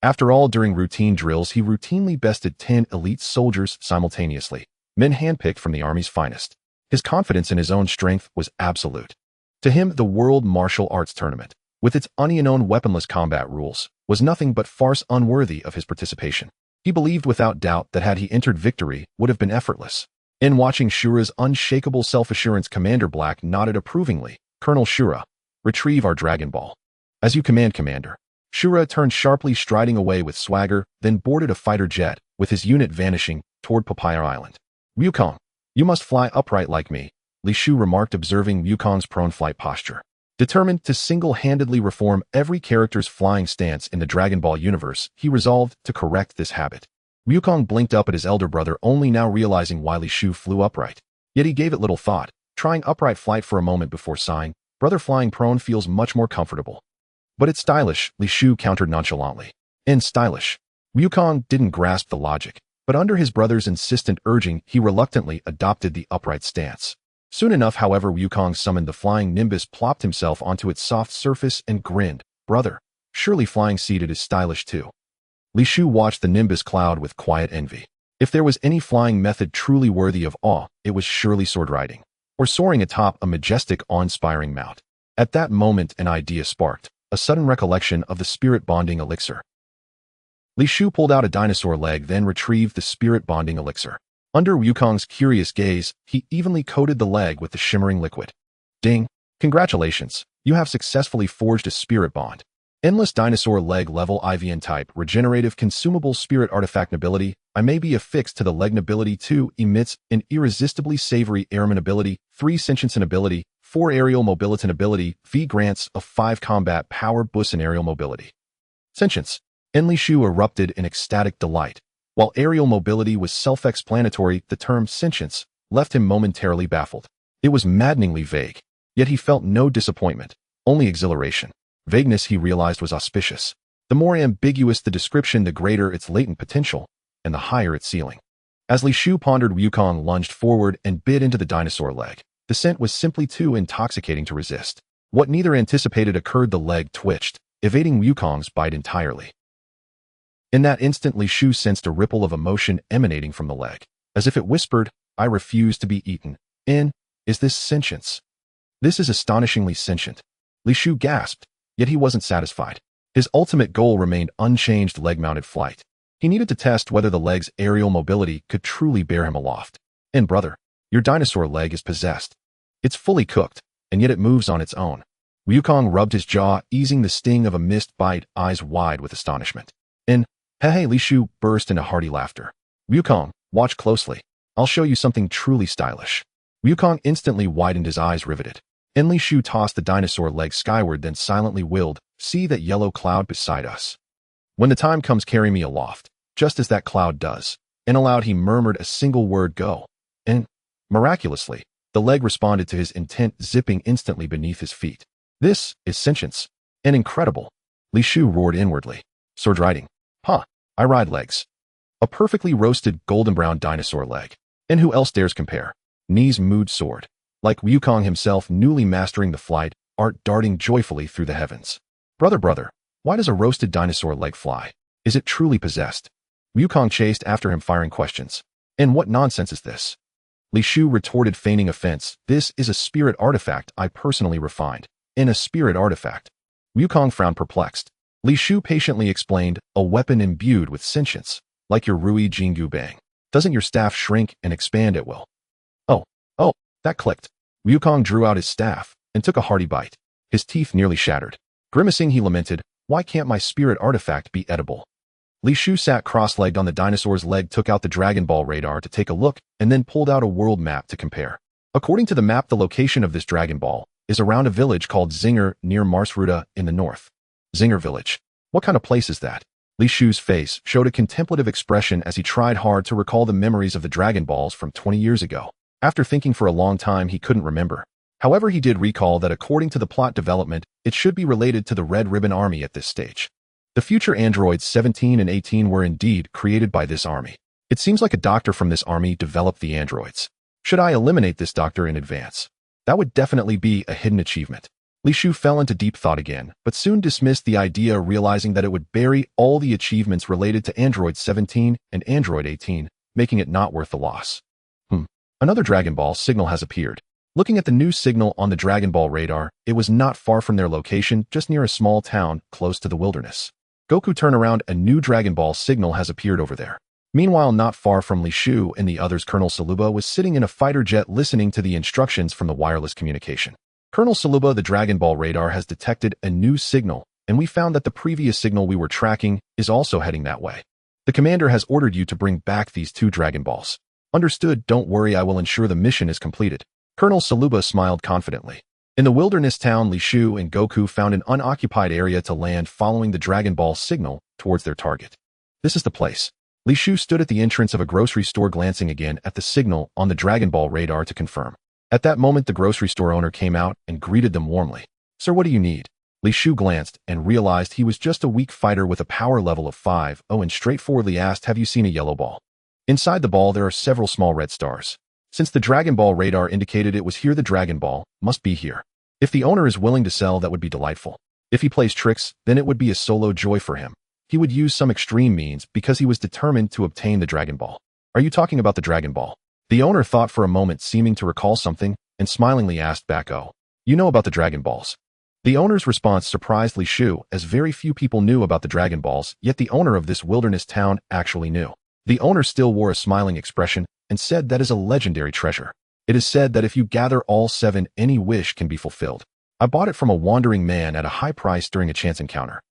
After all, during routine drills, he routinely bested 10 elite soldiers simultaneously, men handpicked from the army's finest. His confidence in his own strength was absolute. To him, the World Martial Arts Tournament with its unknown weaponless combat rules, was nothing but farce unworthy of his participation. He believed without doubt that had he entered victory would have been effortless. In watching Shura's unshakable self-assurance, Commander Black nodded approvingly. Colonel Shura, retrieve our Dragon Ball. As you command, Commander. Shura turned sharply, striding away with swagger, then boarded a fighter jet, with his unit vanishing toward Papaya Island. Wukong, you must fly upright like me, Li Shu remarked, observing Wukong's prone flight posture. Determined to single-handedly reform every character's flying stance in the Dragon Ball universe, he resolved to correct this habit. Wukong blinked up at his elder brother, only now realizing why Li Shu flew upright. Yet he gave it little thought, trying upright flight for a moment before sighing. Brother, flying prone feels much more comfortable. But it's stylish, Li Shu countered nonchalantly. And stylish. Wukong didn't grasp the logic, but under his brother's insistent urging, he reluctantly adopted the upright stance. Soon enough, however, Wukong summoned the flying Nimbus, plopped himself onto its soft surface, and grinned. Brother, surely flying seated is stylish too. Li Shu watched the Nimbus cloud with quiet envy. If there was any flying method truly worthy of awe, it was surely sword riding, or soaring atop a majestic, awe-inspiring mount. At that moment, an idea sparked, a sudden recollection of the spirit bonding elixir. Li Shu pulled out a dinosaur leg, then retrieved the spirit bonding elixir. Under Wukong's curious gaze, he evenly coated the leg with the shimmering liquid. Ding! Congratulations, you have successfully forged a spirit bond. Endless dinosaur leg level IVN type, regenerative consumable spirit artifact ability. I may be affixed to the leg ability. 2 emits an irresistibly savory airman ability. 3 sentience ability. 4 aerial mobility ability. V grants of 5 combat power boost and aerial mobility. Sentience. Li Shu erupted in ecstatic delight. While aerial mobility was self-explanatory, the term sentience left him momentarily baffled. It was maddeningly vague, yet he felt no disappointment, only exhilaration. Vagueness, he realized, was auspicious. The more ambiguous the description, the greater its latent potential, and the higher its ceiling. As Li Shu pondered, Wukong lunged forward and bit into the dinosaur leg. The scent was simply too intoxicating to resist. What neither anticipated occurred: the leg twitched, evading Wukong's bite entirely. In that instant, Li Shu sensed a ripple of emotion emanating from the leg, as if it whispered, I refuse to be eaten. Is this sentience? This is astonishingly sentient. Li Shu gasped, yet he wasn't satisfied. His ultimate goal remained unchanged: leg-mounted flight. He needed to test whether the leg's aerial mobility could truly bear him aloft. Brother, your dinosaur leg is possessed. It's fully cooked, and yet it moves on its own. Wukong rubbed his jaw, easing the sting of a missed bite, eyes wide with astonishment. Hey, Li Shu burst into hearty laughter. Wukong, watch closely. I'll show you something truly stylish. Wukong instantly widened, his eyes riveted. Li Shu tossed the dinosaur leg skyward, then silently willed, see that yellow cloud beside us. When the time comes, carry me aloft, just as that cloud does. Aloud he murmured a single word: go. Miraculously, the leg responded to his intent, zipping instantly beneath his feet. This is sentience. Incredible. Li Shu roared inwardly. Sword riding. I ride legs. A perfectly roasted golden-brown dinosaur leg. And who else dares compare? Knees mooed sword. Like Wukong himself, newly mastering the flight, art darting joyfully through the heavens. Brother, why does a roasted dinosaur leg fly? Is it truly possessed? Wukong chased after him, firing questions. What nonsense is this? Li Shu retorted, feigning offense. This is a spirit artifact I personally refined. A spirit artifact. Wukong frowned, perplexed. Li Shu patiently explained, a weapon imbued with sentience, like your Rui Jingu Bang. Doesn't your staff shrink and expand at will? Oh, that clicked. Wukong drew out his staff and took a hearty bite. His teeth nearly shattered. Grimacing, he lamented, why can't my spirit artifact be edible? Li Shu sat cross-legged on the dinosaur's leg, took out the Dragon Ball radar to take a look, and then pulled out a world map to compare. According to the map, the location of this Dragon Ball is around a village called Zinger near Marsruta in the north. Zinger Village. What kind of place is that? Li Shu's face showed a contemplative expression as he tried hard to recall the memories of the Dragon Balls from 20 years ago. After thinking for a long time, he couldn't remember. However, he did recall that according to the plot development, it should be related to the Red Ribbon Army at this stage. The future androids 17 and 18 were indeed created by this army. It seems like a doctor from this army developed the androids. Should I eliminate this doctor in advance? That would definitely be a hidden achievement. Li Shu fell into deep thought again, but soon dismissed the idea, realizing that it would bury all the achievements related to Android 17 and Android 18, making it not worth the loss. Another Dragon Ball signal has appeared. Looking at the new signal on the Dragon Ball radar, it was not far from their location, just near a small town close to the wilderness. Goku, turn around, a new Dragon Ball signal has appeared over there. Meanwhile, not far from Li Shu and the others, Colonel Saluba was sitting in a fighter jet listening to the instructions from the wireless communication. Colonel Saluba, the Dragon Ball radar has detected a new signal, and we found that the previous signal we were tracking is also heading that way. The commander has ordered you to bring back these 2 Dragon Balls. Understood, don't worry, I will ensure the mission is completed. Colonel Saluba smiled confidently. In the wilderness town, Li Shu and Goku found an unoccupied area to land following the Dragon Ball signal towards their target. This is the place. Li Shu stood at the entrance of a grocery store, glancing again at the signal on the Dragon Ball radar to confirm. At that moment, the grocery store owner came out and greeted them warmly. Sir, what do you need? Li Shu glanced and realized he was just a weak fighter with a power level of 5 and straightforwardly asked, have you seen a yellow ball? Inside the ball there are several small red stars. Since the Dragon Ball radar indicated it was here, the Dragon Ball must be here. If the owner is willing to sell, that would be delightful. If he plays tricks, then it would be a solo joy for him. He would use some extreme means because he was determined to obtain the Dragon Ball. Are you talking about the Dragon Ball? The owner thought for a moment, seeming to recall something, and smilingly asked back, oh, you know about the Dragon Balls? The owner's response surprised Li Shu, as very few people knew about the Dragon Balls, yet the owner of this wilderness town actually knew. The owner still wore a smiling expression and said that is a legendary treasure. It is said that if you gather all 7, any wish can be fulfilled. I bought it from a wandering man at a high price during a chance encounter.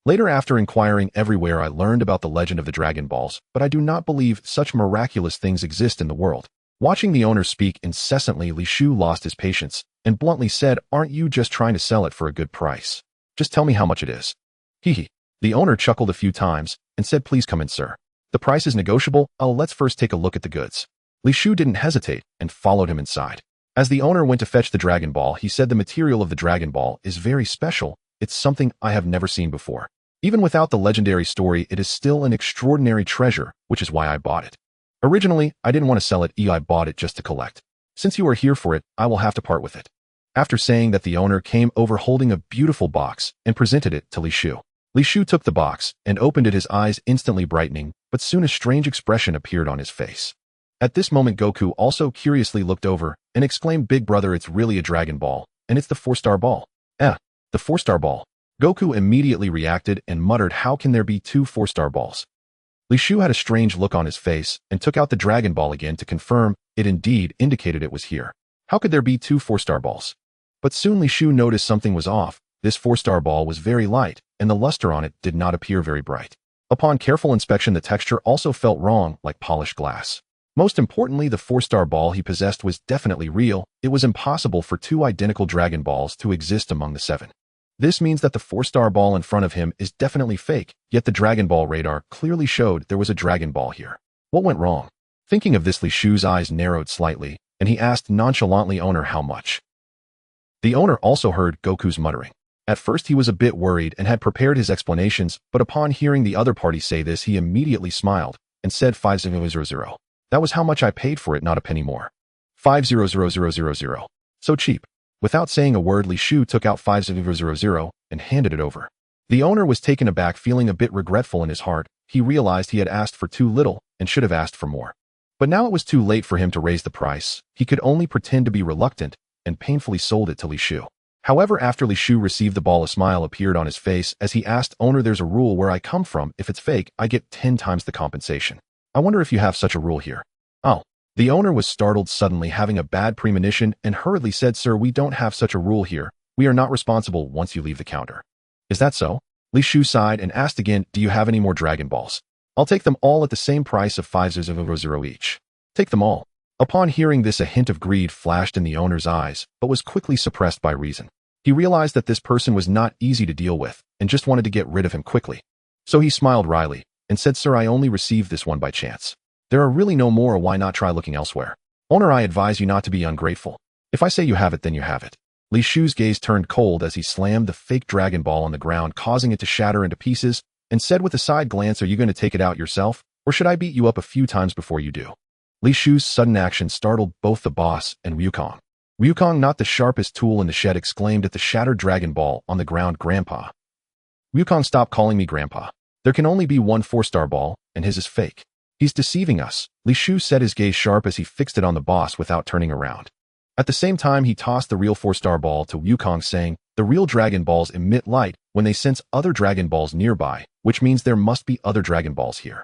Later, after inquiring everywhere, I learned about the legend of the Dragon Balls, but I do not believe such miraculous things exist in the world. Watching the owner speak incessantly, Li Shu lost his patience and bluntly said, aren't you just trying to sell it for a good price? Just tell me how much it is. Hee. The owner chuckled a few times and said, please come in, sir. The price is negotiable. Let's first take a look at the goods. Li Shu didn't hesitate and followed him inside. As the owner went to fetch the Dragon Ball, he said the material of the Dragon Ball is very special. It's something I have never seen before. Even without the legendary story, it is still an extraordinary treasure, which is why I bought it. Originally, I didn't want to sell it. I bought it just to collect. Since you are here for it, I will have to part with it. After saying that, the owner came over holding a beautiful box and presented it to Li Shu. Li Shu took the box and opened it, his eyes instantly brightening, but soon a strange expression appeared on his face. At this moment, Goku also curiously looked over and exclaimed, big brother, it's really a Dragon Ball, and it's the 4-star ball. The 4-star ball. Goku immediately reacted and muttered, how can there be 2 4-star balls? Li Shu had a strange look on his face and took out the Dragon Ball again to confirm it indeed indicated it was here. How could there be 2 4-star balls? But soon Li Shu noticed something was off. This 4-star ball was very light, and the luster on it did not appear very bright. Upon careful inspection, the texture also felt wrong, like polished glass. Most importantly, the 4-star ball he possessed was definitely real. It was impossible for 2 identical Dragon Balls to exist among the 7. This means that the 4-star ball in front of him is definitely fake, yet the Dragon Ball radar clearly showed there was a Dragon Ball here. What went wrong? Thinking of this, Li Shu's eyes narrowed slightly, and he asked nonchalantly, owner, how much? The owner also heard Goku's muttering. At first he was a bit worried and had prepared his explanations, but upon hearing the other party say this, he immediately smiled and said 5,000. That was how much I paid for it, not a penny more. 5,000. So cheap. Without saying a word, Li Shu took out 5,000 and handed it over. The owner was taken aback, feeling a bit regretful in his heart. He realized he had asked for too little and should have asked for more. But now it was too late for him to raise the price. He could only pretend to be reluctant and painfully sold it to Li Shu. However, after Li Shu received the ball, a smile appeared on his face as he asked, owner, there's a rule where I come from. If it's fake, I get 10 times the compensation. I wonder if you have such a rule here. Oh. The owner was startled suddenly, having a bad premonition, and hurriedly said, sir, we don't have such a rule here. We are not responsible once you leave the counter. Is that so? Li Shu sighed and asked again, do you have any more Dragon Balls? I'll take them all at the same price of 5,000 each. Take them all. Upon hearing this, a hint of greed flashed in the owner's eyes, but was quickly suppressed by reason. He realized that this person was not easy to deal with and just wanted to get rid of him quickly. So he smiled wryly and said, sir, I only received this one by chance. There are really no more. Why not try looking elsewhere? Owner, I advise you not to be ungrateful. If I say you have it, then you have it. Li Shu's gaze turned cold as he slammed the fake Dragon Ball on the ground, causing it to shatter into pieces, and said with a side glance, are you going to take it out yourself, or should I beat you up a few times before you do? Li Shu's sudden action startled both the boss and Wukong. Wukong, not the sharpest tool in the shed, exclaimed at the shattered Dragon Ball on the ground, Grandpa. Wukong, stop calling me Grandpa. There can only be one 4-star ball, and his is fake. He's deceiving us. Li Shu said, his gaze sharp as he fixed it on the boss without turning around. At the same time, he tossed the real 4-star ball to Wukong, saying, "The real Dragon Balls emit light when they sense other Dragon Balls nearby, which means there must be other Dragon Balls here."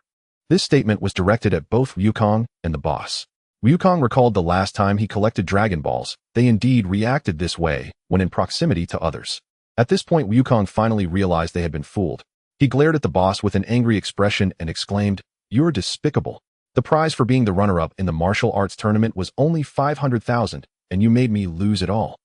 This statement was directed at both Wukong and the boss. Wukong recalled the last time he collected Dragon Balls. They indeed reacted this way when in proximity to others. At this point, Wukong finally realized they had been fooled. He glared at the boss with an angry expression and exclaimed, "You're despicable. The prize for being the runner-up in the martial arts tournament was only 500,000, and you made me lose it all."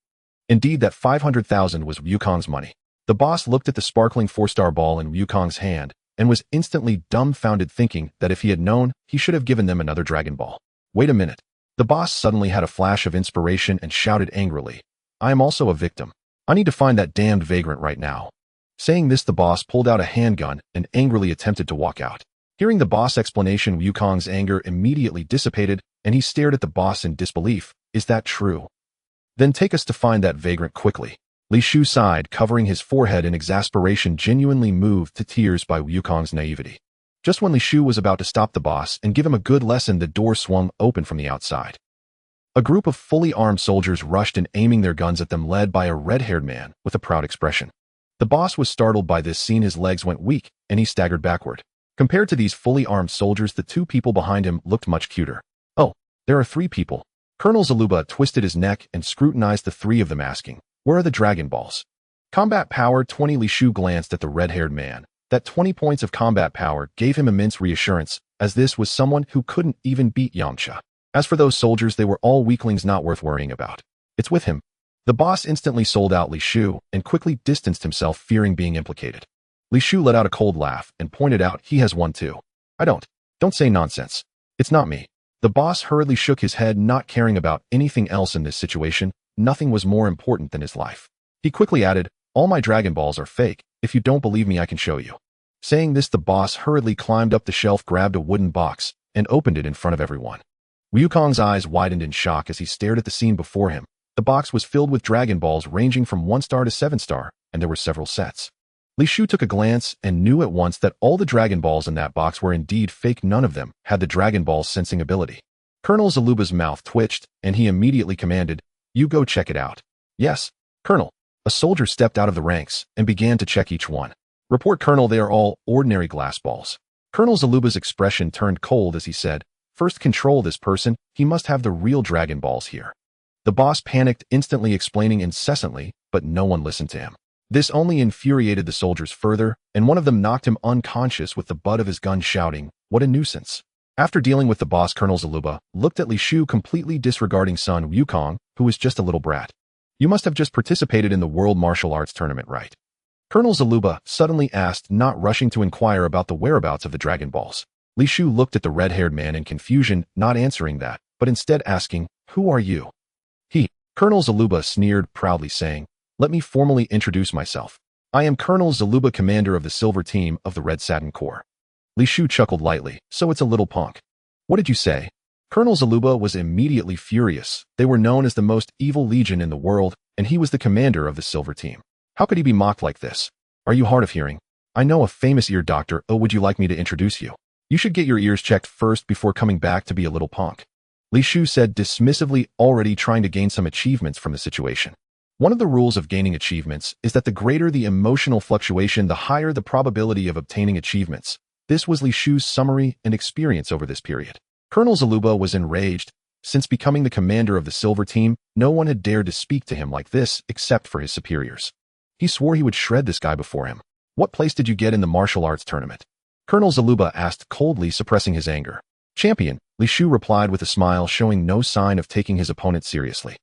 Indeed, that 500,000 was Wukong's money. The boss looked at the sparkling 4-star ball in Wukong's hand and was instantly dumbfounded, thinking that if he had known, he should have given them another Dragon Ball. Wait a minute. The boss suddenly had a flash of inspiration and shouted angrily, "I am also a victim. I need to find that damned vagrant right now." Saying this, the boss pulled out a handgun and angrily attempted to walk out. Hearing the boss' explanation, Wukong's anger immediately dissipated, and he stared at the boss in disbelief. "Is that true? Then take us to find that vagrant quickly." Li Shu sighed, covering his forehead in exasperation, genuinely moved to tears by Wukong's naivety. Just when Li Shu was about to stop the boss and give him a good lesson, the door swung open from the outside. A group of fully armed soldiers rushed in, aiming their guns at them, led by a red-haired man with a proud expression. The boss was startled by this scene. His legs went weak, and he staggered backward. Compared to these fully armed soldiers, the two people behind him looked much cuter. "Oh, there are 3 people." Colonel Zaluba twisted his neck and scrutinized the 3 of them, asking, "Where are the Dragon Balls?" "Combat power 20. Li Shu glanced at the red-haired man. That 20 points of combat power gave him immense reassurance, as this was someone who couldn't even beat Yamcha. As for those soldiers, they were all weaklings not worth worrying about. "It's with him." The boss instantly sold out Li Shu and quickly distanced himself, fearing being implicated. Li Shu let out a cold laugh and pointed out, "He has one too." Don't say nonsense. It's not me." The boss hurriedly shook his head, not caring about anything else in this situation. Nothing was more important than his life. He quickly added, "All my Dragon Balls are fake. If you don't believe me, I can show you." Saying this, the boss hurriedly climbed up the shelf, grabbed a wooden box, and opened it in front of everyone. Wukong's eyes widened in shock as he stared at the scene before him. The box was filled with Dragon Balls ranging from 1-star to 7-star, and there were several sets. Li Shu took a glance and knew at once that all the Dragon Balls in that box were indeed fake. None of them had the Dragon Ball's sensing ability. Colonel Zaluba's mouth twitched, and he immediately commanded, "You go check it out." "Yes, Colonel." A soldier stepped out of the ranks and began to check each one. "Report, Colonel, they are all ordinary glass balls." Colonel Zaluba's expression turned cold as he said, "First control this person. He must have the real Dragon Balls here." The boss panicked, instantly explaining incessantly, but no one listened to him. This only infuriated the soldiers further, and one of them knocked him unconscious with the butt of his gun, shouting, "What a nuisance." After dealing with the boss, Colonel Zaluba looked at Li Shu, completely disregarding son Wukong, who was just a little brat. "You must have just participated in the World Martial Arts Tournament, right?" Colonel Zaluba suddenly asked, not rushing to inquire about the whereabouts of the Dragon Balls. Li Shu looked at the red-haired man in confusion, not answering that, but instead asking, "Who are you?" Colonel Zaluba sneered proudly, saying, "Let me formally introduce myself. I am Colonel Zaluba, commander of the Silver Team of the Red Satin Corps." Li Shu chuckled lightly, "So it's a little punk." "What did you say?" Colonel Zaluba was immediately furious. They were known as the most evil legion in the world, and he was the commander of the Silver Team. How could he be mocked like this? "Are you hard of hearing? I know a famous ear doctor. Oh, would you like me to introduce you? You should get your ears checked first before coming back to be a little punk," Li Shu said dismissively, already trying to gain some achievements from the situation. One of the rules of gaining achievements is that the greater the emotional fluctuation, the higher the probability of obtaining achievements. This was Li Shu's summary and experience over this period. Colonel Zaluba was enraged. Since becoming the commander of the Silver Team, no one had dared to speak to him like this except for his superiors. He swore he would shred this guy before him. "What place did you get in the martial arts tournament?" Colonel Zaluba asked coldly, suppressing his anger. "Champion," Li Shu replied with a smile, showing no sign of taking his opponent seriously.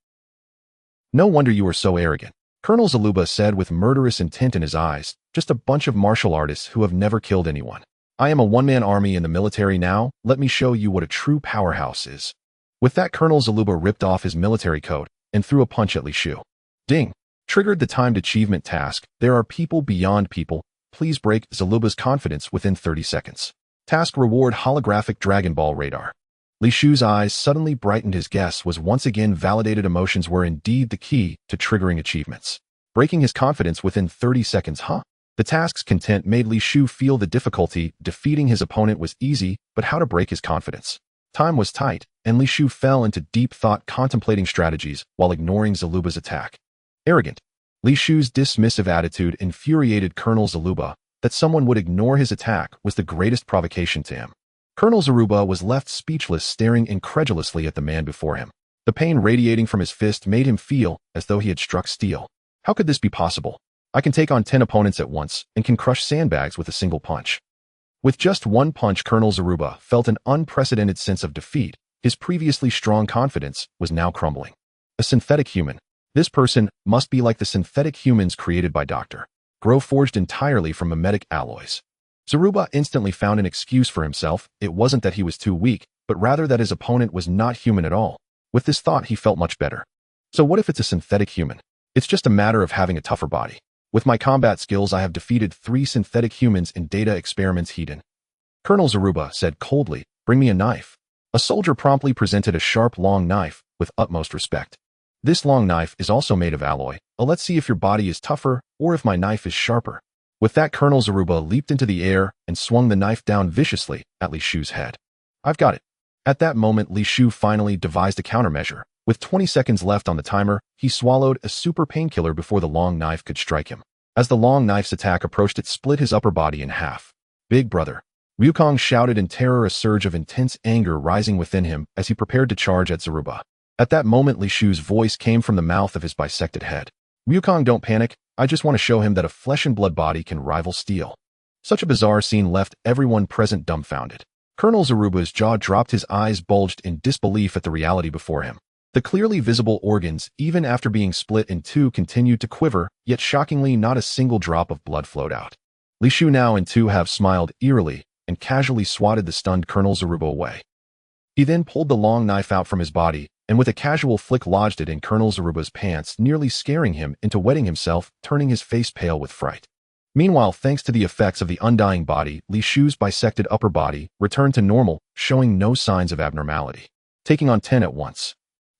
"No wonder you are so arrogant," Colonel Zaluba said with murderous intent in his eyes. "Just a bunch of martial artists who have never killed anyone. I am a one-man army in the military now. Let me show you what a true powerhouse is." With that, Colonel Zaluba ripped off his military coat and threw a punch at Li Shu. Ding! Triggered the timed achievement task. There are people beyond people. Please break Zaluba's confidence within 30 seconds. Task reward: holographic Dragon Ball radar. Li Shu's eyes suddenly brightened. His guess was once again validated. Emotions were indeed the key to triggering achievements. Breaking his confidence within 30 seconds, huh? The task's content made Li Shu feel the difficulty. Defeating his opponent was easy, but how to break his confidence? Time was tight, and Li Shu fell into deep thought contemplating strategies while ignoring Zaluba's attack. Arrogant. Li Shu's dismissive attitude infuriated Colonel Zaluba. That someone would ignore his attack was the greatest provocation to him. Colonel Zaruba was left speechless, staring incredulously at the man before him. The pain radiating from his fist made him feel as though he had struck steel. How could this be possible? I can take on 10 opponents at once and can crush sandbags with a single punch. With just one punch, Colonel Zaruba felt an unprecedented sense of defeat. His previously strong confidence was now crumbling. A synthetic human. This person must be like the synthetic humans created by Dr. Grow, forged entirely from mimetic alloys. Zaruba instantly found an excuse for himself. It wasn't that he was too weak, but rather that his opponent was not human at all. With this thought, he felt much better. So what if it's a synthetic human? It's just a matter of having a tougher body. With my combat skills, I have defeated 3 synthetic humans in data experiments hidden. Colonel Zaruba said coldly, "Bring me a knife." A soldier promptly presented a sharp, long knife with utmost respect. This long knife is also made of alloy. Let's see if your body is tougher or if my knife is sharper. With that, Colonel Zaruba leaped into the air and swung the knife down viciously at Li Shu's head. I've got it. At that moment, Li Shu finally devised a countermeasure. With 20 seconds left on the timer, he swallowed a super painkiller before the long knife could strike him. As the long knife's attack approached, it split his upper body in half. Big brother. Wukong shouted in terror, a surge of intense anger rising within him as he prepared to charge at Zaruba. At that moment, Li Shu's voice came from the mouth of his bisected head. Wukong, don't panic. I just want to show him that a flesh and blood body can rival steel. Such a bizarre scene left everyone present dumbfounded. Colonel Zaruba's jaw dropped, his eyes bulged in disbelief at the reality before him. The clearly visible organs, even after being split in two, continued to quiver, yet shockingly not a single drop of blood flowed out. Li Shu now and Tu have smiled eerily and casually swatted the stunned Colonel Zaruba away. He then pulled the long knife out from his body and with a casual flick lodged it in Colonel Zaruba's pants, nearly scaring him into wetting himself, turning his face pale with fright. Meanwhile, thanks to the effects of the undying body, Li Shu's bisected upper body returned to normal, showing no signs of abnormality. Taking on 10 at once.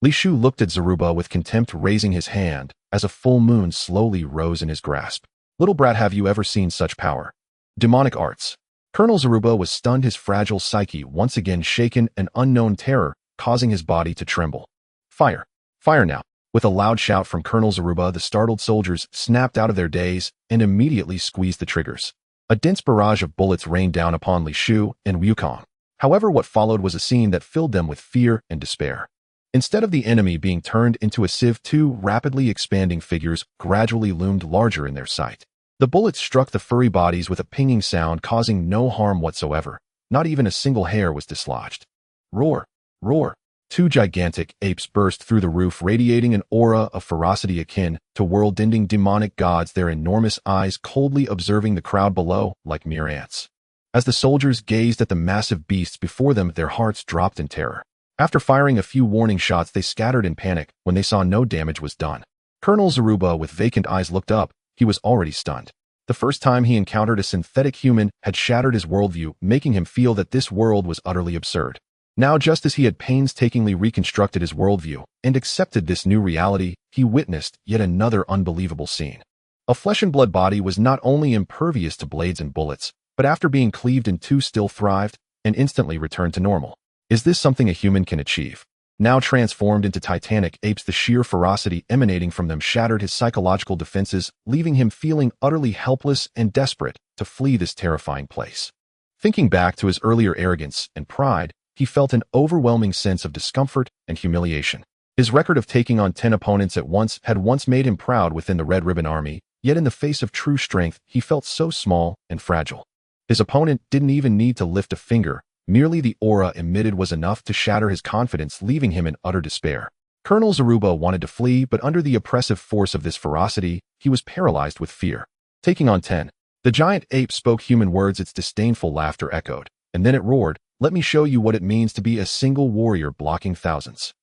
Li Shu looked at Zaruba with contempt, raising his hand as a full moon slowly rose in his grasp. Little brat, have you ever seen such power? Demonic arts. Colonel Zaruba was stunned, his fragile psyche once again shaken, an unknown terror causing his body to tremble. Fire! Fire now! With a loud shout from Colonel Zaruba, the startled soldiers snapped out of their daze and immediately squeezed the triggers. A dense barrage of bullets rained down upon Li Shu and Wukong. However, what followed was a scene that filled them with fear and despair. Instead of the enemy being turned into a sieve, 2 rapidly expanding figures gradually loomed larger in their sight. The bullets struck the furry bodies with a pinging sound, causing no harm whatsoever. Not even a single hair was dislodged. Roar! Roar! 2 gigantic apes burst through the roof, radiating an aura of ferocity akin to world-ending demonic gods, their enormous eyes coldly observing the crowd below like mere ants. As the soldiers gazed at the massive beasts before them, their hearts dropped in terror. After firing a few warning shots, they scattered in panic when they saw no damage was done. Colonel Zaruba, with vacant eyes, looked up. He was already stunned. The first time he encountered a synthetic human had shattered his worldview, making him feel that this world was utterly absurd. Now, just as he had painstakingly reconstructed his worldview and accepted this new reality, he witnessed yet another unbelievable scene. A flesh and blood body was not only impervious to blades and bullets, but after being cleaved in 2 still thrived and instantly returned to normal. Is this something a human can achieve? Now transformed into titanic apes, the sheer ferocity emanating from them shattered his psychological defenses, leaving him feeling utterly helpless and desperate to flee this terrifying place. Thinking back to his earlier arrogance and pride, he felt an overwhelming sense of discomfort and humiliation. His record of taking on 10 opponents at once had once made him proud within the Red Ribbon Army, yet in the face of true strength, he felt so small and fragile. His opponent didn't even need to lift a finger. Merely the aura emitted was enough to shatter his confidence, leaving him in utter despair. Colonel Zaruba wanted to flee, but under the oppressive force of this ferocity, he was paralyzed with fear. Taking on 10. The giant ape spoke human words, its disdainful laughter echoed, and then it roared, "Let me show you what it means to be a single warrior blocking thousands.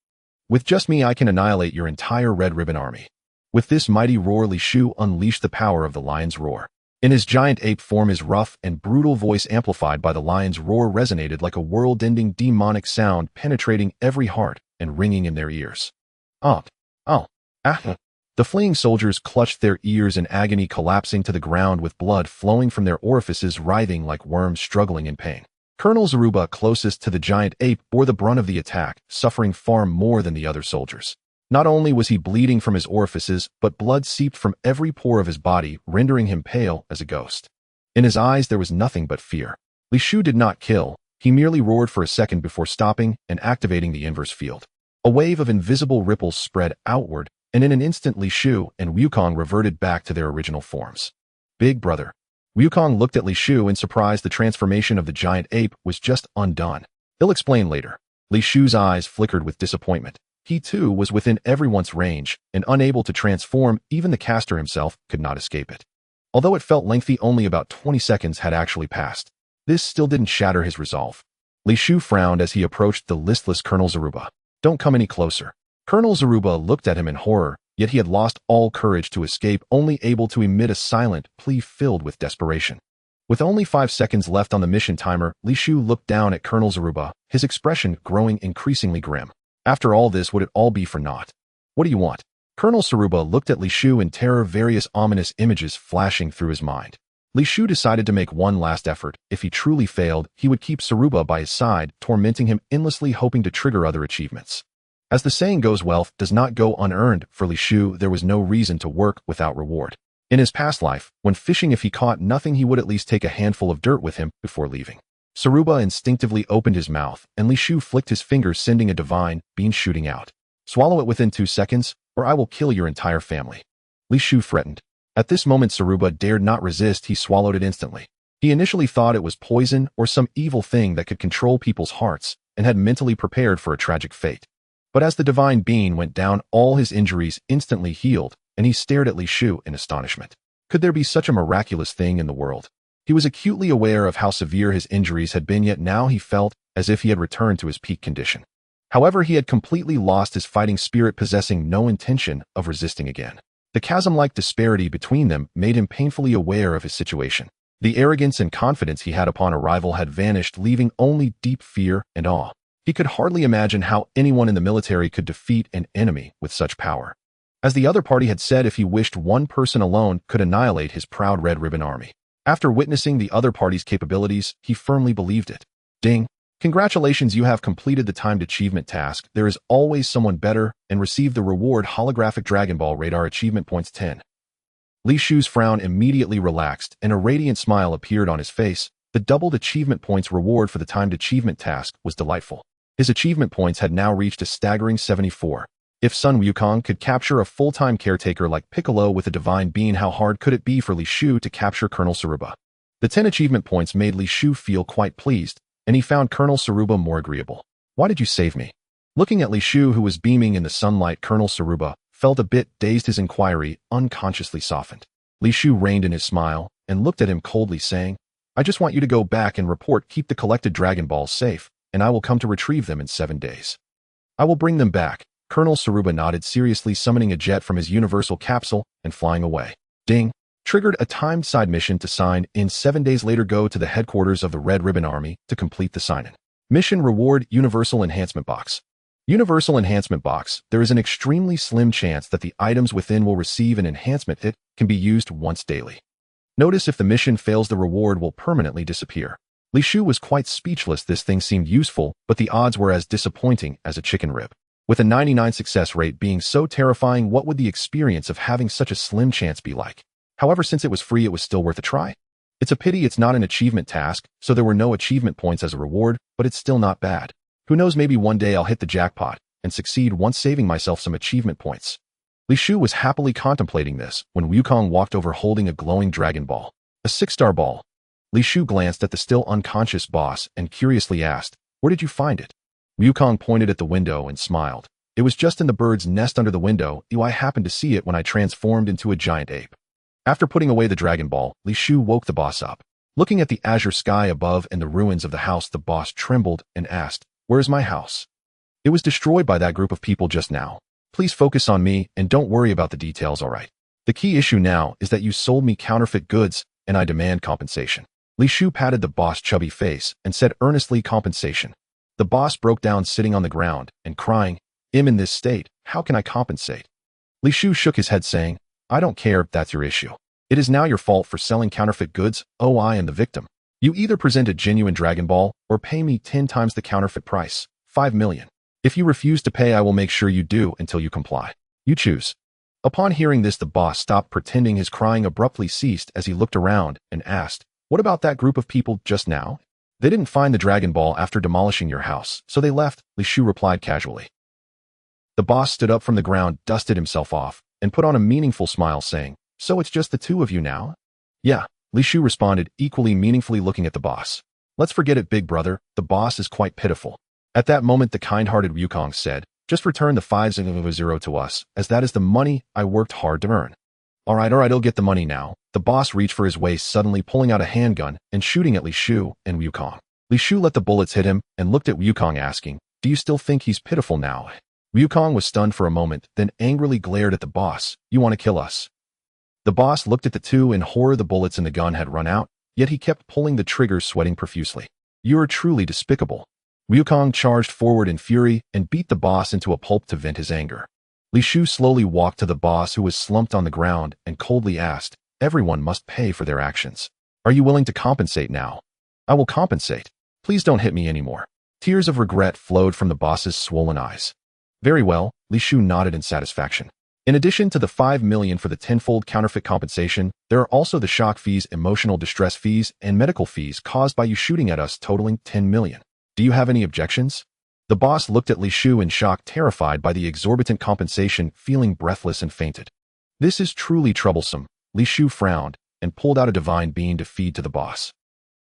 With just me, I can annihilate your entire Red Ribbon Army." With this mighty roar, Li Shu unleashed the power of the lion's roar. In his giant ape form, his rough and brutal voice amplified by the lion's roar resonated like a world-ending demonic sound, penetrating every heart and ringing in their ears. Oh, ah. The fleeing soldiers clutched their ears in agony, collapsing to the ground with blood flowing from their orifices, writhing like worms struggling in pain. Colonel Zaruba, closest to the giant ape, bore the brunt of the attack, suffering far more than the other soldiers. Not only was he bleeding from his orifices, but blood seeped from every pore of his body, rendering him pale as a ghost. In his eyes there was nothing but fear. Li Shu did not kill, he merely roared for a second before stopping and activating the inverse field. A wave of invisible ripples spread outward, and in an instant Li Shu and Wukong reverted back to their original forms. Big brother. Wukong looked at Li Shu in surprise. The transformation of the giant ape was just undone. He'll explain later. Li Shu's eyes flickered with disappointment. He too was within everyone's range, and unable to transform, even the caster himself could not escape it. Although it felt lengthy, only about 20 seconds had actually passed. This still didn't shatter his resolve. Li Shu frowned as he approached the listless Colonel Zaruba. Don't come any closer. Colonel Zaruba looked at him in horror, yet he had lost all courage to escape, only able to emit a silent plea filled with desperation. With only 5 seconds left on the mission timer, Li Shu looked down at Colonel Zaruba, his expression growing increasingly grim. After all this, would it all be for naught? What do you want? Colonel Zaruba looked at Li Shu in terror, various ominous images flashing through his mind. Li Shu decided to make one last effort. If he truly failed, he would keep Zaruba by his side, tormenting him endlessly, hoping to trigger other achievements. As the saying goes, wealth does not go unearned. For Li Shu, there was no reason to work without reward. In his past life, when fishing, if he caught nothing, he would at least take a handful of dirt with him before leaving. Zaruba instinctively opened his mouth, and Li Shu flicked his fingers, sending a divine beam shooting out. Swallow it within 2 seconds, or I will kill your entire family. Li Shu threatened. At this moment, Zaruba dared not resist. He swallowed it instantly. He initially thought it was poison or some evil thing that could control people's hearts, and had mentally prepared for a tragic fate. But as the divine being went down, all his injuries instantly healed, and he stared at Li Shu in astonishment. Could there be such a miraculous thing in the world? He was acutely aware of how severe his injuries had been, yet now he felt as if he had returned to his peak condition. However, he had completely lost his fighting spirit, possessing no intention of resisting again. The chasm-like disparity between them made him painfully aware of his situation. The arrogance and confidence he had upon arrival had vanished, leaving only deep fear and awe. He could hardly imagine how anyone in the military could defeat an enemy with such power. As the other party had said, if he wished, one person alone could annihilate his proud Red Ribbon Army. After witnessing the other party's capabilities, he firmly believed it. Ding! Congratulations, you have completed the timed achievement task. There is always someone better, and receive the reward holographic Dragon Ball radar achievement points 10. Li Shu's frown immediately relaxed, and a radiant smile appeared on his face. The doubled achievement points reward for the timed achievement task was delightful. His achievement points had now reached a staggering 74. If Sun Wukong could capture a full-time caretaker like Piccolo with a divine being, how hard could it be for Li Shu to capture Colonel Zaruba? The 10 achievement points made Li Shu feel quite pleased, and he found Colonel Zaruba more agreeable. Why did you save me? Looking at Li Shu, who was beaming in the sunlight, Colonel Zaruba felt a bit dazed. His inquiry unconsciously softened. Li Shu reined in his smile and looked at him coldly, saying, I just want you to go back and report. Keep the collected Dragon Balls safe, and I will come to retrieve them in 7 days. I will bring them back. Colonel Zaruba nodded seriously, summoning a jet from his universal capsule and flying away. Ding! Triggered a timed side mission to sign in. 7 days later, go to the headquarters of the Red Ribbon Army to complete the sign-in. Mission reward: Universal Enhancement Box. Universal Enhancement Box. There is an extremely slim chance that the items within will receive an enhancement. It can be used once daily. Notice if the mission fails, the reward will permanently disappear. Li Shu was quite speechless. This thing seemed useful, but the odds were as disappointing as a chicken rib. With a 99 success rate being so terrifying, what would the experience of having such a slim chance be like? However, since it was free, it was still worth a try. It's a pity it's not an achievement task, so there were no achievement points as a reward, but it's still not bad. Who knows, maybe one day I'll hit the jackpot and succeed once, saving myself some achievement points. Li Shu was happily contemplating this when Wukong walked over holding a glowing Dragon Ball, a 6-star ball. Li Shu glanced at the still unconscious boss and curiously asked, Where did you find it? Wukong pointed at the window and smiled. It was just in the bird's nest under the window. I happened to see it when I transformed into a giant ape. After putting away the Dragon Ball, Li Shu woke the boss up. Looking at the azure sky above and the ruins of the house, the boss trembled and asked, Where is my house? It was destroyed by that group of people just now. Please focus on me and don't worry about the details, alright? The key issue now is that you sold me counterfeit goods and I demand compensation. Li Shu patted the boss' chubby face and said earnestly, Compensation. The boss broke down, sitting on the ground and crying, in this state, how can I compensate? Li Shu shook his head, saying, I don't care if that's your issue. It is now your fault for selling counterfeit goods. I am the victim. You either present a genuine Dragon Ball or pay me 10 times the counterfeit price, 5 million. If you refuse to pay, I will make sure you do until you comply. You choose. Upon hearing this, the boss stopped pretending. His crying abruptly ceased as he looked around and asked, "What about that group of people just now? They didn't find the Dragon Ball after demolishing your house, so they left," Li Shu replied casually. The boss stood up from the ground, dusted himself off, and put on a meaningful smile, saying, "So it's just the two of you now?" "Yeah," Li Shu responded, equally meaningfully looking at the boss. "Let's forget it, big brother. The boss is quite pitiful." At that moment, the kind-hearted Wukong said, "Just return the 500 to us, as that is the money I worked hard to earn." All right, I'll get the money now." The boss reached for his waist, suddenly pulling out a handgun and shooting at Li Shu and Wukong. Li Shu let the bullets hit him and looked at Wukong, asking, "Do you still think he's pitiful now?" Wukong was stunned for a moment, then angrily glared at the boss. "You want to kill us?" The boss looked at the two in horror. The bullets in the gun had run out, yet he kept pulling the trigger, sweating profusely. "You're truly despicable." Wukong charged forward in fury and beat the boss into a pulp to vent his anger. Li Shu slowly walked to the boss, who was slumped on the ground, and coldly asked, "Everyone must pay for their actions. Are you willing to compensate now?" "I will compensate. Please don't hit me anymore." Tears of regret flowed from the boss's swollen eyes. "Very well," Li Shu nodded in satisfaction. "In addition to the 5 million for the tenfold counterfeit compensation, there are also the shock fees, emotional distress fees, and medical fees caused by you shooting at us, totaling 10 million. Do you have any objections?" The boss looked at Li Shu in shock, terrified by the exorbitant compensation, feeling breathless, and fainted. "This is truly troublesome." Li Shu frowned and pulled out a divine bean to feed to the boss.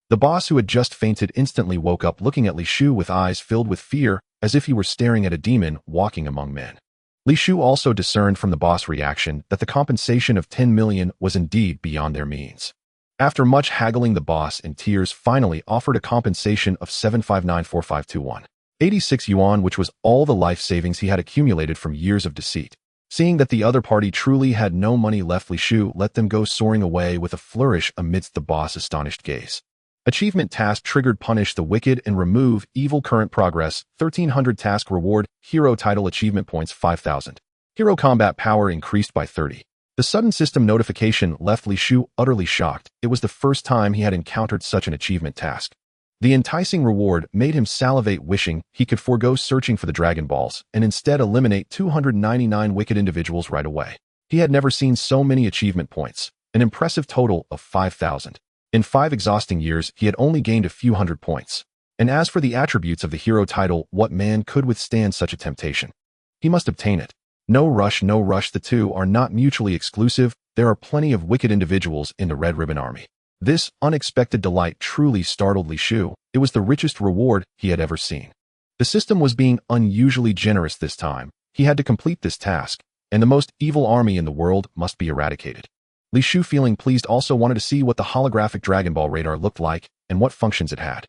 The boss, who had just fainted, instantly woke up, looking at Li Shu with eyes filled with fear, as if he were staring at a demon walking among men. Li Shu also discerned from the boss' reaction that the compensation of 10 million was indeed beyond their means. After much haggling, the boss, in tears, finally offered a compensation of 7594521. 86 yuan, which was all the life savings he had accumulated from years of deceit. Seeing that the other party truly had no money left, Li Shu let them go soaring away with a flourish amidst the boss' astonished gaze. Achievement task triggered: punish the wicked and remove evil. Current progress 1300. Task reward: hero title, achievement points 5000. Hero combat power increased by 30. The sudden system notification left Li Shu utterly shocked. It was the first time he had encountered such an achievement task. The enticing reward made him salivate, wishing he could forego searching for the Dragon Balls and instead eliminate 299 wicked individuals right away. He had never seen so many achievement points, an impressive total of 5,000. In 5 exhausting years, he had only gained a few hundred points. And as for the attributes of the hero title, what man could withstand such a temptation? He must obtain it. No rush, no rush. The two are not mutually exclusive. There are plenty of wicked individuals in the Red Ribbon Army. This unexpected delight truly startled Li Shu. It was the richest reward he had ever seen. The system was being unusually generous this time. He had to complete this task, and the most evil army in the world must be eradicated. Li Shu, feeling pleased, also wanted to see what the holographic Dragon Ball radar looked like and what functions it had.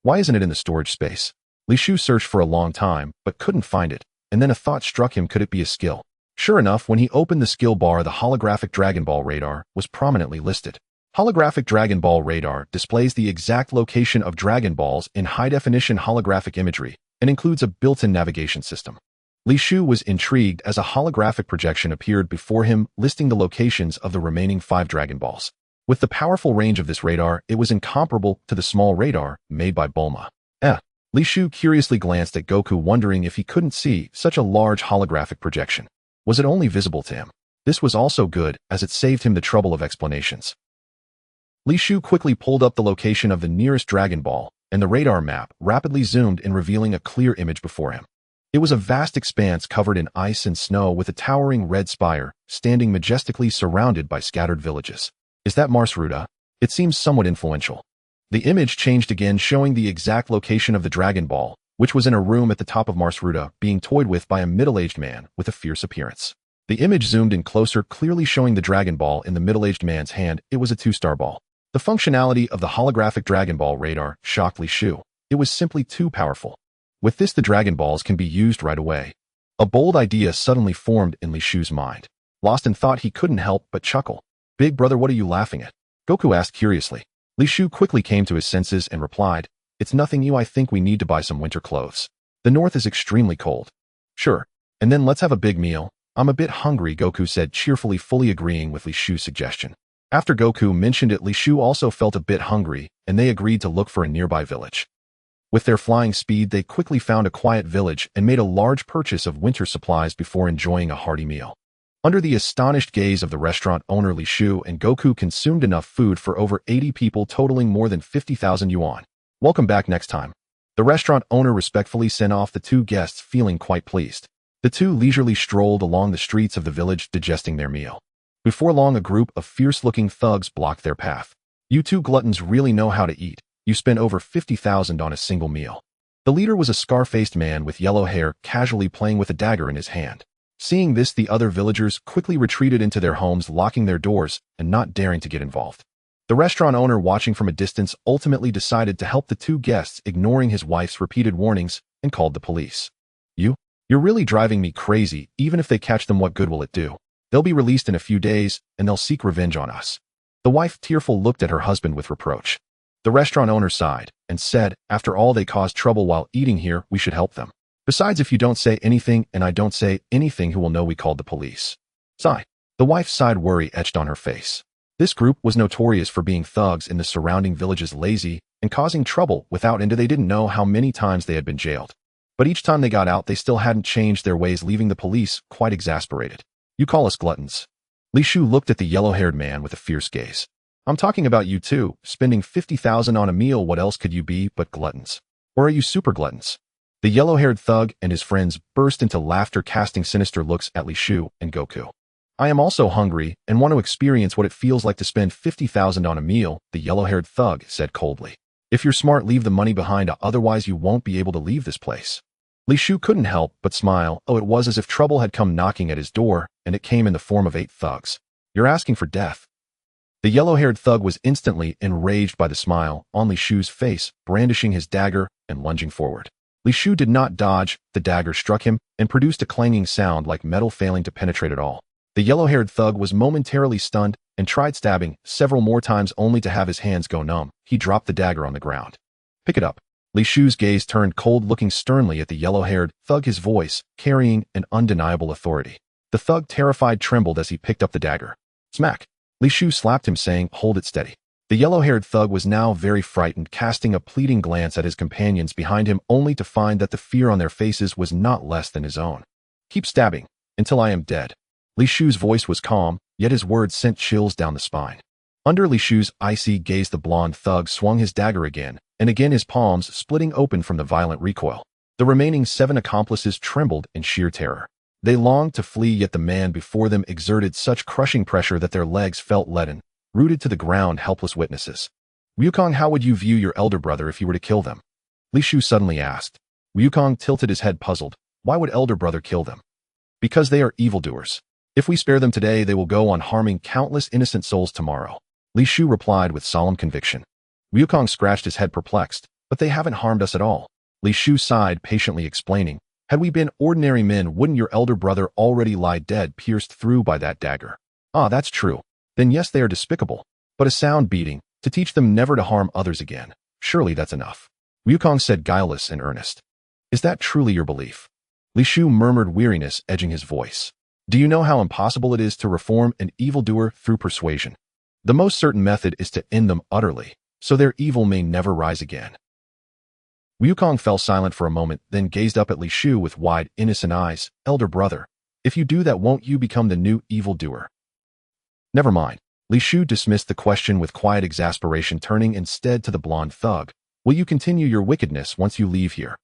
Why isn't it in the storage space? Li Shu searched for a long time, but couldn't find it, and then a thought struck him: could it be a skill? Sure enough, when he opened the skill bar, the holographic Dragon Ball radar was prominently listed. Holographic Dragon Ball radar displays the exact location of Dragon Balls in high-definition holographic imagery and includes a built-in navigation system. Li Shu was intrigued as a holographic projection appeared before him, listing the locations of the remaining 5 Dragon Balls. With the powerful range of this radar, it was incomparable to the small radar made by Bulma. Li Shu curiously glanced at Goku, wondering if he couldn't see such a large holographic projection. Was it only visible to him? This was also good, as it saved him the trouble of explanations. Li Shu quickly pulled up the location of the nearest Dragon Ball, and the radar map rapidly zoomed in, revealing a clear image before him. It was a vast expanse covered in ice and snow, with a towering red spire standing majestically surrounded by scattered villages. Is that Marsruda? It seems somewhat influential. The image changed again, showing the exact location of the Dragon Ball, which was in a room at the top of Marsruda, being toyed with by a middle-aged man with a fierce appearance. The image zoomed in closer, clearly showing the Dragon Ball in the middle-aged man's hand. It was a 2-star ball. The functionality of the holographic Dragon Ball radar shocked Li Shu. It was simply too powerful. With this, the Dragon Balls can be used right away. A bold idea suddenly formed in Li Shu's mind. Lost in thought, he couldn't help but chuckle. "Big brother, what are you laughing at?" Goku asked curiously. Li Shu quickly came to his senses and replied, "It's nothing new. I think we need to buy some winter clothes. The north is extremely cold." "Sure. And then let's have a big meal. I'm a bit hungry," Goku said cheerfully, fully agreeing with Li Shu's suggestion. After Goku mentioned it, Li Shu also felt a bit hungry, and they agreed to look for a nearby village. With their flying speed, they quickly found a quiet village and made a large purchase of winter supplies before enjoying a hearty meal. Under the astonished gaze of the restaurant owner, Li Shu and Goku consumed enough food for over 80 people, totaling more than 50,000 yuan. Welcome back next time. The restaurant owner respectfully sent off the two guests, feeling quite pleased. The two leisurely strolled along the streets of the village, digesting their meal. Before long, a group of fierce-looking thugs blocked their path. You two gluttons really know how to eat. You spend over 50,000 on a single meal. The leader was a scar-faced man with yellow hair, casually playing with a dagger in his hand. Seeing this, the other villagers quickly retreated into their homes, locking their doors and not daring to get involved. The restaurant owner, watching from a distance, ultimately decided to help the two guests, ignoring his wife's repeated warnings, and called the police. You're really driving me crazy. Even if they catch them, what good will it do? They'll be released in a few days, and they'll seek revenge on us. The wife, tearful, looked at her husband with reproach. The restaurant owner sighed and said, after all, they caused trouble while eating here, we should help them. Besides, if you don't say anything and I don't say anything, who will know we called the police? Sigh. The wife sighed, worry etched on her face. This group was notorious for being thugs in the surrounding villages, lazy and causing trouble without end. They didn't know how many times they had been jailed. But each time they got out, they still hadn't changed their ways, leaving the police quite exasperated. You call us gluttons? Li Shu looked at the yellow-haired man with a fierce gaze. I'm talking about you too, spending 50,000 on a meal. What else could you be but gluttons? Or are you super gluttons? The yellow-haired thug and his friends burst into laughter, casting sinister looks at Li Shu and Goku. I am also hungry and want to experience what it feels like to spend 50,000 on a meal, the yellow-haired thug said coldly. If you're smart, leave the money behind, otherwise you won't be able to leave this place. Li Shu couldn't help but smile. Oh, it was as if trouble had come knocking at his door, and it came in the form of 8 thugs. You're asking for death. The yellow-haired thug was instantly enraged by the smile on Li Shu's face, brandishing his dagger and lunging forward. Li Shu did not dodge. The dagger struck him and produced a clanging sound like metal, failing to penetrate at all. The yellow-haired thug was momentarily stunned and tried stabbing several more times, only to have his hands go numb. He dropped the dagger on the ground. Pick it up. Li Shu's gaze turned cold, looking sternly at the yellow-haired thug, his voice carrying an undeniable authority. The thug, terrified, trembled as he picked up the dagger. Smack! Li Shu slapped him, saying, hold it steady. The yellow-haired thug was now very frightened, casting a pleading glance at his companions behind him, only to find that the fear on their faces was not less than his own. Keep stabbing, until I am dead. Li Shu's voice was calm, yet his words sent chills down the spine. Under Li Shu's icy gaze, the blonde thug swung his dagger again, and again, his palms splitting open from the violent recoil. The remaining 7 accomplices trembled in sheer terror. They longed to flee, yet the man before them exerted such crushing pressure that their legs felt leaden, rooted to the ground, helpless witnesses. Wukong, how would you view your elder brother if you were to kill them? Li Shu suddenly asked. Wukong tilted his head, puzzled. Why would elder brother kill them? Because they are evildoers. If we spare them today, they will go on harming countless innocent souls tomorrow. Li Shu replied with solemn conviction. Wukong scratched his head, perplexed. But they haven't harmed us at all. Li Shu sighed, patiently explaining. Had we been ordinary men, wouldn't your elder brother already lie dead, pierced through by that dagger? Ah, that's true. Then yes, they are despicable. But a sound beating, to teach them never to harm others again. Surely that's enough. Wukong said, guileless and earnest. Is that truly your belief? Li Shu murmured, weariness edging his voice. Do you know how impossible it is to reform an evildoer through persuasion? The most certain method is to end them utterly, so their evil may never rise again. Wukong fell silent for a moment, then gazed up at Li Shu with wide, innocent eyes. Elder brother, if you do that, won't you become the new evildoer? Never mind. Li Shu dismissed the question with quiet exasperation, turning instead to the blonde thug. Will you continue your wickedness once you leave here?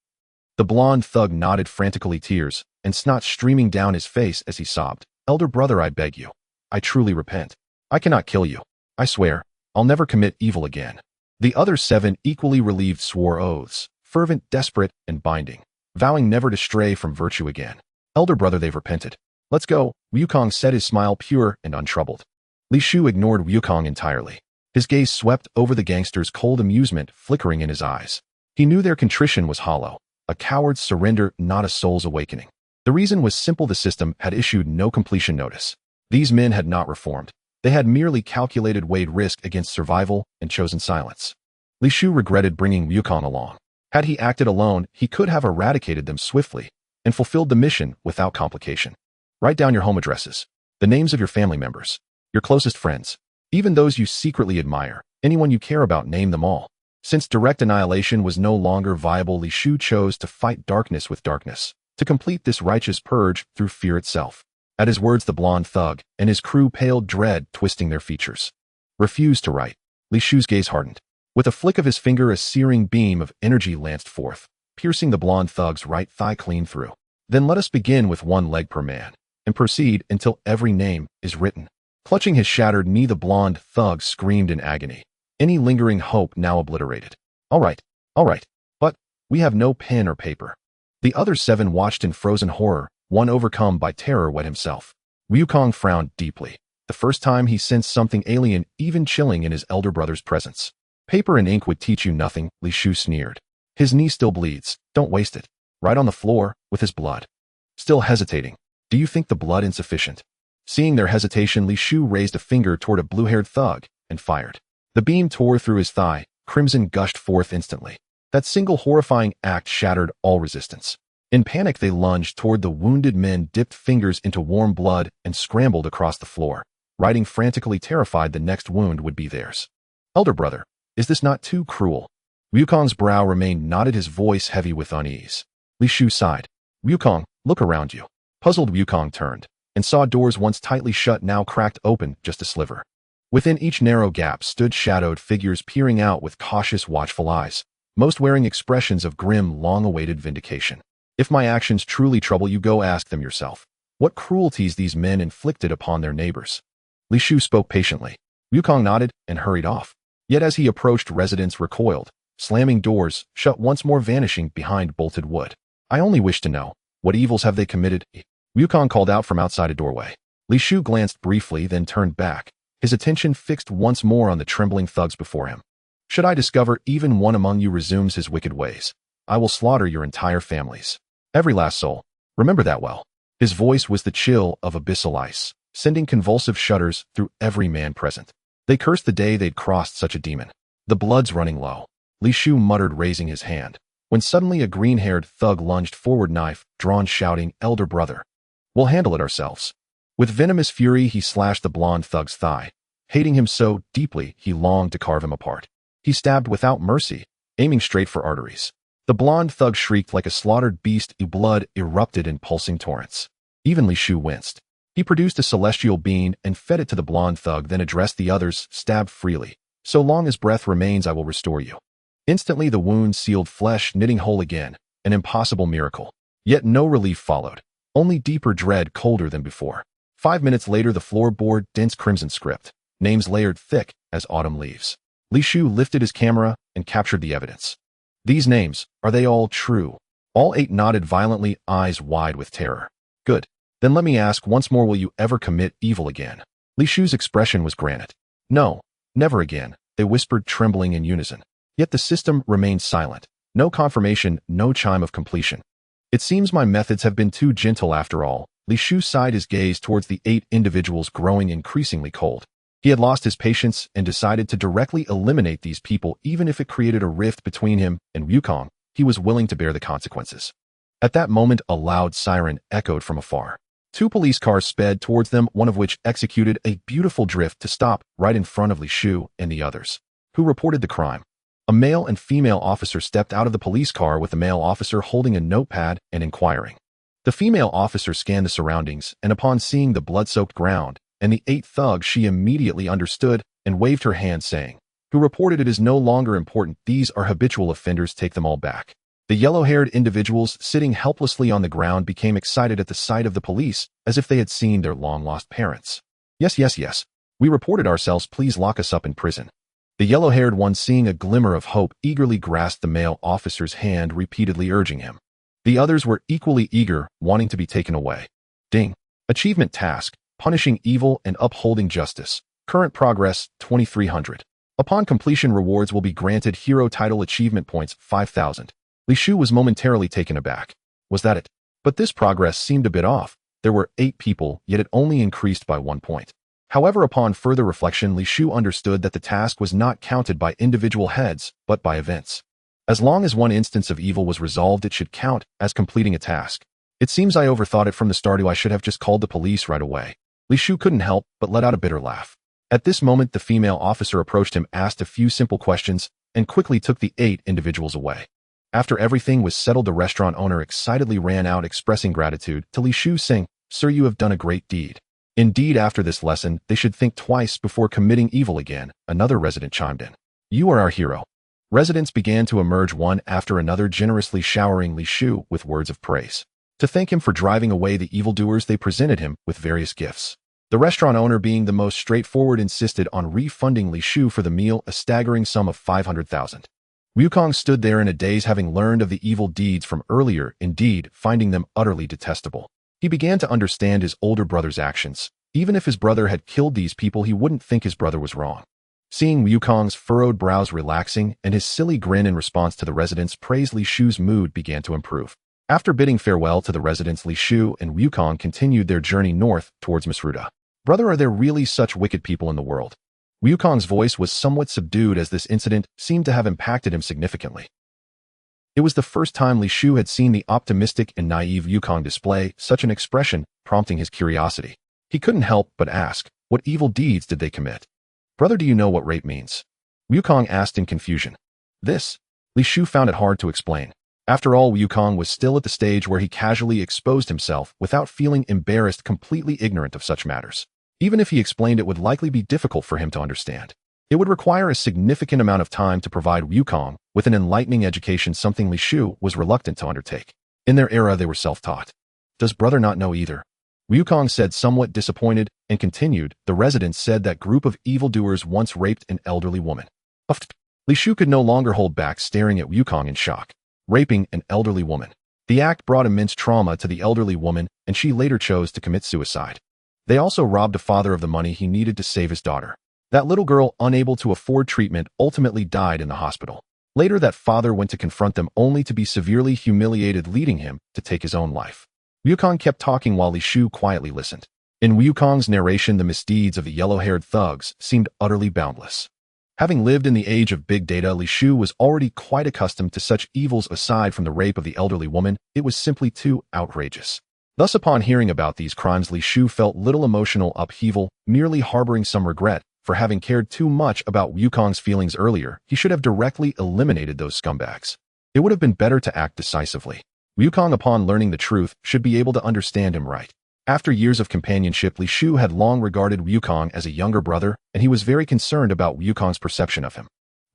The blonde thug nodded frantically, tears and snot streaming down his face as he sobbed. Elder brother, I beg you. I truly repent. I cannot kill you. I swear, I'll never commit evil again. The other 7, equally relieved, swore oaths, fervent, desperate, and binding, vowing never to stray from virtue again. Elder brother, they've repented. Let's go, Wukong said, his smile pure and untroubled. Li Shu ignored Wukong entirely. His gaze swept over the gangsters, cold amusement flickering in his eyes. He knew their contrition was hollow, a coward's surrender, not a soul's awakening. The reason was simple: the system had issued no completion notice. These men had not reformed. They had merely calculated, weighed risk against survival, and chosen silence. Li Shu regretted bringing Wukong along. Had he acted alone, he could have eradicated them swiftly and fulfilled the mission without complication. Write down your home addresses, the names of your family members, your closest friends, Even those you secretly admire, anyone you care about, name them all. Since direct annihilation was no longer viable, Li Shu chose to fight darkness with darkness, to complete this righteous purge through fear itself. At his words, the blonde thug and his crew paled, dread twisting their features. Refused to write. Li Shu's gaze hardened. With a flick of his finger, a searing beam of energy lanced forth, piercing the blonde thug's right thigh clean through. Then let us begin with one leg per man, and proceed until every name is written. Clutching his shattered knee, the blonde thug screamed in agony, any lingering hope now obliterated. All right, but we have no pen or paper. The other 7 watched in frozen horror, one overcome by terror wet himself. Wukong frowned deeply, the first time he sensed something alien, even chilling, in his elder brother's presence. Paper and ink would teach you nothing, Li Shu sneered. His knee still bleeds, don't waste it. Right on the floor, with his blood. Still hesitating. Do you think the blood insufficient? Seeing their hesitation, Li Shu raised a finger toward a blue-haired thug and fired. The beam tore through his thigh, crimson gushed forth instantly. That single horrifying act shattered all resistance. In panic, they lunged toward the wounded men, dipped fingers into warm blood, and scrambled across the floor, writing frantically, terrified the next wound would be theirs. Elder brother, is this not too cruel? Wukong's brow remained knotted, his voice heavy with unease. Li Shu sighed. Wukong, look around you. Puzzled, Wukong turned, and saw doors once tightly shut now cracked open just a sliver. Within each narrow gap stood shadowed figures peering out with cautious, watchful eyes, most wearing expressions of grim, long-awaited vindication. If my actions truly trouble you, go ask them yourself. What cruelties these men inflicted upon their neighbors. Li Shu spoke patiently. Wukong nodded and hurried off. Yet as he approached, residents recoiled, slamming doors shut once more, vanishing behind bolted wood. I only wish to know, what evils have they committed? Wukong called out from outside a doorway. Li Shu glanced briefly, then turned back, his attention fixed once more on the trembling thugs before him. Should I discover even one among you resumes his wicked ways, I will slaughter your entire families. Every last soul. Remember that well. His voice was the chill of abyssal ice, sending convulsive shudders through every man present. They cursed the day they'd crossed such a demon. The blood's running low, Li Shu muttered, raising his hand, when suddenly a green-haired thug lunged forward, knife drawn, shouting, Elder brother. We'll handle it ourselves. With venomous fury, he slashed the blonde thug's thigh, hating him so deeply he longed to carve him apart. He stabbed without mercy, aiming straight for arteries. The blonde thug shrieked like a slaughtered beast, blood erupted in pulsing torrents. Even Li Shu winced. He produced a celestial bean and fed it to the blonde thug, then addressed the others, stabbed freely. So long as breath remains, I will restore you. Instantly the wound sealed flesh, knitting whole again, an impossible miracle. Yet no relief followed, only deeper dread, colder than before. 5 minutes later, the floor bore dense crimson script, names layered thick as autumn leaves. Li Shu lifted his camera and captured the evidence. These names, are they all true? All 8 nodded violently, eyes wide with terror. Good. Then let me ask once more, will you ever commit evil again? Li Shu's expression was granite. No, never again, they whispered, trembling in unison. Yet the system remained silent. No confirmation, no chime of completion. It seems my methods have been too gentle after all. Li Shu sighed, his gaze towards the 8 individuals growing increasingly cold. He had lost his patience and decided to directly eliminate these people, even if it created a rift between him and Wukong. He was willing to bear the consequences. At that moment, a loud siren echoed from afar. 2 police cars sped towards them, one of which executed a beautiful drift to stop right in front of Li Shu and the others, who reported the crime. A male and female officer stepped out of the police car, with the male officer holding a notepad and inquiring. The female officer scanned the surroundings, and upon seeing the blood-soaked ground and the 8 thugs, she immediately understood and waved her hand, saying, who reported, it is no longer important, these are habitual offenders, take them all back. The yellow-haired individuals sitting helplessly on the ground became excited at the sight of the police, as if they had seen their long-lost parents. Yes. We reported ourselves, please lock us up in prison. The yellow-haired one, seeing a glimmer of hope, eagerly grasped the male officer's hand, repeatedly urging him. The others were equally eager, wanting to be taken away. Ding. Achievement task, punishing evil and upholding justice. Current progress, 2300. Upon completion, rewards will be granted. Hero title, achievement points, 5000. Li Shu was momentarily taken aback. Was that it? But this progress seemed a bit off. There were 8 people, yet it only increased by 1 point. However, upon further reflection, Li Shu understood that the task was not counted by individual heads, but by events. As long as one instance of evil was resolved, it should count as completing a task. It seems I overthought it from the start. I should have just called the police right away. Li Shu couldn't help but let out a bitter laugh. At this moment, the female officer approached him, asked a few simple questions, and quickly took the 8 individuals away. After everything was settled, the restaurant owner excitedly ran out, expressing gratitude to Li Shu, saying, "Sir, you have done a great deed. Indeed, after this lesson, they should think twice before committing evil again." Another resident chimed in. "You are our hero." Residents began to emerge one after another, generously showering Li Shu with words of praise. To thank him for driving away the evildoers, they presented him with various gifts. The restaurant owner, being the most straightforward, insisted on refunding Li Shu for the meal, a staggering sum of 500,000. Wukong stood there in a daze, having learned of the evil deeds from earlier, indeed, finding them utterly detestable. He began to understand his older brother's actions. Even if his brother had killed these people, he wouldn't think his brother was wrong. Seeing Wukong's furrowed brows relaxing and his silly grin in response to the residents' praise, Li Shu's mood began to improve. After bidding farewell to the residents, Li Shu and Wukong continued their journey north towards Masruda. "Brother, are there really such wicked people in the world?" Wukong's voice was somewhat subdued, as this incident seemed to have impacted him significantly. It was the first time Li Shu had seen the optimistic and naive Wukong display such an expression, prompting his curiosity. He couldn't help but ask, "What evil deeds did they commit?" "Brother, do you know what rape means?" Wukong asked in confusion. Li Shu found it hard to explain. After all, Wukong was still at the stage where he casually exposed himself without feeling embarrassed, completely ignorant of such matters. Even if he explained, it would likely be difficult for him to understand. It would require a significant amount of time to provide Wukong with an enlightening education, something Li Shu was reluctant to undertake. In their era, they were self-taught. "Does brother not know either?" Wukong said, somewhat disappointed, and continued, "The residents said that group of evildoers once raped an elderly woman." Li Shu could no longer hold back, staring at Wukong in shock. Raping an elderly woman. The act brought immense trauma to the elderly woman, and she later chose to commit suicide. They also robbed a father of the money he needed to save his daughter. That little girl, unable to afford treatment, ultimately died in the hospital. Later, that father went to confront them, only to be severely humiliated, leading him to take his own life. Wukong kept talking while Li Shu quietly listened. In Wukong's narration, the misdeeds of the yellow-haired thugs seemed utterly boundless. Having lived in the age of big data, Li Shu was already quite accustomed to such evils. Aside from the rape of the elderly woman, it was simply too outrageous. Thus, upon hearing about these crimes, Li Shu felt little emotional upheaval, merely harboring some regret for having cared too much about Wukong's feelings earlier. He should have directly eliminated those scumbags. It would have been better to act decisively. Wukong, upon learning the truth, should be able to understand him right. After years of companionship, Li Shu had long regarded Wukong as a younger brother, and he was very concerned about Wukong's perception of him.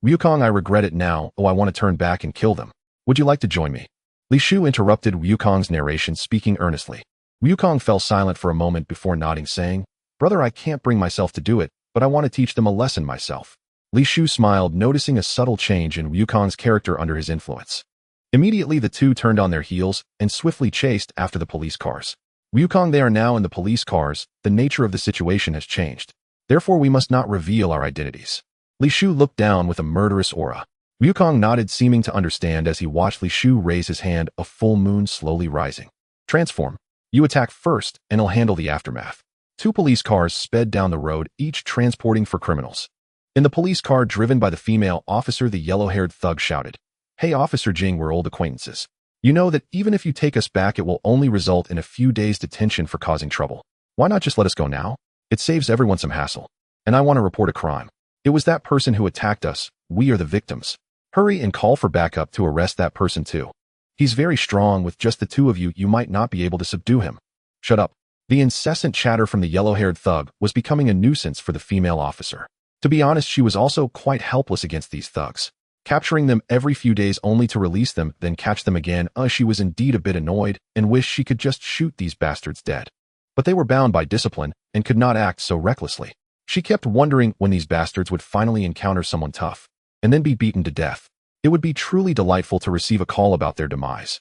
"Wukong, I regret it now. Oh, I want to turn back and kill them. Would you like to join me?" Li Shu interrupted Wukong's narration, speaking earnestly. Wukong fell silent for a moment before nodding, saying, "Brother, I can't bring myself to do it, but I want to teach them a lesson myself." Li Shu smiled, noticing a subtle change in Wukong's character under his influence. Immediately, the two turned on their heels and swiftly chased after the police cars. "Wukong, they are now in the police cars. The nature of the situation has changed. Therefore, we must not reveal our identities." Li Shu looked down with a murderous aura. Wukong nodded, seeming to understand as he watched Li Shu raise his hand, a full moon slowly rising. "Transform. You attack first, and I'll handle the aftermath." Two police cars sped down the road, each transporting four criminals. In the police car driven by the female officer, the yellow-haired thug shouted, "Hey, Officer Jing, we're old acquaintances. You know that even if you take us back, it will only result in a few days' detention for causing trouble. Why not just let us go now? It saves everyone some hassle. And I want to report a crime. It was that person who attacked us. We are the victims. Hurry and call for backup to arrest that person too. He's very strong. With just the two of you, you might not be able to subdue him." "Shut up." The incessant chatter from the yellow-haired thug was becoming a nuisance for the female officer. To be honest, she was also quite helpless against these thugs. Capturing them every few days only to release them, then catch them again, she was indeed a bit annoyed and wished she could just shoot these bastards dead. But they were bound by discipline and could not act so recklessly. She kept wondering when these bastards would finally encounter someone tough and then be beaten to death. It would be truly delightful to receive a call about their demise.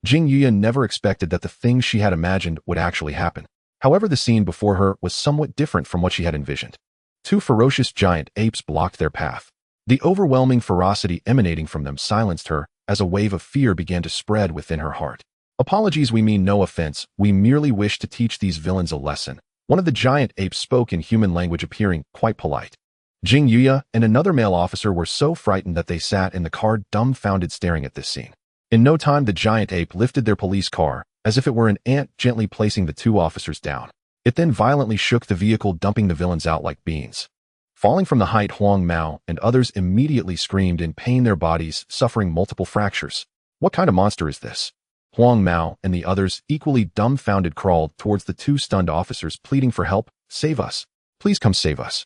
Jing Yuya never expected that the things she had imagined would actually happen. However, the scene before her was somewhat different from what she had envisioned. Two ferocious giant apes blocked their path. The overwhelming ferocity emanating from them silenced her as a wave of fear began to spread within her heart. "Apologies, we mean no offense. We merely wish to teach these villains a lesson." One of the giant apes spoke in human language, appearing quite polite. Jing Yuya and another male officer were so frightened that they sat in the car dumbfounded, staring at this scene. In no time, the giant ape lifted their police car, as if it were an ant, gently placing the two officers down. It then violently shook the vehicle, dumping the villains out like beans. Falling from the height, Huang Mao and others immediately screamed in pain, their bodies suffering multiple fractures. What kind of monster is this? Huang Mao and the others, equally dumbfounded, crawled towards the two stunned officers, pleading for help. Save us. Please come save us.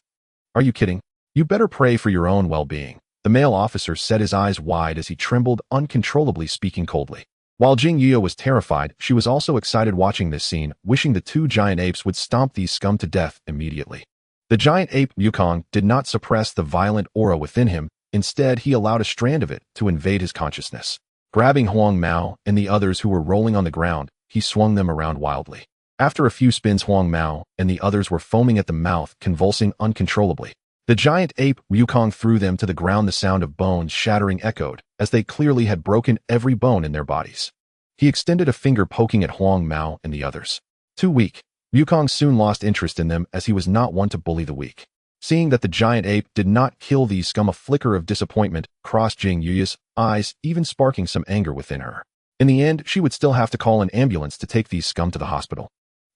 Are you kidding? You better pray for your own well-being. The male officer set his eyes wide as he trembled uncontrollably, speaking coldly. While Jing Yuya was terrified, she was also excited watching this scene, wishing the two giant apes would stomp these scum to death immediately. The giant ape, Wukong, did not suppress the violent aura within him. Instead, he allowed a strand of it to invade his consciousness. Grabbing Huang Mao and the others who were rolling on the ground, he swung them around wildly. After a few spins, Huang Mao and the others were foaming at the mouth, convulsing uncontrollably. The giant ape, Wukong, threw them to the ground. The sound of bones shattering echoed, as they clearly had broken every bone in their bodies. He extended a finger, poking at Huang Mao and the others. Too weak. Wukong soon lost interest in them, as he was not one to bully the weak. Seeing that the giant ape did not kill these scum, a flicker of disappointment crossed Jing Yuya's eyes, even sparking some anger within her. In the end, she would still have to call an ambulance to take these scum to the hospital.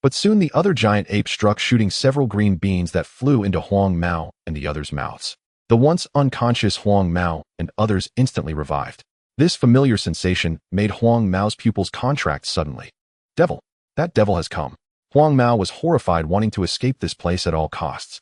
But soon the other giant ape struck, shooting several green beans that flew into Huang Mao and the others' mouths. The once unconscious Huang Mao and others instantly revived. This familiar sensation made Huang Mao's pupils contract suddenly. Devil! That devil has come. Huang Mao was horrified, wanting to escape this place at all costs.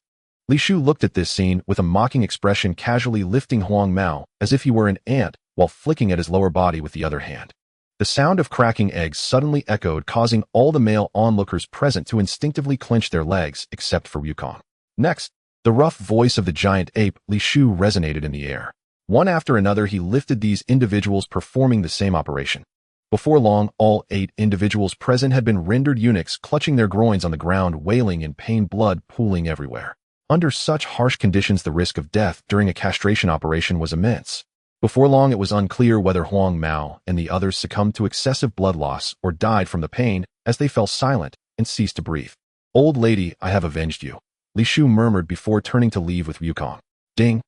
Li Shu looked at this scene with a mocking expression, casually lifting Huang Mao as if he were an ant while flicking at his lower body with the other hand. The sound of cracking eggs suddenly echoed, causing all the male onlookers present to instinctively clench their legs, except for Wukong. Next, the rough voice of the giant ape, Li Shu, resonated in the air. One after another, he lifted these individuals, performing the same operation. Before long, all 8 individuals present had been rendered eunuchs, clutching their groins on the ground, wailing in pain, blood pooling everywhere. Under such harsh conditions, the risk of death during a castration operation was immense. Before long, it was unclear whether Huang Mao and the others succumbed to excessive blood loss or died from the pain, as they fell silent and ceased to breathe. Old lady, I have avenged you, Li Shu murmured before turning to leave with Wukong. Ding.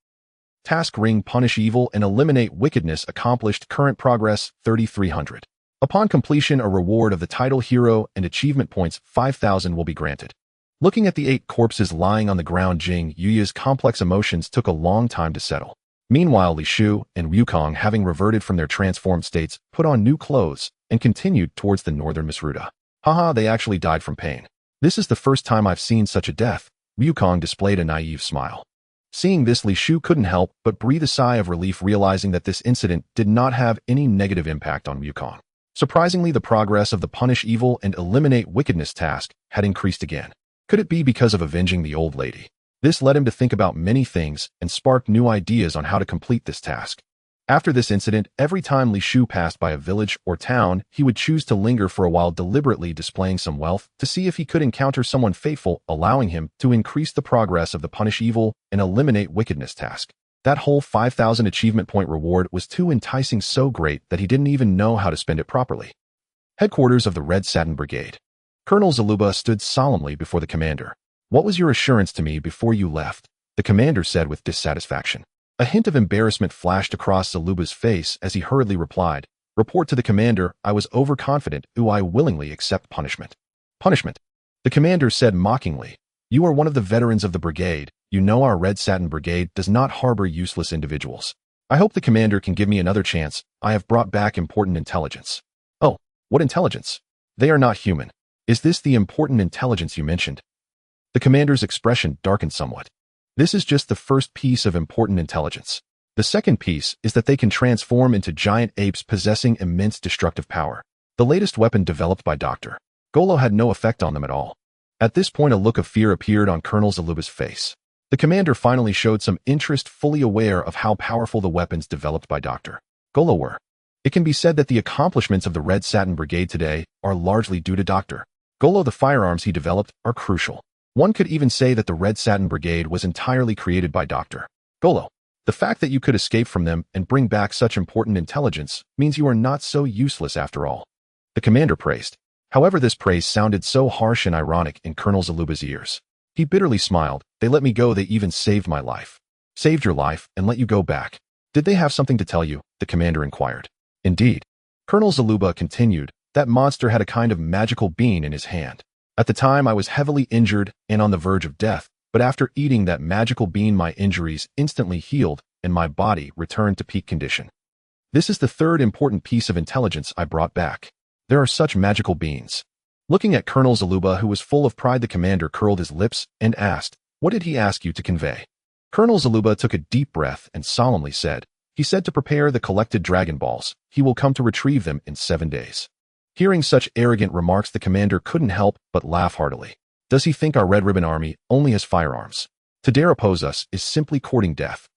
Task ring: punish evil and eliminate wickedness accomplished. Current progress 3300. Upon completion, a reward of the title hero and achievement points 5000 will be granted. Looking at the 8 corpses lying on the ground, Jing Yuya's complex emotions took a long time to settle. Meanwhile, Li Shu and Wukong, having reverted from their transformed states, put on new clothes and continued towards the northern Misruta. Haha, they actually died from pain. This is the first time I've seen such a death. Wukong displayed a naive smile. Seeing this, Li Shu couldn't help but breathe a sigh of relief, realizing that this incident did not have any negative impact on Wukong. Surprisingly, the progress of the punish evil and eliminate wickedness task had increased again. Could it be because of avenging the old lady? This led him to think about many things and sparked new ideas on how to complete this task. After this incident, every time Li Shu passed by a village or town, he would choose to linger for a while, deliberately displaying some wealth to see if he could encounter someone faithful, allowing him to increase the progress of the punish evil and eliminate wickedness task. That whole 5000 achievement point reward was too enticing, so great that he didn't even know how to spend it properly. Headquarters of the Red Satin Brigade. Colonel Zaluba stood solemnly before the commander. What was your assurance to me before you left? The commander said with dissatisfaction. A hint of embarrassment flashed across Zaluba's face as he hurriedly replied, Report to the commander, I was overconfident, I willingly accept punishment. Punishment? The commander said mockingly. You are one of the veterans of the brigade. You know our Red Satin Brigade does not harbor useless individuals. I hope the commander can give me another chance. I have brought back important intelligence. Oh, what intelligence? They are not human. Is this the important intelligence you mentioned? The commander's expression darkened somewhat. This is just the first piece of important intelligence. The second piece is that they can transform into giant apes possessing immense destructive power. The latest weapon developed by Dr. Golo had no effect on them at all. At this point, a look of fear appeared on Colonel Zaluba's face. The commander finally showed some interest, fully aware of how powerful the weapons developed by Dr. Golo were. It can be said that the accomplishments of the Red Satin Brigade today are largely due to Dr. Golo. The firearms he developed are crucial. One could even say that the Red Satin Brigade was entirely created by Dr. Golo. The fact that you could escape from them and bring back such important intelligence means you are not so useless after all. The commander praised. However, this praise sounded so harsh and ironic in Colonel Zaluba's ears. He bitterly smiled. They let me go. They even saved my life. Saved your life and let you go back. Did they have something to tell you? The commander inquired. Indeed. Colonel Zaluba continued. That monster had a kind of magical bean in his hand. At the time, I was heavily injured and on the verge of death, but after eating that magical bean, my injuries instantly healed and my body returned to peak condition. This is the third important piece of intelligence I brought back. There are such magical beans. Looking at Colonel Zaluba, who was full of pride, the commander curled his lips and asked, "What did he ask you to convey?" Colonel Zaluba took a deep breath and solemnly said, "He said to prepare the collected Dragon Balls. He will come to retrieve them in 7 days." Hearing such arrogant remarks, the commander couldn't help but laugh heartily. Does he think our Red Ribbon Army only has firearms? To dare oppose us is simply courting death.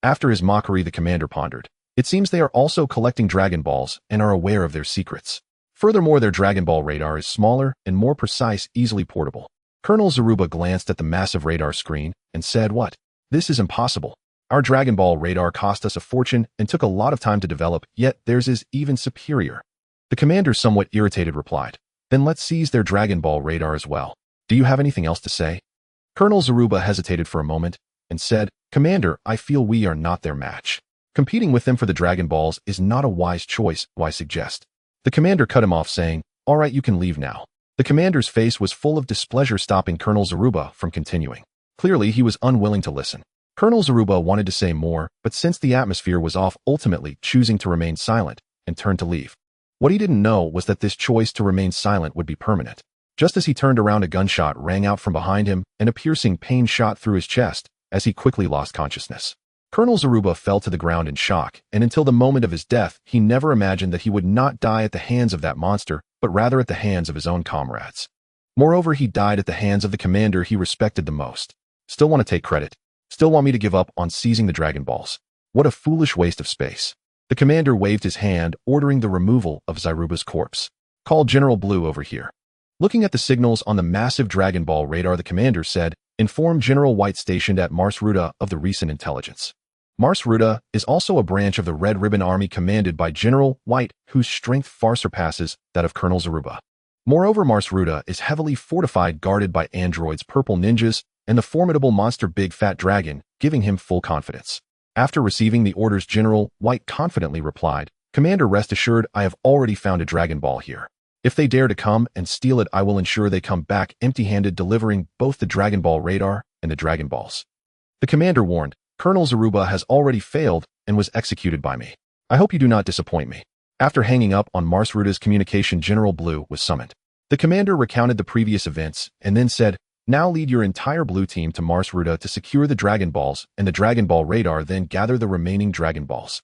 After his mockery, the commander pondered. It seems they are also collecting Dragon Balls and are aware of their secrets. Furthermore, their Dragon Ball radar is smaller and more precise, easily portable. Colonel Zaruba glanced at the massive radar screen and said, "What? This is impossible. Our Dragon Ball radar cost us a fortune and took a lot of time to develop, yet theirs is even superior." The commander, somewhat irritated, replied, "Then let's seize their Dragon Ball radar as well. Do you have anything else to say?" Colonel Zaruba hesitated for a moment and said, "Commander, I feel we are not their match. Competing with them for the Dragon Balls is not a wise choice, I suggest." The commander cut him off, saying, "All right, you can leave now." The commander's face was full of displeasure, stopping Colonel Zaruba from continuing. Clearly, he was unwilling to listen. Colonel Zaruba wanted to say more, but since the atmosphere was off, ultimately choosing to remain silent and turned to leave. What he didn't know was that this choice to remain silent would be permanent. Just as he turned around, a gunshot rang out from behind him, and a piercing pain shot through his chest as he quickly lost consciousness. Colonel Zaruba fell to the ground in shock, and until the moment of his death, he never imagined that he would not die at the hands of that monster, but rather at the hands of his own comrades. Moreover, he died at the hands of the commander he respected the most. Still want to take credit? Still want me to give up on seizing the Dragon Balls? What a foolish waste of space. The commander waved his hand, ordering the removal of Zaruba's corpse. "Call General Blue over here." Looking at the signals on the massive Dragon Ball radar, the commander said, "Inform General White stationed at Mars Ruta of the recent intelligence." Mars Ruta is also a branch of the Red Ribbon Army commanded by General White, whose strength far surpasses that of Colonel Zaruba. Moreover, Mars Ruta is heavily fortified, guarded by androids, purple ninjas, and the formidable monster Big Fat Dragon, giving him full confidence. After receiving the orders, General White confidently replied, "Commander, rest assured, I have already found a Dragon Ball here. If they dare to come and steal it, I will ensure they come back empty-handed, delivering both the Dragon Ball radar and the Dragon Balls." The commander warned, "Colonel Zaruba has already failed and was executed by me. I hope you do not disappoint me." After hanging up on Mars Ruta's communication, General Blue was summoned. The commander recounted the previous events and then said, "Now lead your entire Blue team to Mars Ruta to secure the Dragon Balls and the Dragon Ball radar, then gather the remaining Dragon Balls."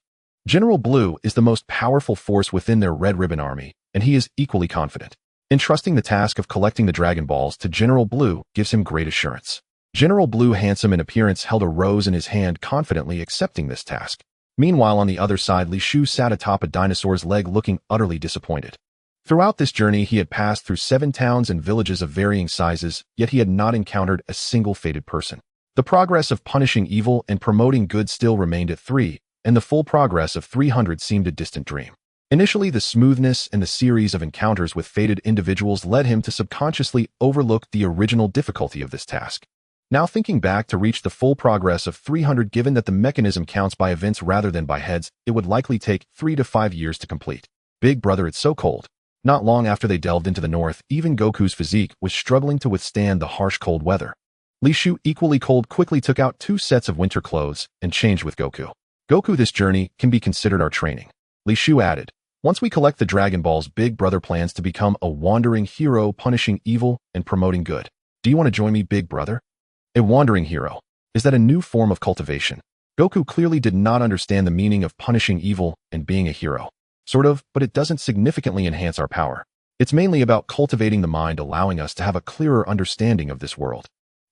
General Blue is the most powerful force within their Red Ribbon Army, and he is equally confident. Entrusting the task of collecting the Dragon Balls to General Blue gives him great assurance. General Blue, handsome in appearance, held a rose in his hand, confidently accepting this task. Meanwhile, on the other side, Li Shu sat atop a dinosaur's leg, looking utterly disappointed. Throughout this journey, he had passed through 7 towns and villages of varying sizes, yet he had not encountered a single fated person. The progress of punishing evil and promoting good still remained at 3, and the full progress of 300 seemed a distant dream. Initially, the smoothness and the series of encounters with fated individuals led him to subconsciously overlook the original difficulty of this task. Now, thinking back, to reach the full progress of 300, given that the mechanism counts by events rather than by heads, it would likely take 3 to 5 years to complete. Big brother, it's so cold. Not long after they delved into the north, even Goku's physique was struggling to withstand the harsh cold weather. Li Shu, equally cold, quickly took out 2 sets of winter clothes and changed with Goku. "Goku, this journey can be considered our training." Li Shu added, "Once we collect the Dragon Balls, Big brother plans to become a wandering hero, punishing evil and promoting good. Do you want to join me, Big brother?" A wandering hero. Is that a new form of cultivation? Goku clearly did not understand the meaning of punishing evil and being a hero. Sort of, but it doesn't significantly enhance our power. It's mainly about cultivating the mind, allowing us to have a clearer understanding of this world.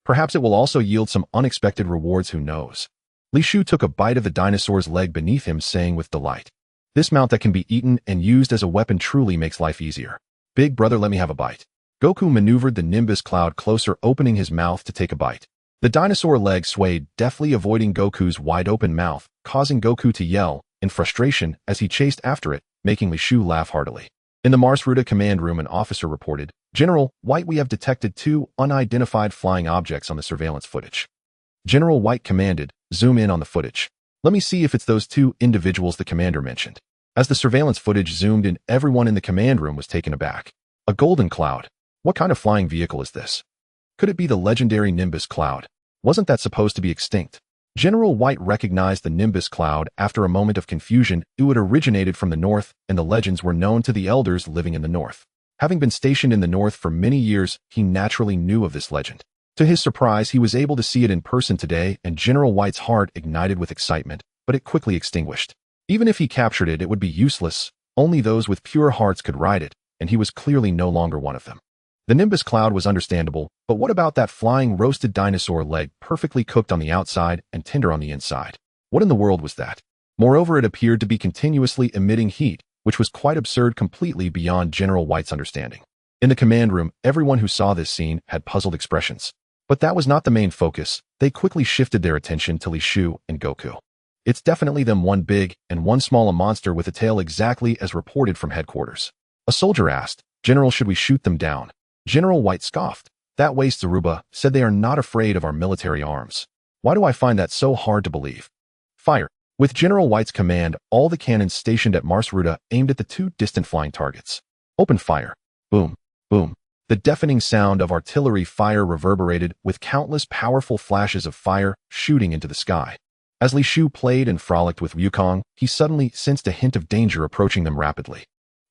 Perhaps it will also yield some unexpected rewards, who knows? Li Shu took a bite of the dinosaur's leg beneath him, saying with delight, "This mount that can be eaten and used as a weapon truly makes life easier. Big brother, let me have a bite." Goku maneuvered the Nimbus cloud closer, opening his mouth to take a bite. The dinosaur leg swayed, deftly avoiding Goku's wide-open mouth, causing Goku to yell in frustration as he chased after it, making Li Shu laugh heartily. In the Mars Ruta command room, an officer reported, "General White, we have detected 2 unidentified flying objects on the surveillance footage." General White commanded, "Zoom in on the footage. Let me see if it's those 2 individuals the commander mentioned." As the surveillance footage zoomed in, everyone in the command room was taken aback. A golden cloud. What kind of flying vehicle is this? Could it be the legendary Nimbus Cloud? Wasn't that supposed to be extinct? General White recognized the Nimbus Cloud after a moment of confusion. It had originated from the north, and the legends were known to the elders living in the north. Having been stationed in the north for many years, he naturally knew of this legend. To his surprise, he was able to see it in person today, and General White's heart ignited with excitement, but it quickly extinguished. Even if he captured it, it would be useless. Only those with pure hearts could ride it, and he was clearly no longer one of them. The Nimbus Cloud was understandable, but what about that flying roasted dinosaur leg, perfectly cooked on the outside and tender on the inside? What in the world was that? Moreover, it appeared to be continuously emitting heat, which was quite absurd, completely beyond General White's understanding. In the command room, everyone who saw this scene had puzzled expressions. But that was not the main focus. They quickly shifted their attention to Li Shu and Goku. It's definitely them, one big and one small, a monster with a tail, exactly as reported from headquarters. A soldier asked, "General, should we shoot them down?" General White scoffed. "That way, Zaruba said they are not afraid of our military arms. Why do I find that so hard to believe?" Fire. With General White's command, all the cannons stationed at Mars Ruta aimed at the two distant flying targets. Open fire. Boom. Boom. The deafening sound of artillery fire reverberated, with countless powerful flashes of fire shooting into the sky. As Li Shu played and frolicked with Wukong, he suddenly sensed a hint of danger approaching them rapidly.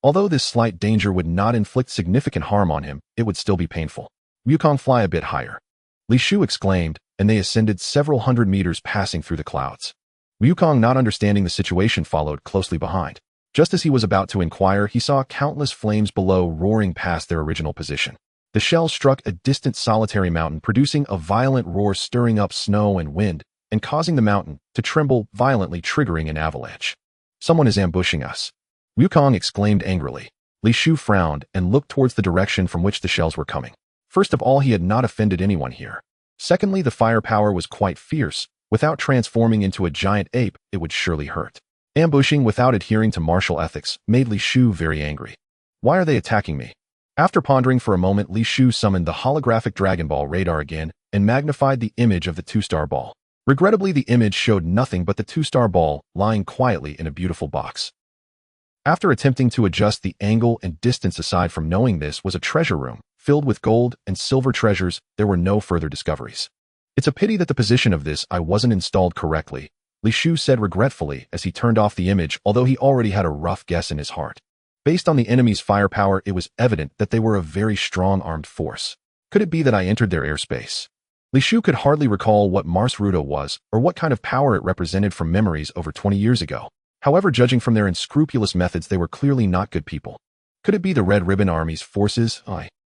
Although this slight danger would not inflict significant harm on him, it would still be painful. "Wukong, fly a bit higher," Li Shu exclaimed, and they ascended several hundred meters, passing through the clouds. Wukong, not understanding the situation, followed closely behind. Just as he was about to inquire, he saw countless flames below roaring past their original position. The shell struck a distant solitary mountain, producing a violent roar, stirring up snow and wind, and causing the mountain to tremble violently, triggering an avalanche. "Someone is ambushing us," Wukong exclaimed angrily. Li Shu frowned and looked towards the direction from which the shells were coming. First of all, he had not offended anyone here. Secondly, the firepower was quite fierce. Without transforming into a giant ape, it would surely hurt. Ambushing without adhering to martial ethics made Li Shu very angry. "Why are they attacking me?" After pondering for a moment, Li Shu summoned the holographic Dragon Ball radar again and magnified the image of the two-star ball. Regrettably, the image showed nothing but the two-star ball lying quietly in a beautiful box. After attempting to adjust the angle and distance, aside from knowing this was a treasure room filled with gold and silver treasures, there were no further discoveries. "It's a pity that the position of this eye wasn't installed correctly," Li Shu said regretfully as he turned off the image, although he already had a rough guess in his heart. Based on the enemy's firepower, it was evident that they were a very strong armed force. Could it be that I entered their airspace? Li Shu could hardly recall what Mars Ruta was or what kind of power it represented from memories over 20 years ago. However, judging from their unscrupulous methods, they were clearly not good people. Could it be the Red Ribbon Army's forces?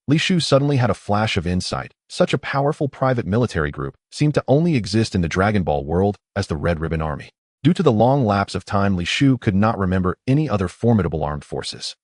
Li Shu suddenly had a flash of insight. Such a powerful private military group seemed to only exist in the Dragon Ball world as the Red Ribbon Army. Due to the long lapse of time, Li Shu could not remember any other formidable armed forces.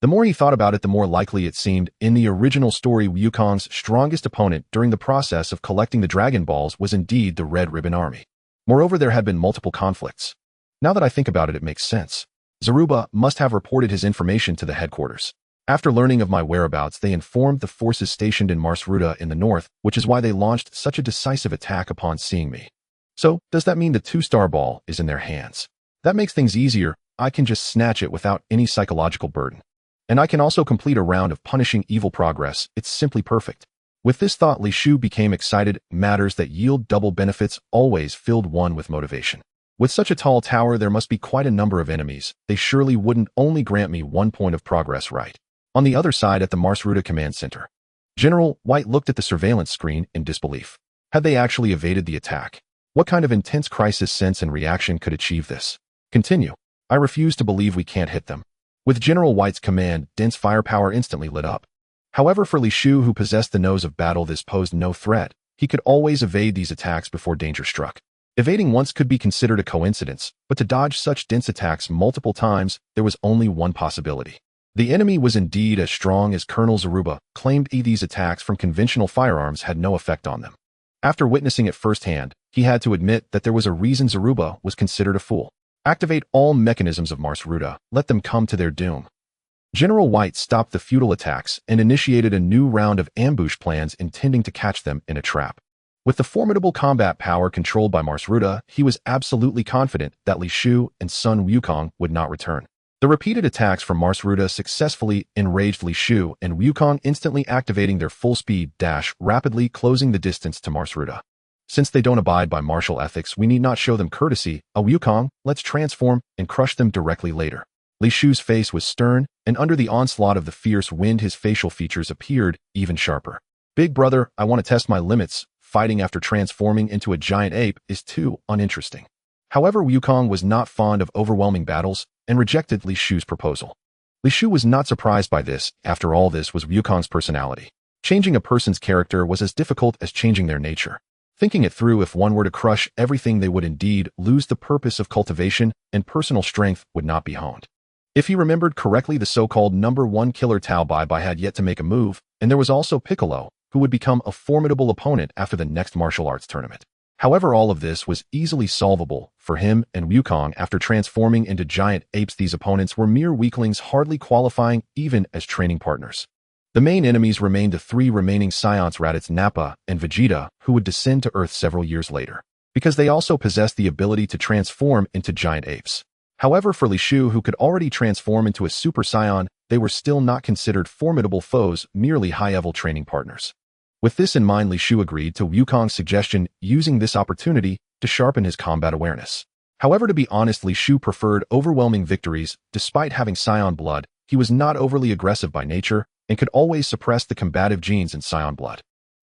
The more he thought about it, the more likely it seemed. In the original story, Wukong's strongest opponent during the process of collecting the Dragon Balls was indeed the Red Ribbon Army. Moreover, there had been multiple conflicts. Now that I think about it, it makes sense. Zaruba must have reported his information to the headquarters. After learning of my whereabouts, they informed the forces stationed in Mars Ruta in the north, which is why they launched such a decisive attack upon seeing me. So, does that mean the two-star ball is in their hands? That makes things easier. I can just snatch it without any psychological burden. And I can also complete a round of punishing evil progress. It's simply perfect. With this thought, Li Shu became excited. Matters that yield double benefits always filled one with motivation. With such a tall tower, there must be quite a number of enemies. They surely wouldn't only grant me 1 point of progress, right? On the other side, at the Mars Ruta Command Center, General White looked at the surveillance screen in disbelief. Had they actually evaded the attack? What kind of intense crisis sense and reaction could achieve this? Continue. I refuse to believe we can't hit them. With General White's command, dense firepower instantly lit up. However, for Li Shu, who possessed the nose of battle, this posed no threat. He could always evade these attacks before danger struck. Evading once could be considered a coincidence, but to dodge such dense attacks multiple times, there was only one possibility. The enemy was indeed as strong as Colonel Zaruba claimed. These attacks from conventional firearms had no effect on them. After witnessing it firsthand, he had to admit that there was a reason Zaruba was considered a fool. Activate all mechanisms of Mars Ruta. Let them come to their doom. General White stopped the futile attacks and initiated a new round of ambush plans, intending to catch them in a trap. With the formidable combat power controlled by Mars Ruta, he was absolutely confident that Li Shu and Sun Wukong would not return. The repeated attacks from Marsruda successfully enraged Li Shu and Wukong, instantly activating their full-speed dash, rapidly closing the distance to Marsruda. Since they don't abide by martial ethics, we need not show them courtesy. Wukong, let's transform and crush them directly later. Li Shu's face was stern, and under the onslaught of the fierce wind his facial features appeared even sharper. Big brother, I want to test my limits. Fighting after transforming into a giant ape is too uninteresting. However, Wukong was not fond of overwhelming battles and rejected Li Shu's proposal. Li Shu was not surprised by this. After all, this was Wukong's personality. Changing a person's character was as difficult as changing their nature. Thinking it through, if one were to crush everything, they would indeed lose the purpose of cultivation, and personal strength would not be honed. If he remembered correctly, the so-called #1 killer Tao Bai had yet to make a move, and there was also Piccolo, who would become a formidable opponent after the next martial arts tournament. However, all of this was easily solvable for him and Wukong after transforming into giant apes. These opponents were mere weaklings, hardly qualifying even as training partners. The main enemies remained the three remaining Saiyans, Raditz, Nappa, and Vegeta, who would descend to Earth several years later, because they also possessed the ability to transform into giant apes. However, for Li Shu, who could already transform into a Super Saiyan, they were still not considered formidable foes, merely high-level training partners. With this in mind, Li Shu agreed to Wukong's suggestion, using this opportunity to sharpen his combat awareness. However, to be honest, Li Shu preferred overwhelming victories. Despite having Saiyan blood, he was not overly aggressive by nature and could always suppress the combative genes in Saiyan blood.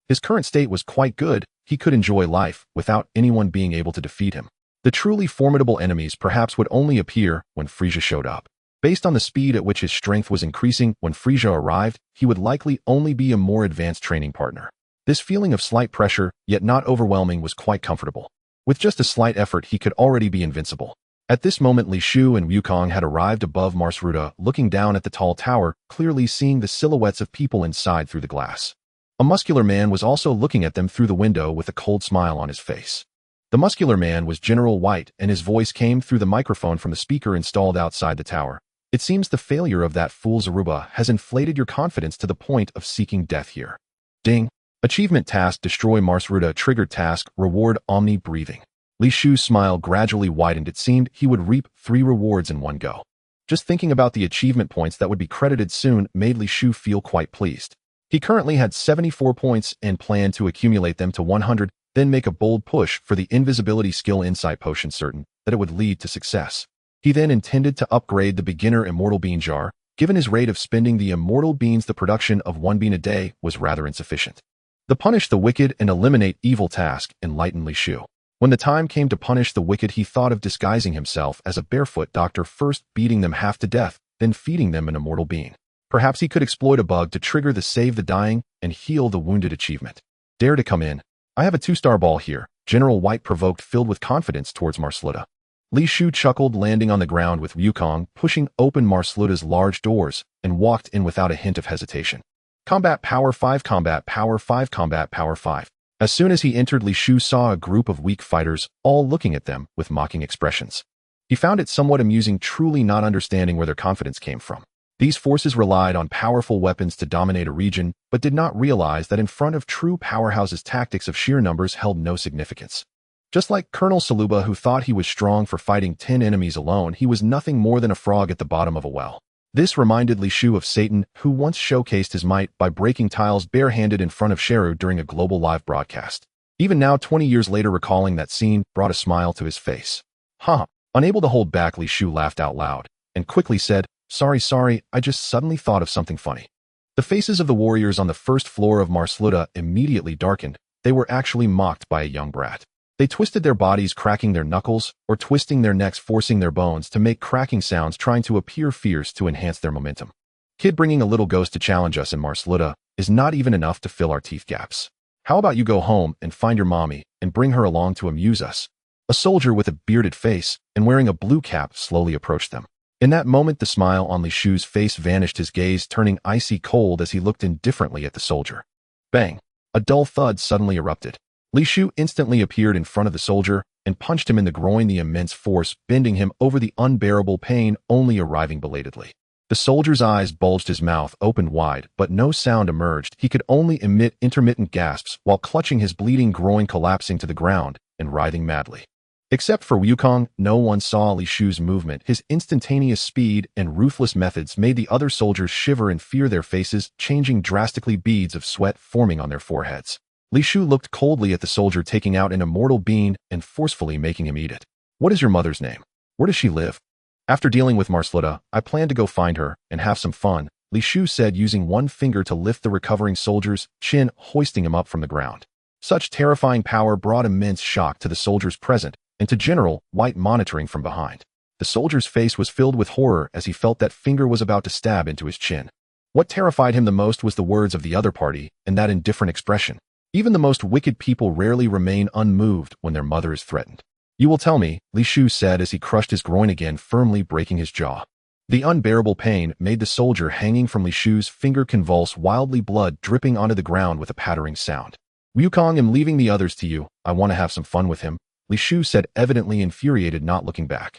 His current state was quite good. He could enjoy life without anyone being able to defeat him. The truly formidable enemies perhaps would only appear when Frieza showed up. Based on the speed at which his strength was increasing, when Frieza arrived, he would likely only be a more advanced training partner. This feeling of slight pressure, yet not overwhelming, was quite comfortable. With just a slight effort, he could already be invincible. At this moment, Li Shu and Wukong had arrived above Marsruda, looking down at the tall tower, clearly seeing the silhouettes of people inside through the glass. A muscular man was also looking at them through the window with a cold smile on his face. The muscular man was General White, and his voice came through the microphone from the speaker installed outside the tower. It seems the failure of that fool Zaruba has inflated your confidence to the point of seeking death here. Ding. Achievement task: destroy Marsruda. Triggered task: reward Omni breathing. Li Shu's smile gradually widened. It seemed he would reap 3 rewards in one go. Just thinking about the achievement points that would be credited soon made Li Shu feel quite pleased. He currently had 74 points and planned to accumulate them to 100, then make a bold push for the invisibility skill insight potion, certain that it would lead to success. He then intended to upgrade the beginner immortal bean jar. Given his rate of spending the immortal beans, the production of 1 bean a day was rather insufficient. The punish the wicked and eliminate evil task enlightened Li Shu. When the time came to punish the wicked, he thought of disguising himself as a barefoot doctor, first beating them half to death, then feeding them an immortal bean. Perhaps he could exploit a bug to trigger the save the dying and heal the wounded achievement. Dare to come in. I have a 2-star ball here. General White provoked, filled with confidence towards Marsruda. Li Shu chuckled, landing on the ground with Wukong, pushing open Marsruda's large doors, and walked in without a hint of hesitation. Combat power 5, combat power 5, combat power 5. As soon as he entered, Li Shu saw a group of weak fighters, all looking at them with mocking expressions. He found it somewhat amusing, truly not understanding where their confidence came from. These forces relied on powerful weapons to dominate a region, but did not realize that in front of true powerhouses, tactics of sheer numbers held no significance. Just like Colonel Saluba, who thought he was strong for fighting 10 enemies alone, he was nothing more than a frog at the bottom of a well. This reminded Li Shu of Satan, who once showcased his might by breaking tiles barehanded in front of Sheru during a global live broadcast. Even now, 20 years later, recalling that scene brought a smile to his face. Huh. Unable to hold back, Li Shu laughed out loud and quickly said, Sorry, I just suddenly thought of something funny. The faces of the warriors on the first floor of Marsruda immediately darkened. They were actually mocked by a young brat. They twisted their bodies, cracking their knuckles, or twisting their necks, forcing their bones to make cracking sounds, trying to appear fierce to enhance their momentum. Kid, bringing a little ghost to challenge us in Marsruda is not even enough to fill our teeth gaps. How about you go home and find your mommy and bring her along to amuse us? A soldier with a bearded face and wearing a blue cap slowly approached them. In that moment, the smile on Li Shu's face vanished, his gaze turning icy cold as he looked indifferently at the soldier. Bang! A dull thud suddenly erupted. Li Shu instantly appeared in front of the soldier and punched him in the groin, the immense force bending him over the unbearable pain only arriving belatedly. The soldier's eyes bulged, his mouth opened wide, but no sound emerged. He could only emit intermittent gasps while clutching his bleeding groin, collapsing to the ground and writhing madly. Except for Wukong, no one saw Li Shu's movement. His instantaneous speed and ruthless methods made the other soldiers shiver and fear, their faces changing drastically, beads of sweat forming on their foreheads. Li Shu looked coldly at the soldier taking out an immortal bean and forcefully making him eat it. What is your mother's name? Where does she live? After dealing with Marsluta, I plan to go find her and have some fun, Li Shu said, using one finger to lift the recovering soldier's chin, hoisting him up from the ground. Such terrifying power brought immense shock to the soldiers present and to General White monitoring from behind. The soldier's face was filled with horror as he felt that finger was about to stab into his chin. What terrified him the most was the words of the other party and that indifferent expression. Even the most wicked people rarely remain unmoved when their mother is threatened. You will tell me, Li Shu said as he crushed his groin again, firmly breaking his jaw. The unbearable pain made the soldier hanging from Li Shu's finger convulse wildly, blood dripping onto the ground with a pattering sound. Wukong, am leaving the others to you. I want to have some fun with him, Li Shu said, evidently infuriated, not looking back.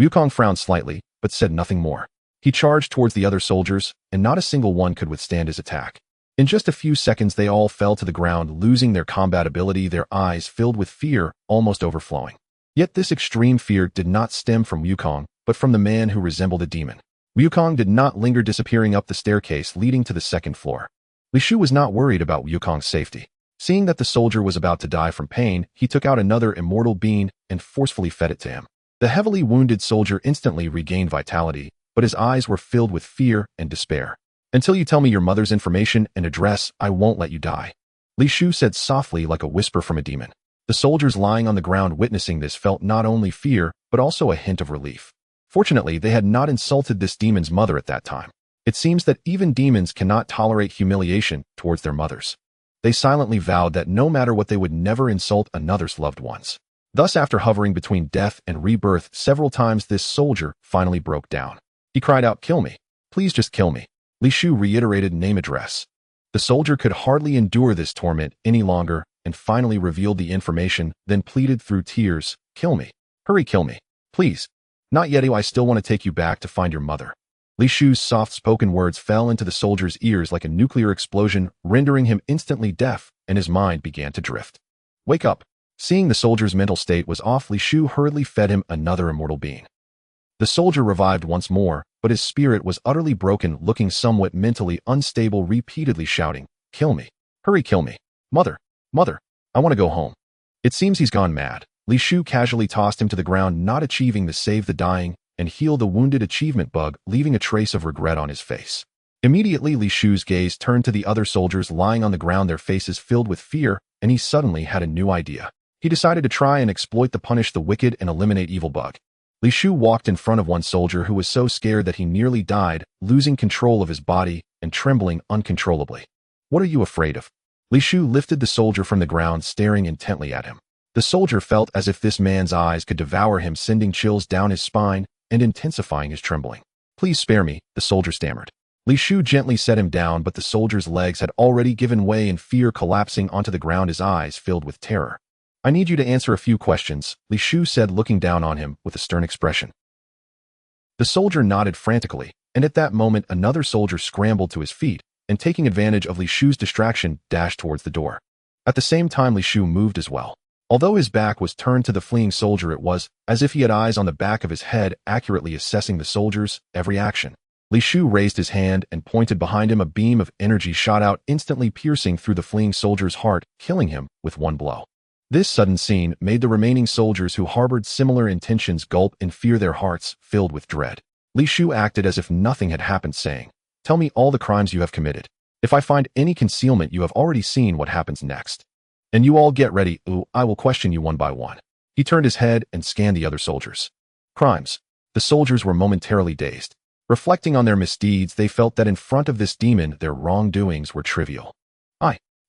Wukong frowned slightly, but said nothing more. He charged towards the other soldiers, and not a single one could withstand his attack. In just a few seconds they all fell to the ground, losing their combat ability, their eyes filled with fear, almost overflowing. Yet this extreme fear did not stem from Wukong, but from the man who resembled a demon. Wukong did not linger, disappearing up the staircase leading to the second floor. Li Shu was not worried about Wukong's safety. Seeing that the soldier was about to die from pain, he took out another immortal bean and forcefully fed it to him. The heavily wounded soldier instantly regained vitality, but his eyes were filled with fear and despair. Until you tell me your mother's information and address, I won't let you die, Li Shu said softly, like a whisper from a demon. The soldiers lying on the ground witnessing this felt not only fear, but also a hint of relief. Fortunately, they had not insulted this demon's mother at that time. It seems that even demons cannot tolerate humiliation towards their mothers. They silently vowed that no matter what, they would never insult another's loved ones. Thus, after hovering between death and rebirth several times, this soldier finally broke down. He cried out, "Kill me. Please just kill me." Li Shu reiterated name, address. The soldier could hardly endure this torment any longer and finally revealed the information, then pleaded through tears, "Kill me. Hurry, kill me. Please." "Not yet, I still want to take you back to find your mother." Li Shu's soft-spoken words fell into the soldier's ears like a nuclear explosion, rendering him instantly deaf, and his mind began to drift. "Wake up." Seeing the soldier's mental state was off, Li Shu hurriedly fed him another immortal being. The soldier revived once more, but his spirit was utterly broken, looking somewhat mentally unstable, repeatedly shouting, "Kill me. Hurry, kill me. Mother. Mother. I want to go home." It seems he's gone mad. Li Shu casually tossed him to the ground, not achieving the save the dying and heal the wounded achievement bug, leaving a trace of regret on his face. Immediately, Li Shu's gaze turned to the other soldiers lying on the ground, their faces filled with fear, and he suddenly had a new idea. He decided to try and exploit the punish the wicked and eliminate evil bug. Li Shu walked in front of one soldier who was so scared that he nearly died, losing control of his body and trembling uncontrollably. "What are you afraid of?" Li Shu lifted the soldier from the ground, staring intently at him. The soldier felt as if this man's eyes could devour him, sending chills down his spine and intensifying his trembling. "Please spare me," the soldier stammered. Li Shu gently set him down, but the soldier's legs had already given way in fear, collapsing onto the ground, his eyes filled with terror. "I need you to answer a few questions," Li Shu said, looking down on him with a stern expression. The soldier nodded frantically, and at that moment another soldier scrambled to his feet and, taking advantage of Li Shu's distraction, dashed towards the door. At the same time, Li Shu moved as well. Although his back was turned to the fleeing soldier, it was as if he had eyes on the back of his head, accurately assessing the soldier's every action. Li Shu raised his hand and pointed behind him. A beam of energy shot out, instantly piercing through the fleeing soldier's heart, killing him with one blow. This sudden scene made the remaining soldiers who harbored similar intentions gulp in fear, their hearts filled with dread. Li Shu acted as if nothing had happened, saying, "Tell me all the crimes you have committed. If I find any concealment, you have already seen what happens next. And you all get ready. I will question you one by one." He turned his head and scanned the other soldiers. Crimes. The soldiers were momentarily dazed. Reflecting on their misdeeds, they felt that in front of this demon, their wrongdoings were trivial.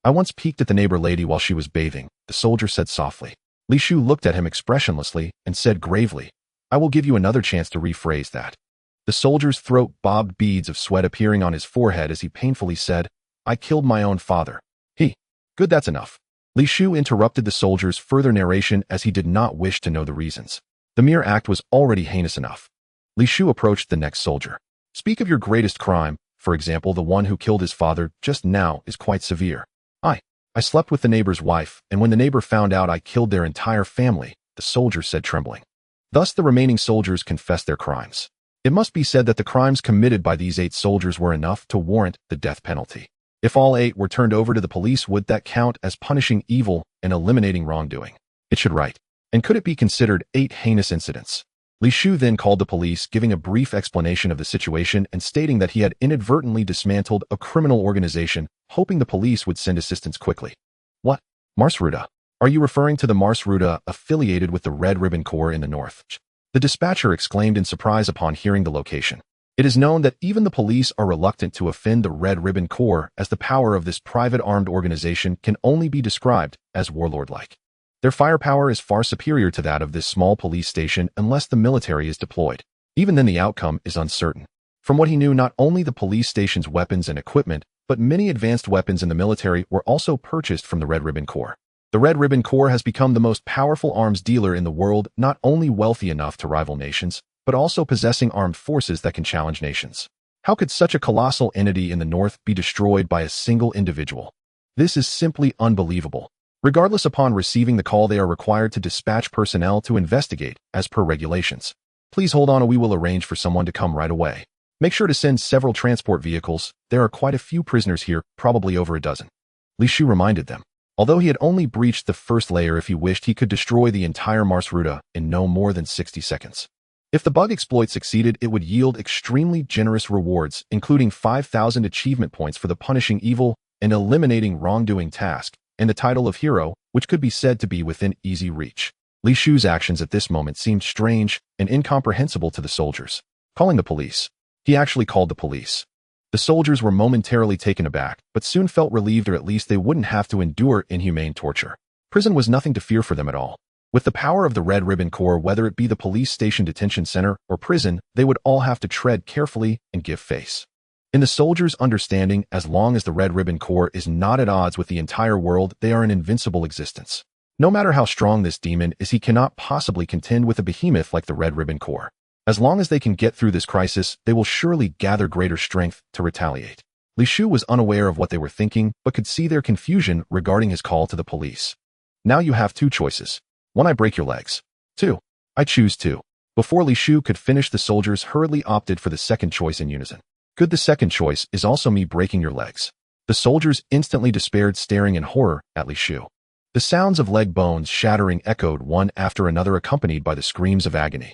I once peeked at the neighbor lady while she was bathing," the soldier said softly. Li Shu looked at him expressionlessly and said gravely, "I will give you another chance to rephrase that." The soldier's throat bobbed, beads of sweat appearing on his forehead as he painfully said, "I killed my own father." Good, that's enough." Li Shu interrupted the soldier's further narration as he did not wish to know the reasons. The mere act was already heinous enough. Li Shu approached the next soldier. "Speak of your greatest crime. For example, the one who killed his father just now is quite severe." I slept with the neighbor's wife, and when the neighbor found out I killed their entire family, the soldier said, trembling. Thus the remaining soldiers confessed their crimes. It must be said that the crimes committed by these 8 soldiers were enough to warrant the death penalty. If all 8 were turned over to the police, would that count as punishing evil and eliminating wrongdoing? It should, right? And could it be considered 8 heinous incidents? Li Shu then called the police, giving a brief explanation of the situation and stating that he had inadvertently dismantled a criminal organization, hoping the police would send assistance quickly. What? Mars Ruda? Are you referring to the Mars Ruda affiliated with the Red Ribbon Corps in the north? The dispatcher exclaimed in surprise upon hearing the location. It is known that even the police are reluctant to offend the Red Ribbon Corps, as the power of this private armed organization can only be described as warlord-like. Their firepower is far superior to that of this small police station unless the military is deployed. Even then, the outcome is uncertain. From what he knew, not only the police station's weapons and equipment, but many advanced weapons in the military were also purchased from the Red Ribbon Corps. The Red Ribbon Corps has become the most powerful arms dealer in the world, not only wealthy enough to rival nations, but also possessing armed forces that can challenge nations. How could such a colossal entity in the north be destroyed by a single individual? This is simply unbelievable. Regardless, upon receiving the call, they are required to dispatch personnel to investigate, as per regulations. Please hold on, or we will arrange for someone to come right away. Make sure to send several transport vehicles. There are quite a few prisoners here, probably over a dozen. Li Shu reminded them. Although he had only breached the first layer, if he wished, he could destroy the entire Mars Ruda in no more than 60 seconds. If the bug exploit succeeded, it would yield extremely generous rewards, including 5,000 achievement points for the punishing evil and eliminating wrongdoing task, and the title of hero, which could be said to be within easy reach. Li Shu's actions at this moment seemed strange and incomprehensible to the soldiers. Calling the police. He actually called the police. The soldiers were momentarily taken aback, but soon felt relieved, or at least they wouldn't have to endure inhumane torture. Prison was nothing to fear for them at all. With the power of the Red Ribbon Corps, whether it be the police station, detention center, or prison, they would all have to tread carefully and give face. In the soldiers' understanding, as long as the Red Ribbon Corps is not at odds with the entire world, they are an invincible existence. No matter how strong this demon is, he cannot possibly contend with a behemoth like the Red Ribbon Corps. As long as they can get through this crisis, they will surely gather greater strength to retaliate. Li Shu was unaware of what they were thinking, but could see their confusion regarding his call to the police. Now you have 2 choices. 1, I break your legs. 2, I choose to. Before Li Shu could finish, the soldiers hurriedly opted for the second choice in unison. Good, the second choice is also me breaking your legs. The soldiers instantly despaired, staring in horror at Li Shu. The sounds of leg bones shattering echoed one after another, accompanied by the screams of agony.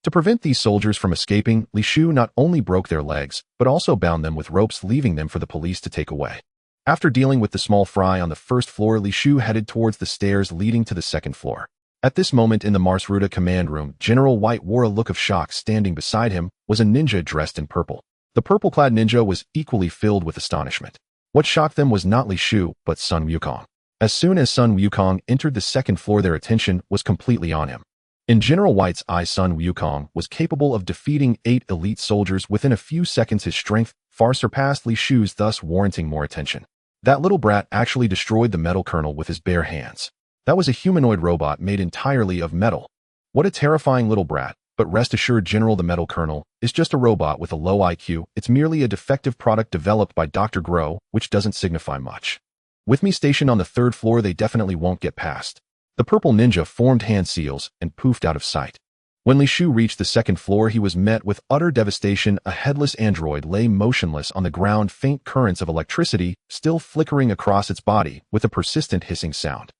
To prevent these soldiers from escaping, Li Shu not only broke their legs, but also bound them with ropes, leaving them for the police to take away. After dealing with the small fry on the first floor, Li Shu headed towards the stairs leading to the second floor. At this moment in the Mars Ruda command room, General White wore a look of shock. Standing beside him was a ninja dressed in purple. The purple-clad ninja was equally filled with astonishment. What shocked them was not Li Shu, but Sun Wukong. As soon as Sun Wukong entered the second floor, their attention was completely on him. In General White's eyes, Sun Wukong was capable of defeating 8 elite soldiers within a few seconds. His strength far surpassed Li Shu's, thus warranting more attention. That little brat actually destroyed the metal colonel with his bare hands. That was a humanoid robot made entirely of metal. What a terrifying little brat, but rest assured, General, the metal colonel is just a robot with a low IQ. It's merely a defective product developed by Dr. Grow, which doesn't signify much. With me stationed on the 3rd floor, they definitely won't get past. The purple ninja formed hand seals and poofed out of sight. When Li Shu reached the 2nd floor, he was met with utter devastation. A headless android lay motionless on the ground, faint currents of electricity still flickering across its body with a persistent hissing sound.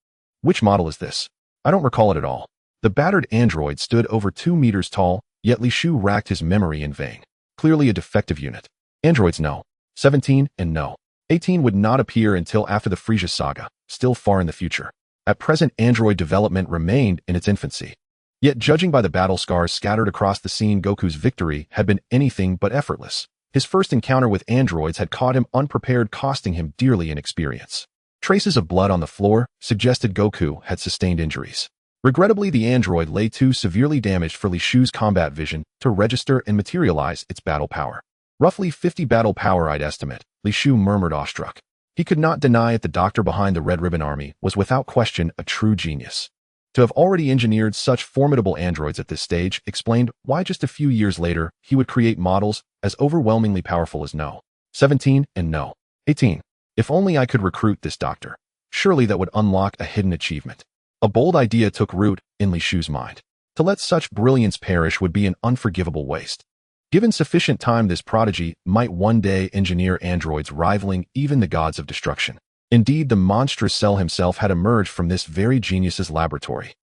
Which model is this? I don't recall it at all. The battered android stood over 2 meters tall, yet Li Shu racked his memory in vain. Clearly a defective unit. Androids no. 17 and no. 18 would not appear until after the Frieza saga, still far in the future. At present, android development remained in its infancy. Yet judging by the battle scars scattered across the scene, Goku's victory had been anything but effortless. His first encounter with androids had caught him unprepared, costing him dearly in experience. Traces of blood on the floor suggested Goku had sustained injuries. Regrettably, the android lay too severely damaged for Li Shu's combat vision to register and materialize its battle power. Roughly 50 battle power, I'd estimate, Li Shu murmured, awestruck. He could not deny it. The doctor behind the Red Ribbon Army was without question a true genius. To have already engineered such formidable androids at this stage explained why just a few years later he would create models as overwhelmingly powerful as No. 17 and No. 18. If only I could recruit this doctor. Surely that would unlock a hidden achievement. A bold idea took root in Li Shu's mind. To let such brilliance perish would be an unforgivable waste. Given sufficient time, this prodigy might one day engineer androids rivaling even the gods of destruction. Indeed, the monstrous Cell himself had emerged from this very genius's laboratory.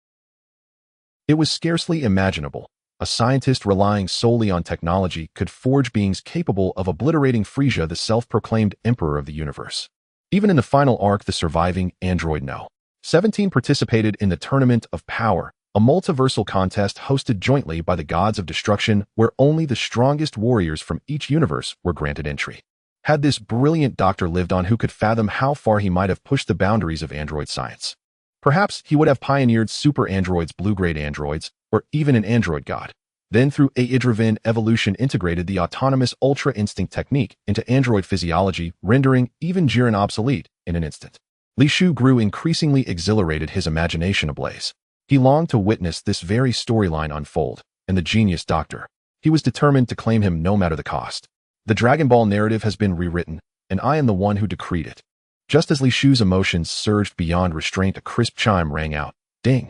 It was scarcely imaginable. A scientist relying solely on technology could forge beings capable of obliterating Frieza, the self-proclaimed emperor of the universe. Even in the final arc, the surviving android No. 17 participated in the Tournament of Power, a multiversal contest hosted jointly by the gods of destruction where only the strongest warriors from each universe were granted entry. Had this brilliant doctor lived on, who could fathom how far he might have pushed the boundaries of android science? Perhaps he would have pioneered super androids, blue-grade androids, or even an android god. Then through AI-driven evolution integrated the autonomous ultra instinct technique into android physiology, rendering even Jiren obsolete in an instant. Li Shu grew increasingly exhilarated, his imagination ablaze. He longed to witness this very storyline unfold, and the genius doctor. He was determined to claim him no matter the cost. The Dragon Ball narrative has been rewritten, and I am the one who decreed it. Just as Li Shu's emotions surged beyond restraint, a crisp chime rang out. Ding!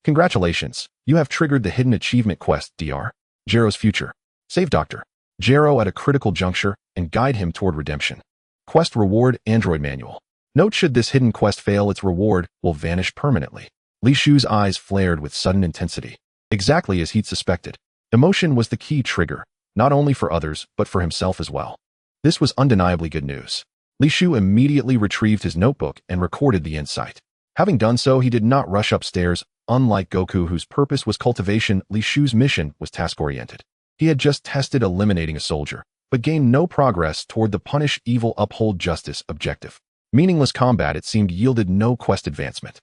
Congratulations, you have triggered the hidden achievement quest, Dr. Gero's future. Save Dr. Gero at a critical juncture and guide him toward redemption. Quest reward, Android Manual. Note: should this hidden quest fail, its reward will vanish permanently. Li Shu's eyes flared with sudden intensity. Exactly as he'd suspected. Emotion was the key trigger, not only for others, but for himself as well. This was undeniably good news. Li Shu immediately retrieved his notebook and recorded the insight. Having done so, he did not rush upstairs. Unlike Goku, whose purpose was cultivation, Li Shu's mission was task-oriented. He had just tested eliminating a soldier, but gained no progress toward the punish evil, uphold justice objective. Meaningless combat, it seemed, yielded no quest advancement.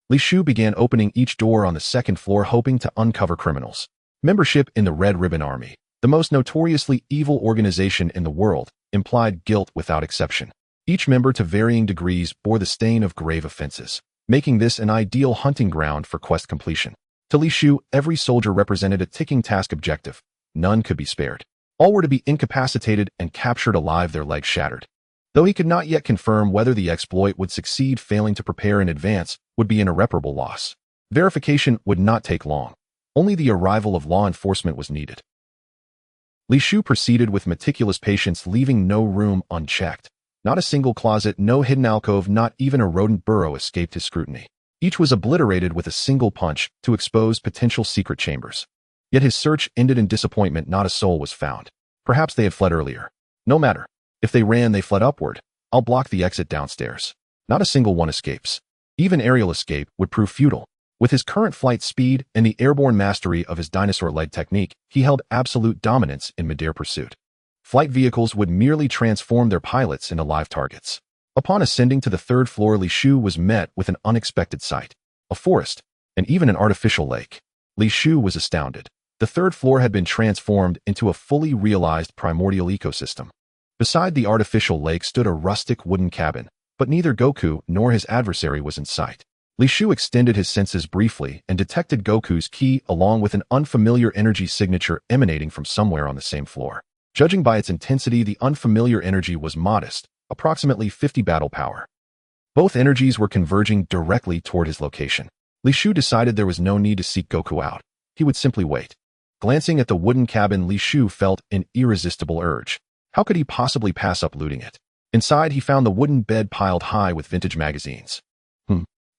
Li Shu began opening each door on the second floor, hoping to uncover criminals. Membership in the Red Ribbon Army, the most notoriously evil organization in the world, implied guilt without exception. Each member, to varying degrees, bore the stain of grave offenses, making this an ideal hunting ground for quest completion. To Li Shu, every soldier represented a ticking task objective. None could be spared. All were to be incapacitated and captured alive, their legs shattered. Though he could not yet confirm whether the exploit would succeed, failing to prepare in advance would be an irreparable loss. Verification would not take long. Only the arrival of law enforcement was needed. Li Shu proceeded with meticulous patience, leaving no room unchecked. Not a single closet, no hidden alcove, not even a rodent burrow escaped his scrutiny. Each was obliterated with a single punch to expose potential secret chambers. Yet his search ended in disappointment. Not a soul was found. Perhaps they had fled earlier. No matter. If they ran, they fled upward. I'll block the exit downstairs. Not a single one escapes. Even aerial escape would prove futile. With his current flight speed and the airborne mastery of his dinosaur leg technique, he held absolute dominance in midair pursuit. Flight vehicles would merely transform their pilots into live targets. Upon ascending to the third floor, Li Shu was met with an unexpected sight. A forest, and even an artificial lake. Li Shu was astounded. The third floor had been transformed into a fully realized primordial ecosystem. Beside the artificial lake stood a rustic wooden cabin, but neither Goku nor his adversary was in sight. Li Shu extended his senses briefly and detected Goku's ki along with an unfamiliar energy signature emanating from somewhere on the same floor. Judging by its intensity, the unfamiliar energy was modest, approximately 50 battle power. Both energies were converging directly toward his location. Li Shu decided there was no need to seek Goku out. He would simply wait. Glancing at the wooden cabin, Li Shu felt an irresistible urge. How could he possibly pass up looting it? Inside, he found the wooden bed piled high with vintage magazines.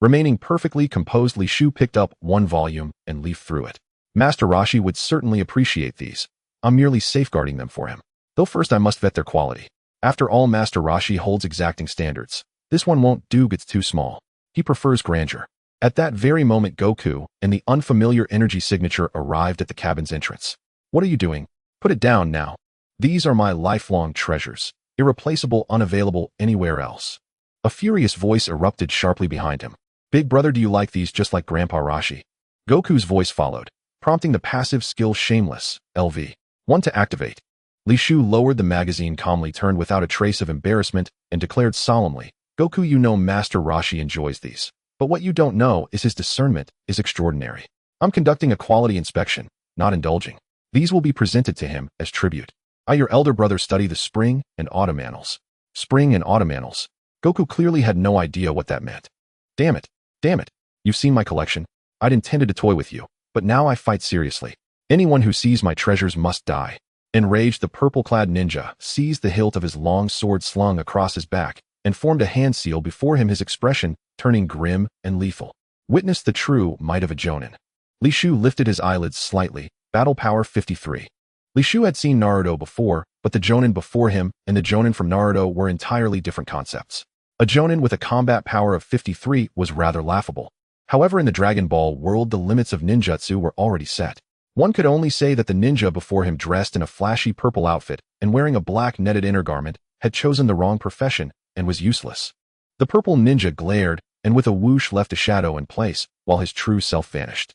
Remaining perfectly composed, Li Shu picked up one volume and leafed through it. Master Roshi would certainly appreciate these. I'm merely safeguarding them for him. Though first I must vet their quality. After all, Master Roshi holds exacting standards. This one won't do, it's too small. He prefers grandeur. At that very moment, Goku and the unfamiliar energy signature arrived at the cabin's entrance. What are you doing? Put it down now. These are my lifelong treasures, irreplaceable, unavailable anywhere else. A furious voice erupted sharply behind him. Big brother, do you like these just like Grandpa Roshi? Goku's voice followed, prompting the passive skill Shameless, LV. 1 to activate. Li Shu lowered the magazine calmly, turned without a trace of embarrassment, and declared solemnly, Goku, you know Master Roshi enjoys these. But what you don't know is his discernment is extraordinary. I'm conducting a quality inspection, not indulging. These will be presented to him as tribute. I, your elder brother, study the spring and autumn annals. Spring and autumn annals. Goku clearly had no idea what that meant. Damn it. Damn it. You've seen my collection. I'd intended to toy with you, but now I fight seriously. Anyone who sees my treasures must die." Enraged, the purple-clad ninja seized the hilt of his long sword slung across his back and formed a hand seal before him, his expression turning grim and lethal. Witness the true might of a jonin. Li Shu lifted his eyelids slightly. Battle power 53. Li Shu had seen Naruto before, but the jonin before him and the jonin from Naruto were entirely different concepts. A jonin with a combat power of 53 was rather laughable. However, in the Dragon Ball world, the limits of ninjutsu were already set. One could only say that the ninja before him, dressed in a flashy purple outfit and wearing a black netted inner garment, had chosen the wrong profession and was useless. The purple ninja glared and with a whoosh left a shadow in place while his true self vanished.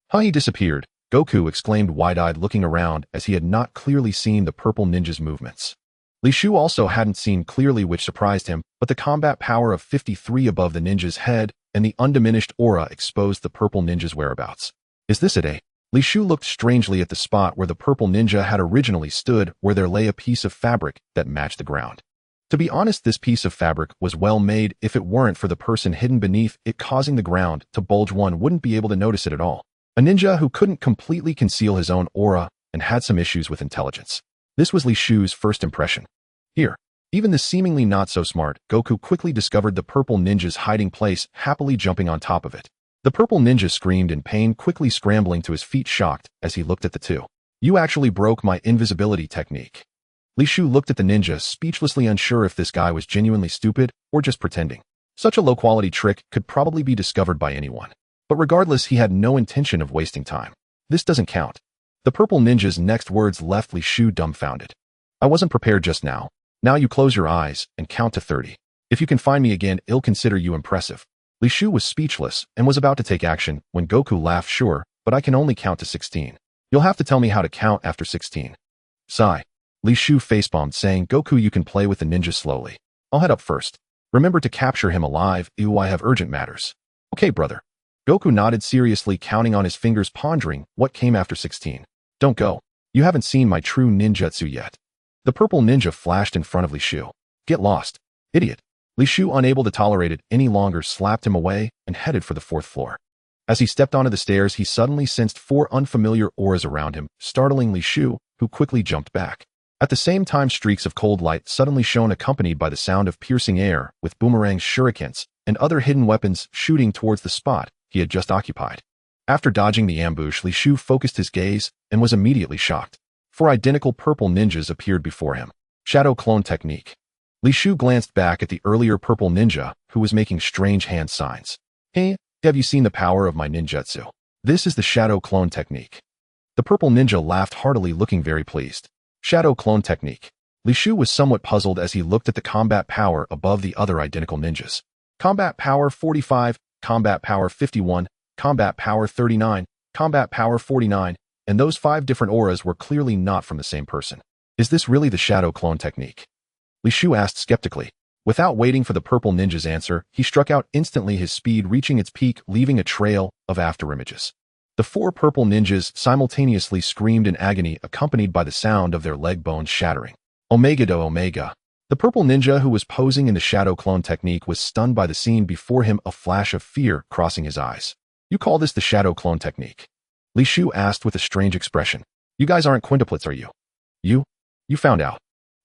"Huh, he disappeared," Goku exclaimed, wide-eyed, looking around as he had not clearly seen the purple ninja's movements. Li Shu also hadn't seen clearly, which surprised him, but the combat power of 53 above the ninja's head and the undiminished aura exposed the purple ninja's whereabouts. "Is this it, eh?" Li Shu looked strangely at the spot where the purple ninja had originally stood, where there lay a piece of fabric that matched the ground. To be honest, this piece of fabric was well made. If it weren't for the person hidden beneath it causing the ground to bulge, one wouldn't be able to notice it at all. A ninja who couldn't completely conceal his own aura and had some issues with intelligence. This was Li Shu's first impression. Here, even the seemingly not so smart Goku quickly discovered the purple ninja's hiding place, happily jumping on top of it. The purple ninja screamed in pain, quickly scrambling to his feet, shocked as he looked at the two. "You actually broke my invisibility technique." Li Shu looked at the ninja, speechlessly unsure if this guy was genuinely stupid or just pretending. Such a low-quality trick could probably be discovered by anyone. But regardless, he had no intention of wasting time. "This doesn't count." The purple ninja's next words left Li Shu dumbfounded. "I wasn't prepared just now. Now you close your eyes and count to 30. If you can find me again, I'll consider you impressive." Li Shu was speechless and was about to take action when Goku laughed. "Sure, but I can only count to 16. You'll have to tell me how to count after 16. Sigh. Li Shu facepalmed, saying, "Goku, you can play with the ninja slowly. I'll head up first. Remember to capture him alive. Ew, I have urgent matters." "Okay, brother." Goku nodded seriously, counting on his fingers, pondering what came after 16. "Don't go. You haven't seen my true ninjutsu yet." The purple ninja flashed in front of Li Shu. "Get lost, idiot." Li Shu, unable to tolerate it any longer, slapped him away and headed for the 4th floor. As he stepped onto the stairs, he suddenly sensed 4 unfamiliar auras around him, startling Li Shu, who quickly jumped back. At the same time, streaks of cold light suddenly shone, accompanied by the sound of piercing air, with boomerangs, shurikens, and other hidden weapons shooting towards the spot he had just occupied. After dodging the ambush, Li Shu focused his gaze and was immediately shocked. 4 identical purple ninjas appeared before him. Shadow clone technique. Li Shu glanced back at the earlier purple ninja, who was making strange hand signs. "Hey, have you seen the power of my ninjutsu? This is the shadow clone technique." The purple ninja laughed heartily, looking very pleased. Shadow clone technique. Li Shu was somewhat puzzled as he looked at the combat power above the other identical ninjas. Combat power 45, combat power 51, combat power 39, combat power 49, and those 5 different auras were clearly not from the same person. "Is this really the shadow clone technique?" Li Shu asked skeptically. Without waiting for the purple ninja's answer, he struck out instantly, his speed reaching its peak, leaving a trail of afterimages. The 4 purple ninjas simultaneously screamed in agony, accompanied by the sound of their leg bones shattering. Omega do Omega. The purple ninja who was posing in the shadow clone technique was stunned by the scene before him, a flash of fear crossing his eyes. "You call this the shadow clone technique?" Li Shu asked with a strange expression. "You guys aren't quintuplets, are you?" You found out."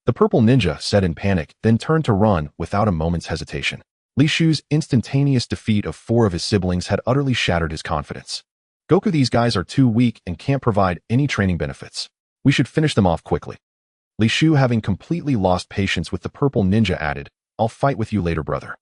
The purple ninja said in panic, then turned to run without a moment's hesitation. Li Shu's instantaneous defeat of 4 of his siblings had utterly shattered his confidence. "Goku, these guys are too weak and can't provide any training benefits. We should finish them off quickly." Li Shu, having completely lost patience with the purple ninja, added, "I'll fight with you later, brother."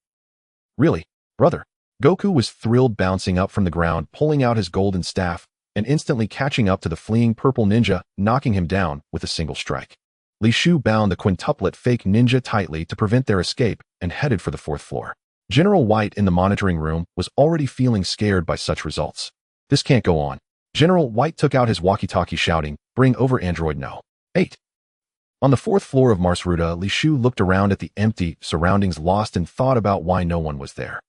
"Really, brother?" Goku was thrilled, bouncing up from the ground, pulling out his golden staff, and instantly catching up to the fleeing purple ninja, knocking him down with a single strike. Li Shu bound the quintuplet fake ninja tightly to prevent their escape and headed for the 4th floor. General White in the monitoring room was already feeling scared by such results. "This can't go on." General White took out his walkie-talkie, shouting, "Bring over Android No. 8. On the 4th floor of Marsruda, Li Shu looked around at the empty surroundings, lost in thought about why no one was there.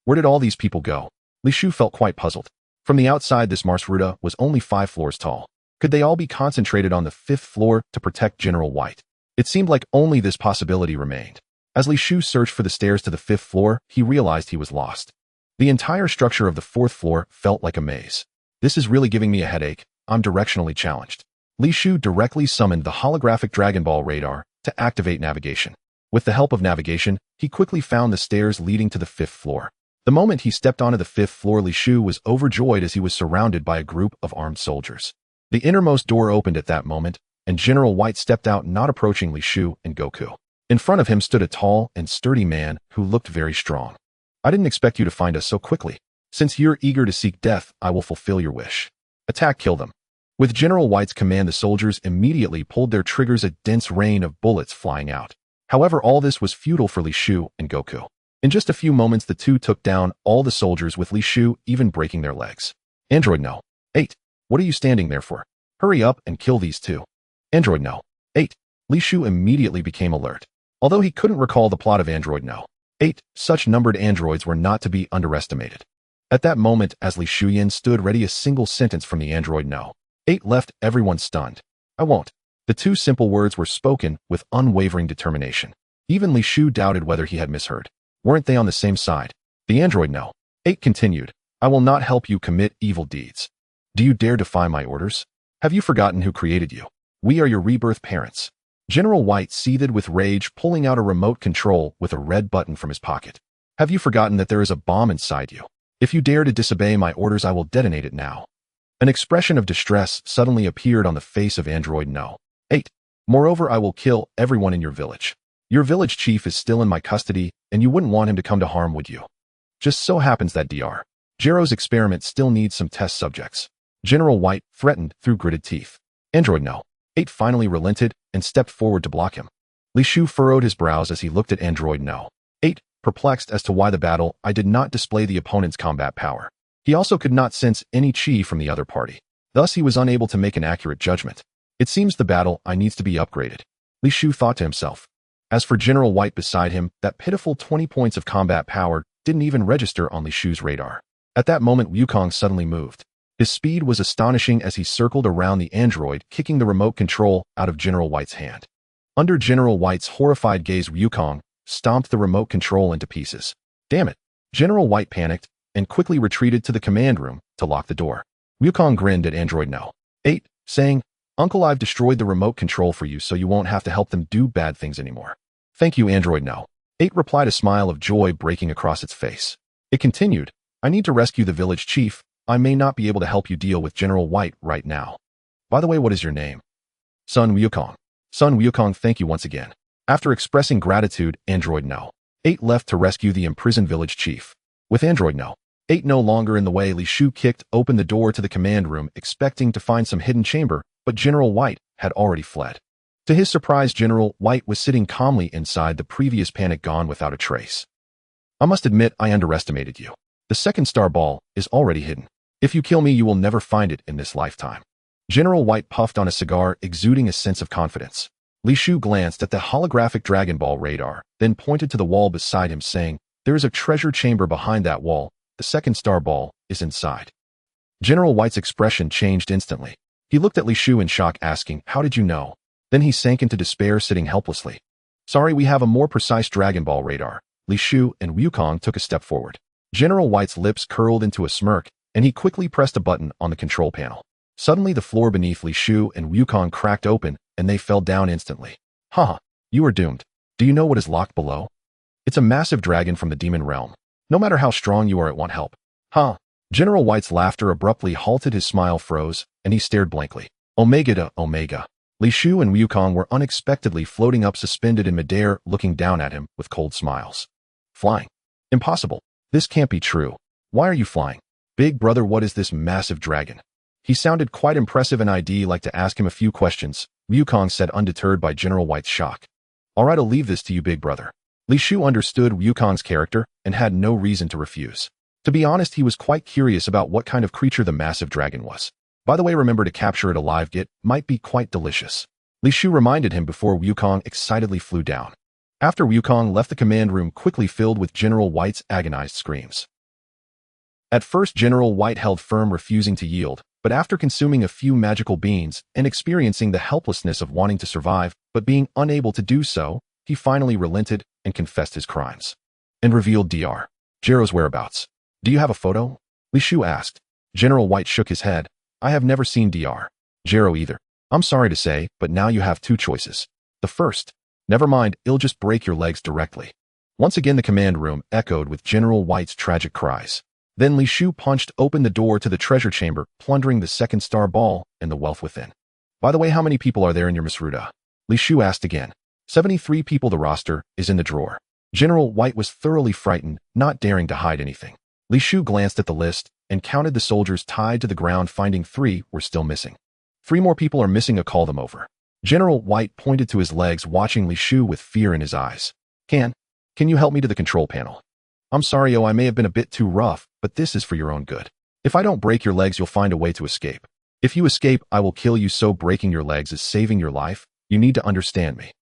Where did all these people go? Li Shu felt quite puzzled. From the outside, this Marsruda was only 5 floors tall. Could they all be concentrated on the 5th floor to protect General White? It seemed like only this possibility remained. As Li Shu searched for the stairs to the 5th floor, he realized he was lost. The entire structure of the fourth floor felt like a maze. This is really giving me a headache. I'm directionally challenged. Li Shu directly summoned the holographic Dragon Ball radar to activate navigation. With the help of navigation, he quickly found the stairs leading to the fifth floor. The moment he stepped onto the fifth floor, Li Shu was overjoyed as he was surrounded by a group of armed soldiers. The innermost door opened at that moment, and General White stepped out, not approaching Li Shu and Goku. In front of him stood a tall and sturdy man who looked very strong. I didn't expect you to find us so quickly. Since you're eager to seek death, I will fulfill your wish. Attack, kill them. With General White's command, the soldiers immediately pulled their triggers, a dense rain of bullets flying out. However, all this was futile for Li Shu and Goku. In just a few moments, the two took down all the soldiers, with Li Shu even breaking their legs. Android No. 8. What are you standing there for? Hurry up and kill these two. Android No. 8. Li Shu immediately became alert. Although he couldn't recall the plot of Android No. 8, such numbered androids were not to be underestimated. At that moment, as Li Shuyan stood ready, a single sentence from the Android No. 8 left everyone stunned. I won't. The two simple words were spoken with unwavering determination. Even Li Shu doubted whether he had misheard. Weren't they on the same side? The Android No. 8 continued. I will not help you commit evil deeds. Do you dare defy my orders? Have you forgotten who created you? We are your rebirth parents. General White seethed with rage, pulling out a remote control with a red button from his pocket. Have you forgotten that there is a bomb inside you? If you dare to disobey my orders, I will detonate it now. An expression of distress suddenly appeared on the face of Android No. 8. Moreover, I will kill everyone in your village. Your village chief is still in my custody, and you wouldn't want him to come to harm, would you? Just so happens that Dr. Gero's experiment still needs some test subjects. General White threatened through gritted teeth. Android No. 8 finally relented and stepped forward to block him. Li Shu furrowed his brows as he looked at Android No. 8, perplexed as to why the battle did not display the opponent's combat power. He also could not sense any chi from the other party. Thus, he was unable to make an accurate judgment. It seems the battle needs to be upgraded, Li Shu thought to himself. As for General White beside him, that pitiful 20 points of combat power didn't even register on Li Shu's radar. At that moment, Wukong suddenly moved. His speed was astonishing as he circled around the android, kicking the remote control out of General White's hand. Under General White's horrified gaze, Wukong stomped the remote control into pieces. Damn it! General White panicked and quickly retreated to the command room to lock the door. Wukong grinned at Android No. 8, saying, Uncle, I've destroyed the remote control for you so you won't have to help them do bad things anymore. Thank you, Android No. 8 replied, a smile of joy breaking across its face. It continued, I need to rescue the village chief. I may not be able to help you deal with General White right now. By the way, what is your name? Son Wukong. Son Wukong, thank you once again. After expressing gratitude, Android No. 8 left to rescue the imprisoned village chief. With Android No. 8 no longer in the way, Li Shu kicked open the door to the command room, expecting to find some hidden chamber, but General White had already fled. To his surprise, General White was sitting calmly inside, the previous panic gone without a trace. I must admit, I underestimated you. The second star ball is already hidden. If you kill me, you will never find it in this lifetime. General White puffed on a cigar, exuding a sense of confidence. Li Shu glanced at the holographic Dragon Ball radar, then pointed to the wall beside him, saying, There is a treasure chamber behind that wall. The second star ball is inside. General White's expression changed instantly. He looked at Li Shu in shock, asking, How did you know? Then he sank into despair, sitting helplessly. Sorry, we have a more precise Dragon Ball radar. Li Shu and Wukong took a step forward. General White's lips curled into a smirk, and he quickly pressed a button on the control panel. Suddenly, the floor beneath Li Shu and Wukong cracked open, and they fell down instantly. Haha, you are doomed. Do you know what is locked below? It's a massive dragon from the demon realm. No matter how strong you are, it won't help. Huh? General White's laughter abruptly halted, his smile froze, and he stared blankly. Omega to Omega. Li Shu and Wukong were unexpectedly floating up, suspended in midair, looking down at him with cold smiles. Flying? Impossible. This can't be true. Why are you flying? Big brother, what is this massive dragon? He sounded quite impressive, and I'd like to ask him a few questions, Wukong said, undeterred by General White's shock. Alright, I'll leave this to you, big brother. Li Shu understood Wukong's character and had no reason to refuse. To be honest, he was quite curious about what kind of creature the massive dragon was. By the way, remember to capture it alive. It might be quite delicious. Li Shu reminded him before Wukong excitedly flew down. After Wukong left the command room, quickly filled with General White's agonized screams. At first, General White held firm, refusing to yield, but after consuming a few magical beans and experiencing the helplessness of wanting to survive but being unable to do so, he finally relented and confessed his crimes. And revealed Dr. Gero's whereabouts. Do you have a photo? Li Shu asked. General White shook his head. I have never seen Dr. Jero either. I'm sorry to say, but now you have two choices. The first, never mind, it'll just break your legs directly. Once again the command room echoed with General White's tragic cries. Then Li Shu punched open the door to the treasure chamber, plundering the second star ball and the wealth within. By the way, how many people are there in your Masruda? Li Shu asked again. 73 people. The roster is in the drawer. General White was thoroughly frightened, not daring to hide anything. Li Shu glanced at the list and counted the soldiers tied to the ground, finding 3 were still missing. 3 more people are missing. Call them over. General White pointed to his legs, watching Li Shu with fear in his eyes. Can you help me to the control panel? I'm sorry, I may have been a bit too rough, but this is for your own good. If I don't break your legs, you'll find a way to escape. If you escape, I will kill you, so breaking your legs is saving your life. You need to understand me.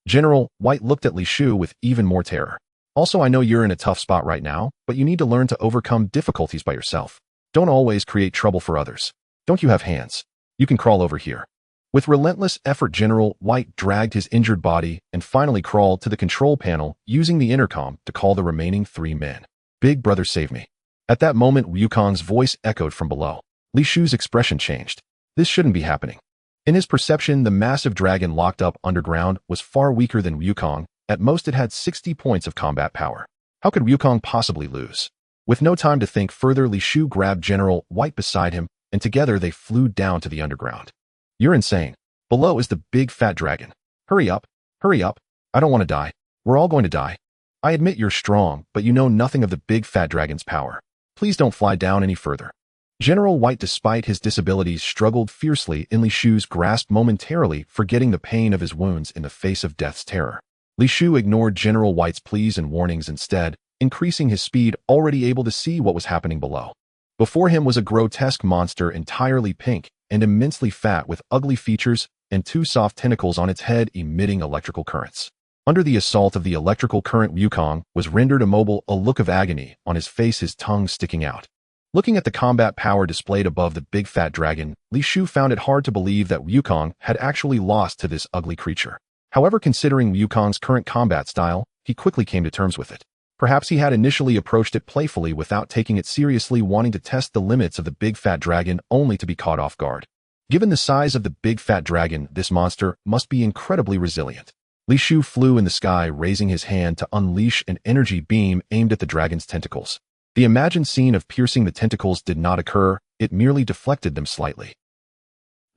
General White looked at Li Shu with even more terror. Also, I know you're in a tough spot right now, but you need to learn to overcome difficulties by yourself. Don't always create trouble for others. Don't you have hands? You can crawl over here. With relentless effort, General White dragged his injured body and finally crawled to the control panel, using the intercom to call the remaining 3 men. Big brother, save me. At that moment, Wukong's voice echoed from below. Li Shu's expression changed. This shouldn't be happening. In his perception, the massive dragon locked up underground was far weaker than Wukong. At most, it had 60 points of combat power. How could Wukong possibly lose? With no time to think further, Li Shu grabbed General White beside him, and together they flew down to the underground. You're insane. Below is the big fat dragon. Hurry up. Hurry up. I don't want to die. We're all going to die. I admit you're strong, but you know nothing of the big fat dragon's power. Please don't fly down any further. General White, despite his disabilities, struggled fiercely in Li Shu's grasp, momentarily forgetting the pain of his wounds in the face of death's terror. Li Shu ignored General White's pleas and warnings instead, increasing his speed, already able to see what was happening below. Before him was a grotesque monster entirely pink and immensely fat, with ugly features and 2 soft tentacles on its head emitting electrical currents. Under the assault of the electrical current, Wukong was rendered immobile, a look of agony on his face, his tongue sticking out. Looking at the combat power displayed above the big fat dragon, Li Shu found it hard to believe that Wukong had actually lost to this ugly creature. However, considering Wukong's current combat style, he quickly came to terms with it. Perhaps he had initially approached it playfully without taking it seriously, wanting to test the limits of the big fat dragon, only to be caught off guard. Given the size of the big fat dragon, this monster must be incredibly resilient. Li Shu flew in the sky, raising his hand to unleash an energy beam aimed at the dragon's tentacles. The imagined scene of piercing the tentacles did not occur, it merely deflected them slightly.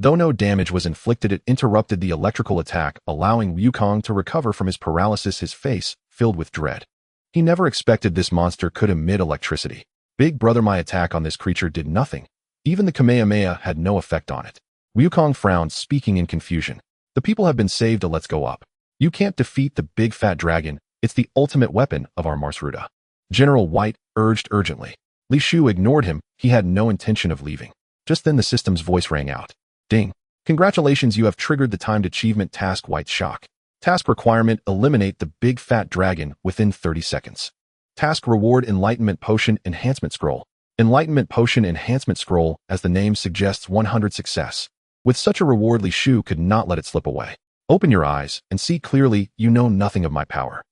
Though no damage was inflicted, it interrupted the electrical attack, allowing Wukong to recover from his paralysis, his face filled with dread. He never expected this monster could emit electricity. Big brother, my attack on this creature did nothing. Even the Kamehameha had no effect on it. Wukong frowned, speaking in confusion. The people have been saved, let's go up. You can't defeat the big fat dragon, it's the ultimate weapon of our Marsruda. General White urged urgently. Li Shu ignored him, he had no intention of leaving. Just then the system's voice rang out. Ding. Congratulations, you have triggered the timed achievement task White Shock. Task requirement: eliminate the big fat dragon within 30 seconds. Task reward: Enlightenment Potion Enhancement Scroll. Enlightenment Potion Enhancement Scroll, as the name suggests, 100 success. With such a reward, Li Shu could not let it slip away. Open your eyes and see clearly, you know nothing of my power.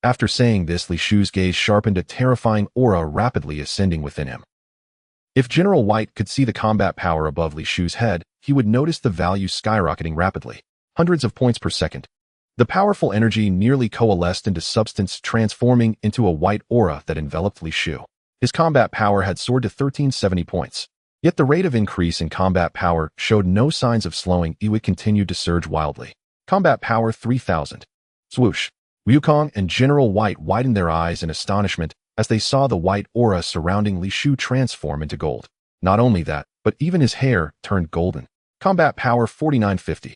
After saying this, Li Shu's gaze sharpened, a terrifying aura rapidly ascending within him. If General White could see the combat power above Li Shu's head, he would notice the value skyrocketing rapidly. Hundreds of points per second. The powerful energy nearly coalesced into substance, transforming into a white aura that enveloped Li Shu. His combat power had soared to 1370 points. Yet the rate of increase in combat power showed no signs of slowing, it would continue to surge wildly. Combat power 3000. Swoosh. Wukong and General White widened their eyes in astonishment as they saw the white aura surrounding Li Shu transform into gold. Not only that, but even his hair turned golden. Combat power 4950.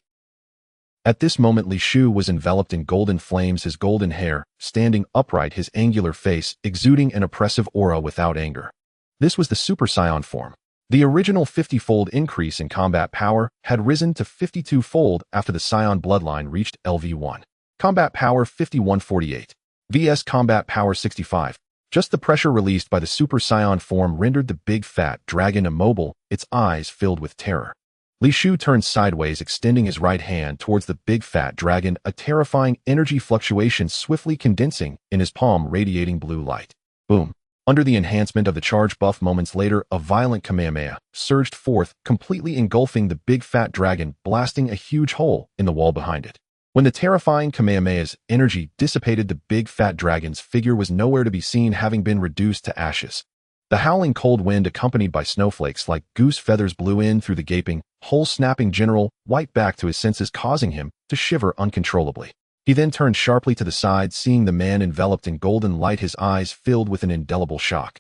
At this moment, Li Shu was enveloped in golden flames, his golden hair standing upright, his angular face exuding an oppressive aura without anger. This was the Super Saiyan form. The original 50-fold increase in combat power had risen to 52-fold after the Saiyan bloodline reached LV1. Combat power 5148. vs combat power 65. Just the pressure released by the Super Saiyan form rendered the big fat dragon immobile, its eyes filled with terror. Li Shu turned sideways, extending his right hand towards the big fat dragon, a terrifying energy fluctuation swiftly condensing in his palm, radiating blue light. Boom. Under the enhancement of the charge buff moments later, a violent Kamehameha surged forth, completely engulfing the big fat dragon, blasting a huge hole in the wall behind it. When the terrifying Kamehameha's energy dissipated, the big fat dragon's figure was nowhere to be seen, having been reduced to ashes. The howling cold wind, accompanied by snowflakes like goose feathers, blew in through the gaping hole, snapping General White back to his senses, causing him to shiver uncontrollably. He then turned sharply to the side, seeing the man enveloped in golden light, his eyes filled with an indelible shock.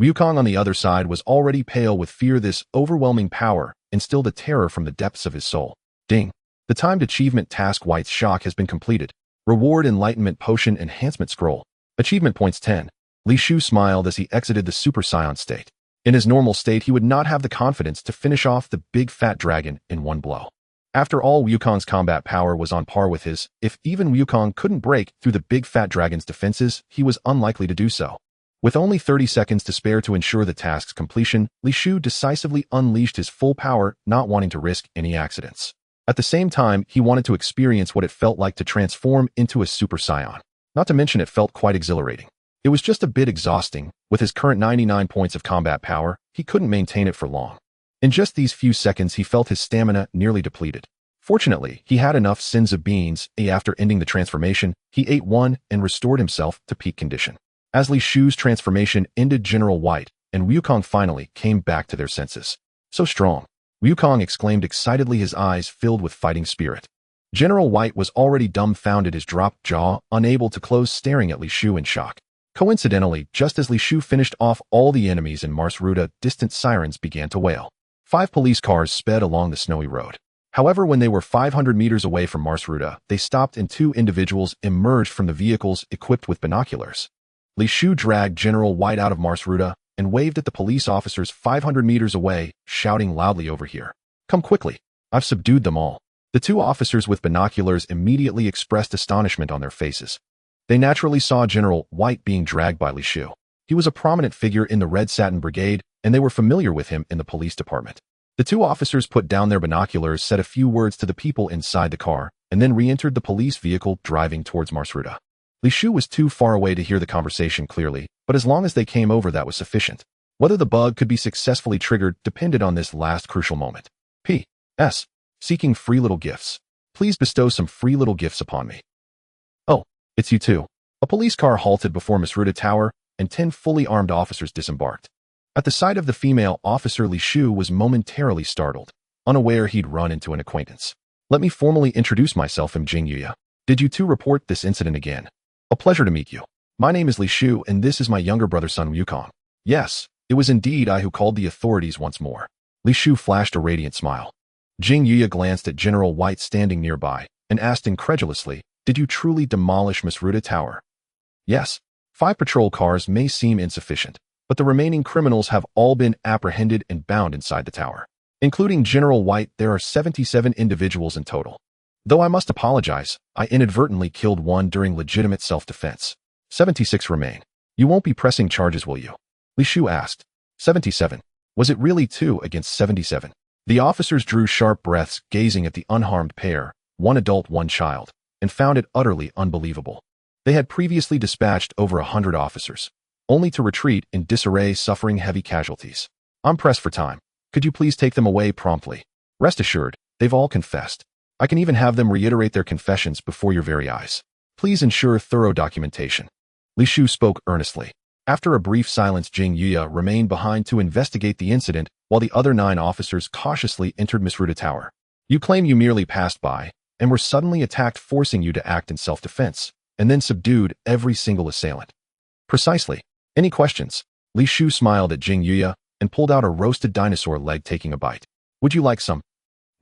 Wukong on the other side was already pale with fear. This overwhelming power instilled a terror from the depths of his soul. Ding! The timed achievement task White's shock has been completed. Reward Enlightenment Potion Enhancement Scroll. Achievement points 10. Li Shu smiled as he exited the Super Saiyan state. In his normal state, he would not have the confidence to finish off the big fat dragon in one blow. After all, Wukong's combat power was on par with his. If even Wukong couldn't break through the big fat dragon's defenses, he was unlikely to do so. With only 30 seconds to spare to ensure the task's completion, Li Shu decisively unleashed his full power, not wanting to risk any accidents. At the same time, he wanted to experience what it felt like to transform into a Super Saiyan. Not to mention, it felt quite exhilarating. It was just a bit exhausting. With his current 99 points of combat power, he couldn't maintain it for long. In just these few seconds, he felt his stamina nearly depleted. Fortunately, he had enough sins of beans. After ending the transformation, he ate one and restored himself to peak condition. As Li Shu's transformation ended, General White and Wukong finally came back to their senses. So strong! Wukong exclaimed excitedly, his eyes filled with fighting spirit. General White was already dumbfounded, his dropped jaw unable to close, staring at Li Shu in shock. Coincidentally, just as Li Shu finished off all the enemies in Mars Ruta, distant sirens began to wail. 5 police cars sped along the snowy road. However, when they were 500 meters away from Mars Ruta, they stopped and 2 individuals emerged from the vehicles equipped with binoculars. Li Shu dragged General White out of Mars Ruta and waved at the police officers 500 meters away, shouting loudly, "Over here. Come quickly. I've subdued them all." The 2 officers with binoculars immediately expressed astonishment on their faces. They naturally saw General White being dragged by Li Shu. He was a prominent figure in the Red Satin Brigade, and they were familiar with him in the police department. The 2 officers put down their binoculars, said a few words to the people inside the car, and then re-entered the police vehicle, driving towards Mars Ruta. Li Shu was too far away to hear the conversation clearly, but as long as they came over, that was sufficient. Whether the bug could be successfully triggered depended on this last crucial moment. P.S. Seeking free little gifts. Please bestow some free little gifts upon me. Oh, it's you too. A police car halted before Mars Ruta Tower, and 10 fully armed officers disembarked. At the sight of the female officer, Li Shu was momentarily startled, unaware he'd run into an acquaintance. "Let me formally introduce myself. I'm Jing Yuya. Did you two report this incident again? A pleasure to meet you. My name is Li Shu, and this is my younger brother son Wukong." "Yes, it was indeed I who called the authorities once more." Li Shu flashed a radiant smile. Jing Yuya glanced at General White standing nearby and asked incredulously, "Did you truly demolish Mars Ruta Tower?" "Yes. 5 patrol cars may seem insufficient, but the remaining criminals have all been apprehended and bound inside the tower. Including General White, there are 77 individuals in total. Though I must apologize, I inadvertently killed one during legitimate self-defense. 76 remain. You won't be pressing charges, will you?" Li Shu asked. 77. Was it really 2 against 77? The officers drew sharp breaths, gazing at the unharmed pair, 1 adult, 1 child, and found it utterly unbelievable. They had previously dispatched over 100 officers, only to retreat in disarray, suffering heavy casualties. "I'm pressed for time. Could you please take them away promptly? Rest assured, they've all confessed. I can even have them reiterate their confessions before your very eyes. Please ensure thorough documentation." Li Shu spoke earnestly. After a brief silence, Jing Yuya remained behind to investigate the incident, while the other 9 officers cautiously entered Mars Ruta Tower. "You claim you merely passed by and were suddenly attacked, forcing you to act in self-defense, and then subdued every single assailant." "Precisely. Any questions?" Li Shu smiled at Jing Yuya and pulled out a roasted dinosaur leg, taking a bite. "Would you like some?"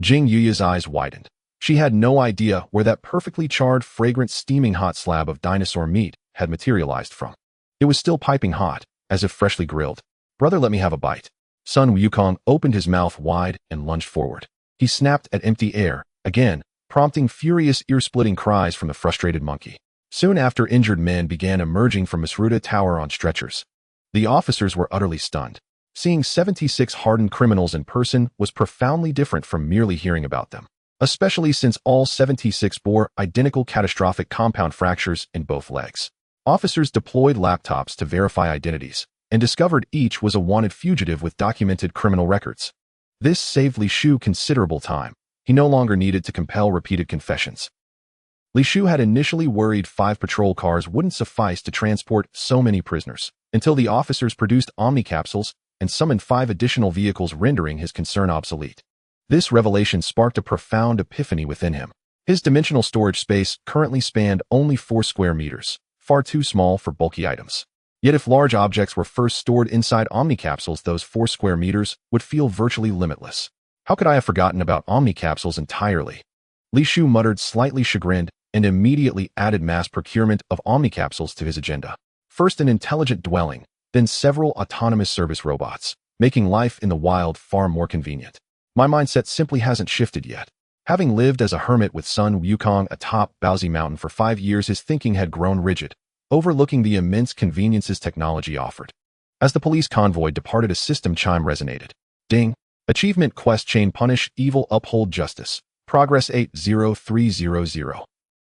Jing Yuya's eyes widened. She had no idea where that perfectly charred, fragrant, steaming hot slab of dinosaur meat had materialized from. It was still piping hot, as if freshly grilled. "Brother, let me have a bite." Son Wukong opened his mouth wide and lunged forward. He snapped at empty air, again, prompting furious, ear-splitting cries from the frustrated monkey. Soon after, injured men began emerging from Mars Ruta Tower on stretchers. The officers were utterly stunned. Seeing 76 hardened criminals in person was profoundly different from merely hearing about them, especially since all 76 bore identical catastrophic compound fractures in both legs. Officers deployed laptops to verify identities, and discovered each was a wanted fugitive with documented criminal records. This saved Li Shu considerable time. He no longer needed to compel repeated confessions. Li Shu had initially worried 5 patrol cars wouldn't suffice to transport so many prisoners, until the officers produced Omni capsules and summoned 5 additional vehicles, rendering his concern obsolete. This revelation sparked a profound epiphany within him. His dimensional storage space currently spanned only 4 square meters, far too small for bulky items. Yet if large objects were first stored inside Omni capsules, those 4 square meters would feel virtually limitless. How could I have forgotten about Omni capsules entirely? Li Shu muttered, slightly chagrined, and immediately added mass procurement of Omni capsules to his agenda. First an intelligent dwelling, then several autonomous service robots, making life in the wild far more convenient. My mindset simply hasn't shifted yet. Having lived as a hermit with Sun Wukong atop Baozi Mountain for 5 years, his thinking had grown rigid, overlooking the immense conveniences technology offered. As the police convoy departed, a system chime resonated. Ding! Achievement quest chain: punish evil, uphold justice. Progress 80300.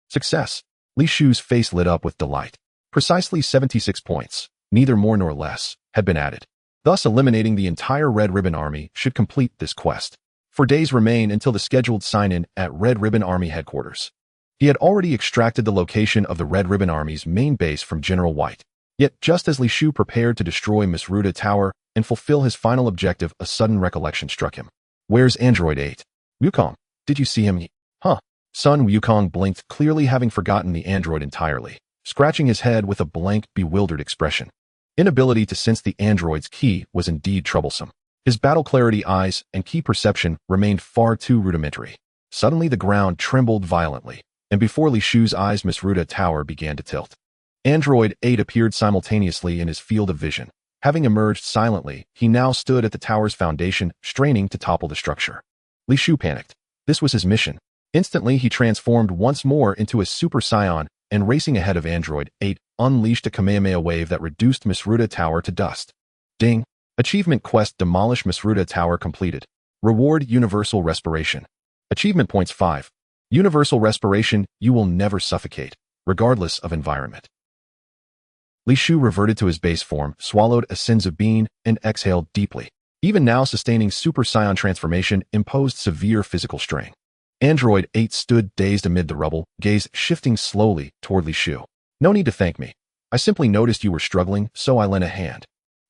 Success! Li Shu's face lit up with delight. Precisely 76 points, neither more nor less, had been added. Thus eliminating the entire Red Ribbon Army should complete this quest. 4 days remain until the scheduled sign-in at Red Ribbon Army headquarters. He had already extracted the location of the Red Ribbon Army's main base from General White. Yet just as Li Shu prepared to destroy Misruta Tower and fulfill his final objective, a sudden recollection struck him. Where's Android 8? Wukong, did you see him? Huh? Sun Wukong blinked, clearly having forgotten the android entirely, scratching his head with a blank, bewildered expression. Inability to sense the android's key was indeed troublesome. His battle clarity, eyes, and key perception remained far too rudimentary. Suddenly the ground trembled violently, and before Li Shu's eyes, Misruta Tower began to tilt. Android 8 appeared simultaneously in his field of vision. Having emerged silently, he now stood at the tower's foundation, straining to topple the structure. Li Shu panicked. This was his mission. Instantly, he transformed once more into a Super Saiyan and, racing ahead of Android 8, unleashed a Kamehameha wave that reduced Misruta Tower to dust. Ding! Achievement quest: demolish Misruta Tower completed. Reward: universal respiration. Achievement points 5. Universal respiration: you will never suffocate, regardless of environment. Li Shu reverted to his base form, swallowed a senzu bean, and exhaled deeply. Even now, sustaining Super Saiyan transformation imposed severe physical strain. Android 8 stood dazed amid the rubble, gaze shifting slowly toward Li Shu. No need to thank me. I simply noticed you were struggling, so I lent a hand.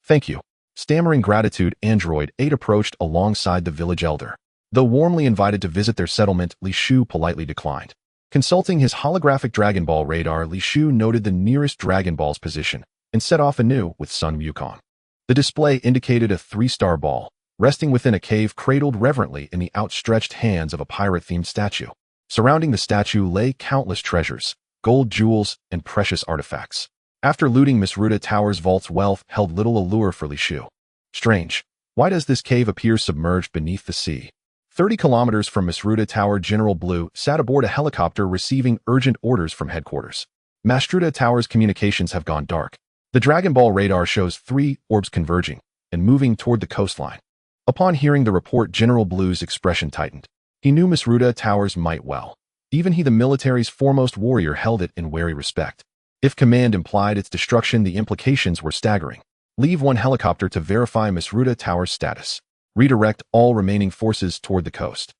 Thank you. Stammering gratitude, Android 8 approached alongside the village elder. Though warmly invited to visit their settlement, Li Shu politely declined. Consulting his holographic Dragon Ball radar, Li Shu noted the nearest Dragon Ball's position and set off anew with Sun Wukong. The display indicated a 3-star ball, resting within a cave cradled reverently in the outstretched hands of a pirate-themed statue. Surrounding the statue lay countless treasures, gold jewels, and precious artifacts. After looting Misruta Tower's vaults, wealth held little allure for Li Shu. Strange. Why does this cave appear submerged beneath the sea? 30 kilometers from Misruta Tower, General Blue sat aboard a helicopter receiving urgent orders from headquarters. Misruta Tower's communications have gone dark. The Dragon Ball radar shows 3 orbs converging and moving toward the coastline. Upon hearing the report, General Blue's expression tightened. He knew Misruta Tower's might well. Even he, the military's foremost warrior, held it in wary respect. If command implied its destruction, the implications were staggering. Leave 1 helicopter to verify Misruta Tower's status. Redirect all remaining forces toward the coast.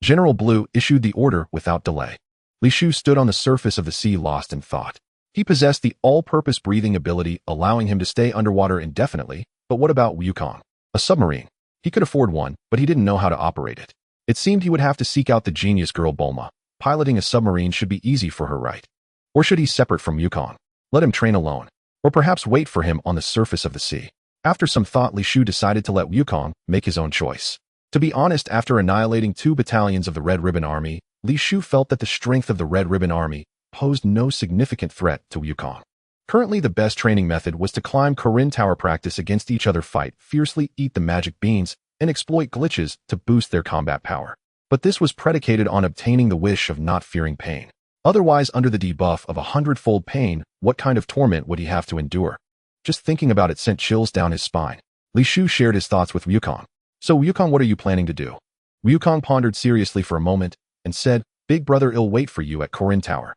General Blue issued the order without delay. Li Shu stood on the surface of the sea, lost in thought. He possessed the all-purpose breathing ability, allowing him to stay underwater indefinitely, but what about Wukong? A submarine. He could afford one, but he didn't know how to operate it. It seemed he would have to seek out the genius girl Bulma. Piloting a submarine should be easy for her, right? Or should he separate from Wukong? Let him train alone. Or perhaps wait for him on the surface of the sea. After some thought, Li Shu decided to let Wukong make his own choice. To be honest, after annihilating 2 battalions of the Red Ribbon Army, Li Shu felt that the strength of the Red Ribbon Army posed no significant threat to Wukong. Currently, the best training method was to climb Korin Tower, practice against each other, fight fiercely, eat the magic beans, and exploit glitches to boost their combat power. But this was predicated on obtaining the wish of not fearing pain. Otherwise, under the debuff of 100-fold pain, what kind of torment would he have to endure? Just thinking about it sent chills down his spine. Li Shu shared his thoughts with Wukong. So Wukong, what are you planning to do? Wukong pondered seriously for a moment and said, Big brother, I'll wait for you at Korin Tower.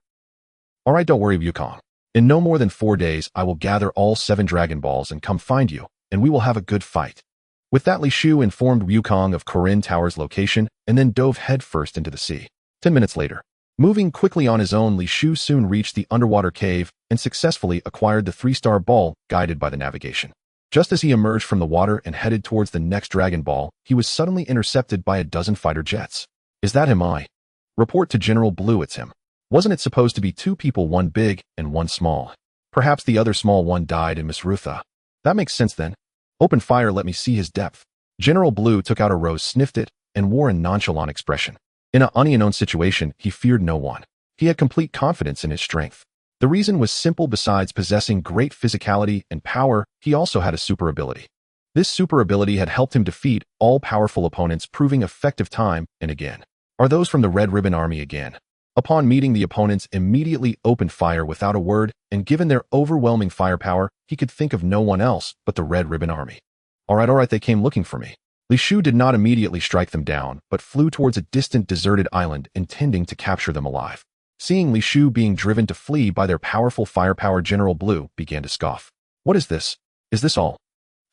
Alright, don't worry, Wukong. In no more than 4 days, I will gather all 7 Dragon Balls and come find you, and we will have a good fight. With that, Li Shu informed Wukong of Corin Tower's location and then dove headfirst into the sea. 10 minutes later, moving quickly on his own, Li Shu soon reached the underwater cave and successfully acquired the 3-star ball guided by the navigation. Just as he emerged from the water and headed towards the next Dragon Ball, he was suddenly intercepted by a dozen fighter jets. Is that him? Report to General Blue, it's him. Wasn't it supposed to be 2 people, one big and one small? Perhaps the other small one died in Miss Rutha. That makes sense then. Open fire, let me see his depth. General Blue took out a rose, sniffed it, and wore a nonchalant expression. In an unknown situation, he feared no one. He had complete confidence in his strength. The reason was simple. Besides possessing great physicality and power, he also had a super ability. This super ability had helped him defeat all-powerful opponents, proving effective time and again. Are those from the Red Ribbon Army again? Upon meeting, the opponents immediately opened fire without a word, and given their overwhelming firepower, he could think of no one else but the Red Ribbon Army. All right, they came looking for me. Li Shu did not immediately strike them down, but flew towards a distant deserted island, intending to capture them alive. Seeing Li Shu being driven to flee by their powerful firepower, General Blue began to scoff. What is this? Is this all?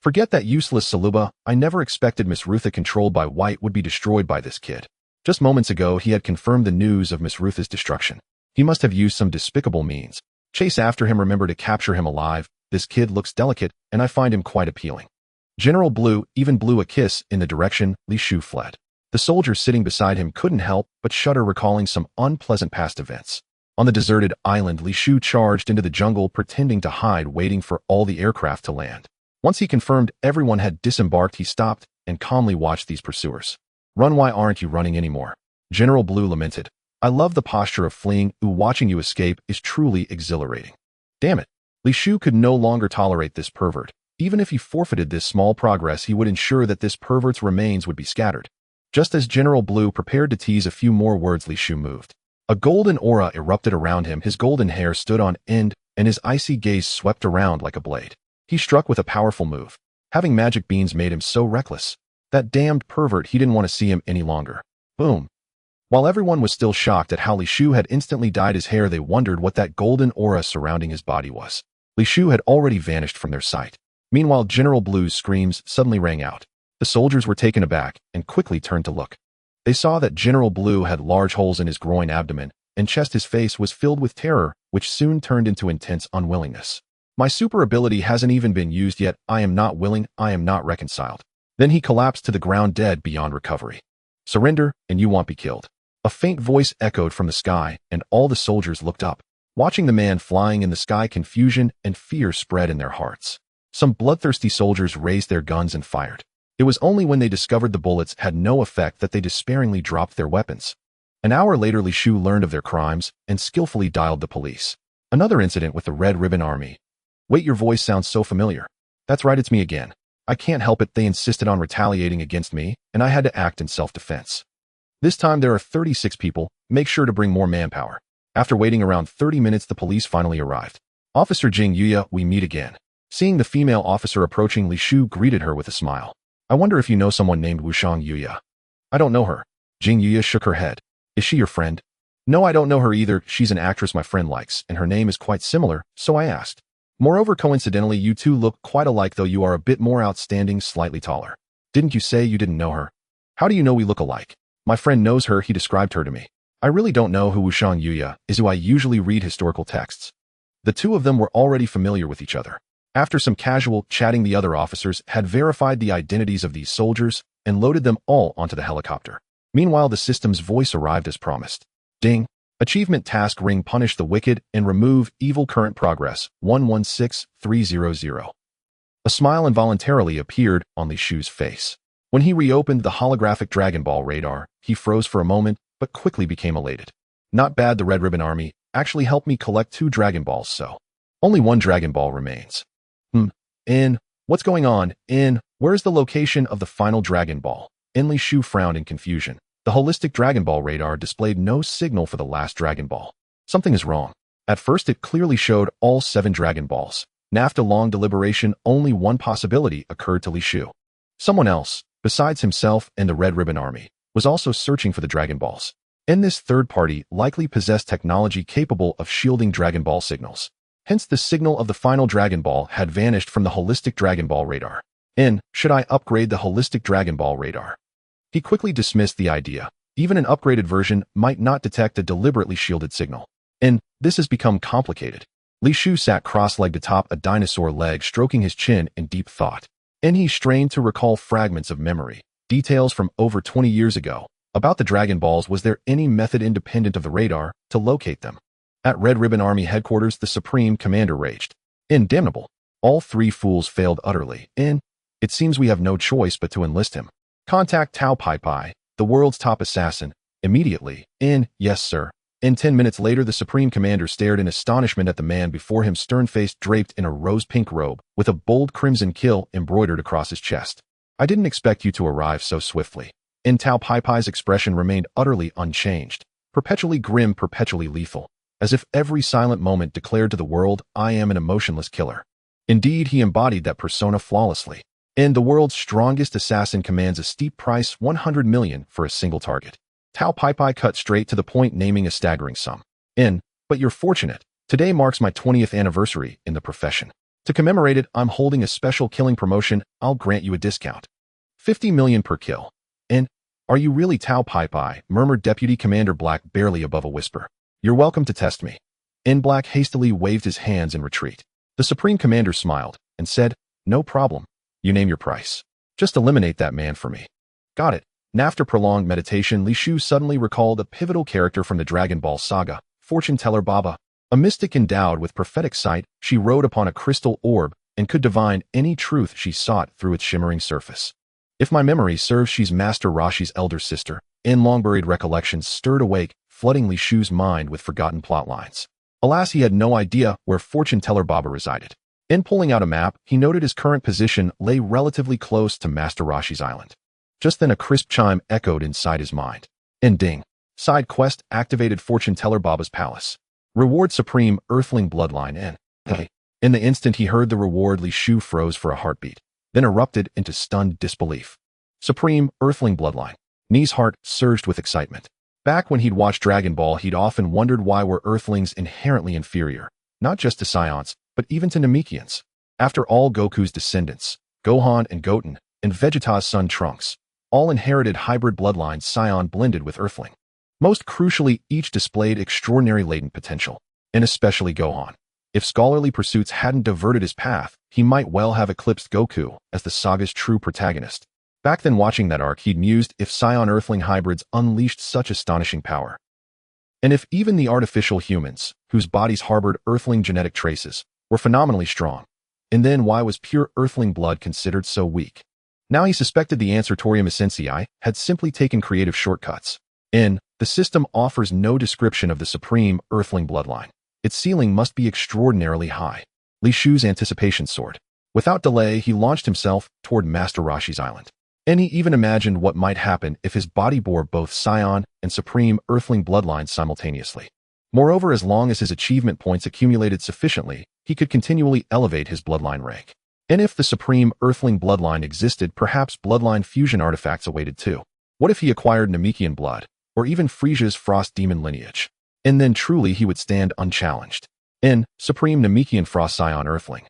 Forget that useless Saluba. I never expected Miss Rutha, controlled by White, would be destroyed by this kid. Just moments ago, he had confirmed the news of Miss Rutha's destruction. He must have used some despicable means. Chase after him, remember to capture him alive. This kid looks delicate, and I find him quite appealing. General Blue even blew a kiss in the direction Li Shu fled. The soldier sitting beside him couldn't help but shudder, recalling some unpleasant past events. On the deserted island, Li Shu charged into the jungle, pretending to hide, waiting for all the aircraft to land. Once he confirmed everyone had disembarked, he stopped and calmly watched these pursuers. Run, why aren't you running anymore? General Blue lamented. I love the posture of fleeing. Watching you escape is truly exhilarating. Damn it. Li Shu could no longer tolerate this pervert. Even if he forfeited this small progress, he would ensure that this pervert's remains would be scattered. Just as General Blue prepared to tease a few more words, Li Shu moved. A golden aura erupted around him, his golden hair stood on end, and his icy gaze swept around like a blade. He struck with a powerful move. Having magic beams made him so reckless. That damned pervert, he didn't want to see him any longer. Boom. While everyone was still shocked at how Li Shu had instantly dyed his hair, they wondered what that golden aura surrounding his body was. Li Shu had already vanished from their sight. Meanwhile, General Blue's screams suddenly rang out. The soldiers were taken aback and quickly turned to look. They saw that General Blue had large holes in his groin, abdomen, and chest. His face was filled with terror, which soon turned into intense unwillingness. My super ability hasn't even been used yet. I am not willing. I am not reconciled. Then he collapsed to the ground, dead beyond recovery. Surrender, and you won't be killed. A faint voice echoed from the sky, and all the soldiers looked up. Watching the man flying in the sky, confusion and fear spread in their hearts. Some bloodthirsty soldiers raised their guns and fired. It was only when they discovered the bullets had no effect that they despairingly dropped their weapons. An hour later, Li Shu learned of their crimes and skillfully dialed the police. Another incident with the Red Ribbon Army. Wait, your voice sounds so familiar. That's right, it's me again. I can't help it. They insisted on retaliating against me, and I had to act in self-defense. This time there are 36 people. Make sure to bring more manpower. After waiting around 30 minutes, the police finally arrived. Officer Jing Yuya, we meet again. Seeing the female officer approaching, Li Shu greeted her with a smile. I wonder if you know someone named Wushang Yuya. I don't know her. Jing Yuya shook her head. Is she your friend? No, I don't know her either. She's an actress my friend likes, and her name is quite similar, so I asked. Moreover, coincidentally, you two look quite alike, though you are a bit more outstanding, slightly taller. Didn't you say you didn't know her? How do you know we look alike? My friend knows her, he described her to me. I really don't know who Wushang Yuya is, who I usually read historical texts. The two of them were already familiar with each other. After some casual chatting, the other officers had verified the identities of these soldiers and loaded them all onto the helicopter. Meanwhile, the system's voice arrived as promised. Ding. Achievement task: ring punish the wicked and remove evil. Current progress 116300. A smile involuntarily appeared on Li Shu's face. When he reopened the holographic Dragon Ball radar, he froze for a moment, but quickly became elated. Not bad, the Red Ribbon Army actually helped me collect 2 Dragon Balls, so only 1 Dragon Ball remains. What's going on? Where's the location of the final Dragon Ball? Li Shu frowned in confusion. The holistic Dragon Ball radar displayed no signal for the last Dragon Ball. Something is wrong. At first, it clearly showed all 7 Dragon Balls. After long deliberation, only one possibility occurred to Li Shu. Someone else, besides himself and the Red Ribbon Army, was also searching for the Dragon Balls. This third party likely possessed technology capable of shielding Dragon Ball signals. Hence the signal of the final Dragon Ball had vanished from the holistic Dragon Ball radar. Should I upgrade the holistic Dragon Ball radar? He quickly dismissed the idea. Even an upgraded version might not detect a deliberately shielded signal. This has become complicated. Li Shu sat cross-legged atop a dinosaur leg, stroking his chin in deep thought. He strained to recall fragments of memory, details from over 20 years ago. About the Dragon Balls, was there any method independent of the radar to locate them? At Red Ribbon Army headquarters, the Supreme Commander raged. Damnable. All three fools failed utterly. It seems we have no choice but to enlist him. Contact Tao Pai Pai, the world's top assassin, immediately. Yes, sir. 10 minutes later, the Supreme Commander stared in astonishment at the man before him, stern-faced, draped in a rose-pink robe, with a bold crimson kill embroidered across his chest. I didn't expect you to arrive so swiftly. Tao Pai Pai's expression remained utterly unchanged, perpetually grim, perpetually lethal, as if every silent moment declared to the world, I am an emotionless killer. Indeed, he embodied that persona flawlessly. The world's strongest assassin commands a steep price, 100 million, for a single target. Tao Pai Pai cut straight to the point, naming a staggering sum. But you're fortunate. Today marks my 20th anniversary in the profession. To commemorate it, I'm holding a special killing promotion. I'll grant you a discount. 50 million per kill. Are you really Tao Pai Pai? Murmured Deputy Commander Black barely above a whisper. You're welcome to test me. Black hastily waved his hands in retreat. The Supreme Commander smiled and said, no problem. You name your price. Just eliminate that man for me. Got it. After prolonged meditation, Li Shu suddenly recalled a pivotal character from the Dragon Ball saga, Fortune Teller Baba. A mystic endowed with prophetic sight, she rode upon a crystal orb and could divine any truth she sought through its shimmering surface. If my memory serves, she's Master Roshi's elder sister. Long-buried recollections stirred awake, flooding Li Shu's mind with forgotten plot lines. Alas, he had no idea where Fortune Teller Baba resided. Pulling out a map, he noted his current position lay relatively close to Master Roshi's island. Just then a crisp chime echoed inside his mind. Ding. Side quest activated, Fortune Teller Baba's palace. Reward Supreme Earthling Bloodline. In the instant he heard the reward, Li Shu froze for a heartbeat, then erupted into stunned disbelief. Supreme Earthling Bloodline. Ni's heart surged with excitement. Back when he'd watched Dragon Ball, he'd often wondered why were Earthlings inherently inferior, not just to Saiyans, but even to Namekians. After all, Goku's descendants, Gohan and Goten, and Vegeta's son Trunks, all inherited hybrid bloodlines, Saiyan blended with Earthling. Most crucially, each displayed extraordinary latent potential, and especially Gohan. If scholarly pursuits hadn't diverted his path, he might well have eclipsed Goku as the saga's true protagonist. Back then, watching that arc, he'd mused if Saiyan Earthling hybrids unleashed such astonishing power. And if even the artificial humans, whose bodies harbored Earthling genetic traces, were phenomenally strong, and then why was pure Earthling blood considered so weak? Now he suspected the answer. Torium Essentiae had simply taken creative shortcuts. The system offers no description of the supreme Earthling bloodline. Its ceiling must be extraordinarily high. Li Shu's anticipation soared. Without delay, he launched himself toward Master Roshi's island. He even imagined what might happen if his body bore both Saiyan and Supreme Earthling bloodlines simultaneously. Moreover, as long as his achievement points accumulated sufficiently, he could continually elevate his bloodline rank. And if the Supreme Earthling bloodline existed, perhaps bloodline fusion artifacts awaited too. What if he acquired Namekian blood, or even Frieza's Frost Demon lineage? And then truly he would stand unchallenged. Supreme Namekian Frost Saiyan Earthling.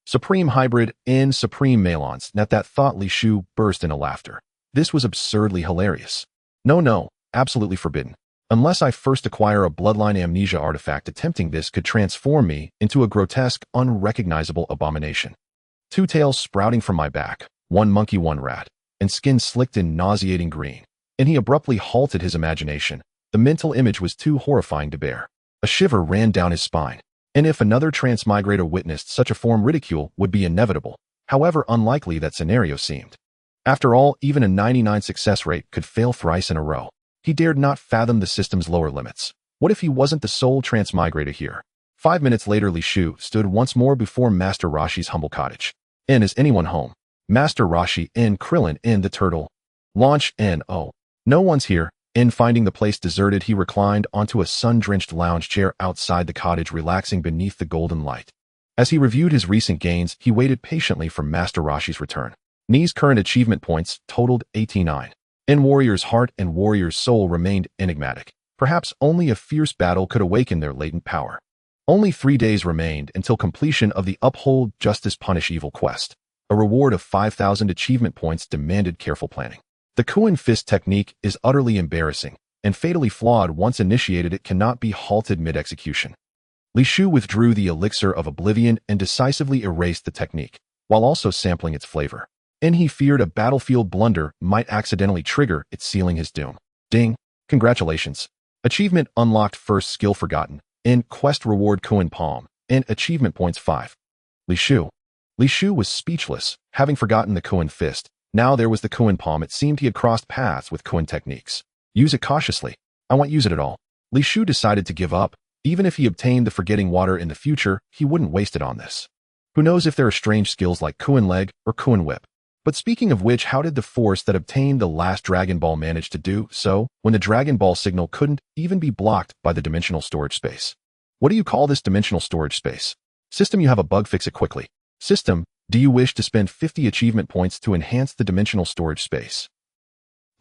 Supreme Hybrid, Supreme Melons. At that thought, Li Shu burst into laughter. This was absurdly hilarious. No, absolutely forbidden. Unless I first acquire a bloodline amnesia artifact, attempting this could transform me into a grotesque, unrecognizable abomination. Two tails sprouting from my back, one monkey, one rat, and skin slicked in nauseating green. And he abruptly halted his imagination. The mental image was too horrifying to bear. A shiver ran down his spine. And if another transmigrator witnessed such a form, ridicule would be inevitable, however unlikely that scenario seemed. After all, even a 99 success rate could fail thrice in a row. He dared not fathom the system's lower limits. What if he wasn't the sole transmigrator here? 5 minutes later, Li Shu stood once more before Master Roshi's humble cottage. Is anyone home? Master Roshi, Krillin, the turtle. Launch, oh. No one's here. Finding the place deserted, he reclined onto a sun-drenched lounge chair outside the cottage, relaxing beneath the golden light. As he reviewed his recent gains, he waited patiently for Master Roshi's return. Ni's current achievement points totaled 89. Warrior's heart and Warrior's soul remained enigmatic. Perhaps only a fierce battle could awaken their latent power. Only 3 days remained until completion of the Uphold Justice Punish Evil quest. A reward of 5,000 achievement points demanded careful planning. The Kuan Fist technique is utterly embarrassing, and fatally flawed. Once initiated, it cannot be halted mid-execution. Li Shu withdrew the elixir of oblivion and decisively erased the technique, while also sampling its flavor. And he feared a battlefield blunder might accidentally trigger it, sealing his doom. Ding! Congratulations! Achievement unlocked. First skill forgotten. And quest reward Kuan Palm. And achievement points 5. Li Shu. Li Shu was speechless, having forgotten the Kuan Fist. Now there was the Kuan Palm. It seemed he had crossed paths with Kuan techniques. Use it cautiously. I won't use it at all. Li Shu decided to give up. Even if he obtained the Forgetting Water in the future, he wouldn't waste it on this. Who knows if there are strange skills like Kuan Leg or Kuan Whip. But speaking of which, how did the force that obtained the last Dragon Ball manage to do so when the Dragon Ball signal couldn't even be blocked by the dimensional storage space? What do you call this dimensional storage space? System, you have a bug, fix it quickly. System, do you wish to spend 50 achievement points to enhance the dimensional storage space?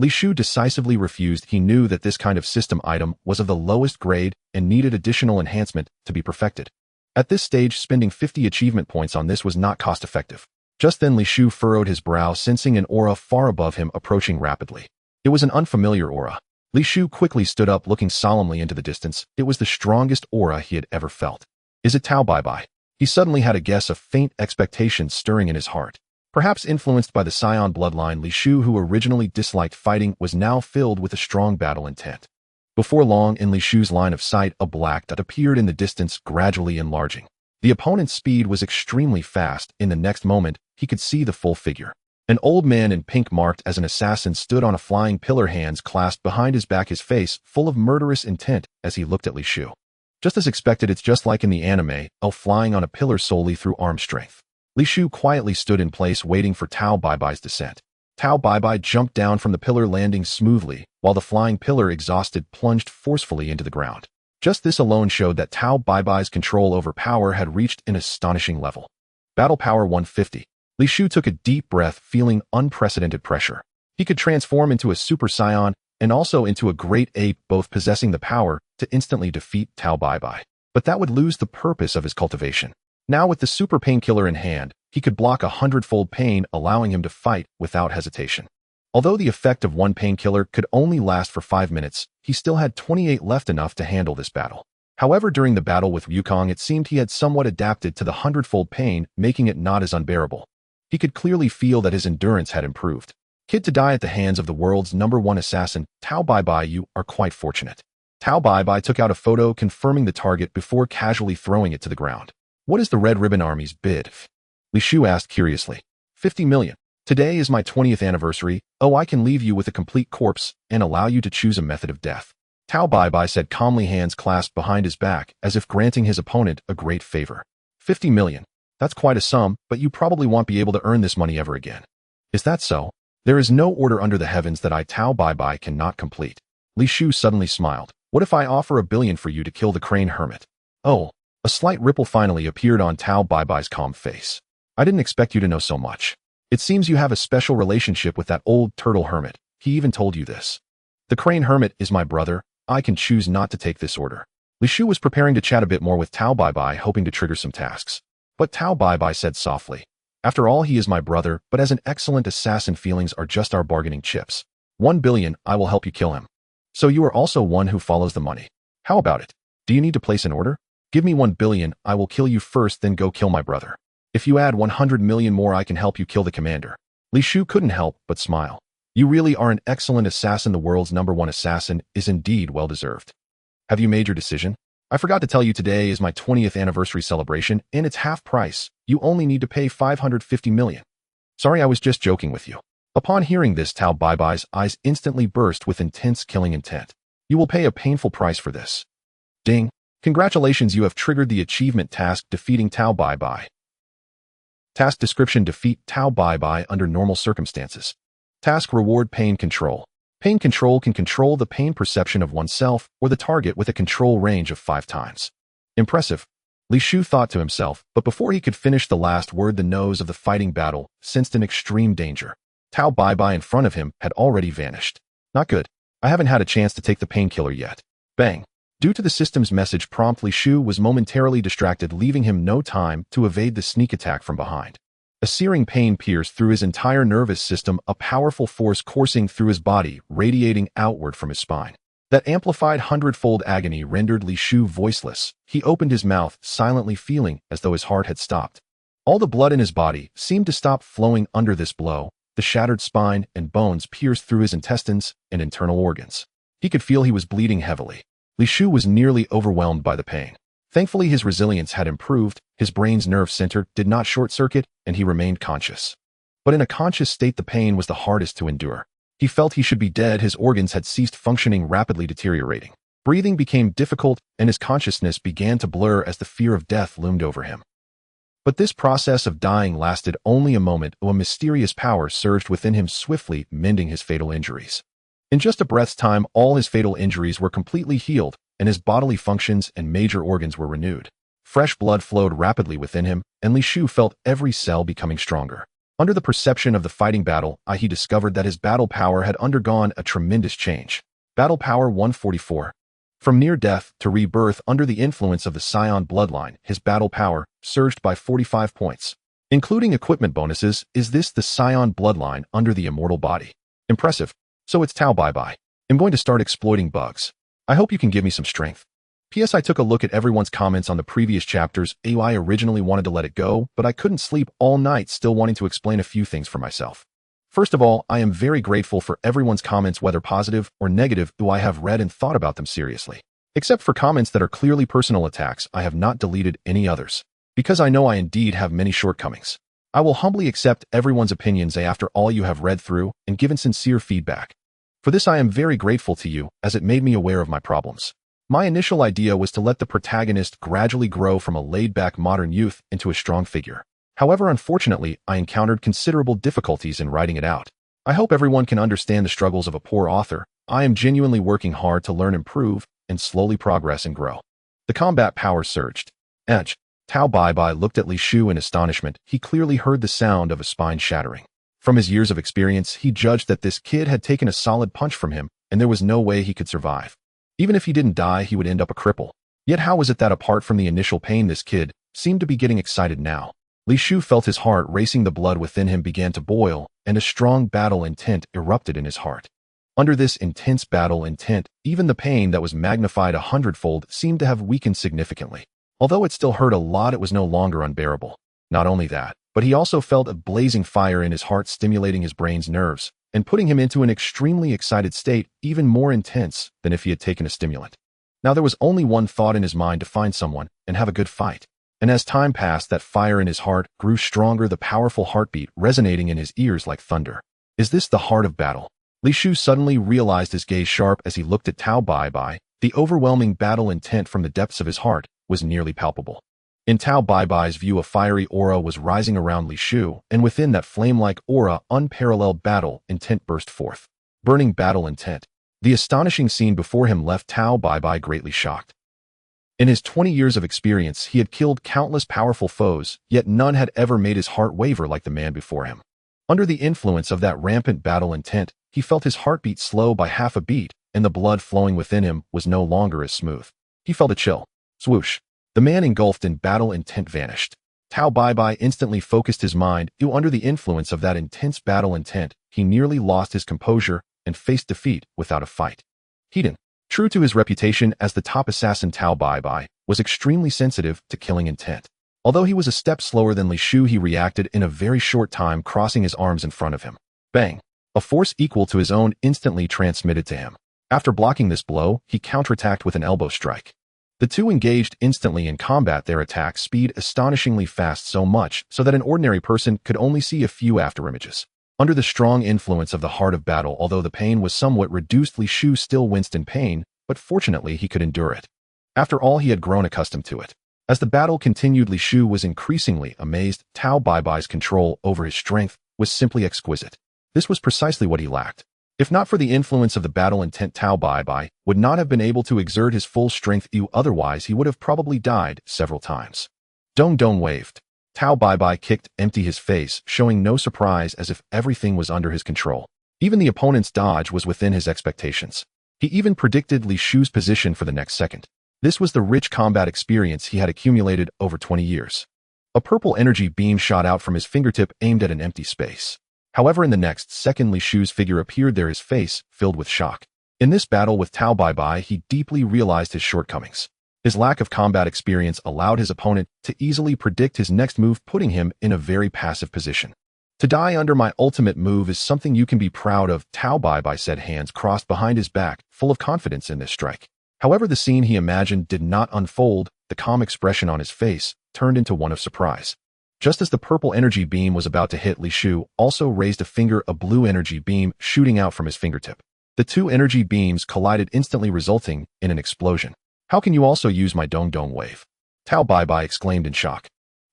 Li Shu decisively refused. He knew that this kind of system item was of the lowest grade and needed additional enhancement to be perfected. At this stage, spending 50 achievement points on this was not cost-effective. Just then Li Shu furrowed his brow, sensing an aura far above him approaching rapidly. It was an unfamiliar aura. Li Shu quickly stood up, looking solemnly into the distance. It was the strongest aura he had ever felt. Is it Tao Bai Bai? He suddenly had a guess, a faint expectation stirring in his heart. Perhaps influenced by the Saiyan bloodline, Li Shu, who originally disliked fighting, was now filled with a strong battle intent. Before long, in Li Shu's line of sight, a black dot appeared in the distance, gradually enlarging. The opponent's speed was extremely fast. In the next moment, he could see the full figure. An old man in pink, marked as an assassin, stood on a flying pillar, hands clasped behind his back, his face full of murderous intent as he looked at Li Shu. Just as expected, it's just like in the anime, flying on a pillar solely through arm strength. Li Shu quietly stood in place, waiting for Tao Bai Bai's descent. Tao Bai Bai jumped down from the pillar, landing smoothly, while the flying pillar, exhausted, plunged forcefully into the ground. Just this alone showed that Tao Bai Bai's control over power had reached an astonishing level. Battle power 150. Li Shu took a deep breath, feeling unprecedented pressure. He could transform into a Super Saiyan and also into a great ape, both possessing the power to instantly defeat Tao Bai Bai. But that would lose the purpose of his cultivation. Now, with the super painkiller in hand, he could block 100-fold pain, allowing him to fight without hesitation. Although the effect of one painkiller could only last for 5 minutes, he still had 28 left, enough to handle this battle. However, during the battle with Wukong, it seemed he had somewhat adapted to the 100-fold pain, making it not as unbearable. He could clearly feel that his endurance had improved. Kid, to die at the hands of the world's #1 assassin, Tao Bai Bai, you are quite fortunate. Tao Bai Bai took out a photo confirming the target before casually throwing it to the ground. What is the Red Ribbon Army's bid? Li Shu asked curiously. 50 million. Today is my 20th anniversary. Oh, I can leave you with a complete corpse and allow you to choose a method of death. Tao Bai Bai said calmly, hands clasped behind his back, as if granting his opponent a great favor. 50 million. That's quite a sum, but you probably won't be able to earn this money ever again. Is that so? There is no order under the heavens that I, Tao Bai Bai, cannot complete. Li Shu suddenly smiled. What if I offer $1 billion for you to kill the crane hermit? Oh, a slight ripple finally appeared on Tao Bai Bai's calm face. I didn't expect you to know so much. It seems you have a special relationship with that old turtle hermit. He even told you this. The crane hermit is my brother. I can choose not to take this order. Li Shu was preparing to chat a bit more with Tao Bai Bai, hoping to trigger some tasks. But Tao Bai Bai said softly, after all, he is my brother, but as an excellent assassin, feelings are just our bargaining chips. 1 billion, I will help you kill him. So you are also one who follows the money. How about it? Do you need to place an order? Give me 1 billion, I will kill you first, then go kill my brother. If you add 100 million more, I can help you kill the commander. Li Shu couldn't help but smile. You really are an excellent assassin. The world's #1 assassin is indeed well deserved. Have you made your decision? I forgot to tell you, today is my 20th anniversary celebration, and it's half price. You only need to pay 550 million. Sorry, I was just joking with you. Upon hearing this, Tao Bai Bai's eyes instantly burst with intense killing intent. You will pay a painful price for this. Ding. Congratulations, you have triggered the achievement task, defeating Tao Bai Bai. Task description: defeat Tao Bai Bai under normal circumstances. Task reward: pain control. Pain control can control the pain perception of oneself or the target with a control range of 5 times. Impressive, Li Shu thought to himself, but before he could finish the last word, the nose of the fighting battle sensed an extreme danger. Tao Bai Bai in front of him had already vanished. Not good. I haven't had a chance to take the painkiller yet. Bang. Due to the system's message prompt, Li Shu was momentarily distracted, leaving him no time to evade the sneak attack from behind. A searing pain pierced through his entire nervous system, a powerful force coursing through his body, radiating outward from his spine. That amplified hundredfold agony rendered Li Shu voiceless. He opened his mouth, silently feeling as though his heart had stopped. All the blood in his body seemed to stop flowing under this blow. The shattered spine and bones pierced through his intestines and internal organs. He could feel he was bleeding heavily. Li Shu was nearly overwhelmed by the pain. Thankfully, his resilience had improved, his brain's nerve center did not short-circuit, and he remained conscious. But in a conscious state, the pain was the hardest to endure. He felt he should be dead. His organs had ceased functioning, rapidly deteriorating. Breathing became difficult, and his consciousness began to blur as the fear of death loomed over him. But this process of dying lasted only a moment. A mysterious power surged within him, swiftly mending his fatal injuries. In just a breath's time, all his fatal injuries were completely healed, and his bodily functions and major organs were renewed. Fresh blood flowed rapidly within him, and Li Shu felt every cell becoming stronger. Under the perception of the fighting battle, he discovered that his battle power had undergone a tremendous change. Battle power 144. From near death to rebirth under the influence of the Saiyan bloodline, his battle power surged by 45 points. Including equipment bonuses, is this the Saiyan bloodline under the immortal body? Impressive. So it's Tao bye-bye. I'm going to start exploiting bugs. I hope you can give me some strength. P.S. I took a look at everyone's comments on the previous chapters. I originally wanted to let it go, but I couldn't sleep all night, still wanting to explain a few things for myself. First of all, I am very grateful for everyone's comments, whether positive or negative. I have read and thought about them seriously. Except for comments that are clearly personal attacks, I have not deleted any others, because I know I indeed have many shortcomings. I will humbly accept everyone's opinions after all you have read through and given sincere feedback. For this I am very grateful to you, as it made me aware of my problems. My initial idea was to let the protagonist gradually grow from a laid-back modern youth into a strong figure. However, unfortunately, I encountered considerable difficulties in writing it out. I hope everyone can understand the struggles of a poor author. I am genuinely working hard to learn, improve, and slowly progress and grow. The combat power surged. Edge. Tao bye-bye looked at Li Shu in astonishment. He clearly heard the sound of a spine shattering. From his years of experience, he judged that this kid had taken a solid punch from him, and there was no way he could survive. Even if he didn't die, he would end up a cripple. Yet how was it that apart from the initial pain, this kid seemed to be getting excited now? Li Shu felt his heart racing, the blood within him began to boil, and a strong battle intent erupted in his heart. Under this intense battle intent, even the pain that was magnified 100-fold seemed to have weakened significantly. Although it still hurt a lot, it was no longer unbearable. Not only that, but he also felt a blazing fire in his heart, stimulating his brain's nerves and putting him into an extremely excited state, even more intense than if he had taken a stimulant. Now there was only one thought in his mind: to find someone and have a good fight. And as time passed, that fire in his heart grew stronger, the powerful heartbeat resonating in his ears like thunder. Is this the heart of battle? Li Shu suddenly realized, his gaze sharp as he looked at Tao bye-bye. The overwhelming battle intent from the depths of his heart was nearly palpable. In Tao bye-bye's view, a fiery aura was rising around Li Shu, and within that flame-like aura, unparalleled battle intent burst forth. Burning battle intent. The astonishing scene before him left Tao bye-bye greatly shocked. In his 20 years of experience, he had killed countless powerful foes, yet none had ever made his heart waver like the man before him. Under the influence of that rampant battle intent, he felt his heartbeat slow by half a beat, and the blood flowing within him was no longer as smooth. He felt a chill. Swoosh. The man engulfed in battle intent vanished. Tao bye-bye instantly focused his mind. Under the influence of that intense battle intent, he nearly lost his composure and faced defeat without a fight. Hedon. True to his reputation as the top assassin, Tao bye-bye was extremely sensitive to killing intent. Although he was a step slower than Li Shu, he reacted in a very short time, crossing his arms in front of him. Bang! A force equal to his own instantly transmitted to him. After blocking this blow, he counterattacked with an elbow strike. The two engaged instantly in combat, their attack speed astonishingly fast, so much so that an ordinary person could only see a few afterimages. Under the strong influence of the heart of battle, although the pain was somewhat reduced, Li Shu still winced in pain, but fortunately he could endure it. After all, he had grown accustomed to it. As the battle continued, Li Shu was increasingly amazed. Tao bye-bye's control over his strength was simply exquisite. This was precisely what he lacked. If not for the influence of the battle intent, Tao bye-bye would not have been able to exert his full strength. Otherwise, he would have probably died several times. Dong Dong waved. Tao bye-bye kicked empty his face, showing no surprise, as if everything was under his control. Even the opponent's dodge was within his expectations. He even predicted Li Shu's position for the next second. This was the rich combat experience he had accumulated over 20 years. A purple energy beam shot out from his fingertip aimed at an empty space. However, in the next second, Li Shu's figure appeared there, his face filled with shock. In this battle with Tao Bai Bai, he deeply realized his shortcomings. His lack of combat experience allowed his opponent to easily predict his next move, putting him in a very passive position. To die under my ultimate move is something you can be proud of, Tao Bai Bai said, hands crossed behind his back, full of confidence in this strike. However, the scene he imagined did not unfold. The calm expression on his face turned into one of surprise. Just as the purple energy beam was about to hit, Li Shu also raised a finger, a blue energy beam shooting out from his fingertip. The two energy beams collided instantly, resulting in an explosion. How can you also use my Dong Dong wave? Tao Bai Bai exclaimed in shock.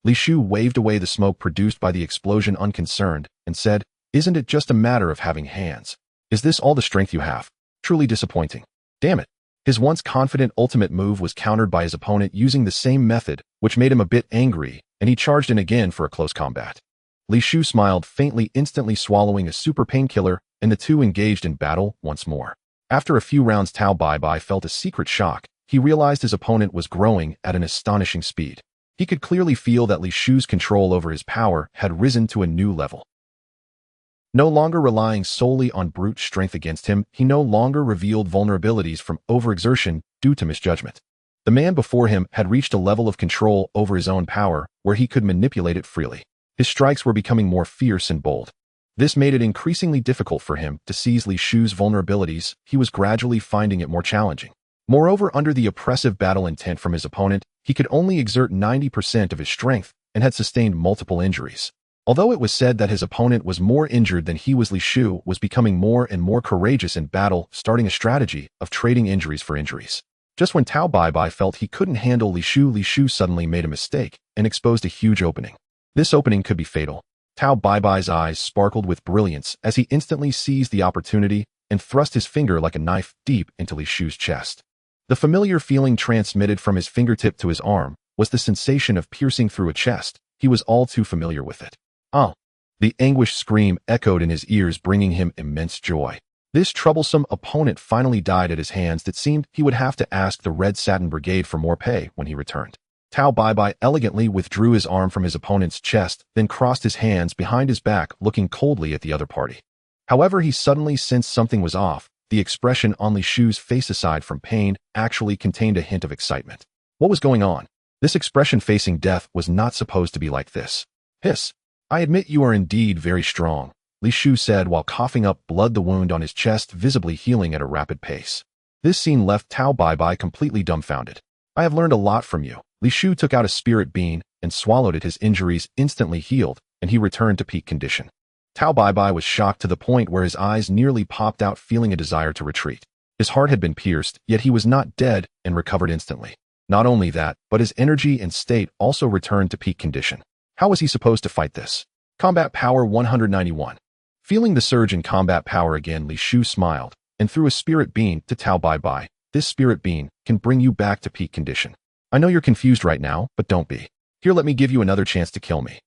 Li Shu waved away the smoke produced by the explosion unconcerned and said, "Isn't it just a matter of having hands? Is this all the strength you have? Truly disappointing. Damn it." His once confident ultimate move was countered by his opponent using the same method, which made him a bit angry, and he charged in again for a close combat. Li Shu smiled faintly, instantly swallowing a super painkiller, and the two engaged in battle once more. After a few rounds, Tao Bai Bai felt a secret shock. He realized his opponent was growing at an astonishing speed. He could clearly feel that Li Shu's control over his power had risen to a new level. No longer relying solely on brute strength against him, he no longer revealed vulnerabilities from overexertion due to misjudgment. The man before him had reached a level of control over his own power where he could manipulate it freely. His strikes were becoming more fierce and bold. This made it increasingly difficult for him to seize Li Shu's vulnerabilities. He was gradually finding it more challenging. Moreover, under the oppressive battle intent from his opponent, he could only exert 90% of his strength and had sustained multiple injuries. Although it was said that his opponent was more injured than he was, Li Shu was becoming more and more courageous in battle, starting a strategy of trading injuries for injuries. Just when Tao Bai Bai felt he couldn't handle Li Shu suddenly made a mistake and exposed a huge opening. This opening could be fatal. Tao Bai Bai's eyes sparkled with brilliance as he instantly seized the opportunity and thrust his finger like a knife deep into Li Shu's chest. The familiar feeling transmitted from his fingertip to his arm was the sensation of piercing through a chest. He was all too familiar with it. "Oh!" The anguished scream echoed in his ears, bringing him immense joy. This troublesome opponent finally died at his hands. It seemed he would have to ask the Red Satin Brigade for more pay when he returned. Tao Bai Bai elegantly withdrew his arm from his opponent's chest, then crossed his hands behind his back, looking coldly at the other party. However, he suddenly sensed something was off. The expression on Li Shu's face, aside from pain, actually contained a hint of excitement. What was going on? This expression facing death was not supposed to be like this. "Hiss. I admit you are indeed very strong," Li Shu said while coughing up blood, the wound on his chest visibly healing at a rapid pace. This scene left Tao Bai Bai completely dumbfounded. "I have learned a lot from you." Li Shu took out a spirit bean and swallowed it. His injuries instantly healed, and he returned to peak condition. Tao Bai Bai was shocked to the point where his eyes nearly popped out, feeling a desire to retreat. His heart had been pierced, yet he was not dead and recovered instantly. Not only that, but his energy and state also returned to peak condition. How was he supposed to fight this? Combat power 191. Feeling the surge in combat power again, Li Shu smiled and threw a spirit bean to Tao Bai Bai. "This spirit bean can bring you back to peak condition. I know you're confused right now, but don't be. Here, let me give you another chance to kill me."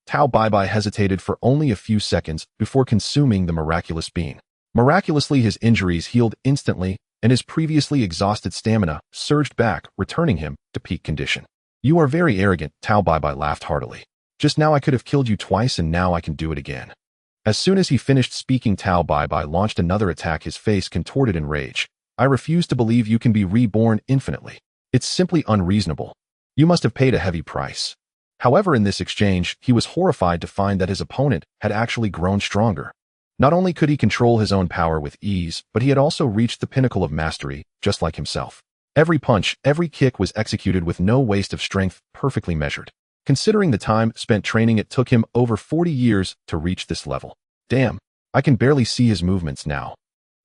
Tao Bai Bai hesitated for only a few seconds before consuming the miraculous bean. Miraculously, his injuries healed instantly, and his previously exhausted stamina surged back, returning him to peak condition. "You are very arrogant," Tao Bai Bai laughed heartily. "Just now I could have killed you twice, and now I can do it again." As soon as he finished speaking, Tao Bai Bai launched another attack, his face contorted in rage. "I refuse to believe you can be reborn infinitely. It's simply unreasonable. You must have paid a heavy price." However, in this exchange, he was horrified to find that his opponent had actually grown stronger. Not only could he control his own power with ease, but he had also reached the pinnacle of mastery, just like himself. Every punch, every kick was executed with no waste of strength, perfectly measured. Considering the time spent training, it took him over 40 years to reach this level. Damn, I can barely see his movements now.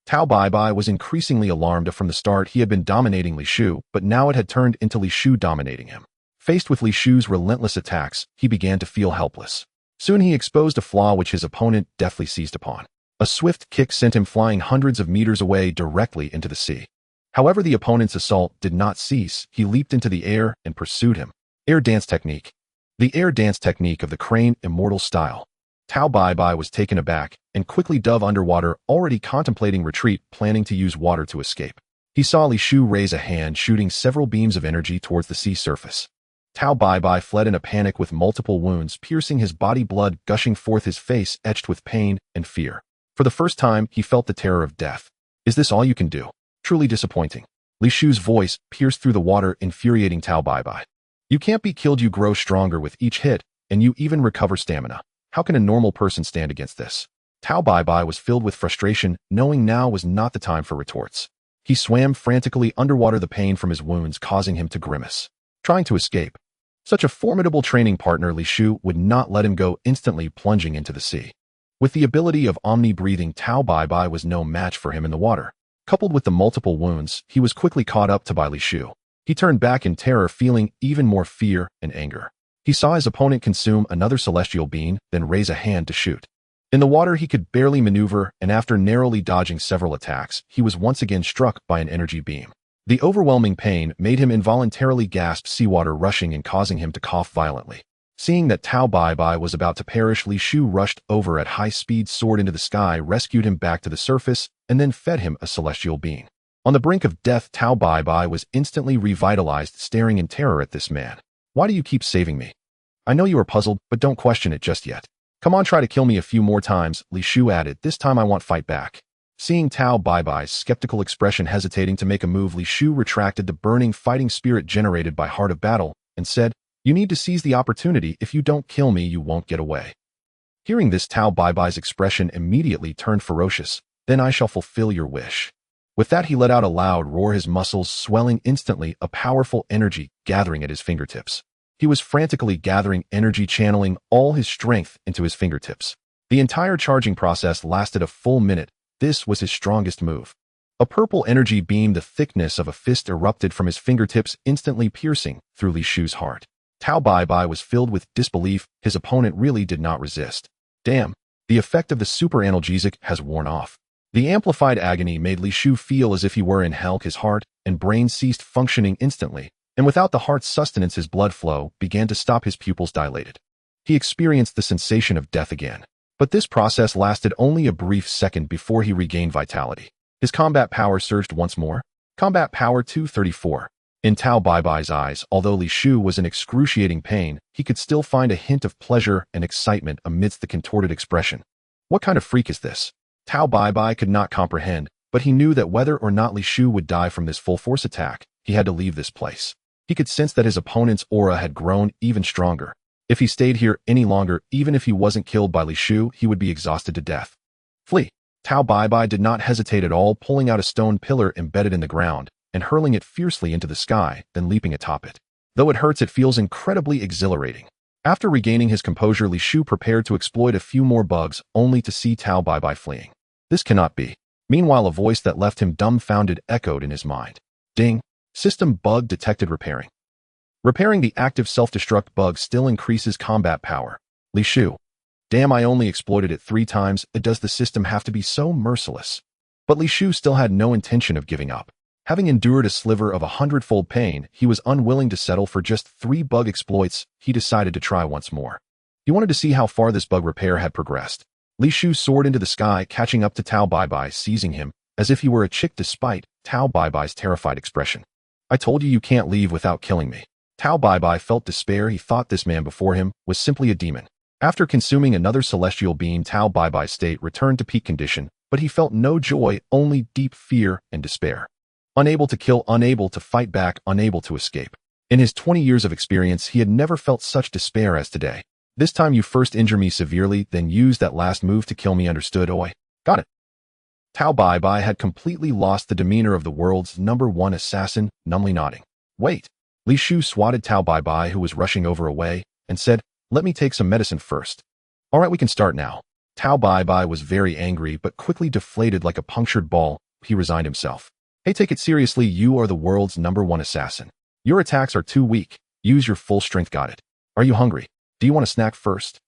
Tao Bai Bai was increasingly alarmed. From the start, he had been dominating Li Shu, but now it had turned into Li Shu dominating him. Faced with Li Shu's relentless attacks, he began to feel helpless. Soon he exposed a flaw which his opponent deftly seized upon. A swift kick sent him flying hundreds of meters away, directly into the sea. However, the opponent's assault did not cease. He leaped into the air and pursued him. Air dance technique. The air dance technique of the crane, immortal style. Tao Bai was taken aback and quickly dove underwater, already contemplating retreat, planning to use water to escape. He saw Li Shu raise a hand, shooting several beams of energy towards the sea surface. Tao Bai fled in a panic with multiple wounds piercing his body, blood gushing forth, his face etched with pain and fear. For the first time, he felt the terror of death. Is this all you can do? Truly disappointing. Li Shu's voice pierced through the water, infuriating Tao Bai. You can't be killed, you grow stronger with each hit, and you even recover stamina. How can a normal person stand against this? Tao Bai was filled with frustration, knowing now was not the time for retorts. He swam frantically underwater, the pain from his wounds causing him to grimace. Trying to escape. Such a formidable training partner, Li Shu would not let him go, instantly plunging into the sea. With the ability of omni-breathing, Tao Bai was no match for him in the water. Coupled with the multiple wounds, he was quickly caught up to by Li Shu. He turned back in terror, feeling even more fear and anger. He saw his opponent consume another celestial beam, then raise a hand to shoot. In the water, he could barely maneuver, and after narrowly dodging several attacks, he was once again struck by an energy beam. The overwhelming pain made him involuntarily gasp, seawater rushing and causing him to cough violently. Seeing that Tao Bai was about to perish, Li Shu rushed over at high speed, soared into the sky, rescued him back to the surface, and then fed him a celestial being. On the brink of death, Tao Bai was instantly revitalized, staring in terror at this man. Why do you keep saving me? I know you are puzzled, but don't question it just yet. Come on, try to kill me a few more times, Li Shu added. This time I won't fight back. Seeing Tao Bai's skeptical expression, hesitating to make a move, Li Shu retracted the burning fighting spirit generated by Heart of Battle and said, You need to seize the opportunity. If you don't kill me, you won't get away. Hearing this, Tao Bai's expression immediately turned ferocious. Then I shall fulfill your wish. With that, he let out a loud roar, his muscles swelling instantly, a powerful energy gathering at his fingertips. He was frantically gathering energy, channeling all his strength into his fingertips. The entire charging process lasted a full minute. This was his strongest move. A purple energy beam the thickness of a fist erupted from his fingertips, instantly piercing through Li Shu's heart. Tao Bai was filled with disbelief. His opponent really did not resist. Damn, the effect of the super analgesic has worn off. The amplified agony made Li Shu feel as if he were in hell. His heart and brain ceased functioning instantly, and without the heart's sustenance, his blood flow began to stop, his pupils dilated. He experienced the sensation of death again. But this process lasted only a brief second before he regained vitality. His combat power surged once more. Combat power 234. In Tao Bai's eyes, although Li Shu was in excruciating pain, he could still find a hint of pleasure and excitement amidst the contorted expression. What kind of freak is this? Tao Bai could not comprehend, but he knew that whether or not Li Shu would die from this full-force attack, he had to leave this place. He could sense that his opponent's aura had grown even stronger. If he stayed here any longer, even if he wasn't killed by Li Shu, he would be exhausted to death. Flee! Tao Bai did not hesitate at all, pulling out a stone pillar embedded in the ground and hurling it fiercely into the sky, then leaping atop it. Though it hurts, it feels incredibly exhilarating. After regaining his composure, Li Shu prepared to exploit a few more bugs, only to see Tao Bai fleeing. This cannot be. Meanwhile, a voice that left him dumbfounded echoed in his mind. Ding! System bug detected. Repairing. Repairing the active self-destruct bug still increases combat power. Li Shu. Damn, I only exploited it 3 times. Does the system have to be so merciless? But Li Shu still had no intention of giving up. Having endured a sliver of 100-fold pain, he was unwilling to settle for just 3 bug exploits. He decided to try once more. He wanted to see how far this bug repair had progressed. Li Shu soared into the sky, catching up to Tao Bai, seizing him as if he were a chick despite Tao Bai's terrified expression. I told you can't leave without killing me. Tao Bai felt despair. He thought this man before him was simply a demon. After consuming another celestial beam, Tao Bai's state returned to peak condition, but he felt no joy, only deep fear and despair. Unable to kill, unable to fight back, unable to escape. In his 20 years of experience, he had never felt such despair as today. This time you first injure me severely, then use that last move to kill me, understood? Oi. Got it. Tao Bai had completely lost the demeanor of the world's #1 assassin, numbly nodding. Wait. Li Shu swatted Tao Bai, who was rushing over, away, and said, Let me take some medicine first. All right, we can start now. Tao Bai was very angry, but quickly deflated like a punctured ball. He resigned himself. Hey, take it seriously. You are the world's #1 assassin. Your attacks are too weak. Use your full strength. Got it. Are you hungry? Do you want a snack first?